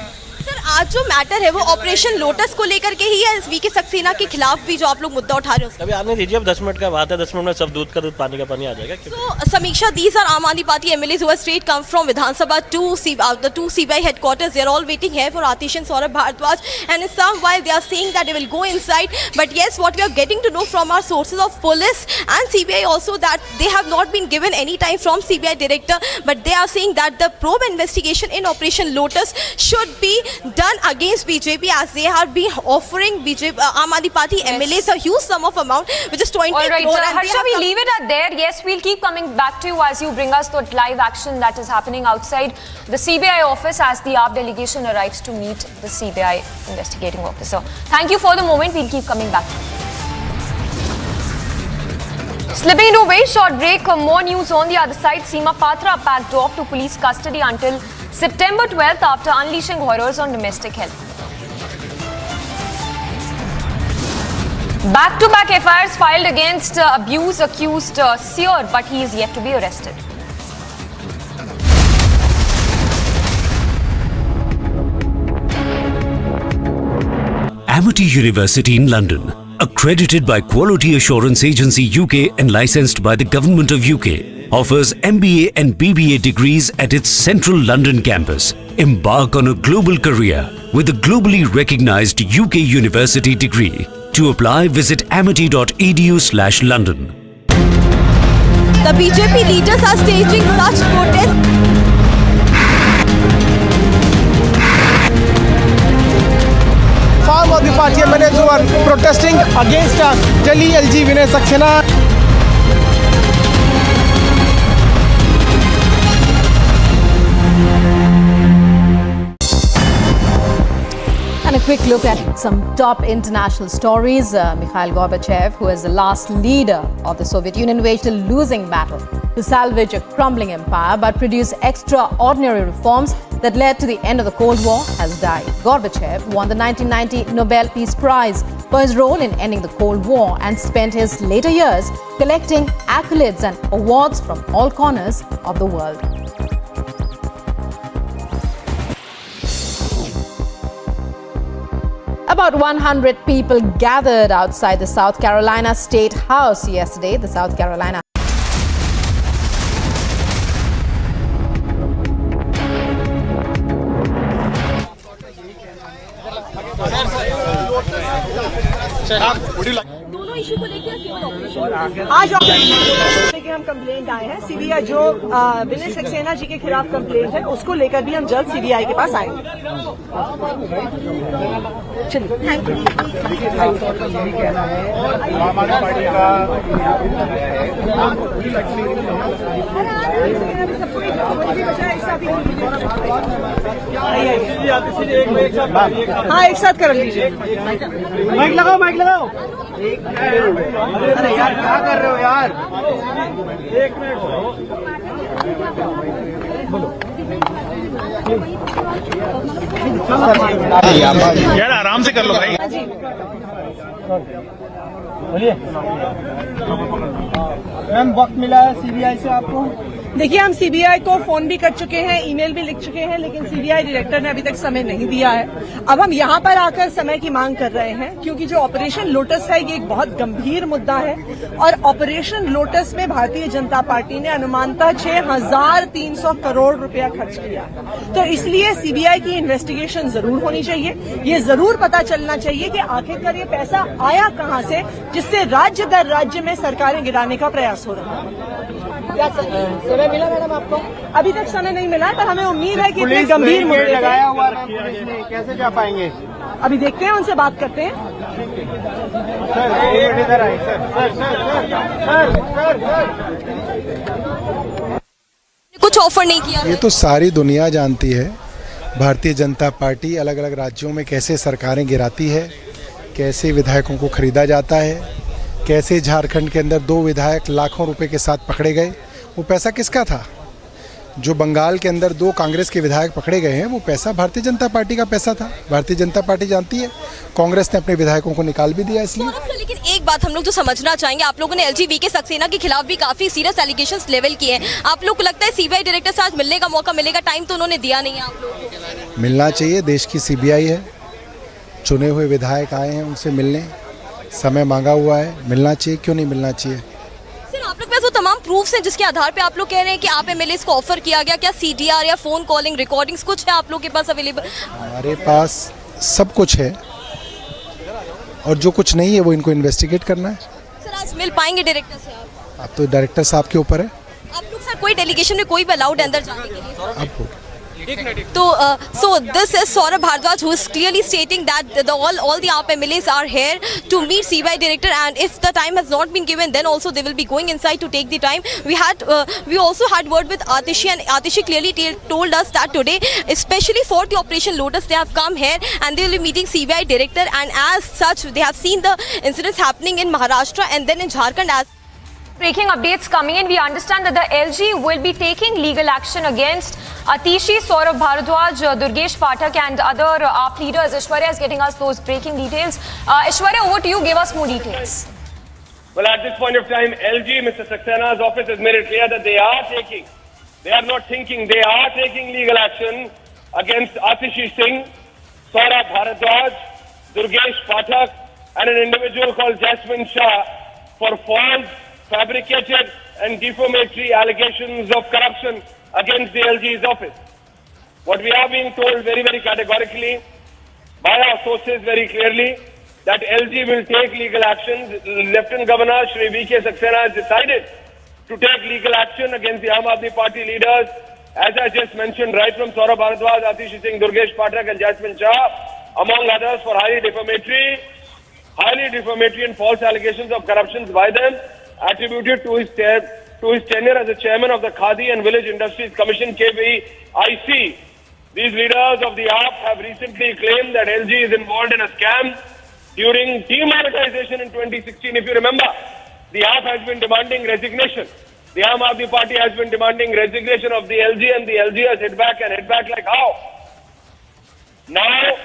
सर, आज जो मैटर है वो ऑपरेशन लोटस को लेकर के ही है, वीके सक्सेना के खिलाफ भी जो आप लोग मुद्दा उठा रहे हो? अभी आने दीजिए, अब 10 मिनट का बात है, 10 मिनट में सब दूध का दूध पानी का पानी आ जाएगा। So, Samiksha, these are Aam Aadmi Party MLAs who have straight come from Vidhan Sabha to the two CBI headquarters. They are all waiting here for Atish and Saurabh Bhardwaj, and in some while they are saying that they will go inside. But yes, what we are getting to know from our sources of police and CBI also, that they have not been given any time from CBI director, but they are saying that the probe investigation in Operation Lotus should be done against BJP, as they have been offering Aam Aadmi Party MLAs a huge sum of amount, which is 20 All right, crore. Harsha, we leave it at there. Yes, we'll keep coming back to you as you bring us the live action that is happening outside the CBI office as the AAP delegation arrives to meet the CBI investigating officer. Thank you for the moment. We'll keep coming back. Slipping into a very short break, more news on the other side. Seema Patra packed off to police custody until September 12th after unleashing horrors on domestic health. Back-to-back FIRs filed against abuse-accused seer, but he is yet to be arrested. Amity University in London, accredited by Quality Assurance Agency UK and licensed by the Government of UK, offers MBA and BBA degrees at its central London campus. Embark on a global career with a globally recognized UK university degree. To apply, visit amity.edu/London. The BJP leaders are staging such protests. Some of the party MLAs who are protesting against Delhi LG Vinay Saxena. And a quick look at some top international stories. Mikhail Gorbachev, who is the last leader of the Soviet Union, waged a losing battle to salvage a crumbling empire but produce extraordinary reforms that led to the end of the Cold War, has died. Gorbachev won the 1990 Nobel Peace Prize for his role in ending the Cold War and spent his later years collecting accolades and awards from all corners of the world. About 100 people gathered outside the South Carolina State House yesterday. The South Carolina दोनों issue को लेकर आज लेके हम complaint आए हैं। CBI जो विनय सक्सेना जी के खिलाफ कंप्लेंट है, उसको लेकर भी हम जल्द सीबीआई के पास आएंगे। चलिए, थैंक यू। हाँ, एक साथ कर लीजिए। माइक लगाओ, माइक लगाओ। अरे यार क्या कर रहे हो यार? एक मिनट यार आराम से कर लो भाई। बोलिए मैम, वक्त मिला है सीबीआई से आपको? देखिए, हम सीबीआई को फोन भी कर चुके हैं, ईमेल भी लिख चुके हैं, लेकिन सीबीआई डायरेक्टर ने अभी तक समय नहीं दिया है। अब हम यहाँ पर आकर समय की मांग कर रहे हैं, क्योंकि जो ऑपरेशन लोटस है ये एक बहुत गंभीर मुद्दा है और ऑपरेशन लोटस में भारतीय जनता पार्टी ने अनुमानतः 6,300 करोड़ रुपया खर्च किया। तो इसलिए सीबीआई की इन्वेस्टिगेशन जरूर होनी चाहिए। ये जरूर पता चलना चाहिए कि आखिरकार ये पैसा आया कहाँ से, जिससे राज्य दर राज्य में सरकारें गिराने का प्रयास हो रहा है। क्या समय मिला मैडम आपको? अभी तक समय नहीं मिला, पर हमें उम्मीद है कि इतने गंभीर मुद्दे लगाया हुआ है पुलिस ने, कैसे जा पाएंगे? अभी देखते हैं, उनसे बात करते हैं। सर इधर आए कुछ ऑफर नहीं किया। ये तो सारी दुनिया जानती है भारतीय जनता पार्टी अलग अलग राज्यों में कैसे सरकारें गिराती है, कैसे विधायकों को खरीदा जाता है, कैसे झारखंड के अंदर 2 विधायक लाखों रुपए के साथ पकड़े गए। वो पैसा किसका था? जो बंगाल के अंदर 2 कांग्रेस के विधायक पकड़े गए हैं, वो पैसा भारतीय जनता पार्टी का पैसा था। भारतीय जनता पार्टी जानती है, कांग्रेस ने अपने विधायकों को निकाल भी दिया इसलिए। लेकिन एक बात हम लोग जो समझना चाहेंगे, आप लोगों ने एलजी के सक्सेना के खिलाफ भी काफी सीरियस एलिगेशंस लेवल किए हैं। आप लोग को लगता है सीबीआई डायरेक्टर से आज मिलने का मौका मिलेगा? टाइम तो उन्होंने दिया नहीं है आप लोगों को। मिलना चाहिए, देश की सीबीआई है, चुने हुए विधायक आए हैं, उनसे मिलने समय मांगा हुआ है, मिलना चाहिए। क्यों नहीं मिलना चाहिए? सर, आप लोग के पास वो तमाम प्रूफ्स हैं जिसके आधार पे आप लोग कह रहे हैं कि आप एमएलए को ऑफर किया गया? क्या सीडीआर या फोन कॉलिंग रिकॉर्डिंग्स कुछ है आप लोग के पास अवेलेबल? हमारे पास सब कुछ है और जो कुछ नहीं है वो इनको इन्वेस्टिगेट करना है। सर, आज मिल पाएंगे डायरेक्टर से आप? अब तो डायरेक्टर साहब के ऊपर है। आप लोग सर कोई डेलीगेशन में कोई भी अलाउड है अंदर जाने के लिए? अब तो so this is Saurabh Bharadwaj, who is clearly stating that all the AAP MLAs are here to meet CBI director, and if the time has not been given, then also they will be going inside to take the time. We also had word with Atishi, and Atishi clearly told us that today, especially for the Operation Lotus, they have come here and they will be meeting CBI director, and as such, they have seen the incidents happening in Maharashtra and then in Jharkhand as. Breaking updates coming in. We understand that the LG will be taking legal action against Atishi, Saurabh Bharadwaj, Durgesh Pathak and other AAP leaders. Ishwarya is getting us those breaking details. Ishwarya, over to you. Give us more details. Well, at this point of time, LG, Mr. Saxena's office has made it clear that they are not thinking, they are taking legal action against Atishi Singh, Saurabh Bharadwaj, Durgesh Pathak and an individual called Jasmine Shah for false, fabricated and defamatory allegations of corruption against the LG's office. What we are being told very, very categorically by our sources very clearly that LG will take legal actions. Lieutenant Governor Shri V.K. Saxena has decided to take legal action against the Aam Aadmi Party leaders, as I just mentioned, right from Saurabh Bharadwaj, Atishi Singh, Durgesh Pathak and Jasmine Shah, among others, for highly defamatory and false allegations of corruptions by them, attributed to his tenure as the chairman of the Khadi and Village Industries Commission, KVIC. These leaders of the AAP have recently claimed that LG is involved in a scam during demonetization in 2016. If you remember, the AAP has been demanding resignation. The Aam Aadmi Party has been demanding resignation of the LG, and the LG has hit back like how? Now,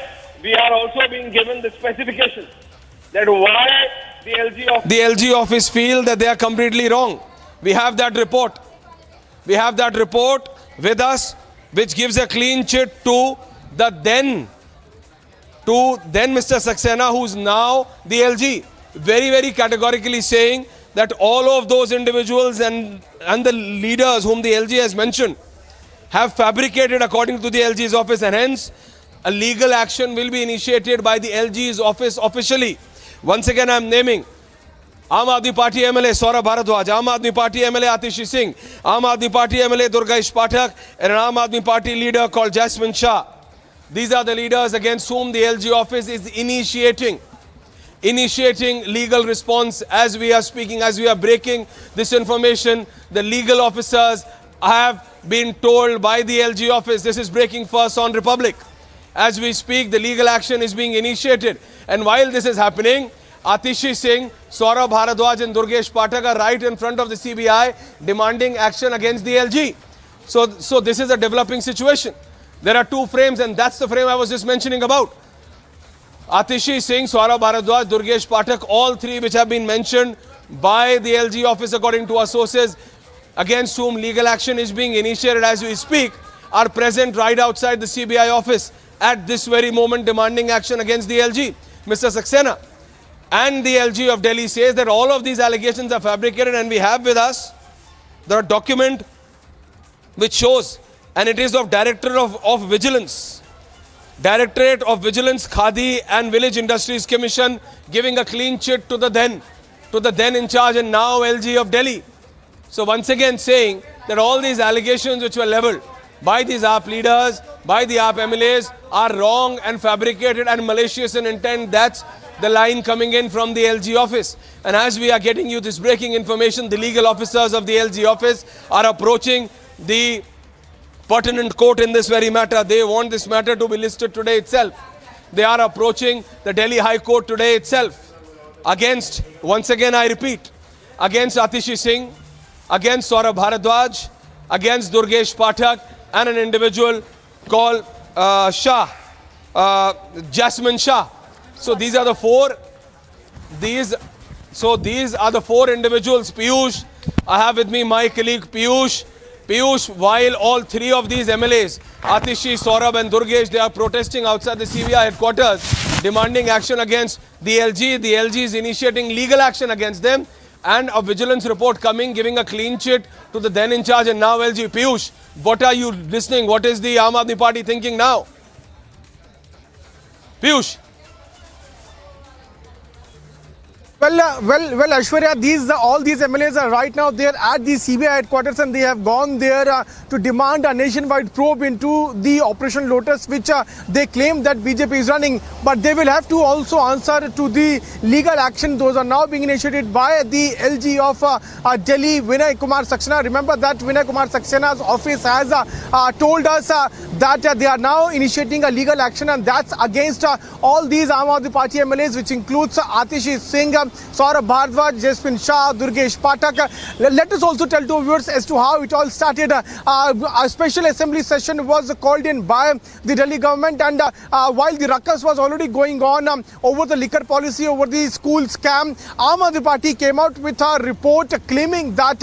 we are also being given the specifications that why the LG office feel that they are completely wrong. We have that report. We have that report with us, which gives a clean chit to then Mr. Saxena, who's now the LG, very, very categorically saying that all of those individuals and the leaders whom the LG has mentioned have fabricated according to the LG's office, and hence a legal action will be initiated by the LG's office officially. Once again, I am naming Aam Aadmi Party MLA Saurabh Bharadwaj, Aam Aadmi Party MLA Atishi Singh, Aam Aadmi Party MLA Durgesh Pathak, and an Aam Aadmi Party leader called Jasmine Shah. These are the leaders against whom the LG office is initiating legal response as we are speaking, as we are breaking this information. The legal officers have been told by the LG office, this is breaking first on Republic. As we speak, the legal action is being initiated. And while this is happening, Atishi Singh, Saurabh Bharadwaj and Durgesh Pathak are right in front of the CBI demanding action against the LG. So this is a developing situation. There are two frames, and that's the frame I was just mentioning about. Atishi Singh, Saurabh Bharadwaj, Durgesh Pathak, all three which have been mentioned by the LG office according to our sources, against whom legal action is being initiated as we speak, are present right outside the CBI office at this very moment demanding action against the LG. Mr. Saxena and the LG of Delhi says that all of these allegations are fabricated, and we have with us the document which shows, and it is of Directorate of Vigilance. Directorate of Vigilance, Khadi and Village Industries Commission, giving a clean chit to the then in charge and now LG of Delhi. So once again saying that all these allegations which were leveled by these AAP leaders, by the AAP MLAs are wrong and fabricated and malicious in intent. That's the line coming in from the LG office. And as we are getting you this breaking information, the legal officers of the LG office are approaching the pertinent court in this very matter. They want this matter to be listed today itself. They are approaching the Delhi High Court today itself against, once again I repeat, against Atishi Singh, against Saurabh Bharadwaj, against Durgesh Pathak, and an individual called Jasmine Shah. So these are the four. These are the four individuals. Piyush, I have with me my colleague Piyush. Piyush, while all three of these MLAs, Atishi, Saurabh and Durgesh, they are protesting outside the CBI headquarters, demanding action against the LG. The LG is initiating legal action against them, and a vigilance report coming, giving a clean chit to the then in charge and now LG. Piyush, what are you listening? What is the Aam Aadmi Party thinking now? Piyush. Well, Aishwarya, all these MLAs are right now there at the CBI headquarters, and they have gone there to demand a nationwide probe into the Operation Lotus, which they claim that BJP is running. But they will have to also answer to the legal action. Those are now being initiated by the LG of Delhi, Vinay Kumar Saxena. Remember that Vinay Kumar Saxena's office has told us that they are now initiating a legal action, and that's against all these Aam Aadmi Party MLAs, which includes Atishi Singh, Saurabh Bharadwaj, Jasmine Shah, Durgesh Pathak. Let us also tell to viewers as to how it all started. A special assembly session was called in by the Delhi government, and while the ruckus was already going on over the liquor policy, over the school scam, Aam Aadmi Party came out with a report claiming that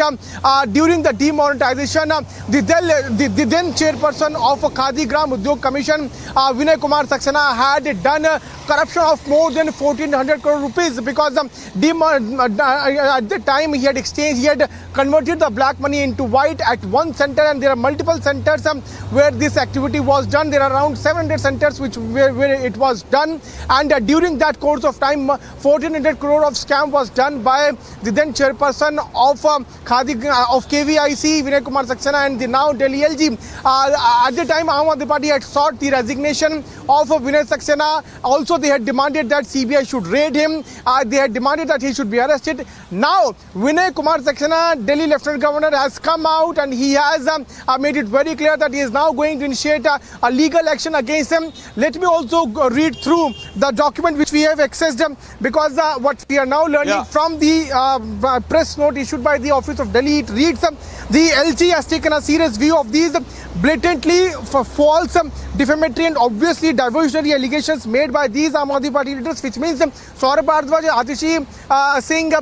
during the demonetization, the then chairperson of Khadi Gram Udyog Commission, Vinay Kumar Saxena, had done corruption of more than 1,400 crore rupees, because at the time he had converted the black money into white at one center, and there are multiple centers where this activity was done. There are around 700 centers where it was done, and during that course of time, 1,400 crore of scam was done by the then chairperson of KVIC, Vinay Kumar Saxena, and the now Delhi LG. At the time, Aam Aadmi Party had sought the resignation of Vinay Saxena. Also, they had demanded that CBI should raid him. They had demanded that he should be arrested. Now, Vinay Kumar Saxena, Delhi Lieutenant Governor, has come out, and he has made it very clear that he is now going to initiate a legal action against him. Let me also read through the document which we have accessed, because what we are now learning from the press note issued by the office of Delhi, it reads, the LG has taken a serious view of these blatantly false, defamatory and obviously diversionary allegations made by these Aam Aadmi Party leaders, which means Saurabh Bharadwaj, Atishi Singh,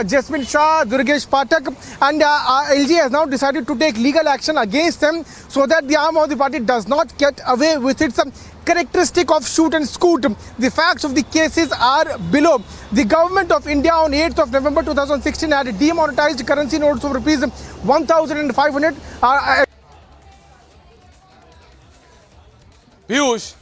Jasmine Shah, Durgesh Pathak, and LG has now decided to take legal action against them so that the Aam Aadmi Party does not get away with its characteristic of shoot and scoot. The facts of the cases are below. The government of India on 8th of November 2016 had demonetized currency notes of rupees 1,500. Piyush.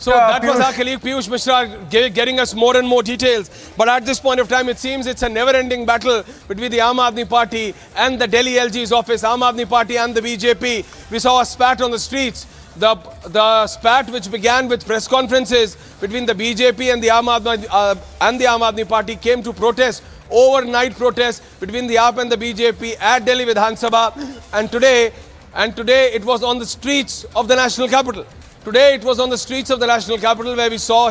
So that was our colleague Piyush Mishra getting us more and more details. But at this point of time, it seems it's a never-ending battle between the Aam Aadmi Party and the Delhi LG's office, Aam Aadmi Party and the BJP. We saw a spat on the streets. The spat which began with press conferences between the BJP and the Aam Aadmi Party came to protest, overnight protest between the AAP and the BJP at Delhi Vidhan Sabha. And today it was on the streets of the national capital. Today it was on the streets of the national capital where we saw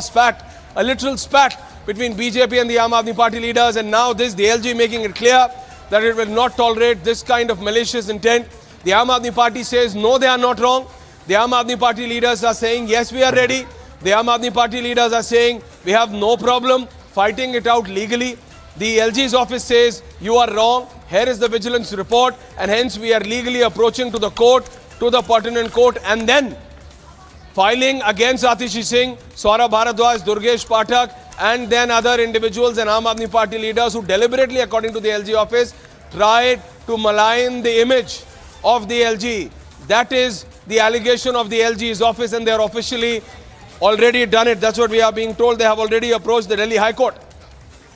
a literal spat between BJP and the Aam Aadmi Party leaders, and now the LG making it clear that it will not tolerate this kind of malicious intent. The Aam Aadmi Party says no, they are not wrong. The Aam Aadmi Party leaders are saying yes, we are ready. The Aam Aadmi Party leaders are saying we have no problem fighting it out legally. The LG's office says you are wrong. Here is the vigilance report, and hence we are legally approaching to the court, to the pertinent court, and then filing against Atishi Singh, Saurabh Bharadwaj, Durgesh Pathak, and then other individuals and Aam Aadmi Party leaders who deliberately, according to the LG office, tried to malign the image of the LG. That is the allegation of the LG's office, and they are officially already done it. That's what we are being told. They have already approached the Delhi High Court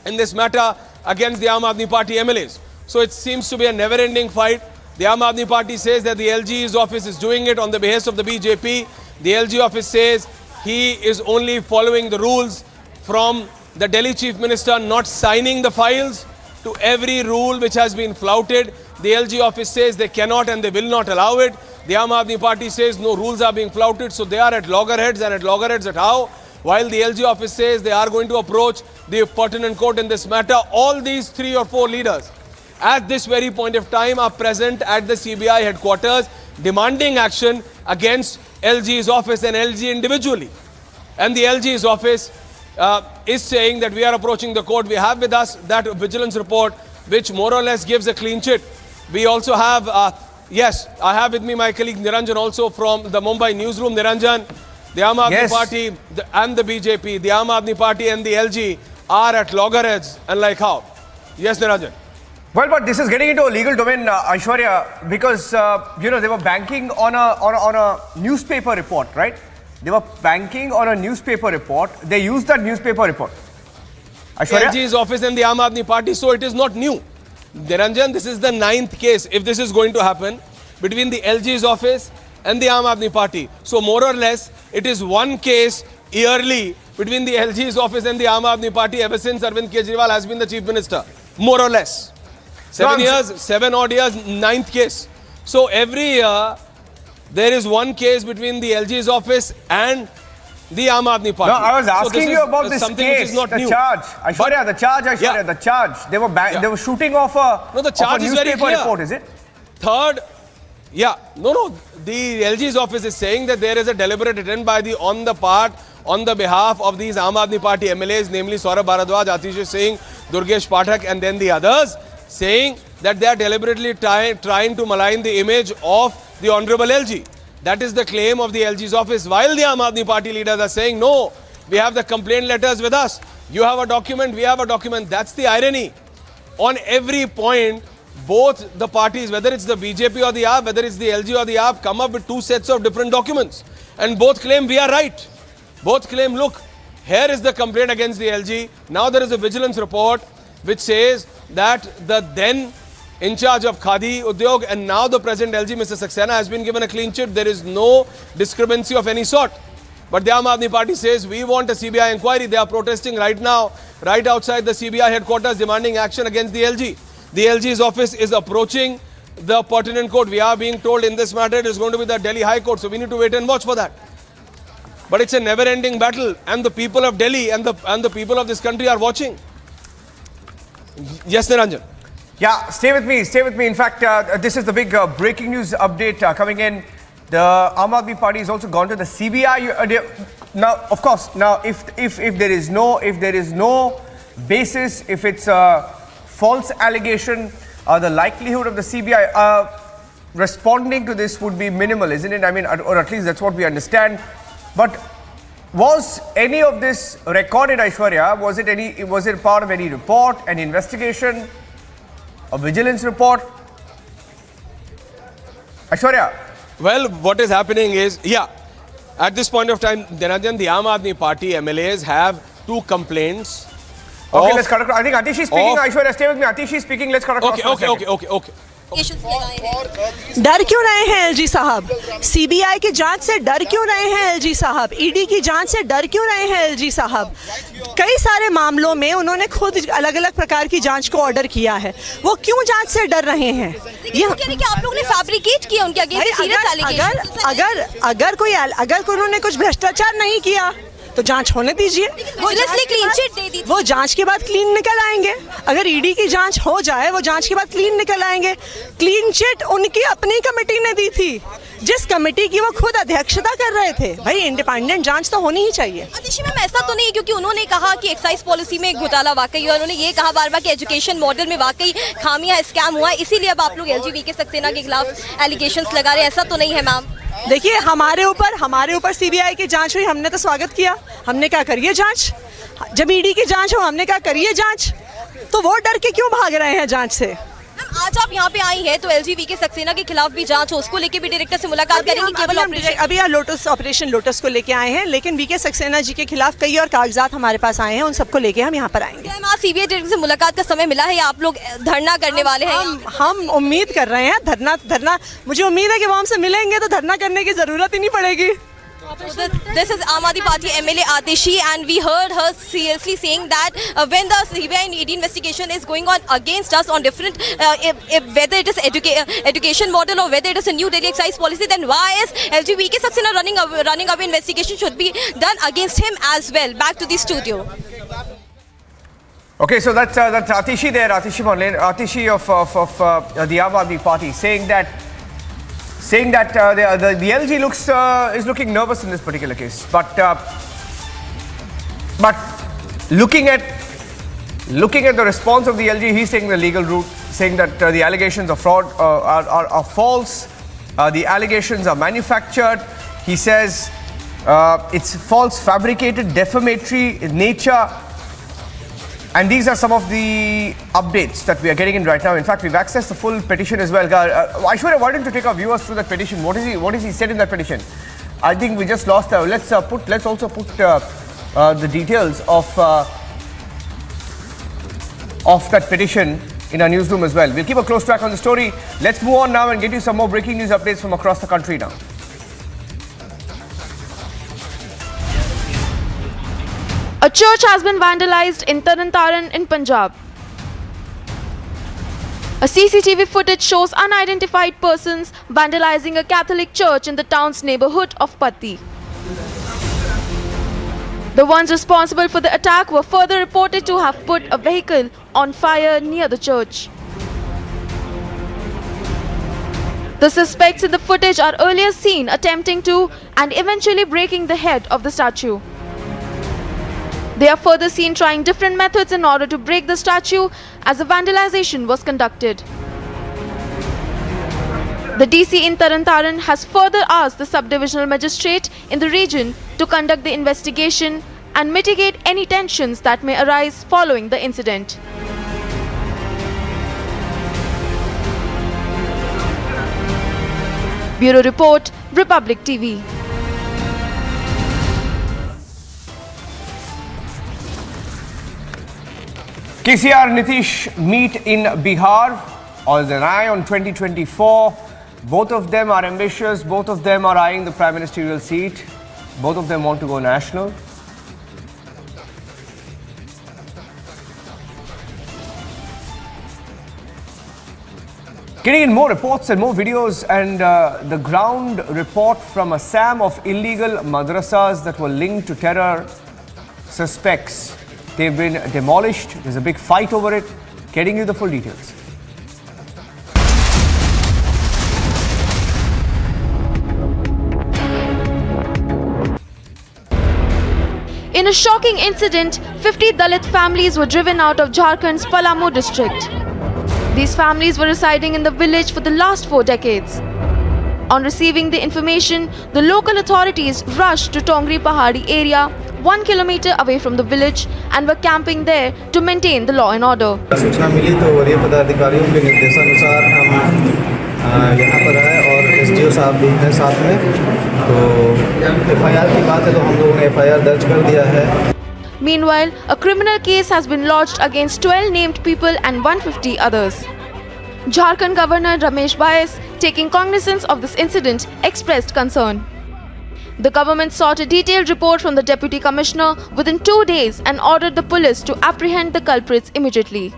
in this matter against the Aam Aadmi Party MLAs. So it seems to be a never-ending fight. The Aam Aadmi Party says that the LG's office is doing it on the behest of the BJP. The LG office says he is only following the rules, from the Delhi Chief Minister not signing the files to every rule which has been flouted. The LG office says they cannot and they will not allow it. The Aam Aadmi Party says no rules are being flouted, so they are at loggerheads, and at loggerheads at how? While the LG office says they are going to approach the pertinent court in this matter. All these 3 or 4 leaders at this very point of time are present at the CBI headquarters demanding action against LG's office and LG individually. And the LG's office is saying that we are approaching the court. We have with us that vigilance report which more or less gives a clean chit. We also have, yes, I have with me my colleague Niranjan also from the Mumbai newsroom. Niranjan, the Aam Aadmi Party and the BJP, the Aam Aadmi Party and the LG are at loggerheads, and like how? Yes, Niranjan. Well, but this is getting into a legal domain, Aishwarya, because, you know, they were banking on a newspaper report, right? They were banking on a newspaper report. They used that newspaper report. Aishwarya? LG's office and the Aam Aadmi Party, so it is not new. Niranjan, this is the 9th case, if this is going to happen, between the LG's office and the Aam Aadmi Party. So more or less, it is one case yearly between the LG's office and the Aam Aadmi Party ever since Arvind Kejriwal has been the Chief Minister. More or less. 7 odd years, 9th case. So every year, there is one case between the LG's office and the Aam Aadmi Party. No, I was asking you about this case, the charge. Aishwarya, the charge, Aishwarya, the charge. They were shooting off a newspaper report, is it? Third, the LG's office is saying that there is a deliberate attempt on the behalf of these Aam Aadmi Party MLAs, namely Saurabh Bharadwaj, Atishi Singh, Durgesh Pathak, and then the others, saying that they are deliberately trying to malign the image of the Honorable LG. That is the claim of the LG's office. While the Aam Aadmi Party leaders are saying, no, we have the complaint letters with us. You have a document, we have a document. That's the irony. On every point, both the parties, whether it's the BJP or the AAP, whether it's the LG or the AAP, come up with 2 sets of different documents. And both claim we are right. Both claim, look, here is the complaint against the LG. Now there is a vigilance report which says that the then in charge of Khadi Udyog and now the present LG, Mr. Saxena, has been given a clean chit. There is no discrepancy of any sort. But the Aam Aadmi Party says we want a CBI inquiry. They are protesting right now, right outside the CBI headquarters, demanding action against the LG. The LG's office is approaching the pertinent court. We are being told in this matter it is going to be the Delhi High Court. So we need to wait and watch for that. But it's a never-ending battle, and the people of Delhi and the people of this country are watching. Yes, Niranjan. Yeah, stay with me. In fact, this is the big breaking news update coming in. The Aam Aadmi Party has also gone to the CBI. Now, of course, if there is no basis, if it's a false allegation, the likelihood of the CBI responding to this would be minimal, isn't it? I mean, or at least that's what we understand. But was any of this recorded, Aishwarya? Was it part of any report, an investigation, a vigilance report? Aishwarya? Well, what is happening is, at this point of time, Niranjan, the Aam Aadmi Party MLAs have 2 complaints. Okay, let's cut across. I think Atishi is speaking. Aishwarya, stay with me. Atishi is speaking. Let's cut across. Okay. डर क्यों रहे हैं LG साहब? CBI की जांच से डर क्यों रहे हैं एलजी साहब? ईडी की जांच से डर क्यों रहे हैं एलजी साहब? कई सारे मामलों में उन्होंने खुद अलग अलग प्रकार की जांच को ऑर्डर किया है, वो क्यों जांच से डर रहे हैं? ये आप लोगों ने फैब्रिकेट किया उनके अगेंस्ट सीरियस एलिगेशंस। अगर कोई उन्होंने कुछ भ्रष्टाचार नहीं किया तो जांच होने दीजिए। क्लीन चिट दे दी, वो जांच के बाद क्लीन निकल आएंगे। अगर ईडी की जांच हो जाए, वो जांच के बाद क्लीन निकल आएंगे। क्लीन चिट उनकी अपनी कमेटी ने दी थी, जिस कमेटी की वो खुद अध्यक्षता कर रहे थे। भाई इंडिपेंडेंट जांच तो होनी ही चाहिए। आतिशी मैम, ऐसा तो नहीं, क्योंकि उन्होंने कहा कि एक्साइज पॉलिसी में घोटाला वाकई हुआ, उन्होंने ये कहा बार बार कि एजुकेशन मॉडल में वाकई खामियां, स्कैम हुआ है, इसीलिए अब आप लोग एलजीबीके सक्सेना के खिलाफ एलिगेशंस लगा रहे हैं। ऐसा तो नहीं है मैम? देखिए, हमारे ऊपर सीबीआई की जांच हुई, हमने तो स्वागत किया। हमने कहा करिए जांच। जब ईडी की जांच हो, हमने कहा करिए जांच। तो वो डर के क्यों भाग रहे हैं जांच से? आज आप यहाँ पे आई हैं तो एलजीबीके सक्सेना के खिलाफ भी जांच हो, उसको लेके भी डायरेक्टर से मुलाकात करेंगे? केवल अभी यहाँ ऑपरेशन लोटस को लेके आए हैं, लेकिन बीके सक्सेना जी के खिलाफ कई और कागजात हमारे पास आए हैं, उन सबको लेके हम यहाँ पर आएंगे। आज सीबीआई डायरेक्टर से मुलाकात का समय मिला है या आप लोग धरना करने वाले हैं? हम उम्मीद कर रहे हैं धरना मुझे उम्मीद है कि वो हमसे मिलेंगे तो धरना करने की जरूरत ही नहीं पड़ेगी। This is Aam Aadmi Party MLA Atishi, and we heard her seriously saying that when the CBI and ED investigation is going on against us on different, whether it is education model or whether it is a new Delhi excise policy, then why is LGBTQ Saxena running away? Investigation should be done against him as well. Back to the studio. Okay, so that's Atishi there, Atishi of the Aam Aadmi Party, saying that the LG is looking nervous in this particular case, but looking at the response of the LG, he's taking the legal route, saying that the allegations of fraud are false, the allegations are manufactured. He says it's false, fabricated, defamatory in nature. And these are some of the updates that we are getting in right now. In fact, we've accessed the full petition as well. Aishwarya, why don't you take our viewers through that petition? What is he said in that petition? I think we just lost. Let's also put the details of that petition in our newsroom as well. We'll keep a close track on the story. Let's move on now and get you some more breaking news updates from across the country now. A church has been vandalized in Taran in Punjab. A CCTV footage shows unidentified persons vandalizing a Catholic church in the town's neighborhood of Patti. The ones responsible for the attack were further reported to have put a vehicle on fire near the church. The suspects in the footage are earlier seen attempting to and eventually breaking the head of the statue. They are further seen trying different methods in order to break the statue as the vandalization was conducted. The DC in Taran has further asked the subdivisional magistrate in the region to conduct the investigation and mitigate any tensions that may arise following the incident. Bureau Report, Republic TV. KCR Nitish meet in Bihar, or an eye on 2024. Both of them are ambitious, both of them are eyeing the prime ministerial seat, both of them want to go national. Getting in more reports and more videos, and the ground report from Assam of illegal madrasas that were linked to terror suspects. They've been demolished. There's a big fight over it. Getting you the full details. In a shocking incident, 50 Dalit families were driven out of Jharkhand's Palamu district. These families were residing in the village for the last 4 decades. On receiving the information, the local authorities rushed to Tongri Pahadi area, 1 kilometer away from the village, and were camping there to maintain the law and order. सूचना मिली तो वरीय पदाधिकारियों के निर्देशानुसार हम यहाँ पर आए और एसडीओ साहब भी हैं साथ में। तो एफआईआर की बात है तो हम लोगों ने एफआईआर दर्ज कर दिया है। Meanwhile, a criminal case has been lodged against 12 named people and 150 others. Jharkhand Governor Ramesh Bais, taking cognizance of this incident, expressed concern. The government sought a detailed report from the Deputy Commissioner within 2 days and ordered the police to apprehend the culprits immediately.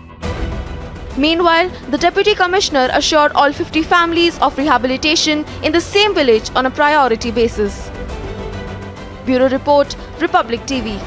Meanwhile, the Deputy Commissioner assured all 50 families of rehabilitation in the same village on a priority basis. Bureau Report, Republic TV.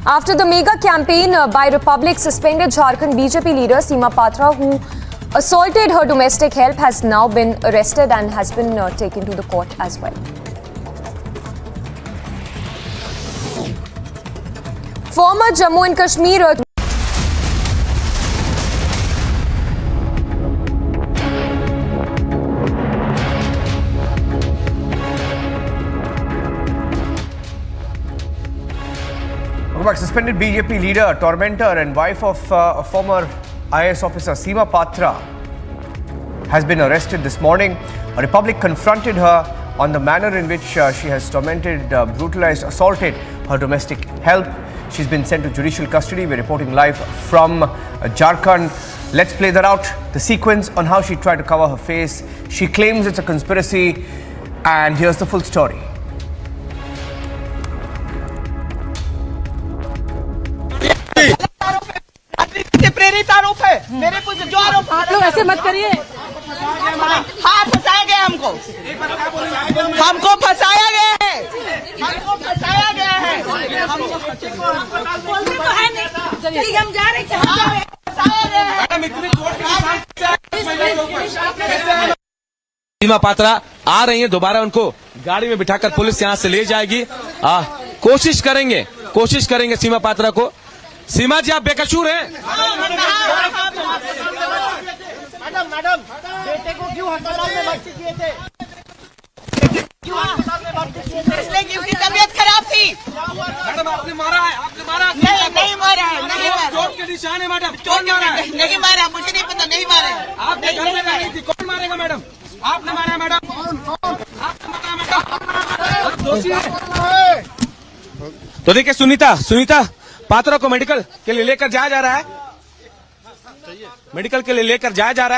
After the mega campaign by Republic suspended Jharkhand BJP leader Seema Patra, who assaulted her domestic help, has now been arrested and has been taken to the court as well. Former Jammu and Kashmir Suspended BJP leader, tormentor and wife of a former IAS officer Seema Patra has been arrested this morning. Republic confronted her on the manner in which she has tormented, brutalized, assaulted her domestic help. She's been sent to judicial custody. We're reporting live from Jharkhand. Let's play that out. The sequence on how she tried to cover her face. She claims it's a conspiracy, and here's the full story. प्रेरित आरोप है मेरे कुछ जो आरोप ऐसे मत करिए हाँ फंसाया गया हमको फंसाया गया है हमको फंसाया गया है हम जा रहे हैं सीमा पात्रा आ रही हैं, दोबारा उनको गाड़ी में बिठाकर पुलिस यहां से ले जाएगी। कोशिश करेंगे सीमा पात्रा को। सीमा जी, आप बेकसूर हैं। मैडम बेटे को क्यों अस्पताल में भर्ती किए थे? क्यों अस्पताल में भर्ती किए थे? इसलिए कि उसकी तबीयत खराब थी। मैडम आपने मारा है? नहीं मारा है, नहीं मारा। चोट के निशान है मैडम। चोट मारा है? नहीं मारा, मुझे नहीं पता, नहीं मारा। आपने घर में रही थी, कौन मारेगा मैडम? आपने मारा मैडम? आपने मारा मैडम? तो देखिए सुनीता पात्रा को मेडिकल के लिए लेकर जाया जा रहा है।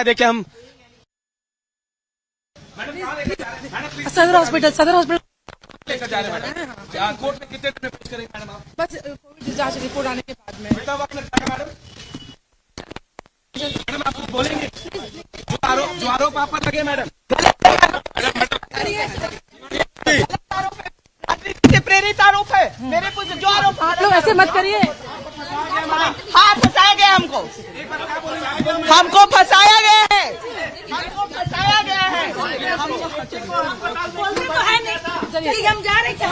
देखिए हम सदर हॉस्पिटल लेकर जा रहे हैं मैडम। कोर्ट में कितने दिन में पेश करेंगे मैडम आप? बस कोविड जांच रिपोर्ट आने के बाद में। कितना वक्त लगता है मैडम? आप कुछ बोलेंगे? जो आरोप आप पर लगे मैडम। प्रेरित आरोप है मेरे कुछ जो आरोप ऐसे मत करिए हाँ फंसाया गया हमको फंसाया गया है हम जा रहे हैं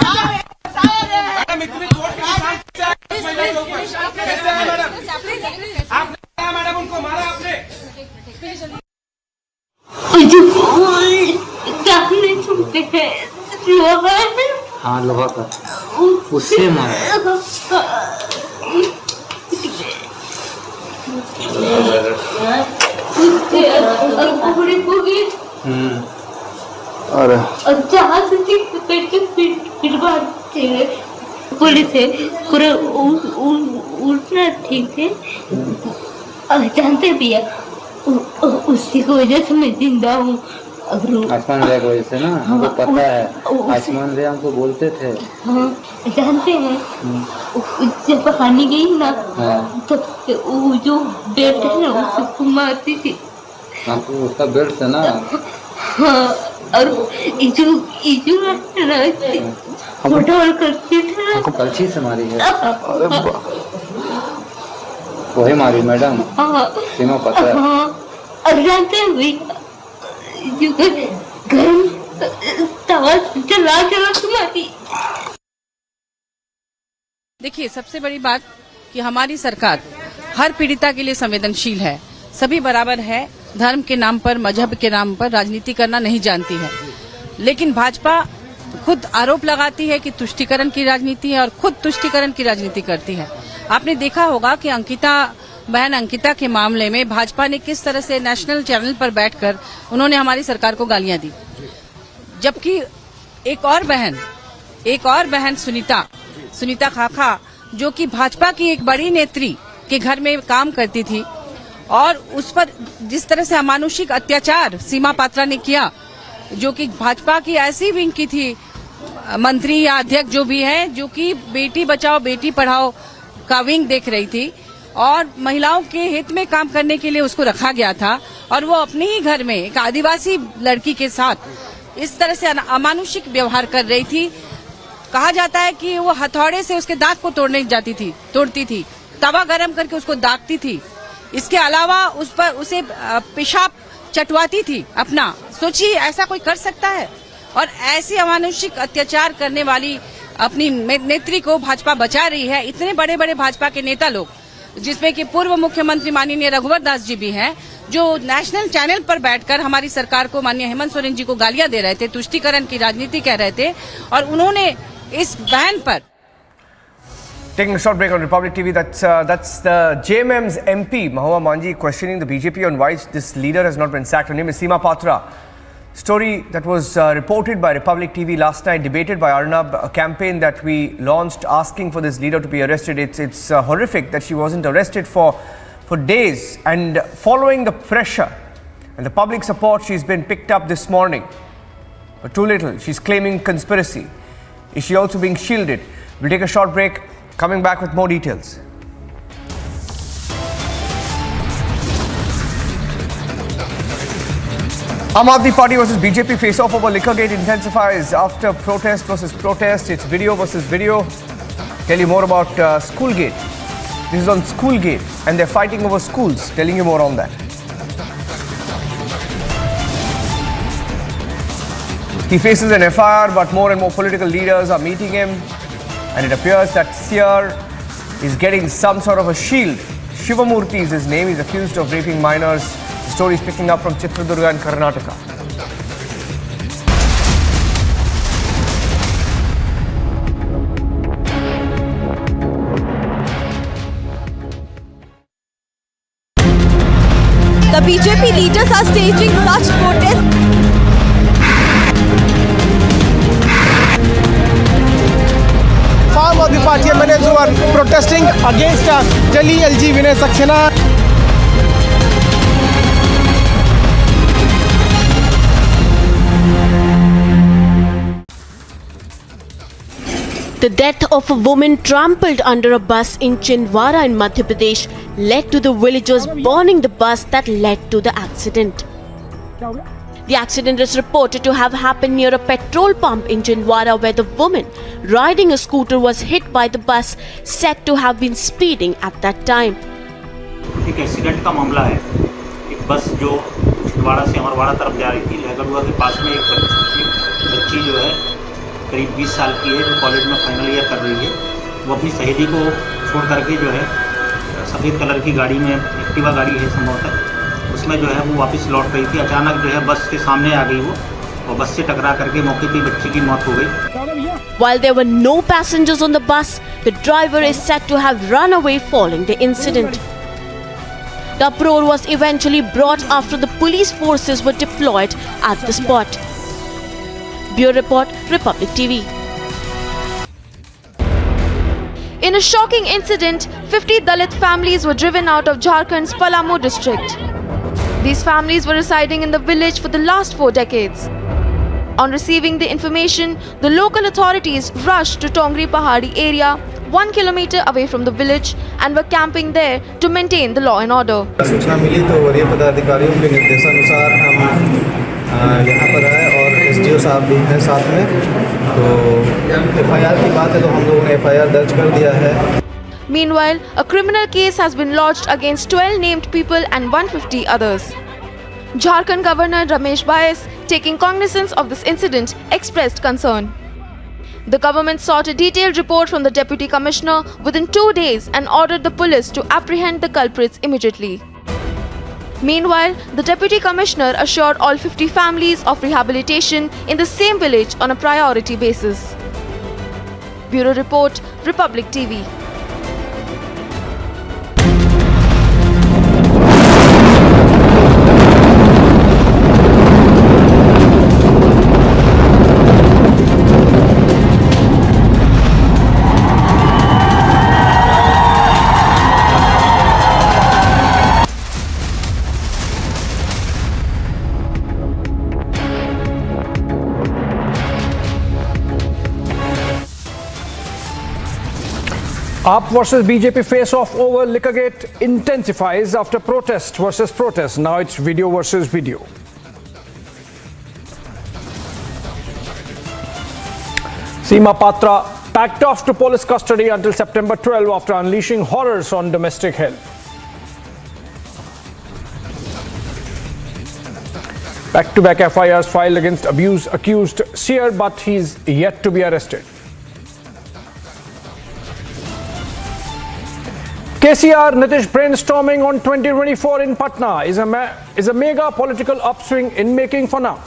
मैडम। इतनी चोट आपने मैडम उनको मारा आपने? हाँ लोहा का उससे मारा। पुलिस है पूरा उठना ठीक है, जानते भी है उसी की वजह से मैं जिंदा हूँ। आसमान रे की वजह से ना हमको पता है। आसमान रे हमको बोलते थे। हाँ जानते हैं। जब कहानी गई ना तब वो जो बेल्ट है ना उसको मारती थी हमको, उसका बेल्ट से ना। हाँ और इजू करती थी ना, हमको कलछी से मारी है। वही मारी मैडम। हाँ सीमा पत्रा। हाँ और जानते हैं भी गर्म तवा चला तुम्हारी। देखिए, सबसे बड़ी बात कि हमारी सरकार हर पीड़िता के लिए संवेदनशील है, सभी बराबर है, धर्म के नाम पर, मजहब के नाम पर राजनीति करना नहीं जानती है। लेकिन भाजपा खुद आरोप लगाती है कि तुष्टीकरण की राजनीति है और खुद तुष्टीकरण की राजनीति करती है। आपने देखा होगा कि बहन अंकिता के मामले में भाजपा ने किस तरह से नेशनल चैनल पर बैठकर उन्होंने हमारी सरकार को गालियां दी, जबकि एक और बहन सुनीता खाखा, जो कि भाजपा की एक बड़ी नेत्री के घर में काम करती थी और उस पर जिस तरह से अमानुषिक अत्याचार सीमा पात्रा ने किया, जो कि भाजपा की ऐसी विंग की थी मंत्री या अध्यक्ष जो भी है, जो कि बेटी बचाओ बेटी पढ़ाओ का विंग देख रही थी और महिलाओं के हित में काम करने के लिए उसको रखा गया था, और वो अपने ही घर में एक आदिवासी लड़की के साथ इस तरह से अमानुषिक व्यवहार कर रही थी। कहा जाता है कि वो हथौड़े से उसके दांत को तोड़ती थी, तवा गरम करके उसको दागती थी। इसके अलावा उसे पेशाब चटवाती थी अपना। सोचिए, ऐसा कोई कर सकता है? और ऐसी अमानुषिक अत्याचार करने वाली अपनी नेत्री को भाजपा बचा रही है। इतने बड़े बड़े भाजपा के नेता लोग, जिसमें कि पूर्व मुख्यमंत्री माननीय रघुवर दास जी भी हैं, जो नेशनल चैनल पर बैठकर हमारी सरकार को, माननीय हेमंत सोरेन जी को गालियां दे रहे थे, तुष्टीकरण की राजनीति कह रहे थे, और उन्होंने इस बैन पर Taking a short break on Republic TV, that's the JMM's MP, Mahua Manji, questioning the BJP on why this leader has not been sacked. Her name is Seema Patra. Story that was reported by Republic TV last night, debated by Arnab, a campaign that we launched asking for this leader to be arrested. It's horrific that she wasn't arrested for days, and following the pressure and the public support, she's been picked up this morning. But too little. She's claiming conspiracy. Is she also being shielded? We'll take a short break. Coming back with more details. Aam Aadmi Party versus BJP face-off over Liquorgate intensifies after protest versus protest. It's video versus video. Tell you more about Schoolgate. This is on Schoolgate, and they're fighting over schools. Telling you more on that. He faces an FIR, but more and more political leaders are meeting him. And it appears that Seer is getting some sort of a shield. Shivamurthy is his name. He's accused of raping minors. The story is picking up from Chitradurga and Karnataka. The BJP leaders are staging such protests. Farm of the party MLAs who are protesting against Delhi LG Vinay Saxena. The death of a woman trampled under a bus in Chindwara in Madhya Pradesh led to the villagers burning the bus that led to the accident. The accident is reported to have happened near a petrol pump in Chindwara, where the woman riding a scooter was hit by the bus said to have been speeding at that time. एक accident का मामला है। एक बस जो छिंदवाड़ा से अमरवाड़ा तरफ जा रही थी, लहगरुआ के पास में एक बच्ची जो है करीब 20 साल की है, जो कॉलेज में फाइनल ईयर कर रही है। वो अपनी सहेली को छोड़ करके जो है सफ़ेद कलर की गाड़ी में, एक्टिवा गाड़ी है संभवतः, उसमें जो है वो वापस लौट रही थी। अचानक जो है बस के सामने आ गई वो, और बस से टकरा करके मौके पर बच्ची की मौत हो गई। While there were no passengers on the bus, the driver is said to have run away following the incident. The uproar was eventually brought after the police forces were deployed at the spot. Bureau Report, Republic TV. In a shocking incident, 50 Dalit families were driven out of Jharkhand's Palamu district. These families were residing in the village for the last 4 decades. On receiving the information, the local authorities rushed to Tongri Pahadi area, 1 kilometer away from the village, and were camping there to maintain the law and order. सूचना मिली तो वरीय पदाधिकारियों के निर्देशानुसार हम यहाँ पर आए और एसडीओ साहब भी हैं साथ में। तो एफआईआर की बात है तो हम लोगों ने एफआईआर दर्ज कर दिया है। Meanwhile, a criminal case has been lodged against 12 named people and 150 others. Jharkhand Governor Ramesh Bais, taking cognizance of this incident, expressed concern. The government sought a detailed report from the Deputy Commissioner within 2 days and ordered the police to apprehend the culprits immediately. Meanwhile, the Deputy Commissioner assured all 50 families of rehabilitation in the same village on a priority basis. Bureau Report, Republic TV. AAP versus BJP face-off over Liquorgate intensifies after protest versus protest. Now it's video versus video. Seema Patra packed off to police custody until September 12 after unleashing horrors on domestic hell. Back-to-back FIRs filed against accused seer, but he's yet to be arrested. KCR Nitish brainstorming on 2024 in Patna is a mega political upswing in making for now.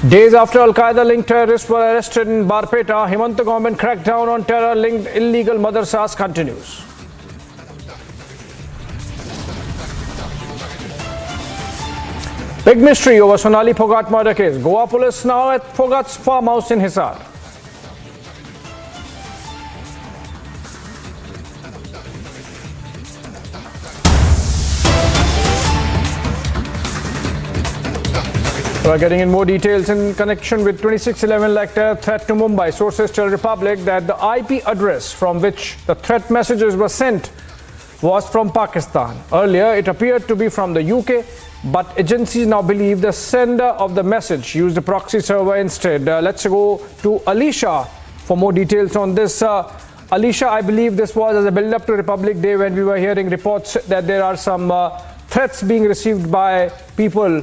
Days after Al-Qaeda-linked terrorists were arrested in Barpeta, Himanta government crackdown on terror-linked illegal madrasas continues. Big mystery over Sonali Phogat murder case. Goa police now at Phogat's farmhouse in Hisar. We're getting in more details in connection with 2611 like terror threat to Mumbai. Sources tell Republic that the IP address from which the threat messages were sent was from Pakistan. Earlier, it appeared to be from the UK, but agencies now believe the sender of the message used a proxy server instead. Let's go to Alisha for more details on this. Alisha, I believe this was as a build-up to Republic Day when we were hearing reports that there are some threats being received by people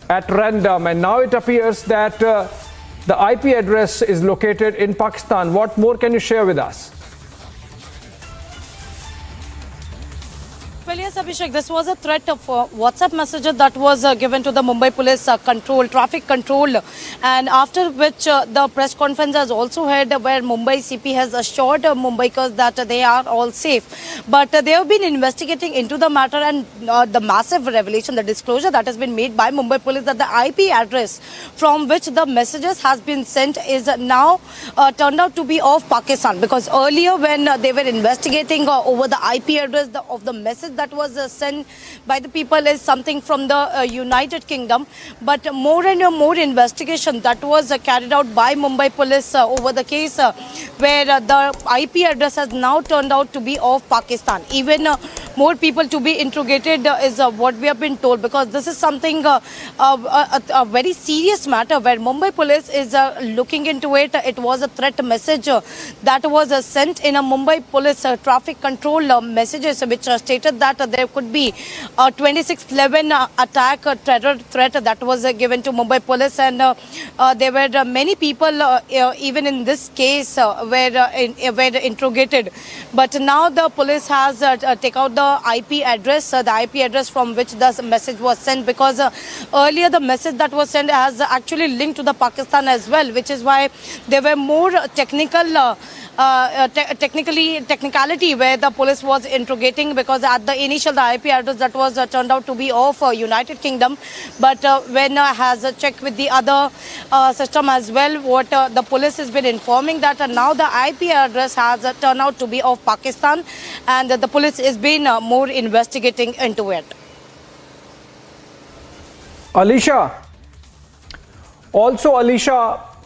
at random, and now it appears that the IP address is located in Pakistan. What more can you share with us? Well, yes, Abhishek, this was a threat of WhatsApp messages that was given to the Mumbai police traffic control, and after which the press conference has also held where Mumbai CP has assured Mumbaikars that they are all safe. But they have been investigating into the matter, and the massive revelation, the disclosure that has been made by Mumbai police that the IP address from which the messages has been sent is now turned out to be of Pakistan, because earlier when they were investigating over the IP address of the message that was sent by the people is something from the United Kingdom, but more and more investigation that was carried out by Mumbai police over the case where the IP address has now turned out to be of Pakistan. Even more people to be interrogated is what we have been told, because this is something a very serious matter where Mumbai police is looking into it. It was a threat message that was sent in a Mumbai police traffic control messages which stated that there could be a 2611 attack terror threat that was given to Mumbai police, and there were many people even in this case were interrogated. But now the police has taken out the IP address from which the message was sent, because earlier the message that was sent has actually linked to the Pakistan as well, which is why there were more technicality where the police was interrogating, because at the initial the IP address that was turned out to be of United Kingdom, but when has checked with the other system as well, what the police has been informing that now the IP address has turned out to be of Pakistan, and the police has been more investigating into it. Alisha,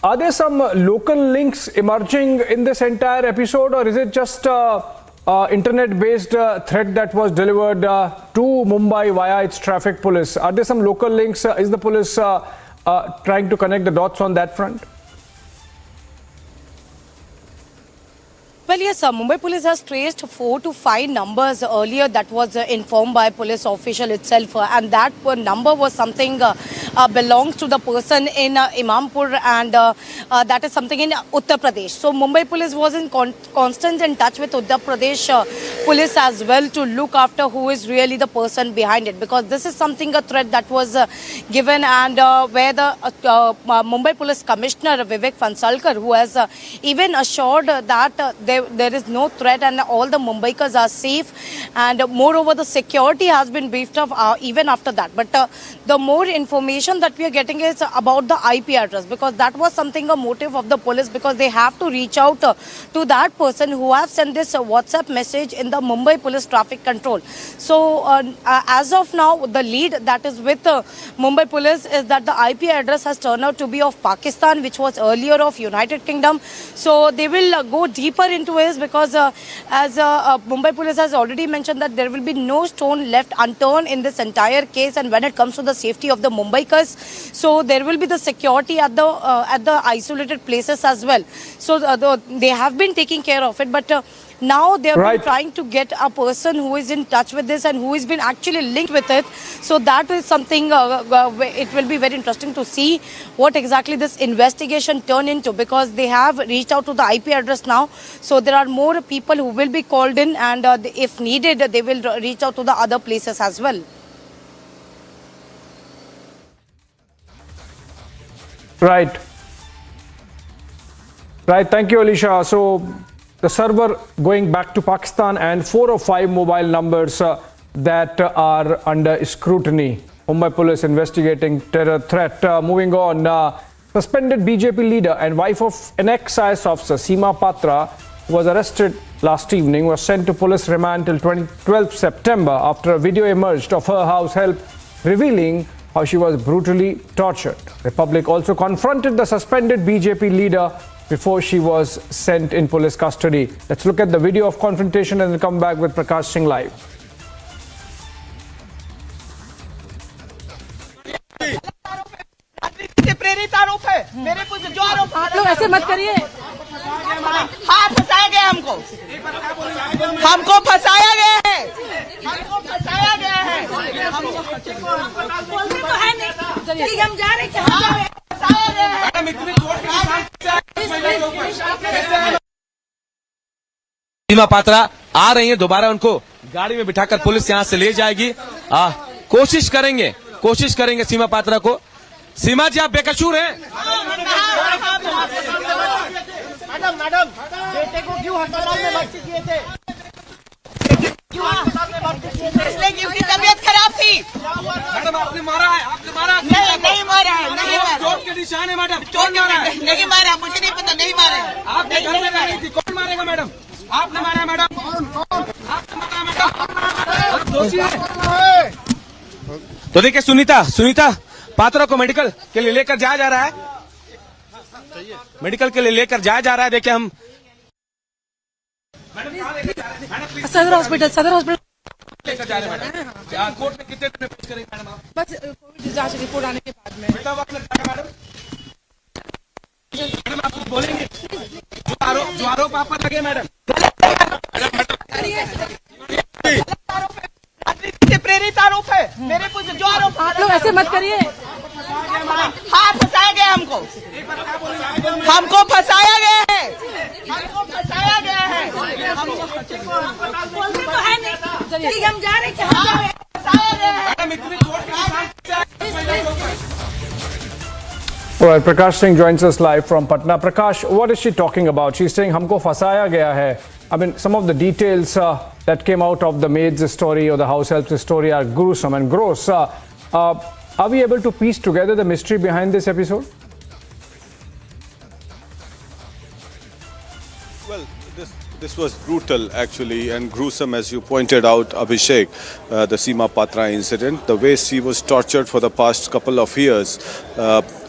are there some local links emerging in this entire episode, or is it just internet-based threat that was delivered to Mumbai via its traffic police? Are there some local links? Is the police trying to connect the dots on that front? Well, yes, Mumbai police has traced 4 to 5 numbers earlier that was informed by police official itself, and that number was something belongs to the person in Imampur, and that is something in Uttar Pradesh. So Mumbai police was in constant in touch with Uttar Pradesh police as well to look after who is really the person behind it, because this is something, a threat that was given, and where the Mumbai police commissioner Vivek Fansalkar, who has even assured that there is no threat and all the Mumbaikars are safe, and moreover the security has been beefed up even after that. But the more information that we are getting is about the IP address, because that was something, a motive of the police, because they have to reach out to that person who have sent this WhatsApp message in the Mumbai police traffic control. So as of now, the lead that is with Mumbai police is that the IP address has turned out to be of Pakistan, which was earlier of United Kingdom. So they will go deeper into it, because as Mumbai police has already mentioned that there will be no stone left unturned in this entire case, and when it comes to the safety of the Mumbaikars, so there will be the security at the isolated places as well. So they have been taking care of it, but now they have been trying to get a person who is in touch with this and who has been actually linked with it. So that is something, it will be very interesting to see what exactly this investigation turn into, because they have reached out to the IP address now. So there are more people who will be called in, and if needed, they will reach out to the other places as well. Right. Thank you, Alisha. So the server going back to Pakistan, and 4 or 5 mobile numbers that are under scrutiny. Mumbai police investigating terror threat. Moving on, suspended BJP leader and wife of an excise officer, Seema Patra, was arrested last evening, was sent to police remand till 12th September after a video emerged of her house help revealing how she was brutally tortured. Republic also confronted the suspended BJP leader before she was sent in police custody. Let's look at the video of confrontation and then come back with Prakash Singh live. प्रेरित आरोप है मेरे कुछ जो आरोप लोग ऐसे मत करिए हाँ फंसाया गया हमको फंसाया गया है हम जा रहे सीमा पात्रा आ रही हैं, दोबारा उनको गाड़ी में बिठाकर पुलिस यहां से ले जाएगी। कोशिश करेंगे सीमा पात्रा को। सीमा जी, आप बेकसूर हैं? मैडम बेटे को क्यों अस्पताल में भर्ती किए थे? इसलिए कि उसकी तबीयत खराब थी। मैडम आपने मारा है? नहीं मारा है। चोट के निशान है मैडम। कौन मारा है? नहीं मारा, मुझे नहीं पता, नहीं मारा है। आपके घर में रह रही थी, कौन मारेगा मैडम? आपने मारा है मैडम? आपने मारा मैडम? आप दोषी हैं। तो देखिए सुनीता पात्रा को मेडिकल के लिए लेकर जाया जा रहा है। देखिए हम सदर हॉस्पिटल लेकर जा रहे हैं मैडम। कोर्ट में कितने दिन में पेश करेंगे मैडम आप? बस कोविड जांच रिपोर्ट आने के बाद में। कितना वक्त लगता है मैडम? आप कुछ बोलेंगे? जो आरोप आप पर लगे मैडम। प्रेरित आरोप है मेरे कुछ जो आरोप लोग ऐसे मत करिए हाँ फंसाया गया हमको फंसाया गया है हम जा रहे All right, Prakash Singh joins us live from Patna. Prakash, what is she talking about? She's saying हमको फंसाया गया है. I mean, some of the details that came out of the maid's story or the house help's story are gruesome and gross. Are we able to piece together the mystery behind this episode? Well, this was brutal actually and gruesome, as you pointed out, Abhishek, the Seema Patra incident. The way she was tortured for the past couple of years,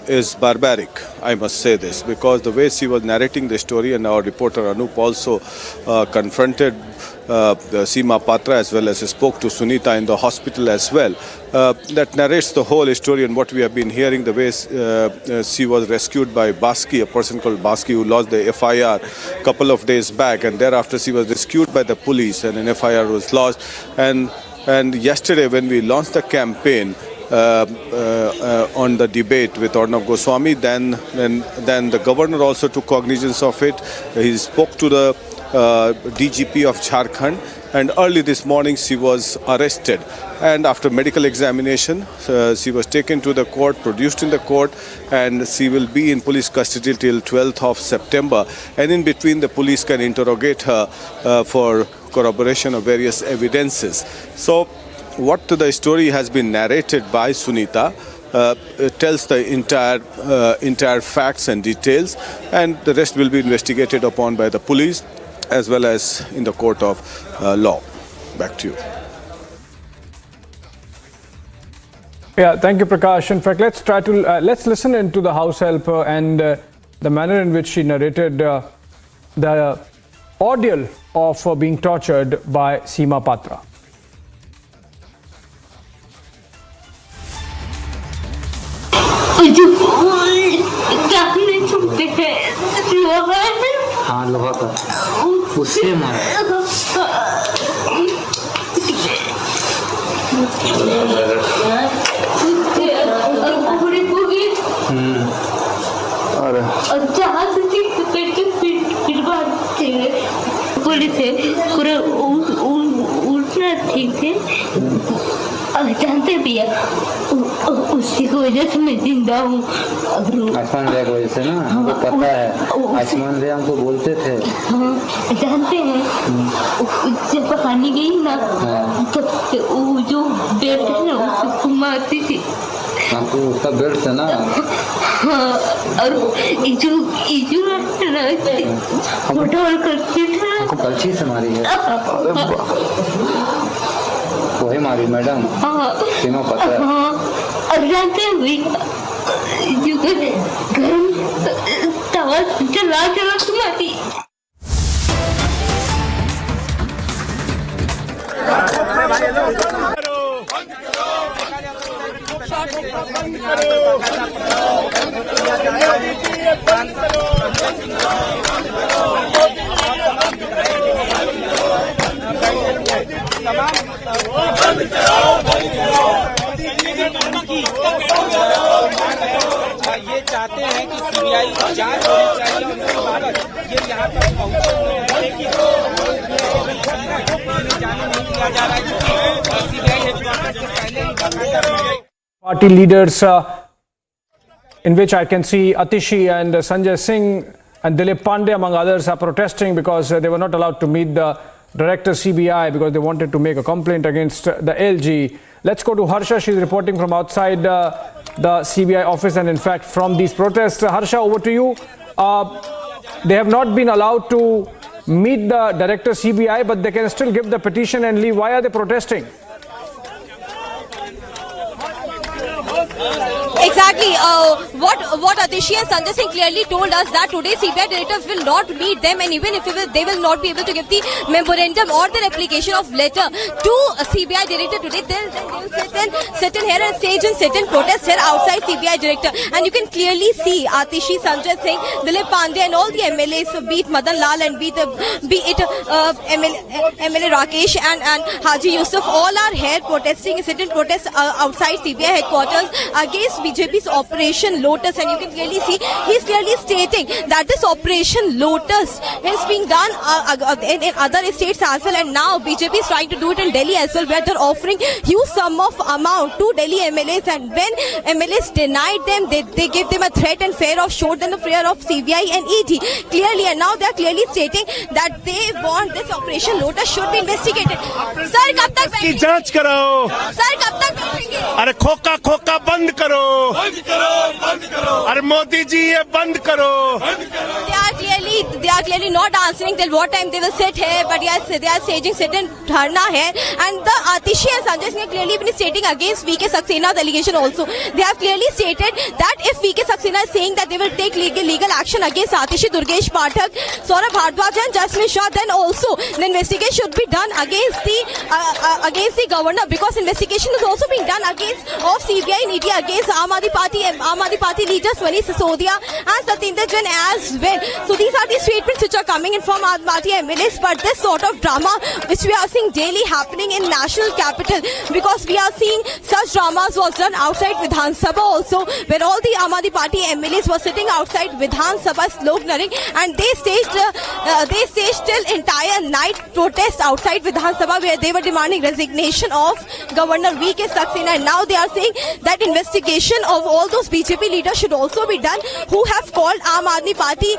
is barbaric, I must say this, because the way she was narrating the story, and our reporter Anup also confronted Seema Patra as well as spoke to Sunita in the hospital as well. That narrates the whole story and what we have been hearing, the way she was rescued by Baski, a person called Baski who lost the FIR a couple of days back, and thereafter she was rescued by the police and an FIR was lodged. And yesterday when we launched the campaign on the debate with Arnab Goswami, then the governor also took cognizance of it. He spoke to the DGP of Jharkhand, and early this morning she was arrested, and after medical examination she was taken to the court, produced in the court, and she will be in police custody till 12th of September, and in between the police can interrogate her for corroboration of various evidences. So what the story has been narrated by Sunita tells the entire facts and details, and the rest will be investigated upon by the police as well as in the court of law. Back to you. Yeah, thank you, Prakash. In fact, let's listen into the house help and the manner in which she narrated the ordeal of being tortured by Seema Patra. हाँ लोहा का उससे मारा police है पूरा उठना ठीक थे जानते भी है उसी की वजह से मैं जिंदा हूँ। आसमान भैया की वजह से ना हमको पता है, आसमान भैया हमको बोलते थे। जानते हैं जब पकाने गई ना तब से वो जो बेल्ट है ना उसको मारती थी। आपको उसका बेल्ट है ना? हाँ, और इजू उठाल करती थी। आपको कलछी से मारी है? वही मारी मैडम? हाँ, सीमा पता है। हाँ, और जानते हैं जो गरम तवा चला तुम्हारी। ये चाहते हैं कि सीबीआई जांच होनी चाहिए उनके बाबत। ये यहाँ पर पहुँचे कि जाने नहीं दिया जा रहा है। सीबीआई हेडक्वार्टर से पहले ही party leaders in which I can see Atishi and Sanjay Singh and Dilip Pandey among others are protesting because they were not allowed to meet the director CBI because they wanted to make a complaint against the LG. Let's go to Harsha. She's reporting from outside the CBI office and in fact from these protests. Harsha, over to you. They have not been allowed to meet the director CBI, but they can still give the petition and leave. Why are they protesting? Exactly. What Atishi and Sanjay Singh clearly told us that today CBI directors will not meet them, and even if they will not be able to give the memorandum or the application of letter to a CBI director today, then they will sit in here and stage and sit and protest here outside CBI director. And you can clearly see Atishi, Sanjay Singh, Dilip Pandey and all the MLAs, be it Madan Lal and be it MLA Rakesh and Haji Yusuf, all are here protesting, sit in protest outside CBI headquarters against BJP's Operation Lotus. And you can clearly see he's clearly stating that this Operation Lotus is being done in other states as well, and now BJP is trying to do it in Delhi as well, where they're offering huge sum of amount to Delhi MLAs, and when MLAs denied them, they give them a threat and fear of showed them the fear of CBI and ED clearly, and now they're clearly stating that they want this Operation Lotus should be investigated. Sir, कब तक की जांच करो? Sir, कब तक बैठेंगे? अरे खोका खोका बंद करो। बंद करो, बंद करो। अरे मोदी जी ये बंद करो। They are clearly not answering till what time they will sit here, but yes, they are staging sit-in dharna here. And the Atishi and Sanjay Singh have clearly been stating against VK Saksena's allegation also. They have clearly stated that if VK Saxena is saying that they will take legal action against Atishi, Durgesh Pathak, Saurabh Bhardwaj and Jasmine Shah, then also the investigation should be done against the governor, because investigation is also being done against of CBI and ED against Aam Aadmi Party leaders Manish Sisodia and Satinder Jain as well. So these are the statements which are coming in from Aam Aadmi MLAs, but this sort of drama which we are seeing daily happening in national capital, because we are seeing such dramas was done outside Vidhan Sabha also, where all the Aam Aadmi Party MLAs were sitting outside Vidhan Sabha sloganeering, and they staged till entire night protest outside Vidhan Sabha, where they were demanding resignation of Governor VK Saxena. And now they are saying that investigation of all those BJP leaders should also be done who have called Aam Aadmi Party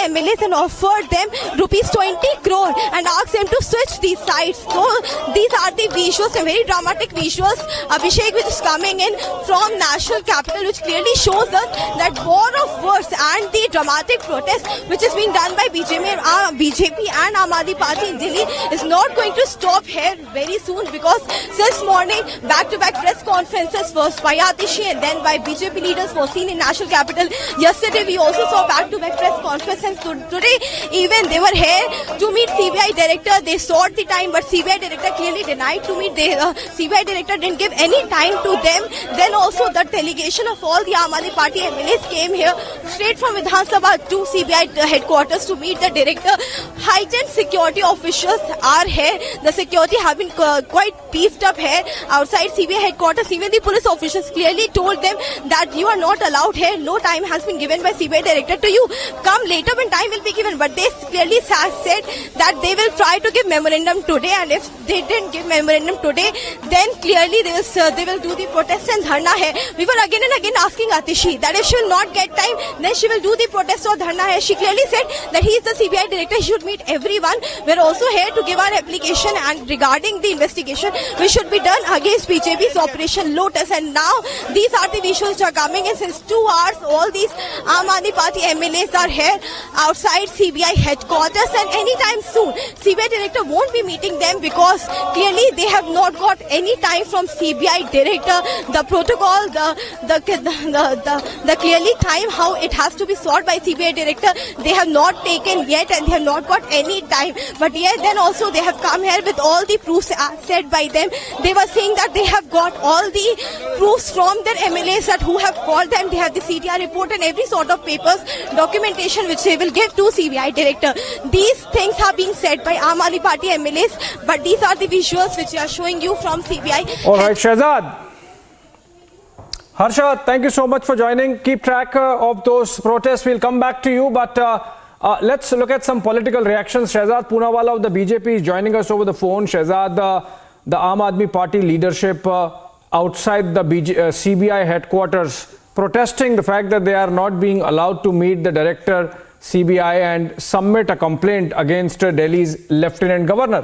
MLAs and offered them rupees 20 crore and asked them to switch these sides. So these are the visuals, and very dramatic visuals, Abhishek, which is coming in from national capital, which clearly shows us that war of words and the dramatic protest which is being done by BJP and Aam Aadmi Party in Delhi is not going to stop here very soon, because since morning back-to-back press conferences, first by Atishi and then by BJP leaders were seen in national capital. Yesterday we also saw back-to-back press conferences. Today even they were here to meet CBI director. They sought the time, but CBI director clearly denied to meet. CBI director didn't give any time to them. Then also the delegation of all the Aam Aadmi Party MLAs came here straight from Vidhan Sabha to CBI headquarters to meet the director. Heightened security officials are here. The security have been quite beefed up here outside CBI headquarters. Even the police officials clearly told them that you are not allowed here. No time has been given by CBI director to you. Come later when time will be given. But they clearly said that they will try to give memorandum today, and if they didn't give memorandum today, then clearly they will do the protest and dharna here. We were again and again asking Atishi that if she will not get time, then she will do the protest or dharna here. She clearly said that he is the CBI director, he should meet everyone. We are also here to give our application and regarding the investigation which should be done against BJP's Operation Lotus. And now these are the visuals which are coming in since 2 hours. All these Aam Aadmi Party MLAs are here outside CBI headquarters, and anytime soon CBI director won't be meeting them, because clearly they have not got any time from CBI director. The protocol, the clearly time how it has to be sought by CBI director, they have not taken yet, and they have not got any time. But yet then also they have come here with all the proofs said by them. They were saying that they have got all the proofs from their MLAs that who have called them. They have the CDR report and every sort of papers, documentation which they will give to CBI director. These things are being said by Aam Aadmi Party MLAs, but these are the visuals which we are showing you from CBI. All right, Shehzad. Harsha, thank you so much for joining. Keep track of those protests. We'll come back to you, but let's look at some political reactions. Shehzad Poonawalla of the BJP is joining us over the phone. Shehzad, the Aam Aadmi Party leadership outside the CBI headquarters protesting the fact that they are not being allowed to meet the director CBI and submit a complaint against Delhi's Lieutenant Governor.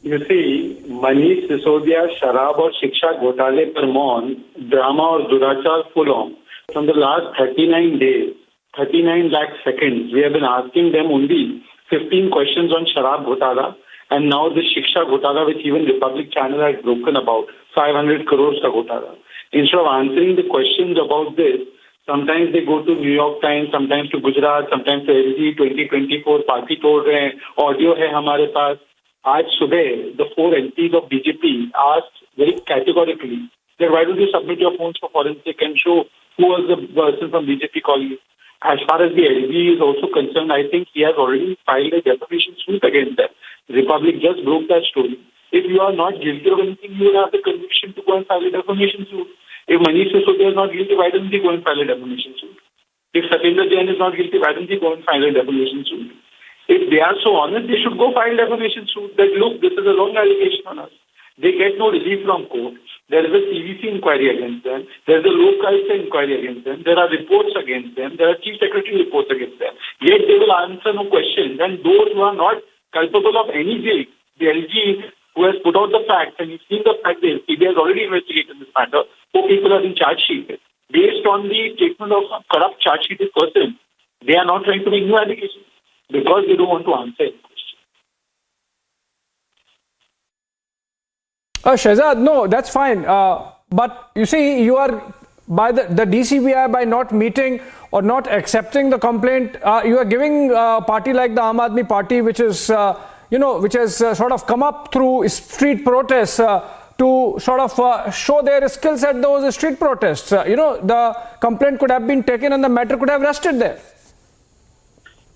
You see, Manish Sisodia, शराब और शिक्षा घोटाले पर मौन, drama और दुराचार full on. From the last 39 days, 39 lakh seconds, we have been asking them only 15 questions on sharab ghotala, and now the shiksha ghotala, which even Republic Channel has broken about, 500 crores ka ghotala. Instead of answering the questions about this, sometimes they go to New York Times, sometimes to Gujarat, sometimes to LG 2024 party tol rahe hain, audio hai hamare paas. Aaj subah, the 4 MPs of BJP asked very categorically that why don't you submit your phones for forensic and show who was the person from BJP calling you. As far as the LG is also concerned, I think he has already filed a defamation suit against them. Republic just broke that story. If you are not guilty of anything, you will have the conviction to go and file a defamation suit. If Manish Sisodia is not guilty, why doesn't he go and file a defamation suit? If Satinder Jain is not guilty, why doesn't he go and file a defamation suit? If they are so honest, they should go file defamation suit that, look, this is a wrong allegation on us. They get no relief from court. There is a CVC inquiry against them. There is a local inquiry against them. There are reports against them. There are chief secretary reports against them. Yet they will answer no questions. And those who are not culpable of any guilt, the LG who has put out the facts, and you've seen the fact that CBI has already investigated this matter. 4 people are in charge sheet. Based on the statement of a corrupt charge sheeted person, they are not trying to make new allegations because they don't want to answer any question. Shehzad, no, that's fine. But you see, you are by the DCBI, by not meeting or not accepting the complaint, you are giving a party like the Aam Aadmi Party, which is which has sort of come up through street protests to sort of show their skills at those street protests. The complaint could have been taken and the matter could have rested there.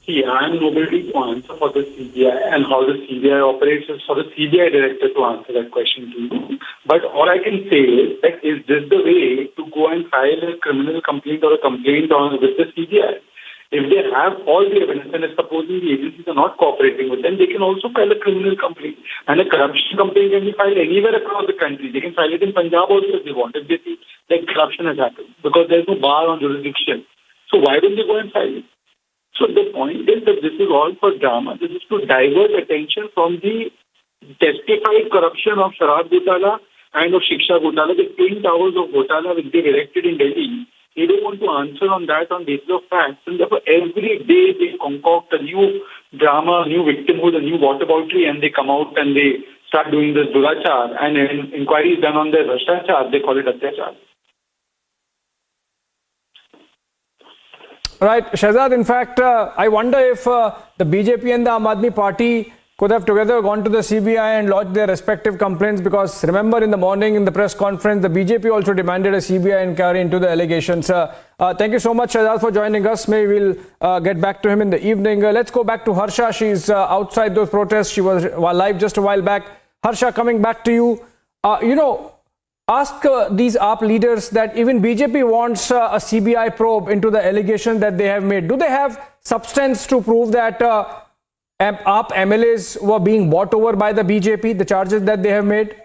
See, I am nobody to answer for the CBI and how the CBI operates. It's for the CBI director to answer that question to you. But all I can say is that is this the way to go and file a criminal complaint or a complaint with the CBI? If they have all the evidence and supposing the agencies are not cooperating with them, they can also file a criminal complaint. And a corruption complaint can be filed anywhere across the country. They can file it in Punjab also if they want, if they see that corruption has happened. Because there is no bar on jurisdiction. So why don't they go and file it? So the point is that this is all for drama. This is to divert attention from the testified corruption of Sharab Ghotala and of Shiksha Ghotala, the twin towers of Ghotala which they've erected in Delhi. They don't want to answer on that on basis of facts. And therefore, every day they concoct a new drama, a new victimhood, a new whataboutery, and they come out and they start doing this durachar. And when inquiry is done on their Bhashtachar, they call it Atyachar. Right, Shehzad, in fact, I wonder if the BJP and the Aam Aadmi Party could have together gone to the CBI and lodged their respective complaints, because remember in the morning in the press conference, the BJP also demanded a CBI inquiry into the allegations. Thank you so much, Shehzad, for joining us. Maybe we'll get back to him in the evening. Let's go back to Harsha. She's outside those protests. She was live just a while back. Harsha, coming back to you, ask these AAP leaders that even BJP wants a CBI probe into the allegations that they have made. Do they have substance to prove that AAP MLAs were being bought over by the BJP, the charges that they have made?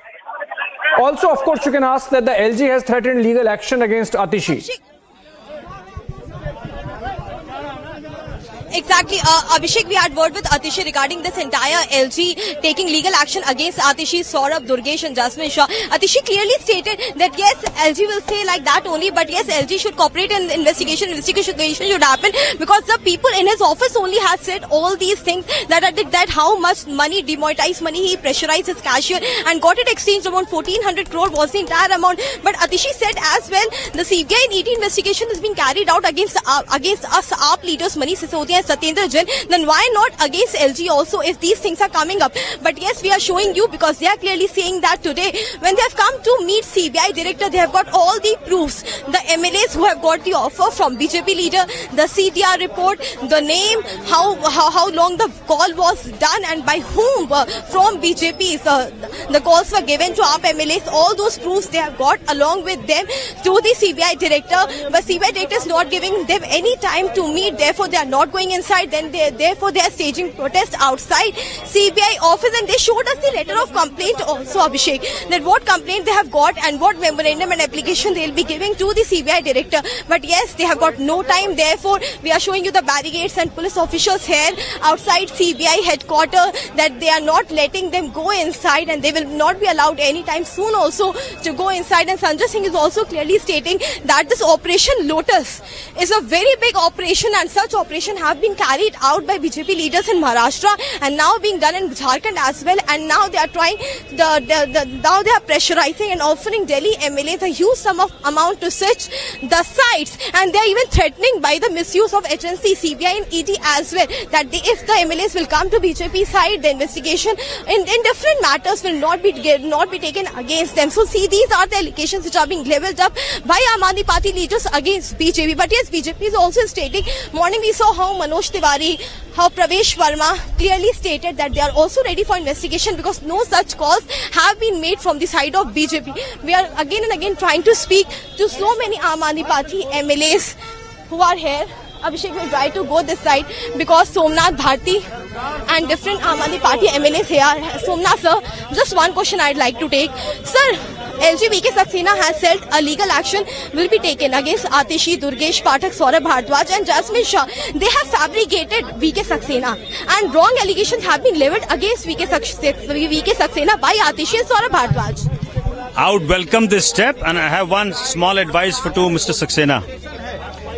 Also, of course, you can ask that the LG has threatened legal action against Atishi. Exactly. Abhishek, we had word with Atishi regarding this entire LG taking legal action against Atishi, Saurabh, Durgesh and Jasmine Shah. Atishi clearly stated that yes, LG will say like that only, but yes, LG should cooperate in the investigation. Investigation should happen because the people in his office only has said all these things, that how much money, demonetized money, he pressurized his cashier and got it exchanged. Around 1400 crore was the entire amount. But Atishi said as well, the CBI and ED investigation is being carried out against us AAP leaders, Manish Sisodia and Satyendra Jain. Then why not against LG also if these things are coming up? But yes, we are showing you because they are clearly saying that today when they have come to meet CBI director, they have got all the proofs. The MLAs who have got the offer from BJP leader, the CTR report, the name, how long the call was done and by whom from BJP. The calls were given to AAP MLAs. All those proofs they have got along with them to the CBI director. But CBI director is not giving them any time to meet. Therefore, they are not going inside. Therefore, they are staging protest outside CBI office. And they showed us the letter of complaint also, Abhishek, that what complaint they have got and what memorandum and application they will be giving to the CBI director. But yes, they have got no time. Therefore, we are showing you the barricades and police officials here outside CBI headquarters, that they are not letting them go inside and they will not be allowed anytime soon also to go inside. And Sanjay Singh is also clearly stating that this Operation Lotus is a very big operation, and such operation have been carried out by BJP leaders in Maharashtra and now being done in Jharkhand as well. And now they are trying, now they are pressurizing and offering Delhi MLAs a huge sum of amount to search the sites, and they are even threatening by the misuse of agency, CBI and ED as well, that if the MLAs will come to BJP side, the investigation in different matters will not be taken against them. So see, these are the allegations which are being leveled up by Aam Aadmi Party leaders against BJP. But yes, BJP is also stating, morning we saw how Manoj Tiwari, how Pravesh Verma clearly stated that they are also ready for investigation because no such calls have been made from the side of BJP. We are again and again trying to speak to so many Aam Aadmi Party MLAs who are here. Abhishek will try to go this side because Somnath Bharti and different Aam Aadmi Party MLAs here. Somnath sir, just one question I'd like to take. Sir, LG VK Saxena has said a legal action will be taken against Atishi, Durgesh Pathak, Saurabh Bhardwaj and Jasmine Shah. They have fabricated VK Saxena and wrong allegations have been leveled against VK Saxena by Atishi and Saurabh Bhardwaj. I would welcome this step, and I have one small advice to Mr. Saxena.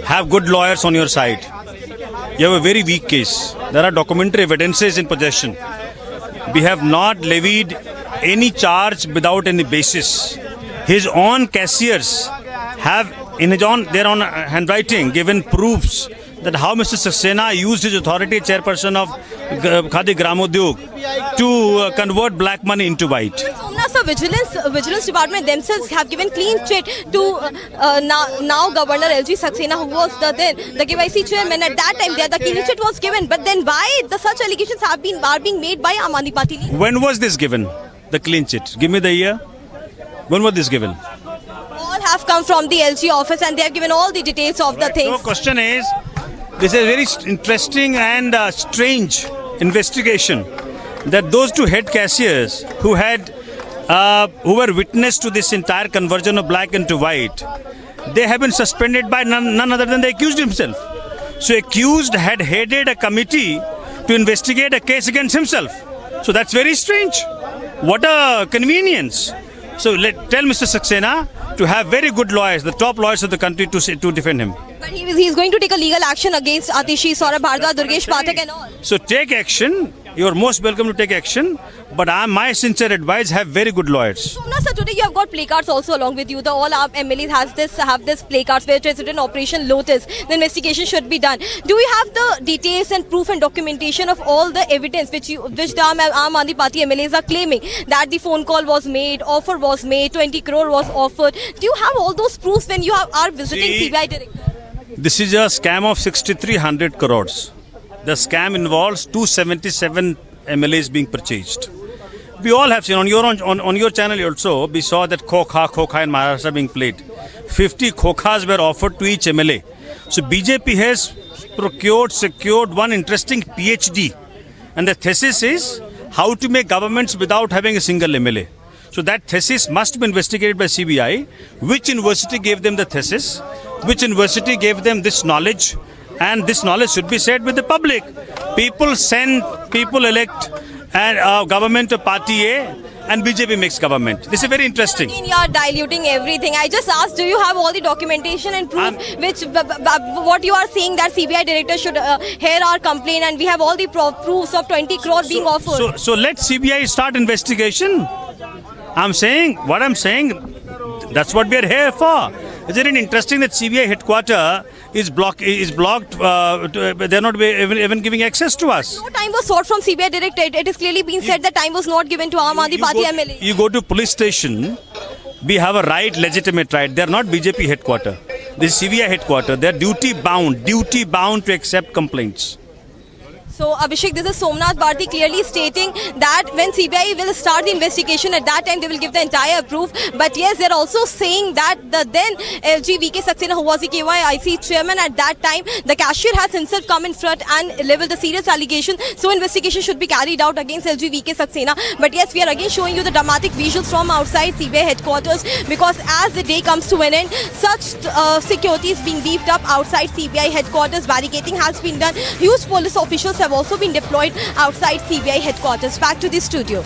Have good lawyers on your side. You have a very weak case. There are documentary evidences in possession. We have not levied any charge without any basis. His own cashiers have in their own handwriting given proofs that how Mr. Saxena used his authority, chairperson of Khadi Gramodyog, to convert black money into white. So Vigilance Department themselves have given clean chit to now Governor LG Saxena, who was the KYC chairman at that time. The clean chit was given, but then why such allegations are being made by Aam Aadmi Party? When was this given? The clean chit. Give me the year. When was this given? All have come from the LG office, and they have given all the details of the things. So question is, this is a very interesting and strange investigation that those two head cashiers who were witness to this entire conversion of black into white, they have been suspended by none other than the accused himself. So accused had headed a committee to investigate a case against himself. So that's very strange. What a convenience. So tell Mr. Saxena to have very good lawyers, the top lawyers of the country, to defend him. But he's going to take a legal action against Atishi, Saurabh Bhardwaj, Durgesh Pathak and all. So take action. You're most welcome to take action. But my sincere advice, have very good lawyers. So, sir, today you have got placards also along with you. All our MLAs have this placards where it is written Operation Lotus. The investigation should be done. Do we have the details and proof and documentation of all the evidence which the Aam Aadmi Party MLAs are claiming that the phone call was made, offer was made, 20 crore was offered? Do you have all those proofs when you are visiting CBI director? This is a scam of 6,300 crores. The scam involves 277 MLAs being purchased. We all have seen on your channel also, we saw that Khokha in Madrasa being played. 50 Khokhas were offered to each MLA. So BJP has secured one interesting PhD. And the thesis is how to make governments without having a single MLA. So that thesis must be investigated by CBI. Which university gave them the thesis? Which university gave them this knowledge? And this knowledge should be shared with the public. People elect and government of party A, and BJP makes government. This is very interesting. You are diluting everything. I just asked, do you have all the documentation and proof what you are saying that CBI director should hear our complaint, and we have all the proofs of 20 crore being offered. So let CBI start investigation. I'm saying, that's what we are here for. Isn't it interesting that CBI headquarters is blocked? They're not even giving access to us. No time was sought from CBI director. It is clearly been said that time was not given to Aam Aadmi Party MLA. You go to police station, we have a right, legitimate right. They're not BJP headquarters. This is CBI headquarters. They're duty bound to accept complaints. So, Abhishek, this is Somnath Bharti clearly stating that when CBI will start the investigation, at that time they will give the entire proof. But yes, they're also saying that the then LG VK Saxena, who was the KYC chairman at that time, the cashier has himself come in front and leveled the serious allegation. So, investigation should be carried out against LG VK Saxena. But yes, we are again showing you the dramatic visuals from outside CBI headquarters, because as the day comes to an end, such security is being beefed up outside CBI headquarters. Barricading has been done. Huge police officials have also been deployed outside CBI headquarters. Back to the studio.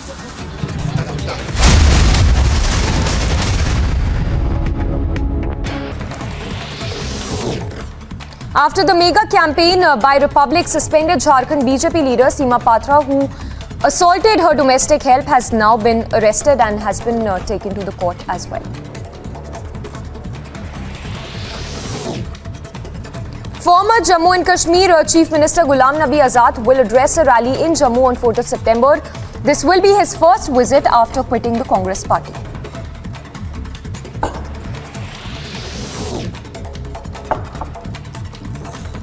After the mega campaign by Republic suspended Jharkhand BJP leader Seema Patra, who assaulted her domestic help, has now been arrested and has been taken to the court as well. Former Jammu and Kashmir Chief Minister Ghulam Nabi Azad will address a rally in Jammu on 4th of September. This will be his first visit after quitting the Congress party.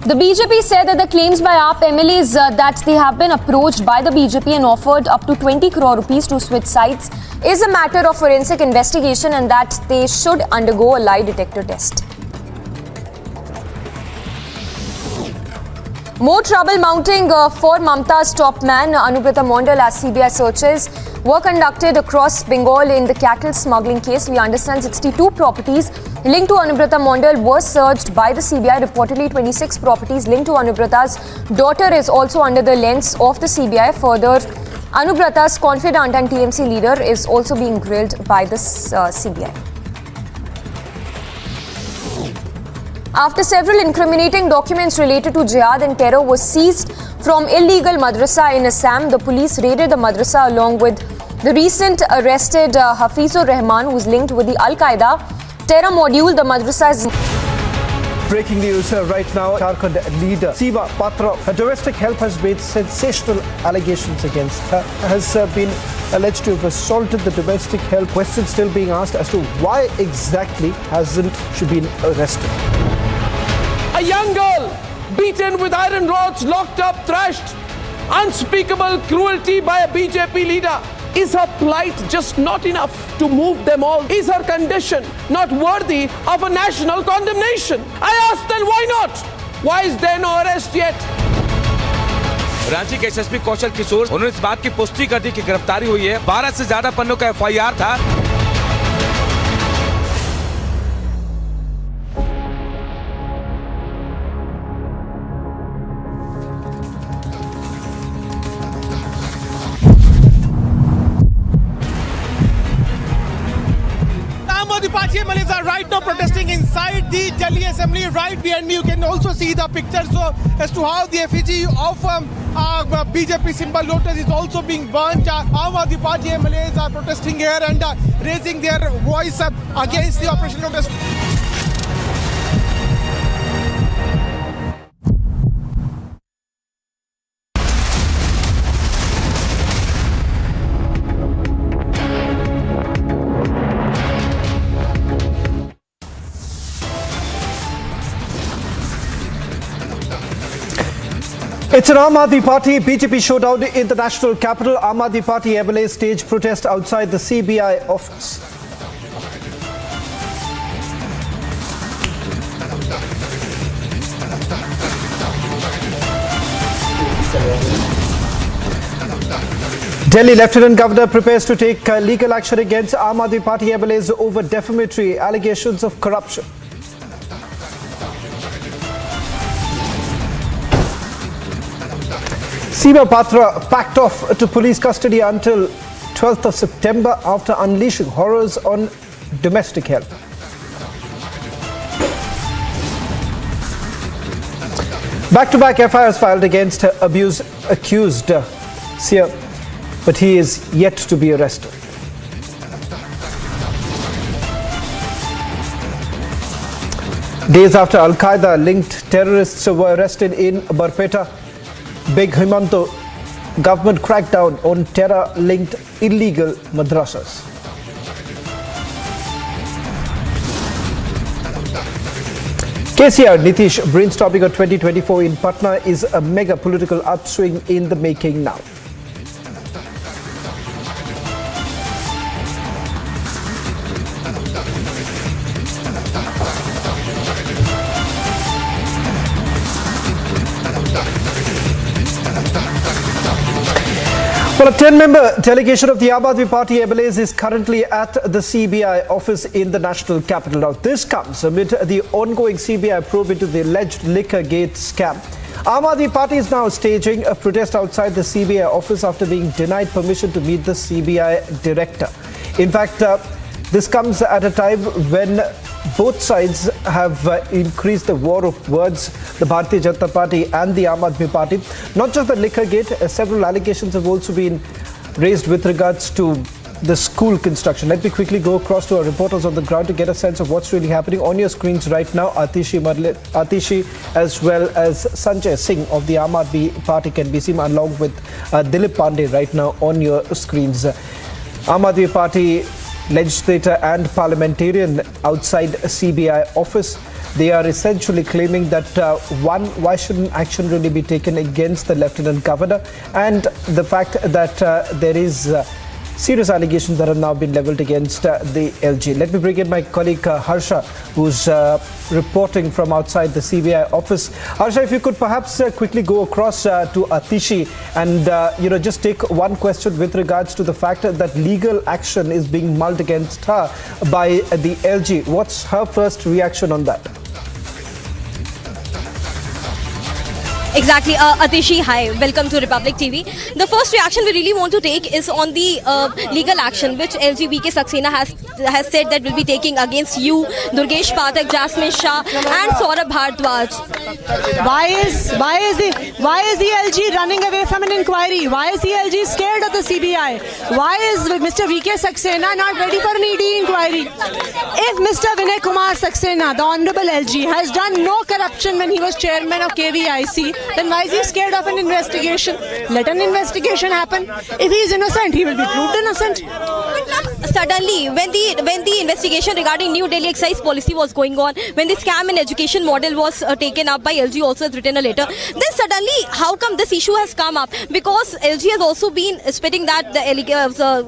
The BJP said that the claims by AAP MLAs that they have been approached by the BJP and offered up to 20 crore rupees to switch sides is a matter of forensic investigation, and that they should undergo a lie detector test. More trouble mounting for Mamta's top man, Anubrata Mondal, as CBI searches were conducted across Bengal in the cattle smuggling case. We understand 62 properties linked to Anubrata Mondal were searched by the CBI. Reportedly, 26 properties linked to Anubrata's daughter is also under the lens of the CBI. Further, Anubrata's confidant and TMC leader is also being grilled by the CBI. After several incriminating documents related to jihad and terror were seized from illegal Madrasa in Assam, the police raided the Madrasa along with the recent arrested Hafizur Rahman, who is linked with the Al-Qaeda terror module. The Madrasa is... Breaking news right now, Jharkhand leader Seema Patra, her domestic help has made sensational allegations against her, has been alleged to have assaulted the domestic help. Questions still being asked as to why exactly hasn't she been arrested. A young girl beaten with iron rods, locked up, thrashed. Unspeakable cruelty by a BJP leader. Is her plight just not enough to move them all? Is her condition not worthy of a national condemnation? I ask then, why not? Why is there no arrest yet? Ranchi के SSP Kaushal Kishore उन्होंने इस बात की पुष्टि कर दी कि गिरफ्तारी हुई है। 12 से ज्यादा पन्नों का एफआईआर था। Are right now protesting inside the Delhi Assembly. Right behind me, you can also see the pictures as to how the effigy of BJP symbol Lotus is also being burnt. Aam Aadmi Party MLAs are protesting here and raising their voice against the Operation Lotus. It's an Aam Aadmi Party BJP showdown in the national capital. Aam Aadmi Party MLA stage protest outside the CBI office. Delhi Lieutenant Governor prepares to take legal action against Aam Aadmi Party MLAs over defamatory allegations of corruption. Seema Patra packed off to police custody until 12th of September after unleashing horrors on domestic help. Back-to-back FIRs filed against abuse accused seer, but he is yet to be arrested. Days after Al-Qaeda-linked terrorists were arrested in Barpeta, Big Himanto government crackdown on terror-linked illegal madrasas. KCR Nitish brainstorming of 2024 in Patna is a mega political upswing in the making now. Well, a 10-member delegation of the Aam Aadmi Party MLAs is currently at the CBI office in the national capital. Now, this comes amid the ongoing CBI probe into the alleged liquor gate scam. Aam Aadmi Party is now staging a protest outside the CBI office after being denied permission to meet the CBI director. In fact, this comes at a time when both sides have increased the war of words, the Bharatiya Janata Party and the Aam Aadmi Party. Not just the liquor gate, several allegations have also been raised with regards to the school construction. Let me quickly go across to our reporters on the ground to get a sense of what's really happening. On your screens right now, Atishi as well as Sanjay Singh of the Aam Aadmi Party can be seen along with Dilip Pandey right now on your screens. Aam Aadmi Party legislator and parliamentarian outside CBI office. They are essentially claiming that why shouldn't action really be taken against the Lieutenant Governor, and the fact that there is serious allegations that have now been leveled against the LG. Let me bring in my colleague Harsha, who's reporting from outside the CBI office. Harsha, if you could perhaps quickly go across to Atishi and just take one question with regards to the fact that legal action is being mulled against her by the LG. What's her first reaction on that? Exactly. Atishi, hi. Welcome to Republic TV. The first reaction we really want to take is on the legal action which LGBK Saxena has said that will be taking against you, Durgesh Pathak, Jasmine Shah and Saurabh Bhardwaj. Why is the LG running away from an inquiry? Why is the LG scared of the CBI? Why is Mr. VK Saxena not ready for an ED inquiry? If Mr. Vinay Kumar Saxena, the Honorable LG, has done no corruption when he was chairman of KVIC, then why is he scared of an investigation? Let an investigation happen. If he is innocent, he will be proved innocent. Suddenly, when the investigation regarding New Delhi excise policy was going on, when the scam in education model was taken up by LG, also has written a letter, then suddenly, how come this issue has come up? Because LG has also been spitting that the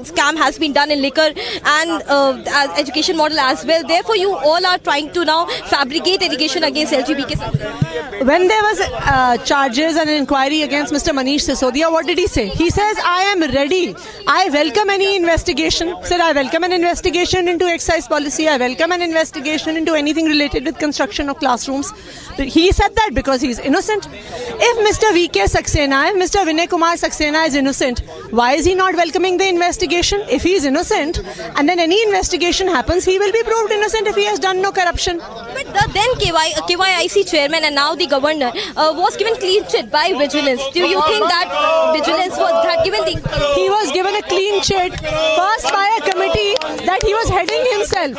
scam has been done in liquor and education model as well. Therefore, you all are trying to now fabricate allegation against LGBTQ. When there was charges and an inquiry against Mr. Manish Sisodia, what did he say? He says, I am ready. I welcome any investigation. Said, I welcome an investigation into excise policy. I welcome an investigation into anything related with construction of classrooms. He said that because he is innocent. If Mr. VK Saxena, if Mr. Vinay Kumar Saxena is innocent, why is he not welcoming the investigation? If he is innocent and then any investigation happens, he will be proved innocent if he has done no corruption. But then KYIC chairman and now the governor was given clean chit by vigilance. Do you think that vigilance had given the... He was given a clean chit first by a committee that he was heading himself.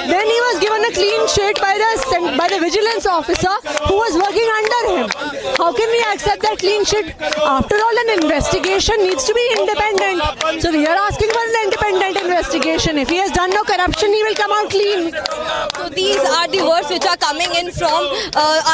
Then he was given a clean chit by the vigilance officer who was working under him. How can we accept that clean chit? After all, an investigation needs to be independent. So we are asking for an independent investigation. If he has done no corruption, he will come out clean. So these are the words which are coming in from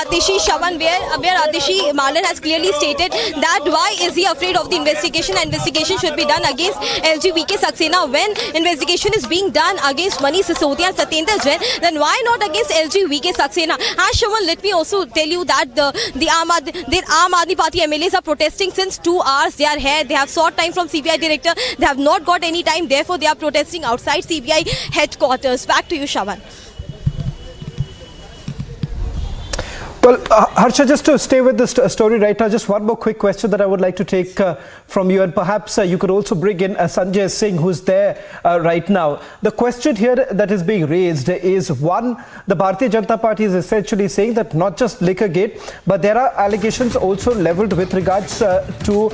Atishi Shavan, where Atishi Malan has clearly stated that why is he afraid of the investigation? Investigation should be done against LGBK Saxena. When investigation is being done against Manish Sisodia and Satyendra Jain, then why not against LGBK Saxena? And Shavan, let me also tell you that the Aam Aadmi Party MLAs are protesting since 2 hours. They are here. They have sought time from CBI director. They have not got any time. Therefore, they are protesting outside CBI headquarters. Back to you, Shavan. Well, Harsha, just to stay with this story right now, just one more quick question that I would like to take from you, and perhaps you could also bring in Sanjay Singh, who's there right now. The question here that is being raised is, one, the Bharatiya Janata Party is essentially saying that not just Liquorgate, but there are allegations also leveled with regards to...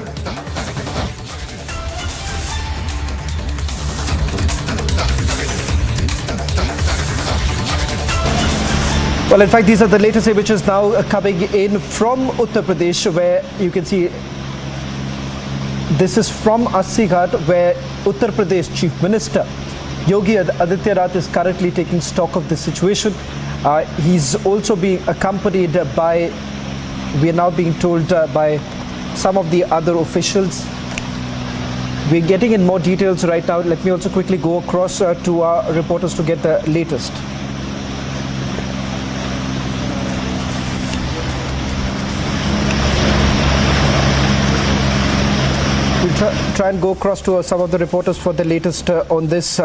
Well, in fact, these are the latest images now coming in from Uttar Pradesh, where you can see this is from Assi Ghat, where Uttar Pradesh Chief Minister Yogi Adityanath is currently taking stock of the situation. He's also being accompanied by, we are now being told, by some of the other officials. We're getting in more details right now. Let me also quickly go across to our reporters to get the latest. Try and go across to some of the reporters for the latest on this.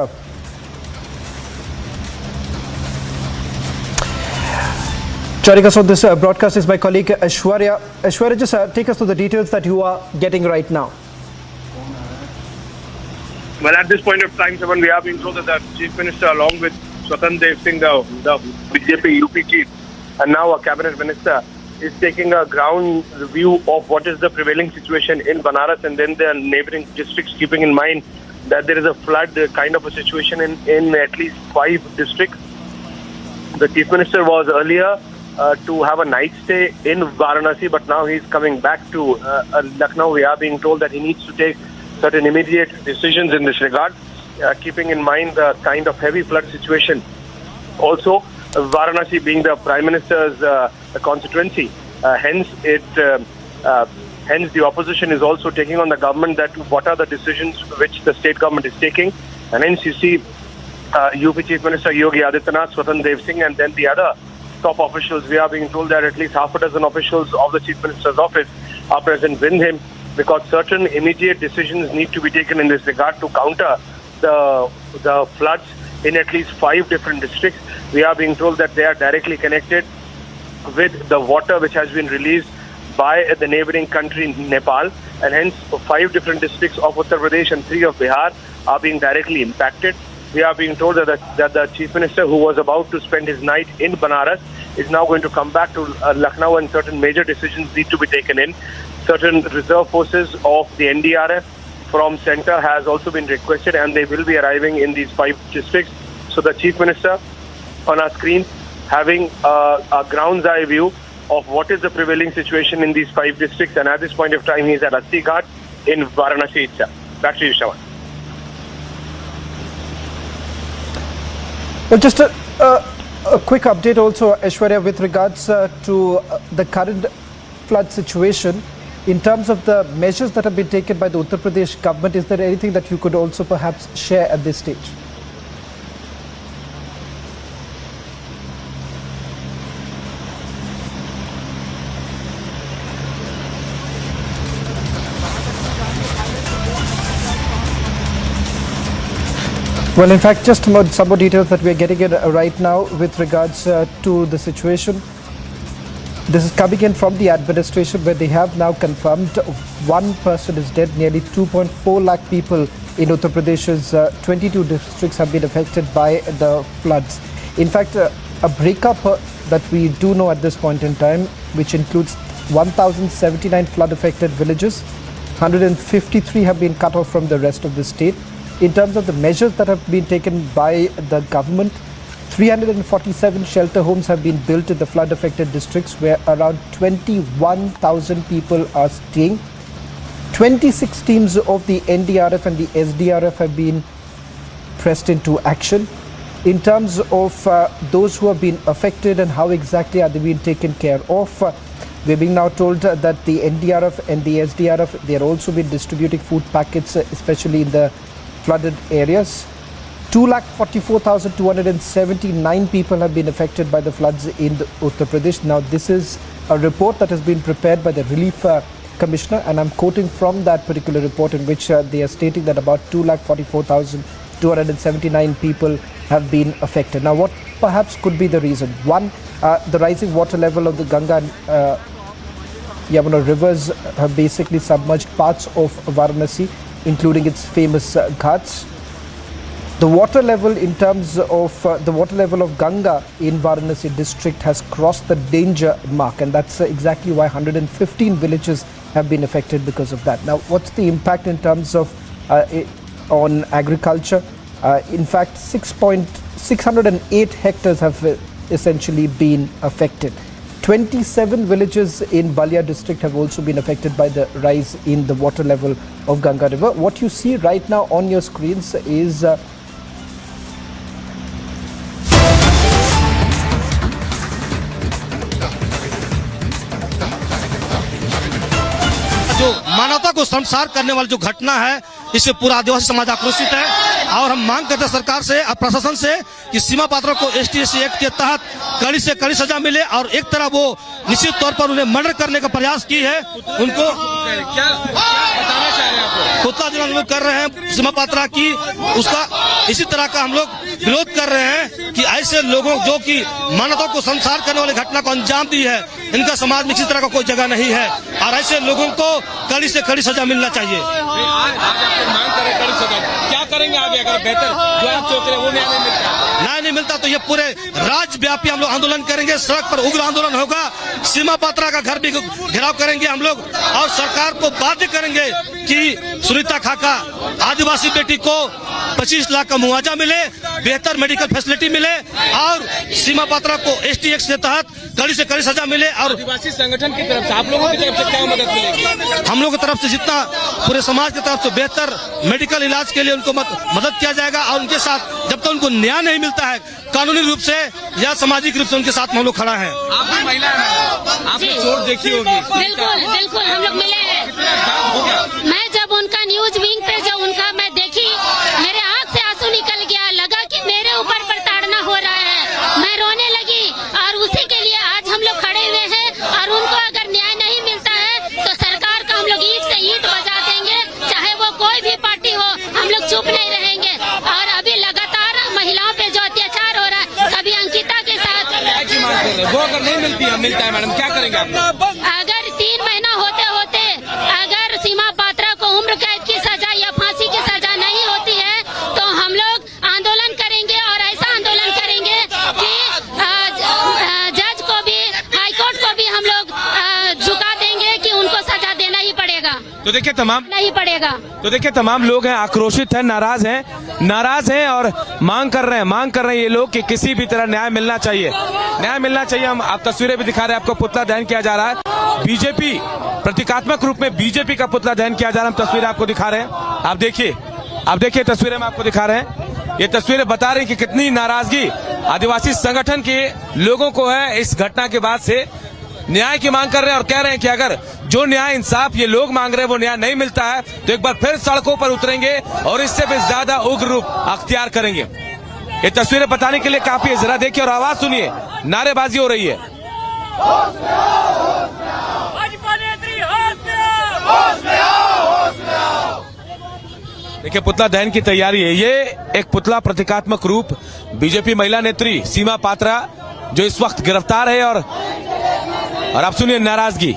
Joining us on this broadcast is my colleague Aishwarya. Aishwarya, just take us through the details that you are getting right now. Well, at this point of time, Sevan, we have been told that the Chief Minister, along with Swatan Dev Singh, the BJP UP chief, and now a cabinet minister, is taking a ground review of what is the prevailing situation in Banaras and then the neighboring districts, keeping in mind that there is a flood kind of a situation in at least 5 districts. The Chief Minister was earlier to have a night stay in Varanasi, but now he's coming back to Lucknow. We are being told that he needs to take certain immediate decisions in this regard, keeping in mind the kind of heavy flood situation. Also, Varanasi being the Prime Minister's constituency, hence it Hence, the opposition is also taking on the government that what are the decisions which the state government is taking. And hence you see UP Chief Minister Yogi Adityanath, Swatan Dev Singh, and then the other top officials. We are being told that at least half a dozen officials of the Chief Minister's office are present with him, because certain immediate decisions need to be taken in this regard to counter the floods in at least 5 different districts. We are being told that they are directly connected with the water which has been released by the neighboring country Nepal, and hence 5 different districts of Uttar Pradesh and 3 of Bihar are being directly impacted. We are being told that the Chief Minister, who was about to spend his night in Banaras, is now going to come back to Lucknow, and certain major decisions need to be taken in. Certain reserve forces of the NDRF from centre has also been requested, and they will be arriving in these 5 districts. So the Chief Minister on our screen having a ground's eye view of what is the prevailing situation in these 5 districts, and at this point of time he is at Asti Ghat in Varanasi itself. Back to you, Shravan. Well, just a quick update also, Aishwarya, with regards to the current flood situation. In terms of the measures that have been taken by the Uttar Pradesh government, is there anything that you could also perhaps share at this stage? Well, in fact, just some more details that we are getting in right now with regards to the situation. This is coming in from the administration, where they have now confirmed 1 person is dead. Nearly 2.4 lakh people in Uttar Pradesh's 22 districts have been affected by the floods. In fact, a breakup that we do know at this point in time, which includes 1,079 flood-affected villages, 153 have been cut off from the rest of the state. In terms of the measures that have been taken by the government, 347 shelter homes have been built in the flood-affected districts, where around 21,000 people are staying. 26 teams of the NDRF and the SDRF have been pressed into action. In terms of those who have been affected and how exactly are they being taken care of, we're being now told that the NDRF and the SDRF, they are also been distributing food packets, especially in the flooded areas. 2,44,279 people have been affected by the floods in Uttar Pradesh. Now, this is a report that has been prepared by the Relief Commissioner, and I'm quoting from that particular report, in which they are stating that about 2,44,279 people have been affected. Now, what perhaps could be the reason? One, the rising water level of the Ganga and Yamuna rivers have basically submerged parts of Varanasi, including its famous ghats. The water level in terms of the water level of Ganga in Varanasi district has crossed the danger mark, and that's exactly why 115 villages have been affected because of that. Now, what's the impact in terms of on agriculture? In fact, 608 hectares have essentially been affected. 27 villages in Balia district have also been affected by the rise in the water level of Ganga river. What you see right now on your screens is जो मानवता को संसार करने वाली जो घटना है, इससे पूरा आदिवासी समाज आक्रोशित है, और हम मांग करते हैं सरकार से और प्रशासन से कि सीमा पात्रा को ST/SC एक्ट के तहत कड़ी से कड़ी सजा मिले, और एक तरह वो निश्चित तौर पर उन्हें मर्डर करने का प्रयास की है, उनको क्या बताना चाह रहे हैं आप? पुतला जलाना हम लोग कर रहे हैं सीमा पात्रा की, उसका इसी तरह का हम लोग विरोध कर रहे हैं कि ऐसे लोगों जो कि मानवता को संसार करने वाली घटना को अंजाम दी है, इनका समाज में किसी तरह का कोई जगह नहीं है, और ऐसे लोगों को कड़ी से कड़ी सजा मिलना चाहिए। मांग करें कड़ी सजा, क्या करेंगे आगे अगर बेहतर जो आप सोच रहे हैं वो न्याय नहीं मिलता? न्याय नहीं मिलता तो ये पूरे राज्यव्यापी हम लोग आंदोलन करेंगे, सड़क पर उग्र आंदोलन होगा, सीमा पात्रा का घर भी घेराव करेंगे हम लोग, और सरकार को बाध्य करेंगे कि सुनीता खाका आदिवासी बेटी को 25 लाख का मुआवजा मिले, बेहतर मेडिकल फैसिलिटी मिले, और सीमा पात्रा को ST एक्ट के तहत कड़ी से कड़ी सजा मिले। और आदिवासी संगठन की तरफ से, आप लोगों की तरफ से क्या मदद मिलेगी? हम लोग की तरफ से जितना पूरे समाज की तरफ से बेहतर मेडिकल इलाज के लिए उनको मदद किया जाएगा। और उनके साथ जब तक उनको न्याय नहीं मिलता है कानूनी रूप से या सामाजिक रूप से, उनके साथ हम लोग खड़ा हैं। आप भी महिला हैं, आपने चोट देखी होगी। बिल्कुल बिल्कुल, हम लोग मिले हैं। मैं जब उनका न्यूज विंग पे जब उनका मैं देखी, मेरे आंख से आंसू निकल गया, लगा कि मेरे ऊपर प्रताड़ना हो रहा है, मैं रोने लगी। और उसी के लिए आज हम लोग खड़े हुए हैं। और उनको अगर न्याय नहीं मिलता है तो सरकार का हम लोग ईंट से ईंट बजा देंगे, चाहे वो कोई भी पार्टी हो, हम लोग चुप नहीं रहेंगे। और अभी लगातार महिलाओं पे जो अत्याचार हो रहा है, कभी अंकिता के साथ, वो अगर नहीं मिलता है मैडम, क्या करेंगे आप? अगर 3 महीना होते होते अगर सीमा पात्रा को उम्र कैद की सजा या फांसी की सजा नहीं होती है तो हम लोग आंदोलन करेंगे। और ऐसा आंदोलन करेंगे कि जज को भी, हाईकोर्ट को भी हम लोग झुका देंगे कि उनको सजा देना ही पड़ेगा। तो देखिए तमाम लोग हैं, आक्रोशित हैं, नाराज हैं और मांग कर रहे हैं ये लोग कि किसी भी तरह न्याय मिलना चाहिए। हम आप तस्वीरें भी दिखा रहे हैं, आपको पुतला दहन किया जा रहा है। बीजेपी प्रतीकात्मक रूप में बीजेपी का पुतला दहन किया जा रहा है। हम तस्वीरें आपको दिखा रहे हैं, आप देखिए तस्वीरें में आपको दिखा रहे हैं। ये तस्वीरें बता रही कि कितनी नाराजगी आदिवासी संगठन के लोगों को है इस घटना के बाद से। न्याय की मांग कर रहे हैं और कह रहे हैं कि अगर जो न्याय इंसाफ ये लोग मांग रहे हैं वो न्याय नहीं मिलता है तो एक बार फिर सड़कों पर उतरेंगे और इससे भी ज्यादा उग्र रूप अख्तियार करेंगे। ये तस्वीरें बताने के लिए काफी है, जरा देखिए और आवाज सुनिए, नारेबाजी हो रही है। देखिए पुतला दहन की तैयारी है। ये एक पुतला प्रतीकात्मक रूप बीजेपी महिला नेत्री सीमा पात्रा जो इस वक्त गिरफ्तार है और आप सुनिए नाराजगी।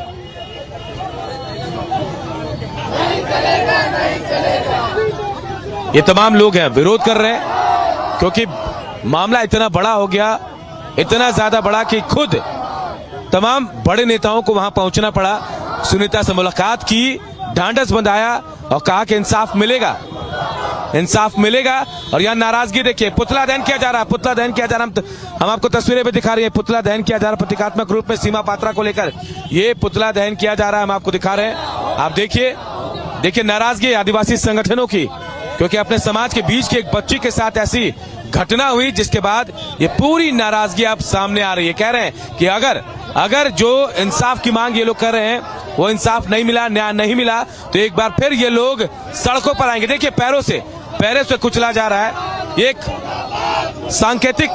ये तमाम लोग हैं, विरोध कर रहे हैं क्योंकि मामला इतना बड़ा हो गया, इतना ज्यादा बड़ा कि खुद तमाम बड़े नेताओं को वहां पहुंचना पड़ा। सुनीता से मुलाकात की, ढांढस बंधाया और कहा कि इंसाफ मिलेगा। और यहाँ नाराजगी देखिए, पुतला दहन किया जा रहा है। हम आपको तस्वीरें भी दिखा रही है, पुतला दहन किया जा रहा है प्रतीकात्मक रूप में सीमा पात्रा को लेकर। ये पुतला दहन किया जा रहा है, हम आपको दिखा रहे हैं। आप देखिए नाराजगी आदिवासी संगठनों की, क्योंकि अपने समाज के बीच की एक बच्ची के साथ ऐसी घटना हुई जिसके बाद ये पूरी नाराजगी अब सामने आ रही है। कह रहे हैं कि अगर जो इंसाफ की मांग ये लोग कर रहे हैं वो इंसाफ नहीं मिला, न्याय नहीं मिला तो एक बार फिर ये लोग सड़कों पर आएंगे। देखिए पैरों से कुचला जा रहा है। एक सांकेतिक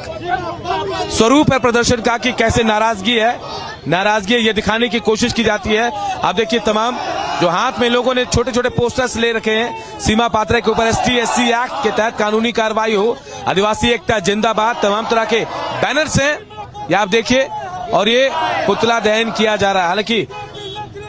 स्वरूप है प्रदर्शन का कि कैसे नाराजगी है ये दिखाने की कोशिश की जाती है। आप देखिए तमाम जो हाथ में लोगों ने छोटे छोटे पोस्टर्स ले रखे हैं सीमा पात्रा के ऊपर ST/SC एक्ट के तहत कानूनी कार्रवाई हो, आदिवासी एकता जिंदाबाद, तमाम तरह के बैनर्स हैं, ये आप देखिए। और ये पुतला दहन किया जा रहा है। हालांकि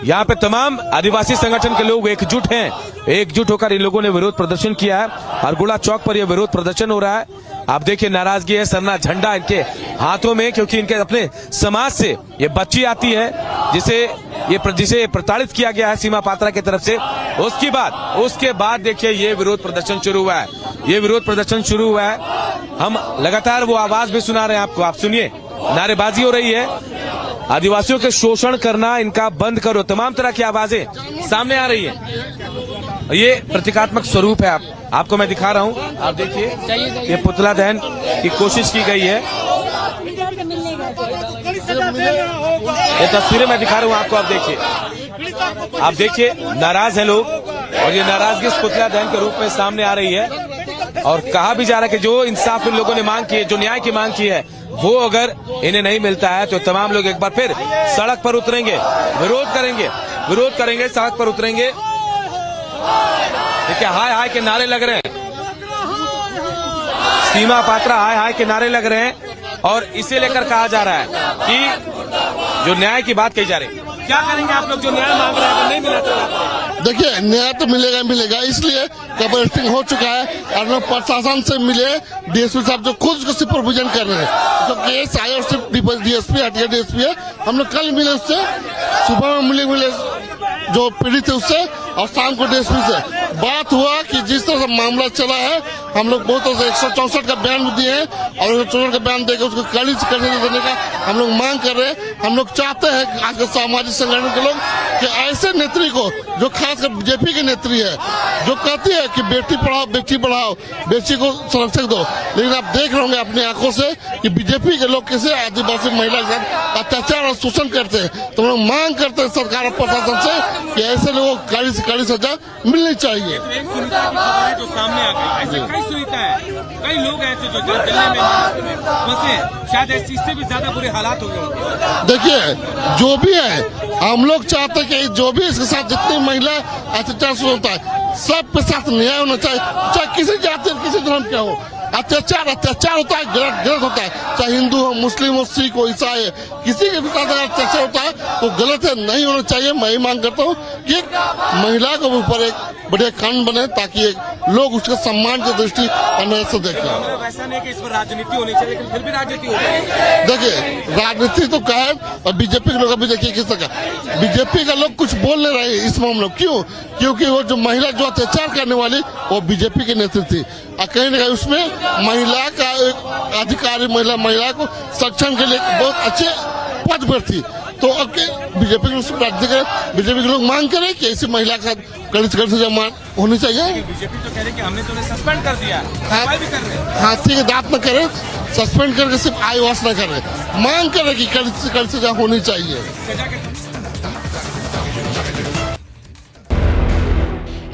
यहाँ पे तमाम आदिवासी संगठन के लोग एकजुट होकर इन लोगों ने विरोध प्रदर्शन किया है। हरगोड़ा चौक पर यह विरोध प्रदर्शन हो रहा है। आप देखिए नाराजगी है, सरना झंडा इनके हाथों में, क्योंकि इनके अपने समाज से ये बच्ची आती है जिसे प्रताड़ित किया गया है सीमा पात्रा की तरफ से। उसके बाद देखिए ये विरोध प्रदर्शन शुरू हुआ है। हम लगातार वो आवाज भी सुना रहे हैं आपको, आप सुनिए। नारेबाजी हो रही है, आदिवासियों के शोषण करना इनका बंद करो, तमाम तरह की आवाजें सामने आ रही है। ये प्रतीकात्मक स्वरूप है, आपको मैं दिखा रहा हूँ। आप देखिए ये पुतला दहन की कोशिश की गई है। ये तस्वीरें मैं दिखा रहा हूँ आपको, आप देखिए नाराज है लोग और ये नाराजगी इस पुतला दहन के रूप में सामने आ रही है। और कहा भी जा रहा है कि जो इंसाफ इन लोगों ने मांग की है, जो न्याय की मांग की है, वो अगर इन्हें नहीं मिलता है तो तमाम लोग एक बार फिर सड़क पर उतरेंगे, विरोध करेंगे, सड़क पर उतरेंगे। देखिए हाय के नारे लग रहे हैं, सीमा पात्रा हाय के नारे लग रहे हैं और इसे लेकर कहा जा रहा है कि जो न्याय की बात कही जा रही है। क्या करेंगे आप लोग जो न्याय मांग रहे हैं, अगर नहीं मिला तो? देखिए न्याय तो मिलेगा, इसलिए कबरस्टिंग हो चुका है और प्रशासन से मिले DSP साहब जो खुद उसको सुपरविजन कर रहे हैं। तो केस आए और सिर्फ DSP हटिया DSP है, हम लोग कल मिले उससे, सुबह में मिले जो पीड़ित थे उससे और शाम को DSP से। बात हुआ कि जिस तरह से मामला चला है, हम लोग बहुत तरह से 164 का बयान भी दिए हैं और 164 का बयान देकर उसको कड़ी से कड़ी देने का हम लोग मांग कर रहे हैं। हम लोग चाहते हैं कि आज के सामाजिक संगठन के लोग कि ऐसे नेत्री को, जो खासकर बीजेपी के नेत्री है, जो कहती है कि बेटी पढ़ाओ बेटी बढ़ाओ, बेटी को संरक्षक दो, लेकिन आप देख रहे होंगे अपनी आंखों से कि बीजेपी के लोग कैसे आदिवासी महिला के साथ अत्याचार और शोषण करते हैं। तो हम लोग मांग करते हैं सरकार और प्रशासन से कि ऐसे लोगों को कड़ी से कड़ी सजा मिलनी चाहिए। जो सामने आ गई, ऐसे कई सुविधा है, कई लोग ऐसे जो दिल्ली में फंसे, शायद इससे भी ज्यादा बुरे हालात हो गए। देखिए, जो भी है, हम लोग चाहते हैं कि जो भी इसके साथ जितनी महिला अत्याचार होता है, सब के साथ न्याय होना चाहिए, चाहे किसी जाति किसी धर्म का हो। अत्याचार होता है, गलत होता है, चाहे हिंदू हो, मुस्लिम हो, सिख हो, ईसाई है, किसी के भी साथ अगर अत्याचार होता है तो गलत है, नहीं होना चाहिए। मैं ही मांग करता हूँ कि महिला के ऊपर एक बड़े कानून बने ताकि लोग उसके सम्मान की दृष्टि अन्य से देखें। वैसा नहीं कि इस पर राजनीति होनी चाहिए, लेकिन फिर भी राजनीति हो रही है। देखिए, राजनीति तो क्या है, और बीजेपी के लोग अभी देखिए किस तरह, बीजेपी का लोग कुछ बोल नहीं रहे इस मामले में। क्यों? क्योंकि वो जो महिला जो अत्याचार करने वाली वो बीजेपी के नेतृत्व थी, और कहीं न कहीं उसमें महिला का एक अधिकारी महिला को सक्षम के लिए बहुत अच्छे पद पर थी। तो अब बीजेपी के लोग मांग करें कि ऐसी महिला का कड़ी से कड़ी सजा होनी चाहिए। बीजेपी तो कह रहे कि हमने तो उन्हें सस्पेंड कर दिया, भी कर रहे। हाँ ठीक है, दांत न करें, सस्पेंड करके सिर्फ आईवास न करें, मांग करें कि कड़ी से कड़ी सजा होनी चाहिए।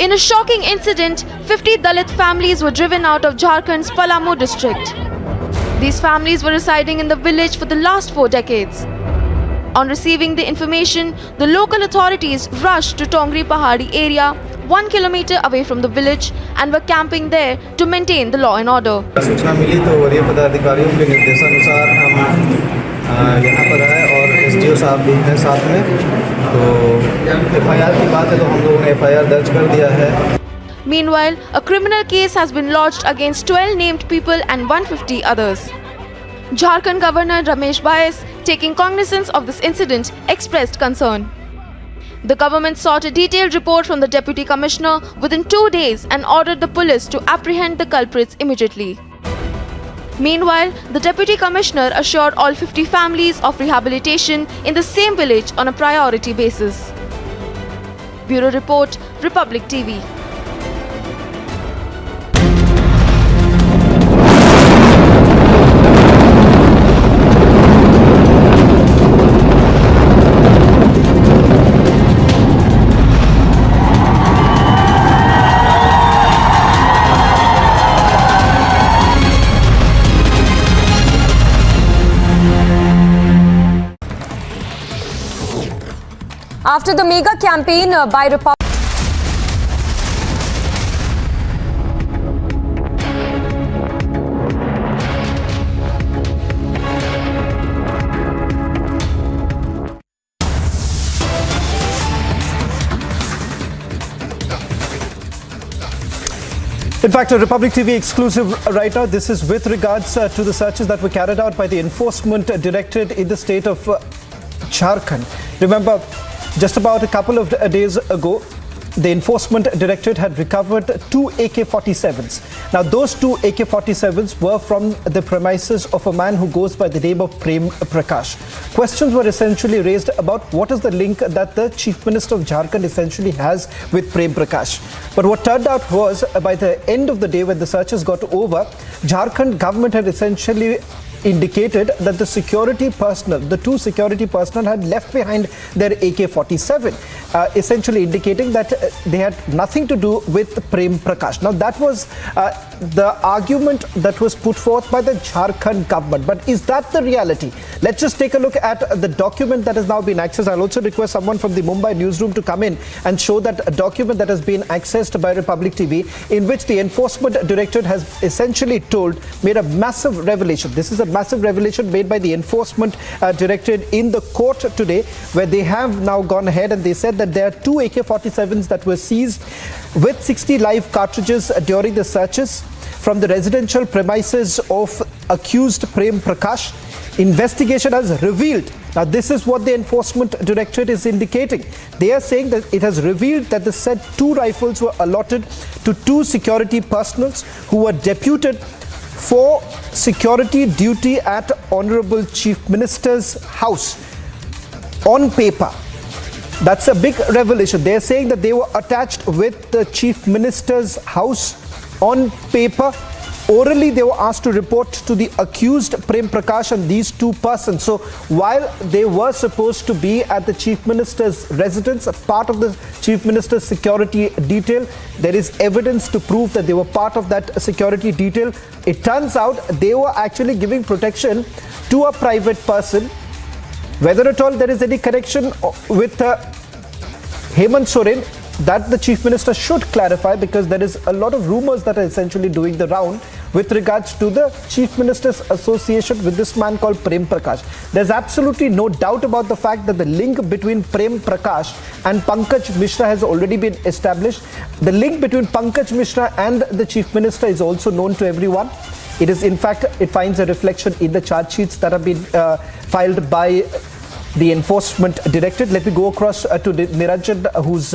In a shocking incident, 50 Dalit families were driven out of Jharkhand's Palamu district. These families were residing in the village for the last 4 decades. On receiving the information, the local authorities rushed to Tongri Pahadi area, 1 kilometer away from the village, and were camping there to maintain the law and order. सूचना मिली तो वरीय पदाधिकारियों के निर्देशानुसार हम यहाँ पर आए और एसडीओ साहब भी हैं साथ में। तो एफआईआर की बात है तो हम लोगों ने एफआईआर दर्ज कर दिया है। Meanwhile, a criminal case has been lodged against 12 named people and 150 others. Jharkhand Governor Ramesh Bais, taking cognizance of this incident, expressed concern. The government sought a detailed report from the Deputy Commissioner within 2 days and ordered the police to apprehend the culprits immediately. Meanwhile, the Deputy Commissioner assured all 50 families of rehabilitation in the same village on a priority basis. Bureau Report, Republic TV. After the mega campaign by Republic. In fact, a Republic TV exclusive right now. This is with regards to the searches that were carried out by the Enforcement Directorate in the state of Jharkhand. Remember, just about a couple of days ago, the Enforcement Directorate had recovered 2 AK-47s. Now, those 2 AK-47s were from the premises of a man who goes by the name of Prem Prakash. Questions were essentially raised about what is the link that the Chief Minister of Jharkhand essentially has with Prem Prakash. But what turned out was, by the end of the day, when the searches got over, Jharkhand government had essentially indicated that the security personnel, the 2 security personnel, had left behind their AK-47, essentially indicating that they had nothing to do with Prem Prakash. Now, that was the argument that was put forth by the Jharkhand government. But is that the reality? Let's just take a look at the document that has now been accessed. I'll also request someone from the Mumbai newsroom to come in and show that document that has been accessed by Republic TV, in which the Enforcement Directorate has essentially made a massive revelation. This is a massive revelation made by the Enforcement Directorate in the court today, where they have now gone ahead and they said that there are 2 AK-47s that were seized with 60 live cartridges during the searches from the residential premises of accused Prem Prakash. investigation has revealed. Now, this is what the Enforcement Directorate is indicating. They are saying that it has revealed that the said 2 rifles were allotted to 2 security personnel who were deputed for security duty at Honorable Chief Minister's house. On paper, that's a big revelation. They are saying that they were attached with the Chief Minister's house on paper. Orally, they were asked to report to the accused Prem Prakash and these 2 persons. So while they were supposed to be at the Chief Minister's residence, a part of the Chief Minister's security detail, there is evidence to prove that they were part of that security detail. It turns out they were actually giving protection to a private person. Whether at all there is any connection with Hemant Soren, that the Chief Minister should clarify, because there is a lot of rumors that are essentially doing the round with regards to the Chief Minister's association with this man called Prem Prakash. There's absolutely no doubt about the fact that the link between Prem Prakash and Pankaj Mishra has already been established. The link between Pankaj Mishra and the Chief Minister is also known to everyone. It is, in fact, it finds a reflection in the charge sheets that have been filed by the Enforcement Directorate. Let me go across to Niranjan, who's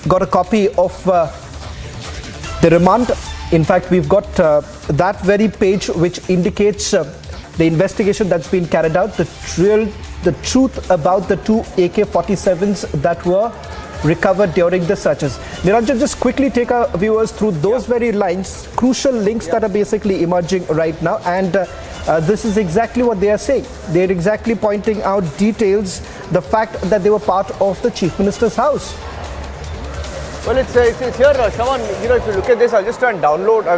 got a copy of the remand. In fact, we've got that very page which indicates the investigation that's been carried out, the truth about the 2 AK-47s that were recovered during the searches. Niranjan, just quickly take our viewers through those very lines, crucial links that are basically emerging right now, and this is exactly what they are saying. They're exactly pointing out details, the fact that they were part of the Chief Minister's house. Well, it's here, Shaman. If you look at this, I'll just try and download,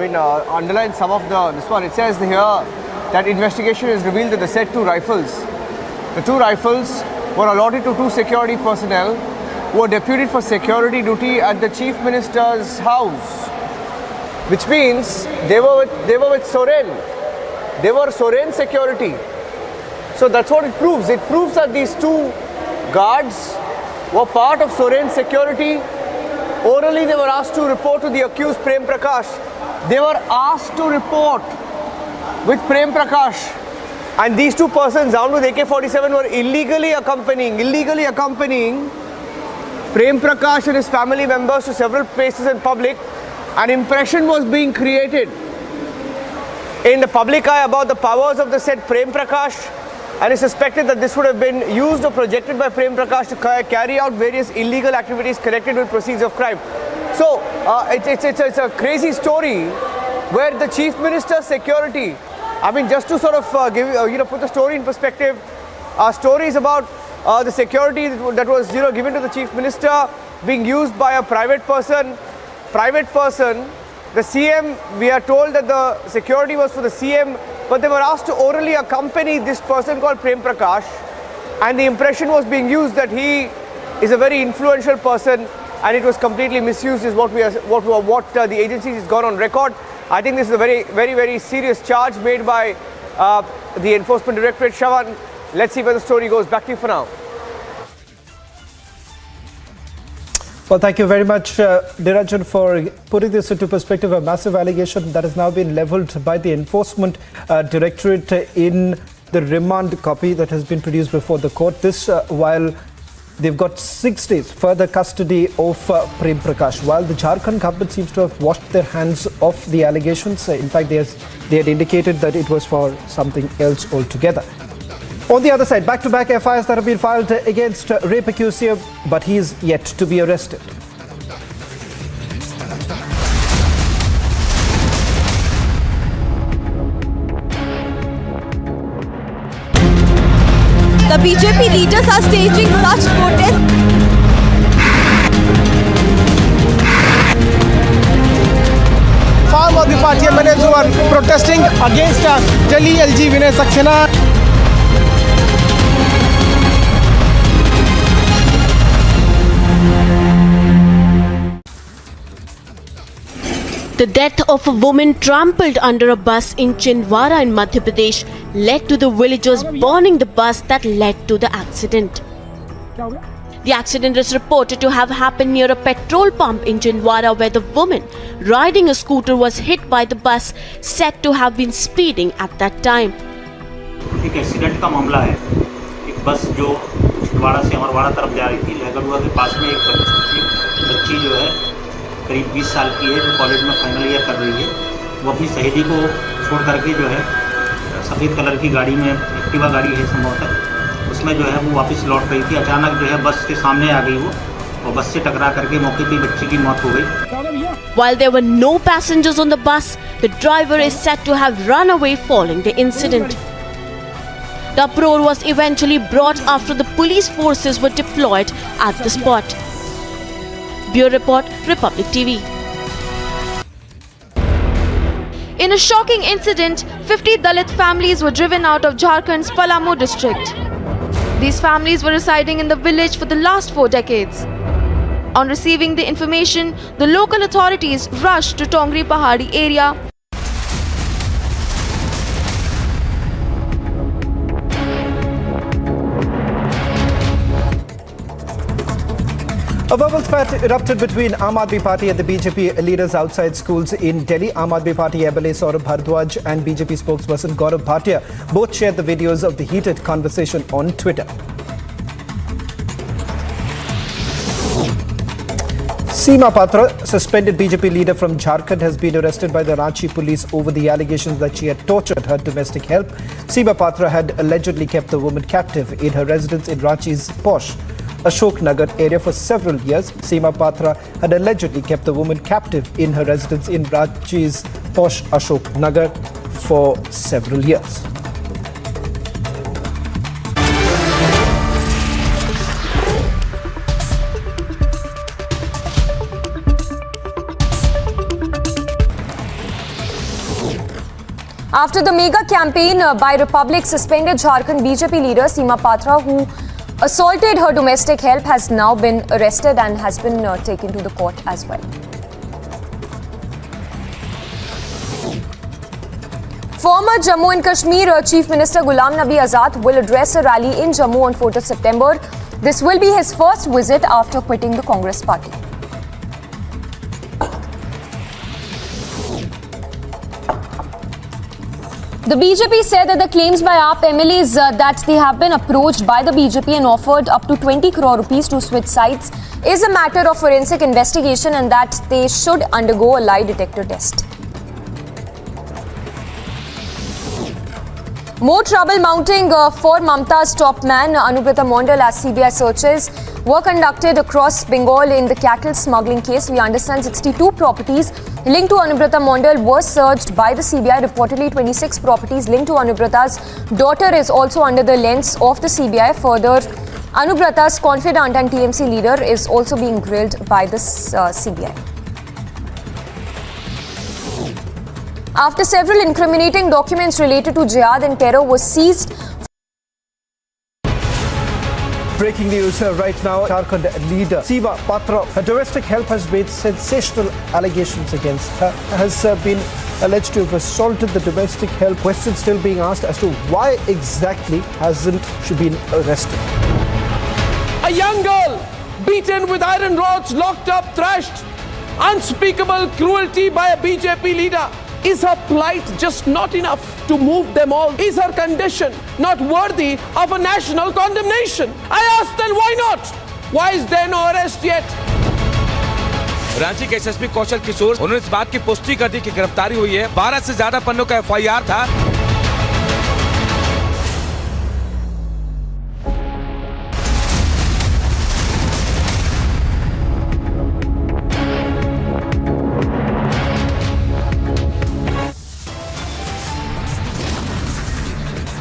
underline some of this one. It says here that investigation has revealed that the said 2 rifles, the 2 rifles were allotted to 2 security personnel who were deputed for security duty at the Chief Minister's house, which means they were with Soren. They were Soren security. So that's what it proves. It proves that these 2 guards were part of Soren security. Orally, they were asked to report to the accused Prem Prakash. They were asked to report with Prem Prakash. And these 2 persons armed with AK-47 were illegally accompanying Prem Prakash and his family members to several places in public. An impression was being created in the public eye about the powers of the said Prem Prakash, and it's suspected that this would have been used or projected by Prem Prakash to carry out various illegal activities connected with proceeds of crime. So it's a crazy story where the Chief Minister's security, just to sort of put the story in perspective, stories about the security that was given to the Chief Minister being used by a private person. The CM, we are told that the security was for the CM, but they were asked to orally accompany this person called Prem Prakash, and the impression was being used that he is a very influential person, and it was completely misused, is what the agency has gone on record. I think this is a very, very, very serious charge made by the Enforcement Directorate. Shavan, let's see where the story goes. Back to you for now. Well, thank you very much, Niranjan, for putting this into perspective. A massive allegation that has now been levelled by the Enforcement Directorate in the remand copy that has been produced before the court. This while they've got 6 days further custody of Prem Prakash. While the Jharkhand government seems to have washed their hands off the allegations, in fact, they had indicated that it was for something else altogether. On the other side, back-to-back FIRs that have been filed against rape accuser, but he is yet to be arrested. The BJP leaders are staging such protests. Farm of the party members who are protesting against Delhi LG Vinay Saxena. The death of a woman trampled under a bus in Chindwara in Madhya Pradesh led to the villagers burning the bus that led to the accident. The accident is reported to have happened near a petrol pump in Chindwara, where the woman riding a scooter was hit by the bus said to have been speeding at that time. एक accident का मामला है। एक बस जो छिंदवाड़ा से अमरवाड़ा तरफ जा रही थी, लहगड़ुआ के पास में एक बच्ची जो है करीब 20 साल की है, जो कॉलेज में फाइनल ईयर कर रही है। वो अपनी सहेली को छोड़ करके जो है सफ़ेद कलर की गाड़ी में, एक्टिवा गाड़ी है संभवतः, उसमें जो है वो वापस लौट रही थी। अचानक जो है बस के सामने आ गई वो, और बस से टकरा करके मौके पर बच्ची की मौत हो गई। While there were no passengers on the bus, the driver is said to have run away following the incident. The uproar was eventually brought after the police forces were deployed at the spot. Bureau Report, Republic TV. In a shocking incident, 50 Dalit families were driven out of Jharkhand's Palamu district. These families were residing in the village for the last 4 decades. On receiving the information, the local authorities rushed to Tongri Pahadi area. A verbal spat erupted between Aam Aadmi Party and the BJP leaders outside schools in Delhi. Aam Aadmi Party MLA Saurabh Bhardwaj and BJP spokesperson Gaurav Bhatia both shared the videos of the heated conversation on Twitter. Seema Patra, suspended BJP leader from Jharkhand, has been arrested by the Ranchi police over the allegations that she had tortured her domestic help. Seema Patra had allegedly kept the woman captive in her residence in Ranchi's posh Ashok Nagar area for several years. Seema Patra had allegedly kept the woman captive in her residence in Ranchi's posh Ashok Nagar for several years. After the mega campaign by Republic suspended Jharkhand BJP leader Seema Patra, who assaulted her domestic help, has now been arrested and has been taken to the court as well. Former Jammu and Kashmir Chief Minister Ghulam Nabi Azad will address a rally in Jammu on 4th of September. This will be his first visit after quitting the Congress party. The BJP said that the claims by AAP MLAs that they have been approached by the BJP and offered up to 20 crore rupees to switch sides is a matter of forensic investigation and that they should undergo a lie detector test. More trouble mounting for Mamta's top man Anubrata Mondal as CBI searches were conducted across Bengal in the cattle smuggling case. We understand 62 properties linked to Anubrata Mondal were searched by the CBI. Reportedly, 26 properties linked to Anubrata's daughter is also under the lens of the CBI. Further, Anubrata's confidant and TMC leader is also being grilled by the CBI. After several incriminating documents related to jihad and terror were seized. Breaking news right now. Jharkhand leader Seema Patra, her domestic help has made sensational allegations against her. Has been alleged to have assaulted the domestic help. Questions still being asked as to why exactly hasn't she been arrested. A young girl beaten with iron rods, locked up, thrashed. Unspeakable cruelty by a BJP leader. Is her plight just not enough to move them all? Is her condition not worthy of a national condemnation? I ask then why not? Why is there no arrest yet? Ranchi के SSP Kaushal Kishore, उन्होंने इस बात की पुष्टि कर दी कि गिरफ्तारी हुई है। 12 से ज्यादा पन्नों का एफआईआर था।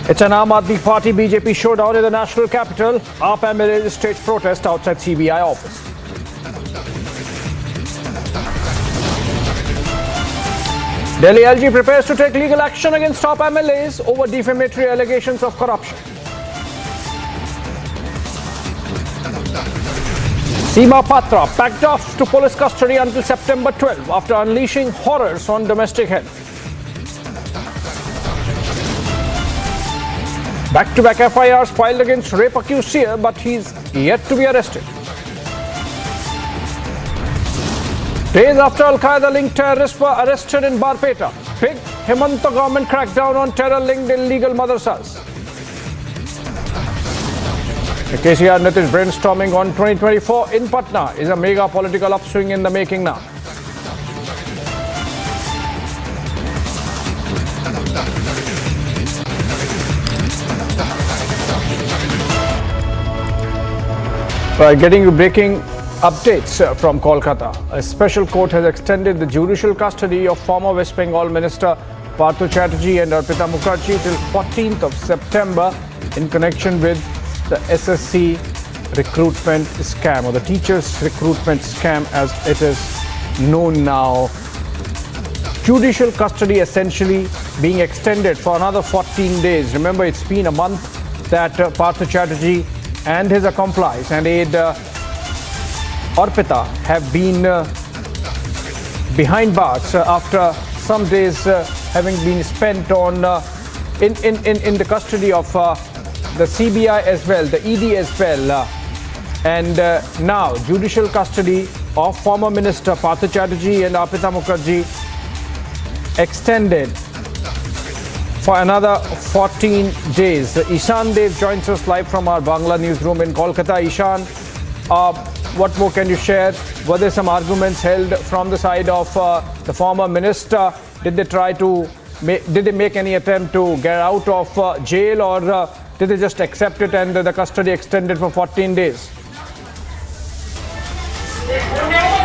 It's an Aam Aadmi Party BJP showdown in the national capital. AAP MLAs stage protest outside CBI office. Delhi LG prepares to take legal action against top MLAs over defamatory allegations of corruption. Seema Patra packed off to police custody until September 12 after unleashing horrors on domestic health. Back-to-back FIRs filed against rape-accused seer, but he's yet to be arrested. Days after Al-Qaeda-linked terrorists were arrested in Barpeta, big Himanta government crackdown on terror-linked illegal madrasas. The KCR Nitish brainstorming on 2024 in Patna is a mega political upswing in the making now. Getting you breaking updates from Kolkata. A special court has extended the judicial custody of former West Bengal Minister Partha Chatterjee and Arpita Mukherjee till 14th of September in connection with the SSC recruitment scam, or the teachers recruitment scam as it is known now. Judicial custody essentially being extended for another 14 days. Remember, it's been a month that Partha Chatterjee and his accomplice and aide Arpita have been behind bars after some days having been spent on in the custody of the CBI as well, the ED as well, and now judicial custody of former Minister Partha Chatterjee and Arpita Mukherjee extended for another 14 days. Ishan Dev joins us live from our Bangla newsroom in Kolkata. Ishan, what more can you share? Were there some arguments held from the side of the former minister? Did they make any attempt to get out of jail, or did they just accept it and the custody extended for 14 days?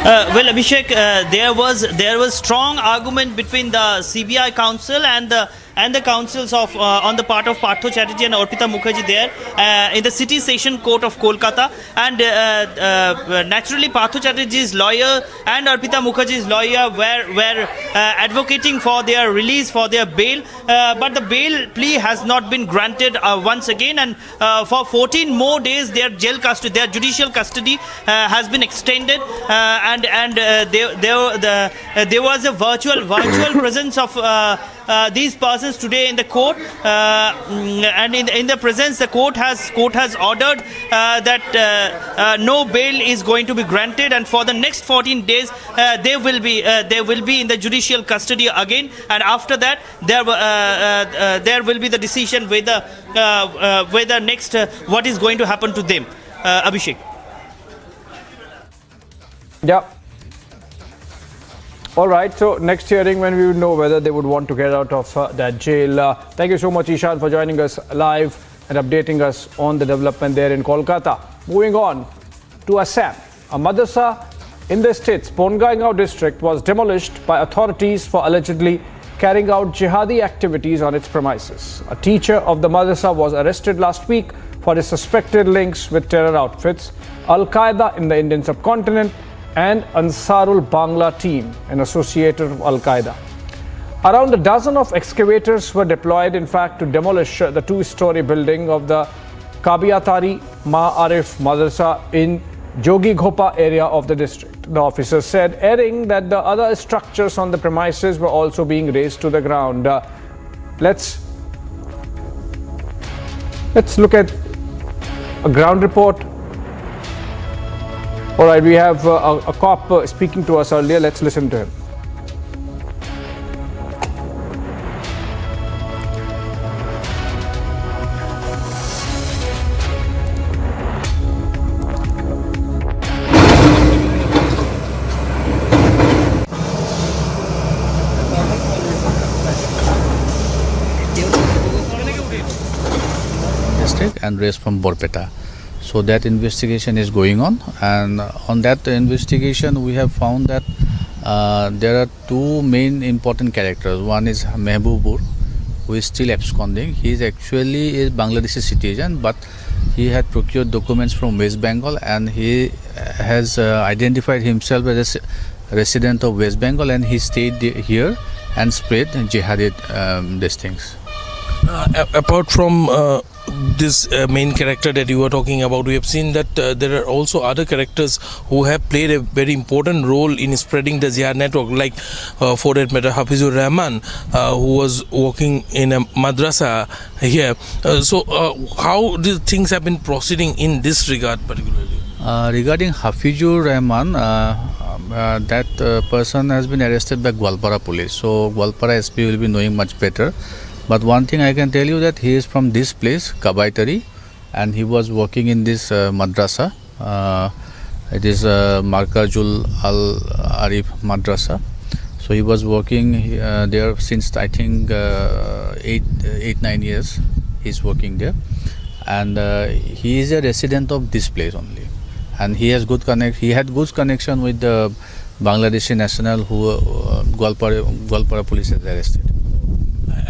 Well, Abhishek, there was strong argument between the CBI counsel and the counsels of on the part of Partha Chatterjee and Arpita Mukherjee there in the City Session Court of Kolkata, and naturally Partha Chatterjee's lawyer and Arpita Mukherjee's lawyer were advocating for their release, for their bail, but the bail plea has not been granted once again, and for 14 more days their judicial custody has been extended, and there was a virtual presence of these persons today in the court, and in the presence the court has ordered that no bail is going to be granted, and for the next 14 days they will be in the judicial custody again, and after that there will be the decision whether next what is going to happen to them. Abhishek. Yeah. All right, so next hearing when we would know whether they would want to get out of that jail. Thank you so much, Ishan, for joining us live and updating us on the development there in Kolkata. Moving on to Assam. A madrasa in the state's Bongaingao district was demolished by authorities for allegedly carrying out jihadi activities on its premises. A teacher of the madrasa was arrested last week for his suspected links with terror outfits, Al-Qaeda in the Indian subcontinent, and Ansarul Bangla team, an associate of Al-Qaeda. Around a dozen of excavators were deployed, in fact, to demolish the two-story building of the Kabiatari Ma'arif Madrasa in Jogi Ghopa area of the district. The officers said, adding that the other structures on the premises were also being razed to the ground. Let's look at a ground report. All right, we have a cop speaking to us earlier. Let's listen to him. And raised from Borpeta. So that investigation is going on, and on that investigation we have found that there are two main important characters. One is Mehbubur, who is still absconding. He is actually a Bangladeshi citizen, but he had procured documents from West Bengal, and he has identified himself as a resident of West Bengal, and he stayed here and spread jihadi these things. Apart from this main character that you were talking about, we have seen that there are also other characters who have played a very important role in spreading the jihad network, like for that matter Hafizur Rahman, who was working in a madrasa here. So how these things have been proceeding in this regard particularly? Regarding Hafizur Rahman, that person has been arrested by Gwalpara police, so Gwalpara SP will be knowing much better. But one thing I can tell you that he is from this place, Kabaitari, and he was working in this madrasa. It is Markazul Al Arif Madrasa. So he was working there since I think 8-9 years. He's working there, and he is a resident of this place only. And he has He had good connection with the Bangladeshi national who Gwalpara police has arrested.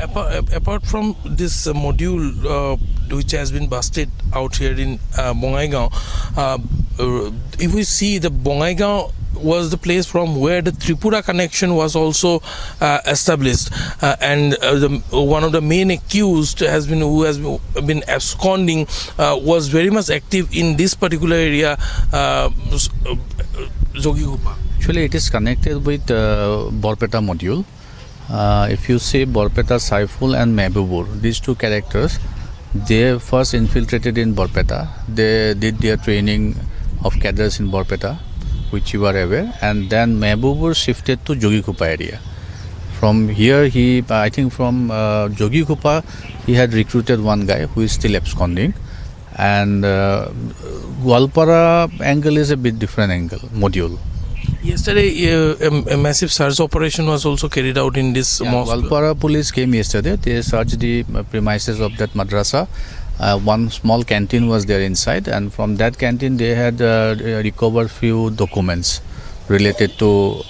Apart from this module which has been busted out here in Bongaigaon, if we see the Bongaigaon was the place from where the Tripura connection was also established, and one of the main accused who has been absconding was very much active in this particular area, Jogigupa. Actually, it is connected with Borpeta module. If you say Borpeta Saiful and Mehbubur, these two characters, they first infiltrated in Borpeta. They did their training of cadres in Borpeta, which you are aware, and then Mehbubur shifted to Jogigupa area. From here, I think from Jogigupa, he had recruited one guy who is still absconding, and Gwalpara angle is a bit different angle, module. Yesterday, a massive search operation was also carried out in this mosque. Gwalpara police came yesterday. They searched the premises of that madrasa. One small canteen was there inside, and from that canteen they had recovered few documents related to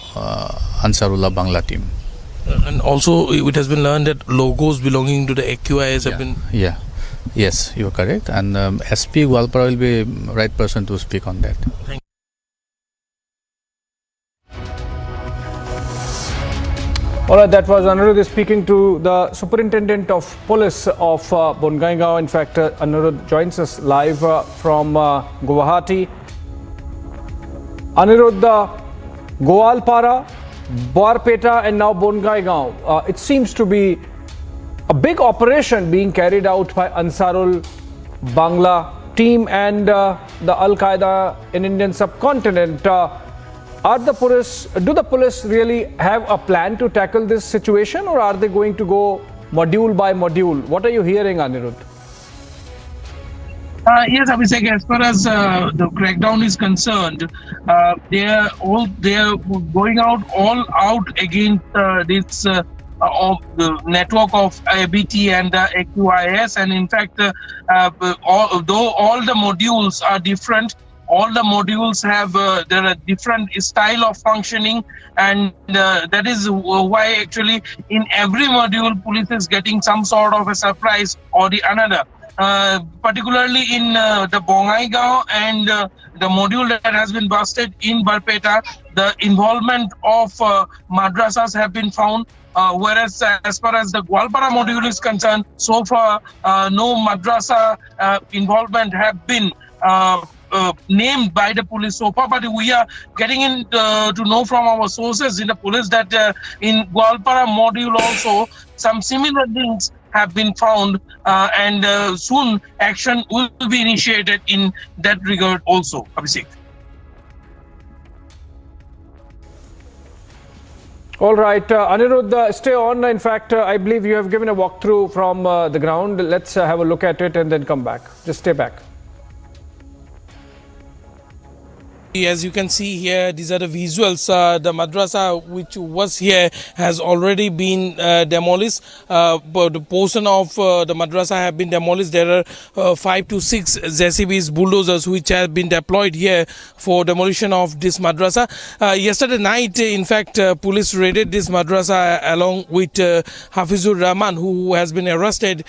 Ansarullah Bangla team. And also it has been learned that logos belonging to the AQIs have been... Yes, you are correct. And SP Gwalpara will be right person to speak on that. Thank you. Alright, that was Anirudh speaking to the Superintendent of Police of Bongaigaon. In fact, Anirudh joins us live from Guwahati. Anirudh, Gwalpara, Borpeta and now Bongaigaon. It seems to be a big operation being carried out by Ansarul Bangla team and the Al-Qaeda in Indian subcontinent. Do the police really have a plan to tackle this situation, or are they going to go module by module? What are you hearing, Anirudh? Yes, Abhishek, as far as the crackdown is concerned, they are going all out against this of the network of ABT and AQIS, and in fact, though all the modules are different, all the modules have there are different style of functioning, and that is why actually in every module police is getting some sort of a surprise or the another. Particularly in the Bongaigaon and the module that has been busted in Borpeta, the involvement of madrasas have been found. Whereas as far as the Gwalpara module is concerned, so far no madrasa involvement have been named by the police so far, but we are getting in to know from our sources in the police that in Gwalpara module also some similar links have been found, and soon action will be initiated in that regard also. Abhishek. All right, Anirudh, stay on. In fact, I believe you have given a walkthrough from the ground. Let's have a look at it and then come back. Just stay back. As you can see here, these are the visuals. The madrasa which was here has already been demolished. But the portion of the madrasa have been demolished. There are 5 to 6 JCBs, bulldozers, which have been deployed here for demolition of this madrasa. Yesterday night, in fact, police raided this madrasa along with Hafizur Rahman, who has been arrested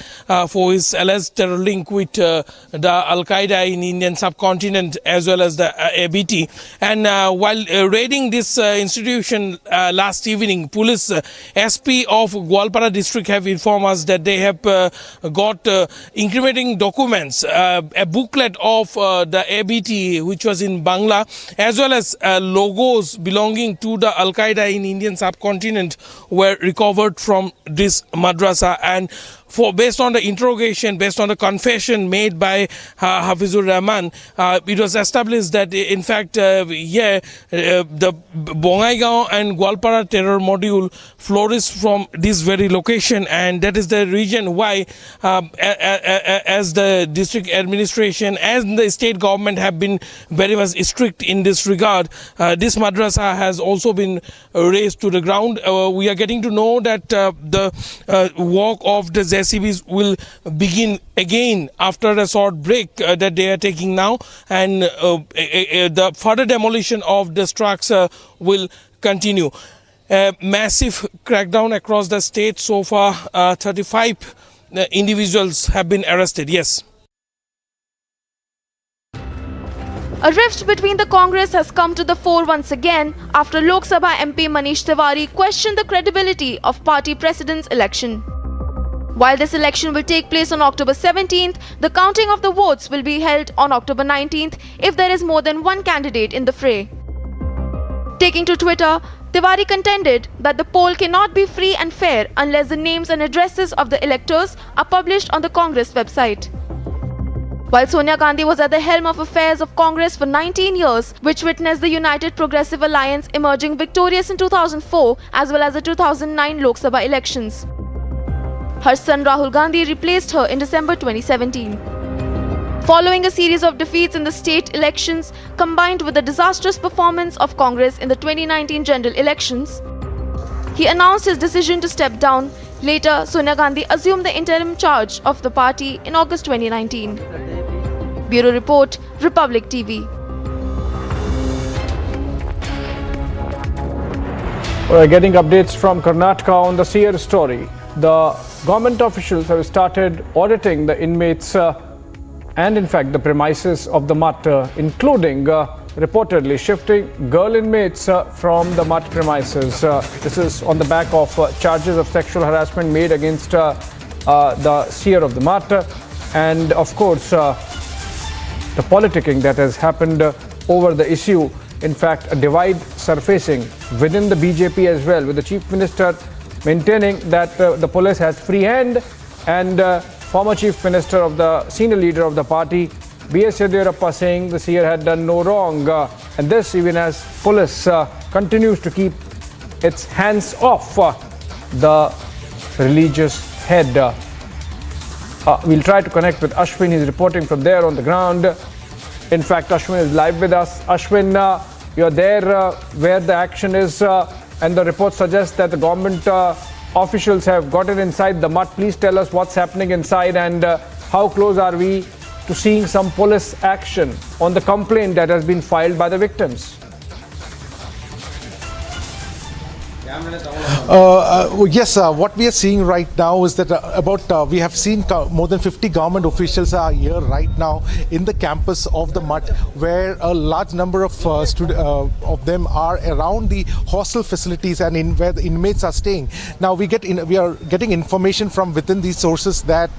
for his alleged terror link with the Al-Qaeda in Indian subcontinent as well as the ABT. And while raiding this institution last evening, police SP of Gwalpara district have informed us that they have got incriminating documents, a booklet of the ABT which was in Bangla, as well as logos belonging to the Al-Qaeda in Indian subcontinent were recovered from this madrasa. And based on the interrogation, based on the confession made by Hafizur Rahman, it was established that in fact, the Bongaigaon and Gwalpara terror module flourished from this very location, and that is the reason why, as the district administration and the state government have been very much strict in this regard, this madrasa has also been raised to the ground. We are getting to know that the work of the JCBs will begin again after a short break that they are taking now, and the further demolition of the structure will continue. A massive crackdown across the state. So far, 35 individuals have been arrested. Yes. A rift between the Congress has come to the fore once again after Lok Sabha MP Manish Tiwari questioned the credibility of party president's election. While this election will take place on October 17th, the counting of the votes will be held on October 19th if there is more than one candidate in the fray. Taking to Twitter, Tiwari contended that the poll cannot be free and fair unless the names and addresses of the electors are published on the Congress website. While Sonia Gandhi was at the helm of affairs of Congress for 19 years, which witnessed the United Progressive Alliance emerging victorious in 2004 as well as the 2009 Lok Sabha elections. Her son Rahul Gandhi replaced her in December 2017. Following a series of defeats in the state elections, combined with the disastrous performance of Congress in the 2019 general elections, he announced his decision to step down. Later, Sonia Gandhi assumed the interim charge of the party in August 2019. Bureau Report, Republic TV. We're getting updates from Karnataka on the seer story. The government officials have started auditing the inmates and in fact the premises of the mutt, including reportedly shifting girl inmates from the mutt premises. This is on the back of charges of sexual harassment made against the seer of the mutt, and of course the politicking that has happened over the issue. In fact, a divide surfacing within the BJP as well, with the Chief Minister maintaining that the police has free hand, and former Chief Minister of the senior leader of the party, B.S. Yediyurappa, saying the seer had done no wrong, and this even as police continues to keep its hands off the religious head. We'll try to connect with Ashwin. He's reporting from there on the ground. In fact, Ashwin is live with us. Ashwin, you're there where the action is, and the report suggests that the government officials have gotten inside the mutt. Please tell us what's happening inside, and how close are we to seeing some police action on the complaint that has been filed by the victims? Yes, what we are seeing right now is that we have seen more than 50 government officials are here right now in the campus of the mutt, where a large number of them are around the hostel facilities and where the inmates are staying. Now we are getting information from within these sources that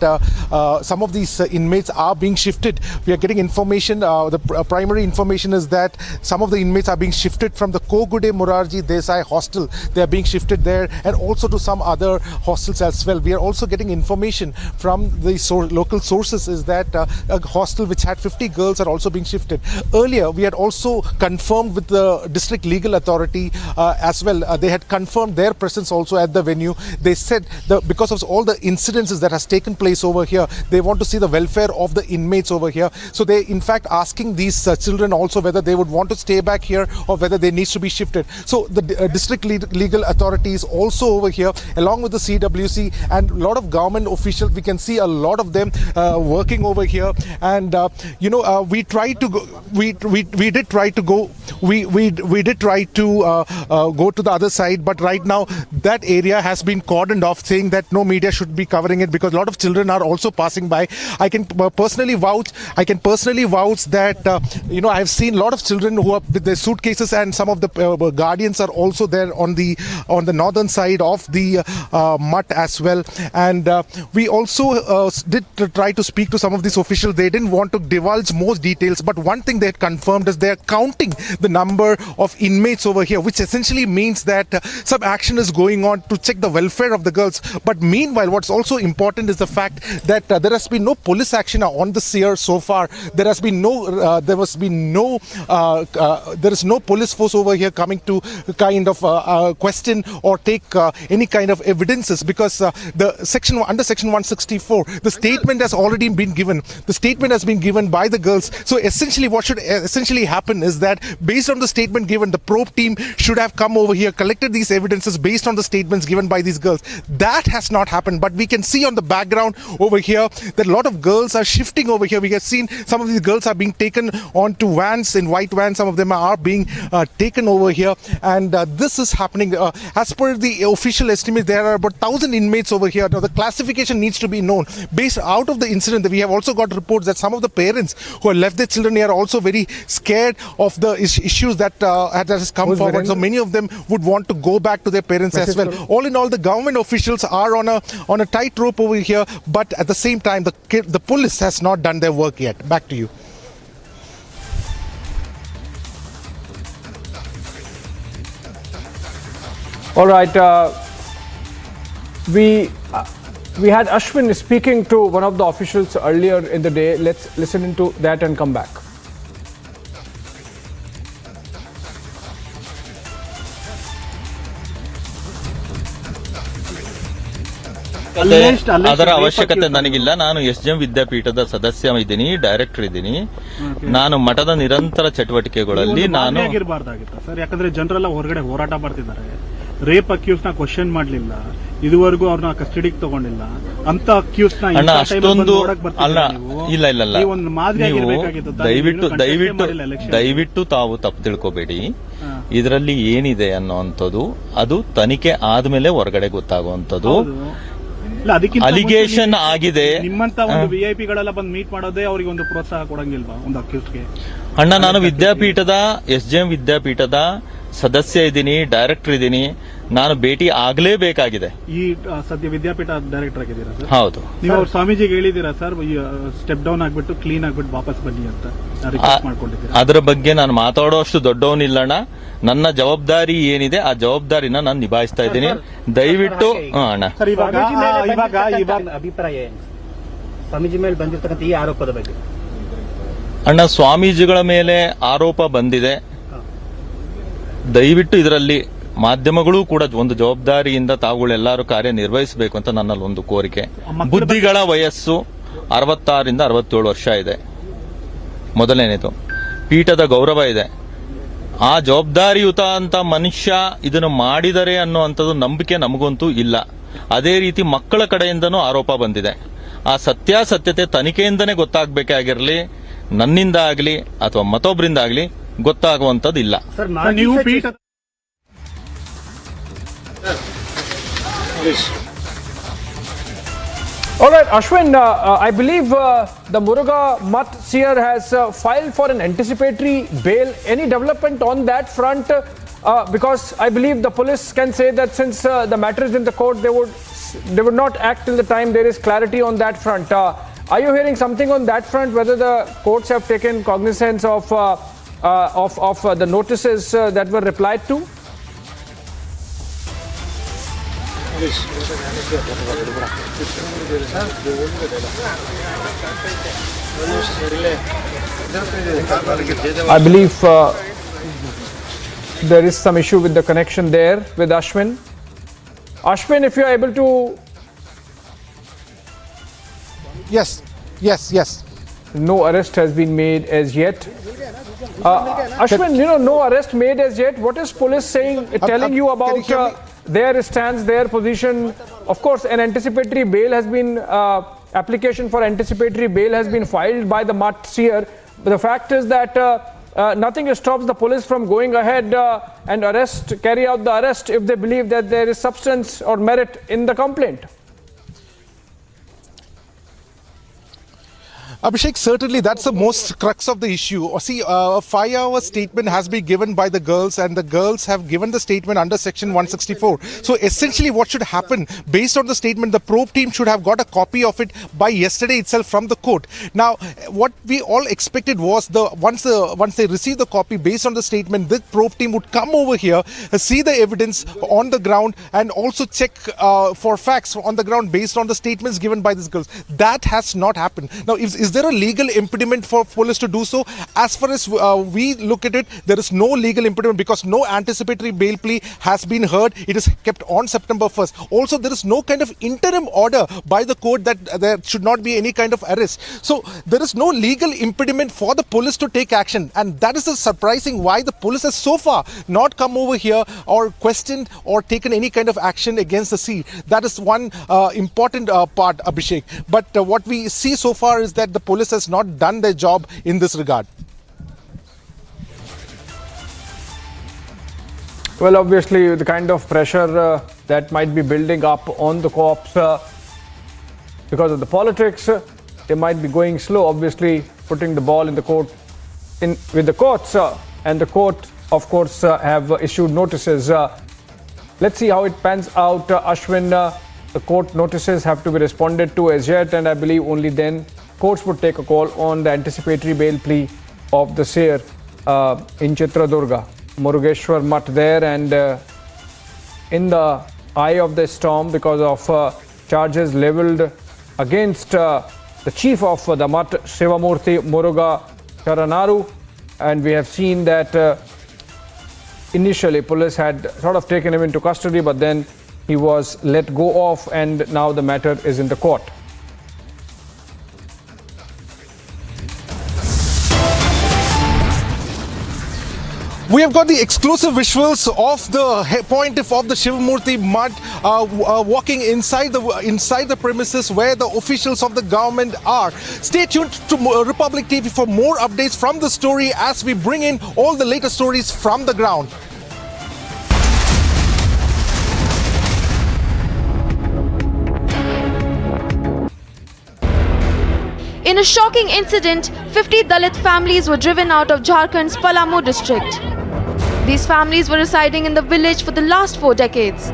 some of these inmates are being shifted. We are getting information. The primary information is that some of the inmates are being shifted from the Kogude Morarji Desai hostel. They are being shifted there, and also to some other hostels as well. We are also getting information from the local sources is that a hostel which had 50 girls are also being shifted. Earlier, we had also confirmed with the district legal authority as well. They had confirmed their presence also at the venue. They said because of all the incidences that has taken place over here, they want to see the welfare of the inmates over here. So they in fact asking these children also whether they would want to stay back here or whether they need to be shifted. So the district legal authorities also over here, along with the CWC and a lot of government officials. We can see a lot of them working over here, and we tried to go. We did try to go. We did try to go to the other side, but right now that area has been cordoned off, saying that no media should be covering it because a lot of children are also passing by. I can personally vouch that I have seen a lot of children who are with their suitcases, and some of the guardians are also there on the on the northern side of the mutt as well. And we also did try to speak to some of these officials. They didn't want to divulge most details, but one thing they had confirmed is they are counting the number of inmates over here, which essentially means that some action is going on to check the welfare of the girls. But meanwhile, what's also important is the fact that there has been no police action on the seer so far. There is no police force over here coming to kind of question or take any kind of evidences, because under section 164, the statement has already been given. The statement has been given by the girls. So essentially, what should essentially happen is that based on the statement given, the probe team should have come over here, collected these evidences based on the statements given by these girls. That has not happened, but we can see on the background over here that a lot of girls are shifting over here. We have seen some of these girls are being taken onto vans, in white vans. Some of them are being taken over here, and this is happening. As per the official estimate, there are about 1,000 inmates over here. Now, the classification needs to be known. Based out of the incident, we have also got reports that some of the parents who have left their children here are also very scared of the issues that has come forward. So many of them would want to go back to their parents as well. All in all, the government officials are on a tightrope over here, but at the same time, the police has not done their work yet. Back to you. All right. We had Ashwin speaking to one of the officials earlier in the day. Let's listen into that and come back. ಅದರ ಅವಶ್ಯಕತೆ ನನಗಿಲ್ಲ. ನಾನು SJM ವಿದ್ಯಾಪೀಠದ ಸದಸ್ಯ ಇದ್ದೀನಿ, director ಇದ್ದೀನಿ. ನಾನು ಮಠದ ನಿರಂತರ ಚಟುವಟಿಕೆಗಳಲ್ಲಿ ನಾನು ಸರ್, ಯಾಕಂದ್ರೆ ಜನರೆಲ್ಲ ಹೊರಗಡೆ ಹೋರಾಟ ಮಾಡ್ತಿದ್ದಾರೆ. ರೇಪ್ ಅಕ್ಯೂಸ್ ನ ಕ್ವಶನ್ ಮಾಡ್ಲಿಲ್ಲ, ಇದುವರೆಗೂ ಅವ್ರನ್ನ ಕಸ್ಟಡಿಗೆ ತಗೊಂಡಿಲ್ಲ ಅಂತ ಅಕ್ಯೂಸ್ ನ ಅಷ್ಟೊಂದು ಅಲ್ಲ. ಇಲ್ಲ ಇಲ್ಲ ಇಲ್ಲ, ದಯವಿಟ್ಟು ತಾವು ತಪ್ಪು ತಿಳ್ಕೊಬೇಡಿ. ಇದರಲ್ಲಿ ಏನಿದೆ ಅನ್ನೋಂಥದ್ದು ಅದು ತನಿಖೆ ಆದ್ಮೇಲೆ ಹೊರಗಡೆ ಗೊತ್ತಾಗುವಂಥದ್ದು. ಅಲಿಗೇಷನ್ ಆಗಿದೆ. ನಿಮ್ಮಂತ ಒಂದು ವಿಐಪಿಗಳೆಲ್ಲ ಬಂದು ಮೀಟ್ ಮಾಡೋದೇ ಅವರಿಗೆ ಒಂದು ಪ್ರೋತ್ಸಾಹ ಕೊಡಂಗಿಲ್ವಾ ಒಂದು ಅಕ್ಯೂಸ್ಗೆ? ಅಣ್ಣ, ನಾನು ವಿದ್ಯಾಪೀಠದ SJM ವಿದ್ಯಾಪೀಠದ ಸದಸ್ಯ ಇದ್ದೀನಿ, ಡೈರೆಕ್ಟರ್ ಇದ್ದೀನಿ. ನಾನು ಭೇಟಿ ಆಗಲೇಬೇಕಾಗಿದೆ. ಈ ಸದ್ಯ ವಿದ್ಯಾಪೀಠ ಡೈರೆಕ್ಟರ್ ಆಗಿದ್ದೀರಾ ಸರ್? ಹೌದು. ನೀವು ಅವ್ರ ಸ್ವಾಮೀಜಿಗೆ ಹೇಳಿದ್ದೀರಾ ಸರ್, ಸ್ಟೆಪ್ ಡೌನ್ ಆಗ್ಬಿಟ್ಟು ಕ್ಲೀನ್ ಆಗ್ಬಿಟ್ಟು ವಾಪಸ್ ಬನ್ನಿ ಅಂತ ರಿಕ್ವೆಸ್ಟ್ ಮಾಡ್ಕೊಂಡಿದ್ದೀರಾ? ಅದರ ಬಗ್ಗೆ ನಾನು ಮಾತಾಡೋಷ್ಟು ದೊಡ್ಡವನಿಲ್ಲಣ್ಣ. ನನ್ನ ಜವಾಬ್ದಾರಿ ಏನಿದೆ ಆ ಜವಾಬ್ದಾರಿನ ನಾನು ನಿಭಾಯಿಸ್ತಾ ಇದ್ದೀನಿ. ದಯವಿಟ್ಟು ಅಣ್ಣ, ಅಭಿಪ್ರಾಯ ಏನು ಸ್ವಾಮೀಜಿ ಮೇಲೆ ಬಂದಿರತಕ್ಕಂಥ ಈ ಆರೋಪದ ಬಗ್ಗೆ? ಅಣ್ಣ, ಸ್ವಾಮೀಜಿಗಳ ಮೇಲೆ ಆರೋಪ ಬಂದಿದೆ. ದಯವಿಟ್ಟು ಇದರಲ್ಲಿ ಮಾಧ್ಯಮಗಳು ಕೂಡ ಒಂದು ಜವಾಬ್ದಾರಿಯಿಂದ ತಾವುಗಳೆಲ್ಲರೂ ಕಾರ್ಯನಿರ್ವಹಿಸಬೇಕು ಅಂತ ನನ್ನಲ್ಲಿ ಒಂದು ಕೋರಿಕೆ. ಬುದ್ಧಿಗಳ ವಯಸ್ಸು 66ರಿಂದ 67 ವರ್ಷ ಇದೆ. ಮೊದಲನೇದು, ಪೀಠದ ಗೌರವ ಇದೆ. ಆ ಜವಾಬ್ದಾರಿಯುತ ಅಂತ ಮನುಷ್ಯ ಇದನ್ನು ಮಾಡಿದರೆ ಅನ್ನುವಂಥದ್ದು ನಂಬಿಕೆ ನಮಗಂತೂ ಇಲ್ಲ. ಅದೇ ರೀತಿ ಮಕ್ಕಳ ಕಡೆಯಿಂದನೂ ಆರೋಪ ಬಂದಿದೆ. ಆ ಸತ್ಯಾಸತ್ಯತೆ ತನಿಖೆಯಿಂದನೇ ಗೊತ್ತಾಗಬೇಕಾಗಿರಲಿ, ನನ್ನಿಂದ ಆಗಲಿ ಅಥವಾ ಮತ್ತೊಬ್ಬರಿಂದ ಆಗಲಿ ಗೊತ್ತಾಗುವಂಥದ್ದು ಇಲ್ಲ. ನೀವು ಪೀಠ All right, Ashwin, I believe the Muruga Mutt seer has filed for an anticipatory bail. Any development on that front? Because I believe the police can say that since the matter is in the court, they would not act till the time there is clarity on that front. Are you hearing something on that front? Whether the courts have taken cognizance of the notices that were replied to? I believe there is some issue with the connection there with Ashwin. Ashwin, if you are able to... Yes. No arrest has been made as yet. Ashwin, no arrest made as yet. What is police saying, telling you about their stance, their position? Of course, an anticipatory bail has been, application for anticipatory bail has been filed by the Mutt seer. But the fact is that nothing stops the police from going ahead and carry out the arrest if they believe that there is substance or merit in the complaint. Abhishek, certainly that's the most crux of the issue. See, a 5-hour statement has been given by the girls, and the girls have given the statement under section 164. So essentially what should happen, based on the statement, the probe team should have got a copy of it by yesterday itself from the court. Now, what we all expected was once they receive the copy based on the statement, the probe team would come over here, see the evidence on the ground, and also check for facts on the ground based on the statements given by these girls. That has not happened. Now, is there a legal impediment for police to do so? As far as we look at it, there is no legal impediment because no anticipatory bail plea has been heard. It is kept on September 1st. Also, there is no kind of interim order by the court that there should not be any kind of arrest. So, there is no legal impediment for the police to take action, and that is the surprising why the police has so far not come over here or questioned or taken any kind of action against the seer. That is one important part, Abhishek. But what we see so far is that the police has not done their job in this regard. Well, obviously, the kind of pressure that might be building up on the cops because of the politics, they might be going slow, obviously putting the ball in the court, with the courts, and the court, of course, have issued notices. Let's see how it pans out, Ashwin. The court notices have to be responded to as yet, and I believe only then courts would take a call on the anticipatory bail plea of the seer in Chitradurga, Murugeshwar Mutt there, and in the eye of the storm because of charges levelled against the chief of the Mutt, Shivamurthy Muruga Karanaru, and we have seen that initially police had sort of taken him into custody, but then he was let go of, and now the matter is in the court. We have got the exclusive visuals of the point of the Shivamurthy Mutt walking inside the premises where the officials of the government are. Stay tuned to Republic TV for more updates from the story as we bring in all the latest stories from the ground. In a shocking incident, 50 Dalit families were driven out of Jharkhand's Palamu district. These families were residing in the village for the last 4 decades.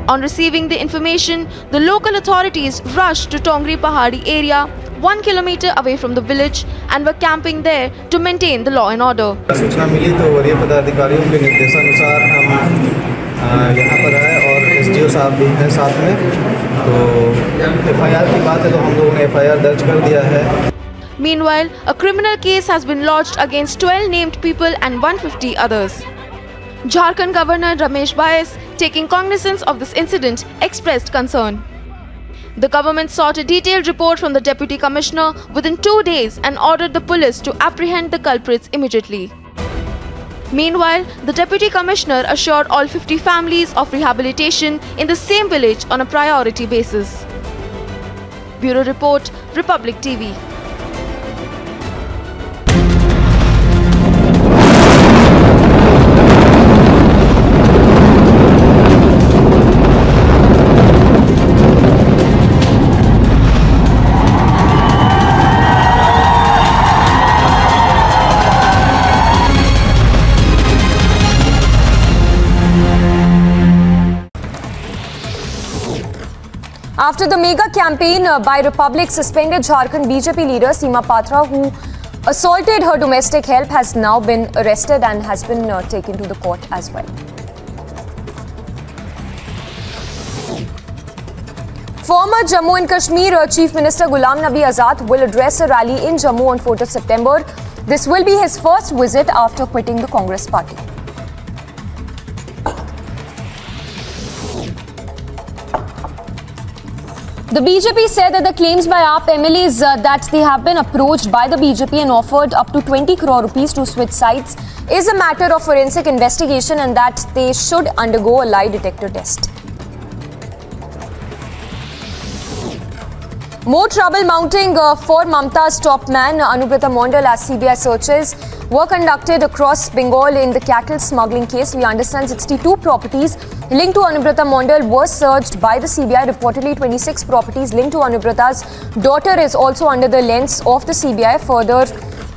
On receiving the information, the local authorities rushed to Tongri Pahadi area, 1 kilometer away from the village, and were camping there to maintain the law and order. सूचना मिली तो वरीय पदाधिकारियों के निर्देशानुसार हम यहाँ पर आए और एसडीओ साहब भी हैं साथ में। तो एफआईआर की बात है तो हम लोगों ने एफआईआर दर्ज कर दिया है। Meanwhile, a criminal case has been lodged against 12 named people and 150 others. Jharkhand Governor Ramesh Bais, taking cognizance of this incident, expressed concern. The government sought a detailed report from the Deputy Commissioner within 2 days and ordered the police to apprehend the culprits immediately. Meanwhile, the Deputy Commissioner assured all 50 families of rehabilitation in the same village on a priority basis. Bureau Report, Republic TV. After the mega campaign by Republic suspended Jharkhand BJP leader Seema Patra, who assaulted her domestic help, has now been arrested and has been taken to the court as well. Former Jammu and Kashmir Chief Minister Ghulam Nabi Azad will address a rally in Jammu on 4th of September. This will be his first visit after quitting the Congress party. The BJP said that the claims by AAP MLAs that they have been approached by the BJP and offered up to 20 crore rupees to switch sides is a matter of forensic investigation and that they should undergo a lie detector test. More trouble mounting for Mamta's top man, Anubrata Mondal, as CBI searches were conducted across Bengal in the cattle smuggling case. We understand 62 properties linked to Anubrata Mondal were searched by the CBI. Reportedly, 26 properties linked to Anubrata's daughter is also under the lens of the CBI. Further,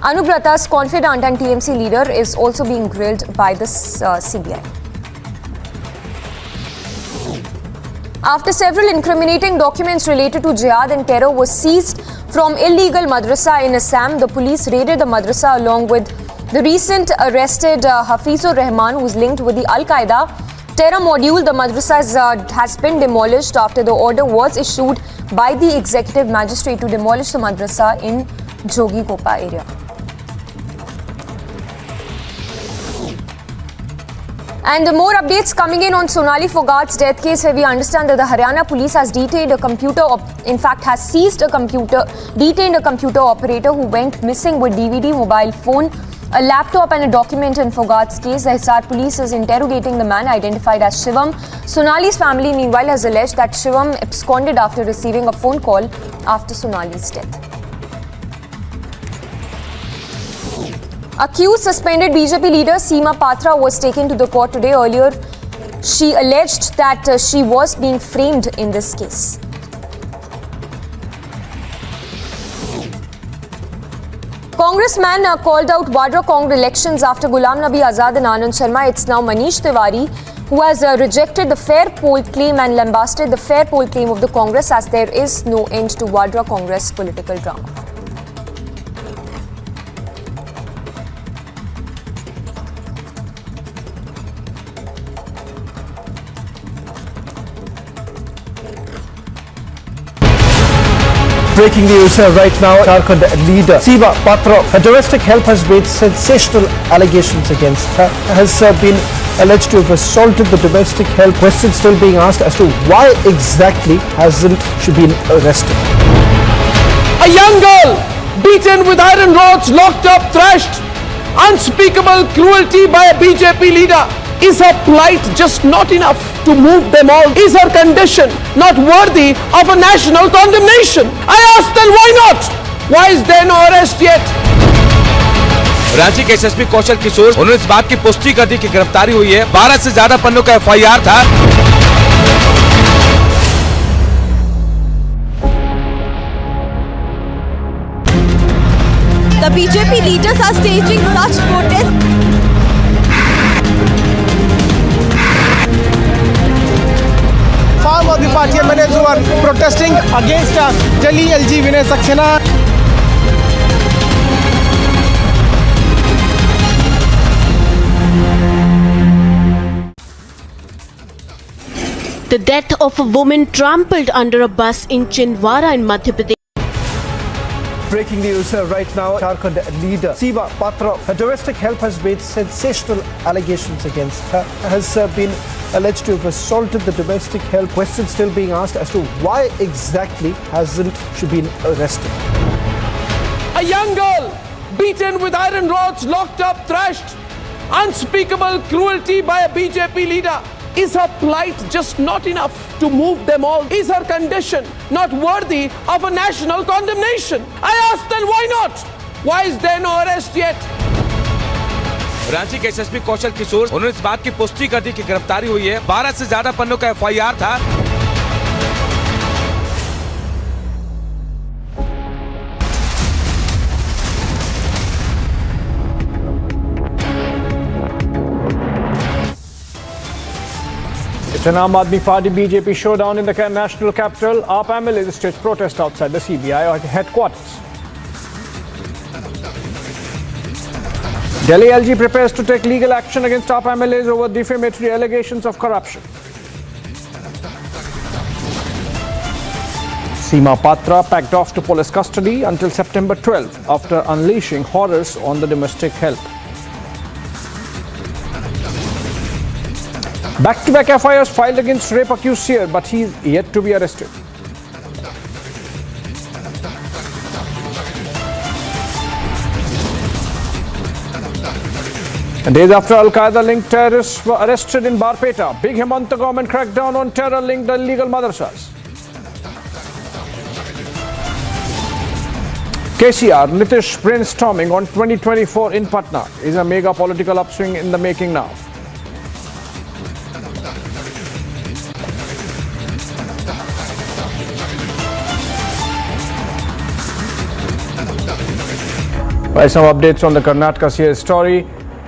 Anubrata's confidant and TMC leader is also being grilled by the CBI. After several incriminating documents related to jihad and terror were seized from illegal Madrasa in Assam, the police raided the Madrasa along with the recent arrested Hafizur Rahman, who is linked with the Al-Qaeda terror module. The Madrasa has been demolished after the order was issued by the executive magistrate to demolish the Madrasa in Jogikopa area. And more updates coming in on Sonali Phogat's death case, where we understand that the Haryana police has detained a computer, has seized a computer, detained a computer operator who went missing with DVD, mobile phone, a laptop and a document in Phogat's case. The Hisar police is interrogating the man identified as Shivam. Sonali's family, meanwhile, has alleged that Shivam absconded after receiving a phone call after Sonali's death. Accused suspended BJP leader Seema Patra was taken to the court today. Earlier, she alleged that she was being framed in this case. Congressman called out Vadra Congress elections after Ghulam Nabi Azad and Anand Sharma. It's now Manish Tiwari who has rejected the fair poll claim and lambasted the fair poll claim of the Congress, as there is no end to Vadra Congress political drama. Breaking news right now, Jharkhand leader Seema Patra, her domestic help has made sensational allegations against her, has been alleged to have assaulted the domestic help. Questions still being asked as to why exactly hasn't she been arrested. A young girl beaten with iron rods, locked up, thrashed. Unspeakable cruelty by a BJP leader. Is her plight just not enough to move them all? Is her condition not worthy of a national condemnation? I ask, then why not? Why is there no arrest yet? Ranchi के SSP Kaushal Kishore, उन्होंने इस बात की पुष्टि कर दी कि गिरफ्तारी हुई है। 12 से ज्यादा पन्नों का एफआईआर था। The BJP leaders are staging such protests. Farm of the party MLAs who are protesting against Delhi LG Vinay Saxena. The death of a woman trampled under a bus in Chindwara in Madhya Pradesh. Breaking news right now, Jharkhand leader Seema Patra, her domestic help has made sensational allegations against her, has been alleged to have assaulted the domestic help. Questions still being asked as to why exactly hasn't she been arrested. A young girl beaten with iron rods, locked up, thrashed. Unspeakable cruelty by a BJP leader. Is her plight just not enough to move them all? Is her condition not worthy of a national condemnation? I ask, then why not? Why is there no arrest yet? Ranchi के SSP Kaushal Kishore, उन्होंने इस बात की पुष्टि कर दी कि गिरफ्तारी हुई है। 12 से ज्यादा पन्नों का एफआईआर था। It's an Aam Aadmi Party BJP showdown in the national capital. AAP MLAs staged protest outside the CBI headquarters. Delhi LG prepares to take legal action against AAP MLAs over defamatory allegations of corruption. Seema Patra packed off to police custody until September 12 after unleashing horrors on the domestic help. Back-to-back FIRs filed against rape accused seer, but he is yet to be arrested. And days after Al-Qaeda-linked terrorists were arrested in Barpeta, big Hemanta government cracked down on terror-linked illegal madrasas. KCR, Nitish brainstorming on 2024 in Patna. Is a mega political upswing in the making now. By some updates on the Karnataka seer story,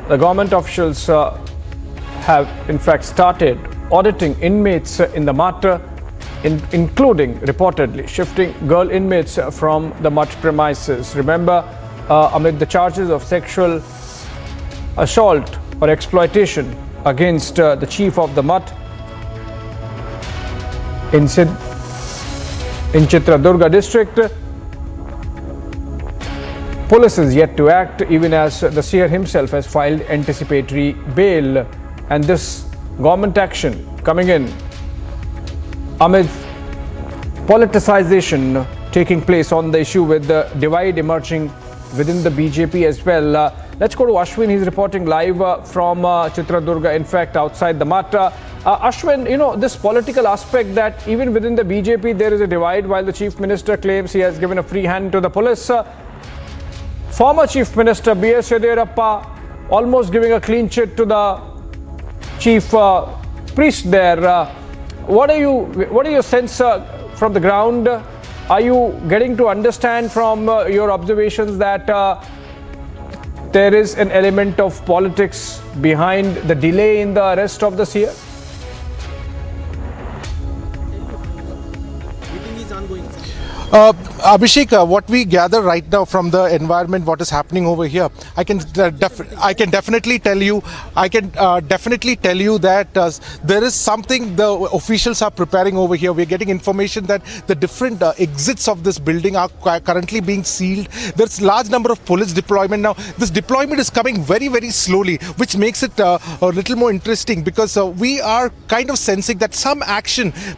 the government officials have in fact started auditing inmates in the Madrasa, including reportedly shifting girl inmates from the Mutt premises. Remember, amid the charges of sexual assault or exploitation against the chief of the Mutt in Chitradurga district, police is yet to act, even as the seer himself has filed anticipatory bail. And this government action coming in amid politicization taking place on the issue, with the divide emerging within the BJP as well. Let's go to Ashwin. He's reporting live from Chitradurga, in fact outside the Mata. Ashwin, you know, this political aspect that even within the BJP there is a divide, while the Chief Minister claims he has given a free hand to the police. Former Chief Minister B.S. Yediyurappa almost giving a clean chit to the chief priest there. What are your sense from the ground? Are you getting to understand from your observations that there is an element of politics behind the delay in the arrest of the seer? Abhishek, what we gather right now from the environment, what is happening over here, I can definitely tell you that there is something the officials are preparing over here. We're getting information that the different exits of this building are currently being sealed. There's a large number of police deployment now. This deployment is coming very, very slowly, which makes it a little more interesting, because we are kind of sensing that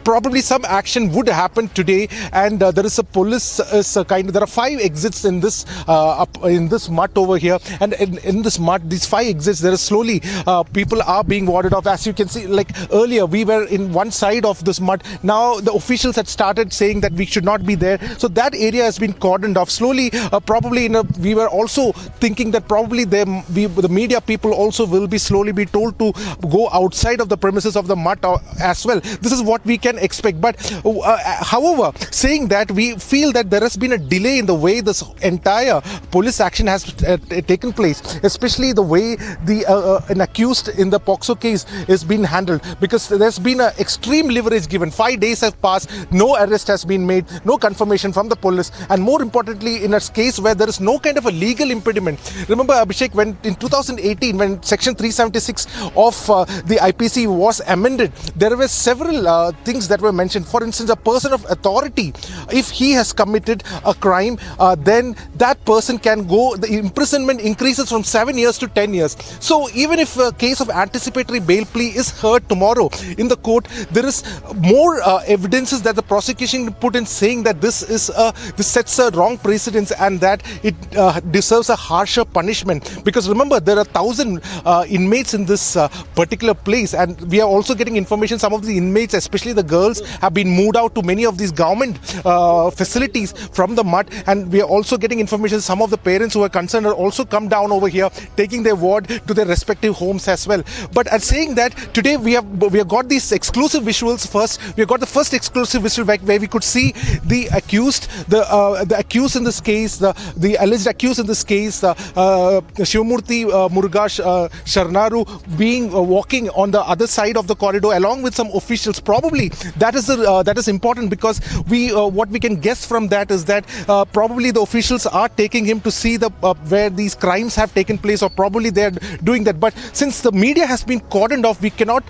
probably some action would happen today, and there is a police there are 5 exits in this mud over here, and in this mud, these 5 exits, there is slowly people are being warded off. As you can see, like earlier we were in one side of this mud, now the officials had started saying that we should not be there, so that area has been cordoned off slowly. We were also thinking that probably the media people also will be slowly be told to go outside of the premises of the mud as well. This is what we can expect, but however, saying that, we feel that there has been a delay in the way this entire police action has taken place, especially the way an accused in the POXO case is being handled, because there's been an extreme leverage given. 5 days have passed, no arrest has been made, no confirmation from the police, and more importantly, in a case where there is no kind of a legal impediment. Remember, Abhishek, when in 2018, when Section 376 of the IPC was amended, there were several things that were mentioned. For instance, a person of authority, if he has committed a crime, then that person can go, the imprisonment increases from 7 years to 10 years. So even if a case of anticipatory bail plea is heard tomorrow in the court, there is more evidences that the prosecution put in, saying that this sets a wrong precedence and that it deserves a harsher punishment. Because remember, there are 1,000 inmates in this particular place, and we are also getting information some of the inmates, especially the girls, have been moved out to many of these government facilities from the mud, and we are also getting information some of the parents who are concerned are also come down over here, taking their ward to their respective homes as well. But at saying that, today we have got these exclusive visuals. First, we have got the first exclusive visual where we could see the accused, the accused in this case, the alleged accused in this case, Shivamurthy Muruga Sharnaru, being walking on the other side of the corridor along with some officials. Probably that is important, because what we can guess from that is that probably the officials are taking him to see where these crimes have taken place, or probably they are doing that. But since the media has been cordoned off, we cannot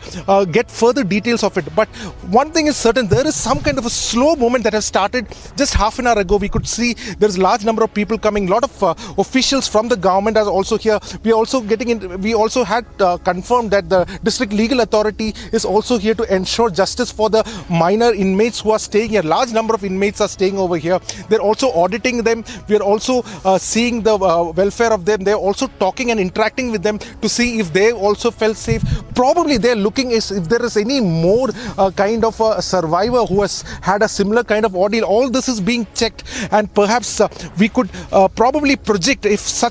get further details of it. But one thing is certain, there is some kind of a slow movement that has started just half an hour ago. We could see there is a large number of people coming, lot of officials from the government are also here. We are also we also had confirmed that the district legal authority is also here to ensure justice for the minor inmates who are staying here. Large number of inmates are staying over here. here. They're also auditing them. We are also seeing the welfare of them. They're also talking and interacting with them to see if they also felt safe. Probably they're looking if there is any more kind of a survivor who has had a similar kind of ordeal. All this is being checked, and perhaps we could probably project if such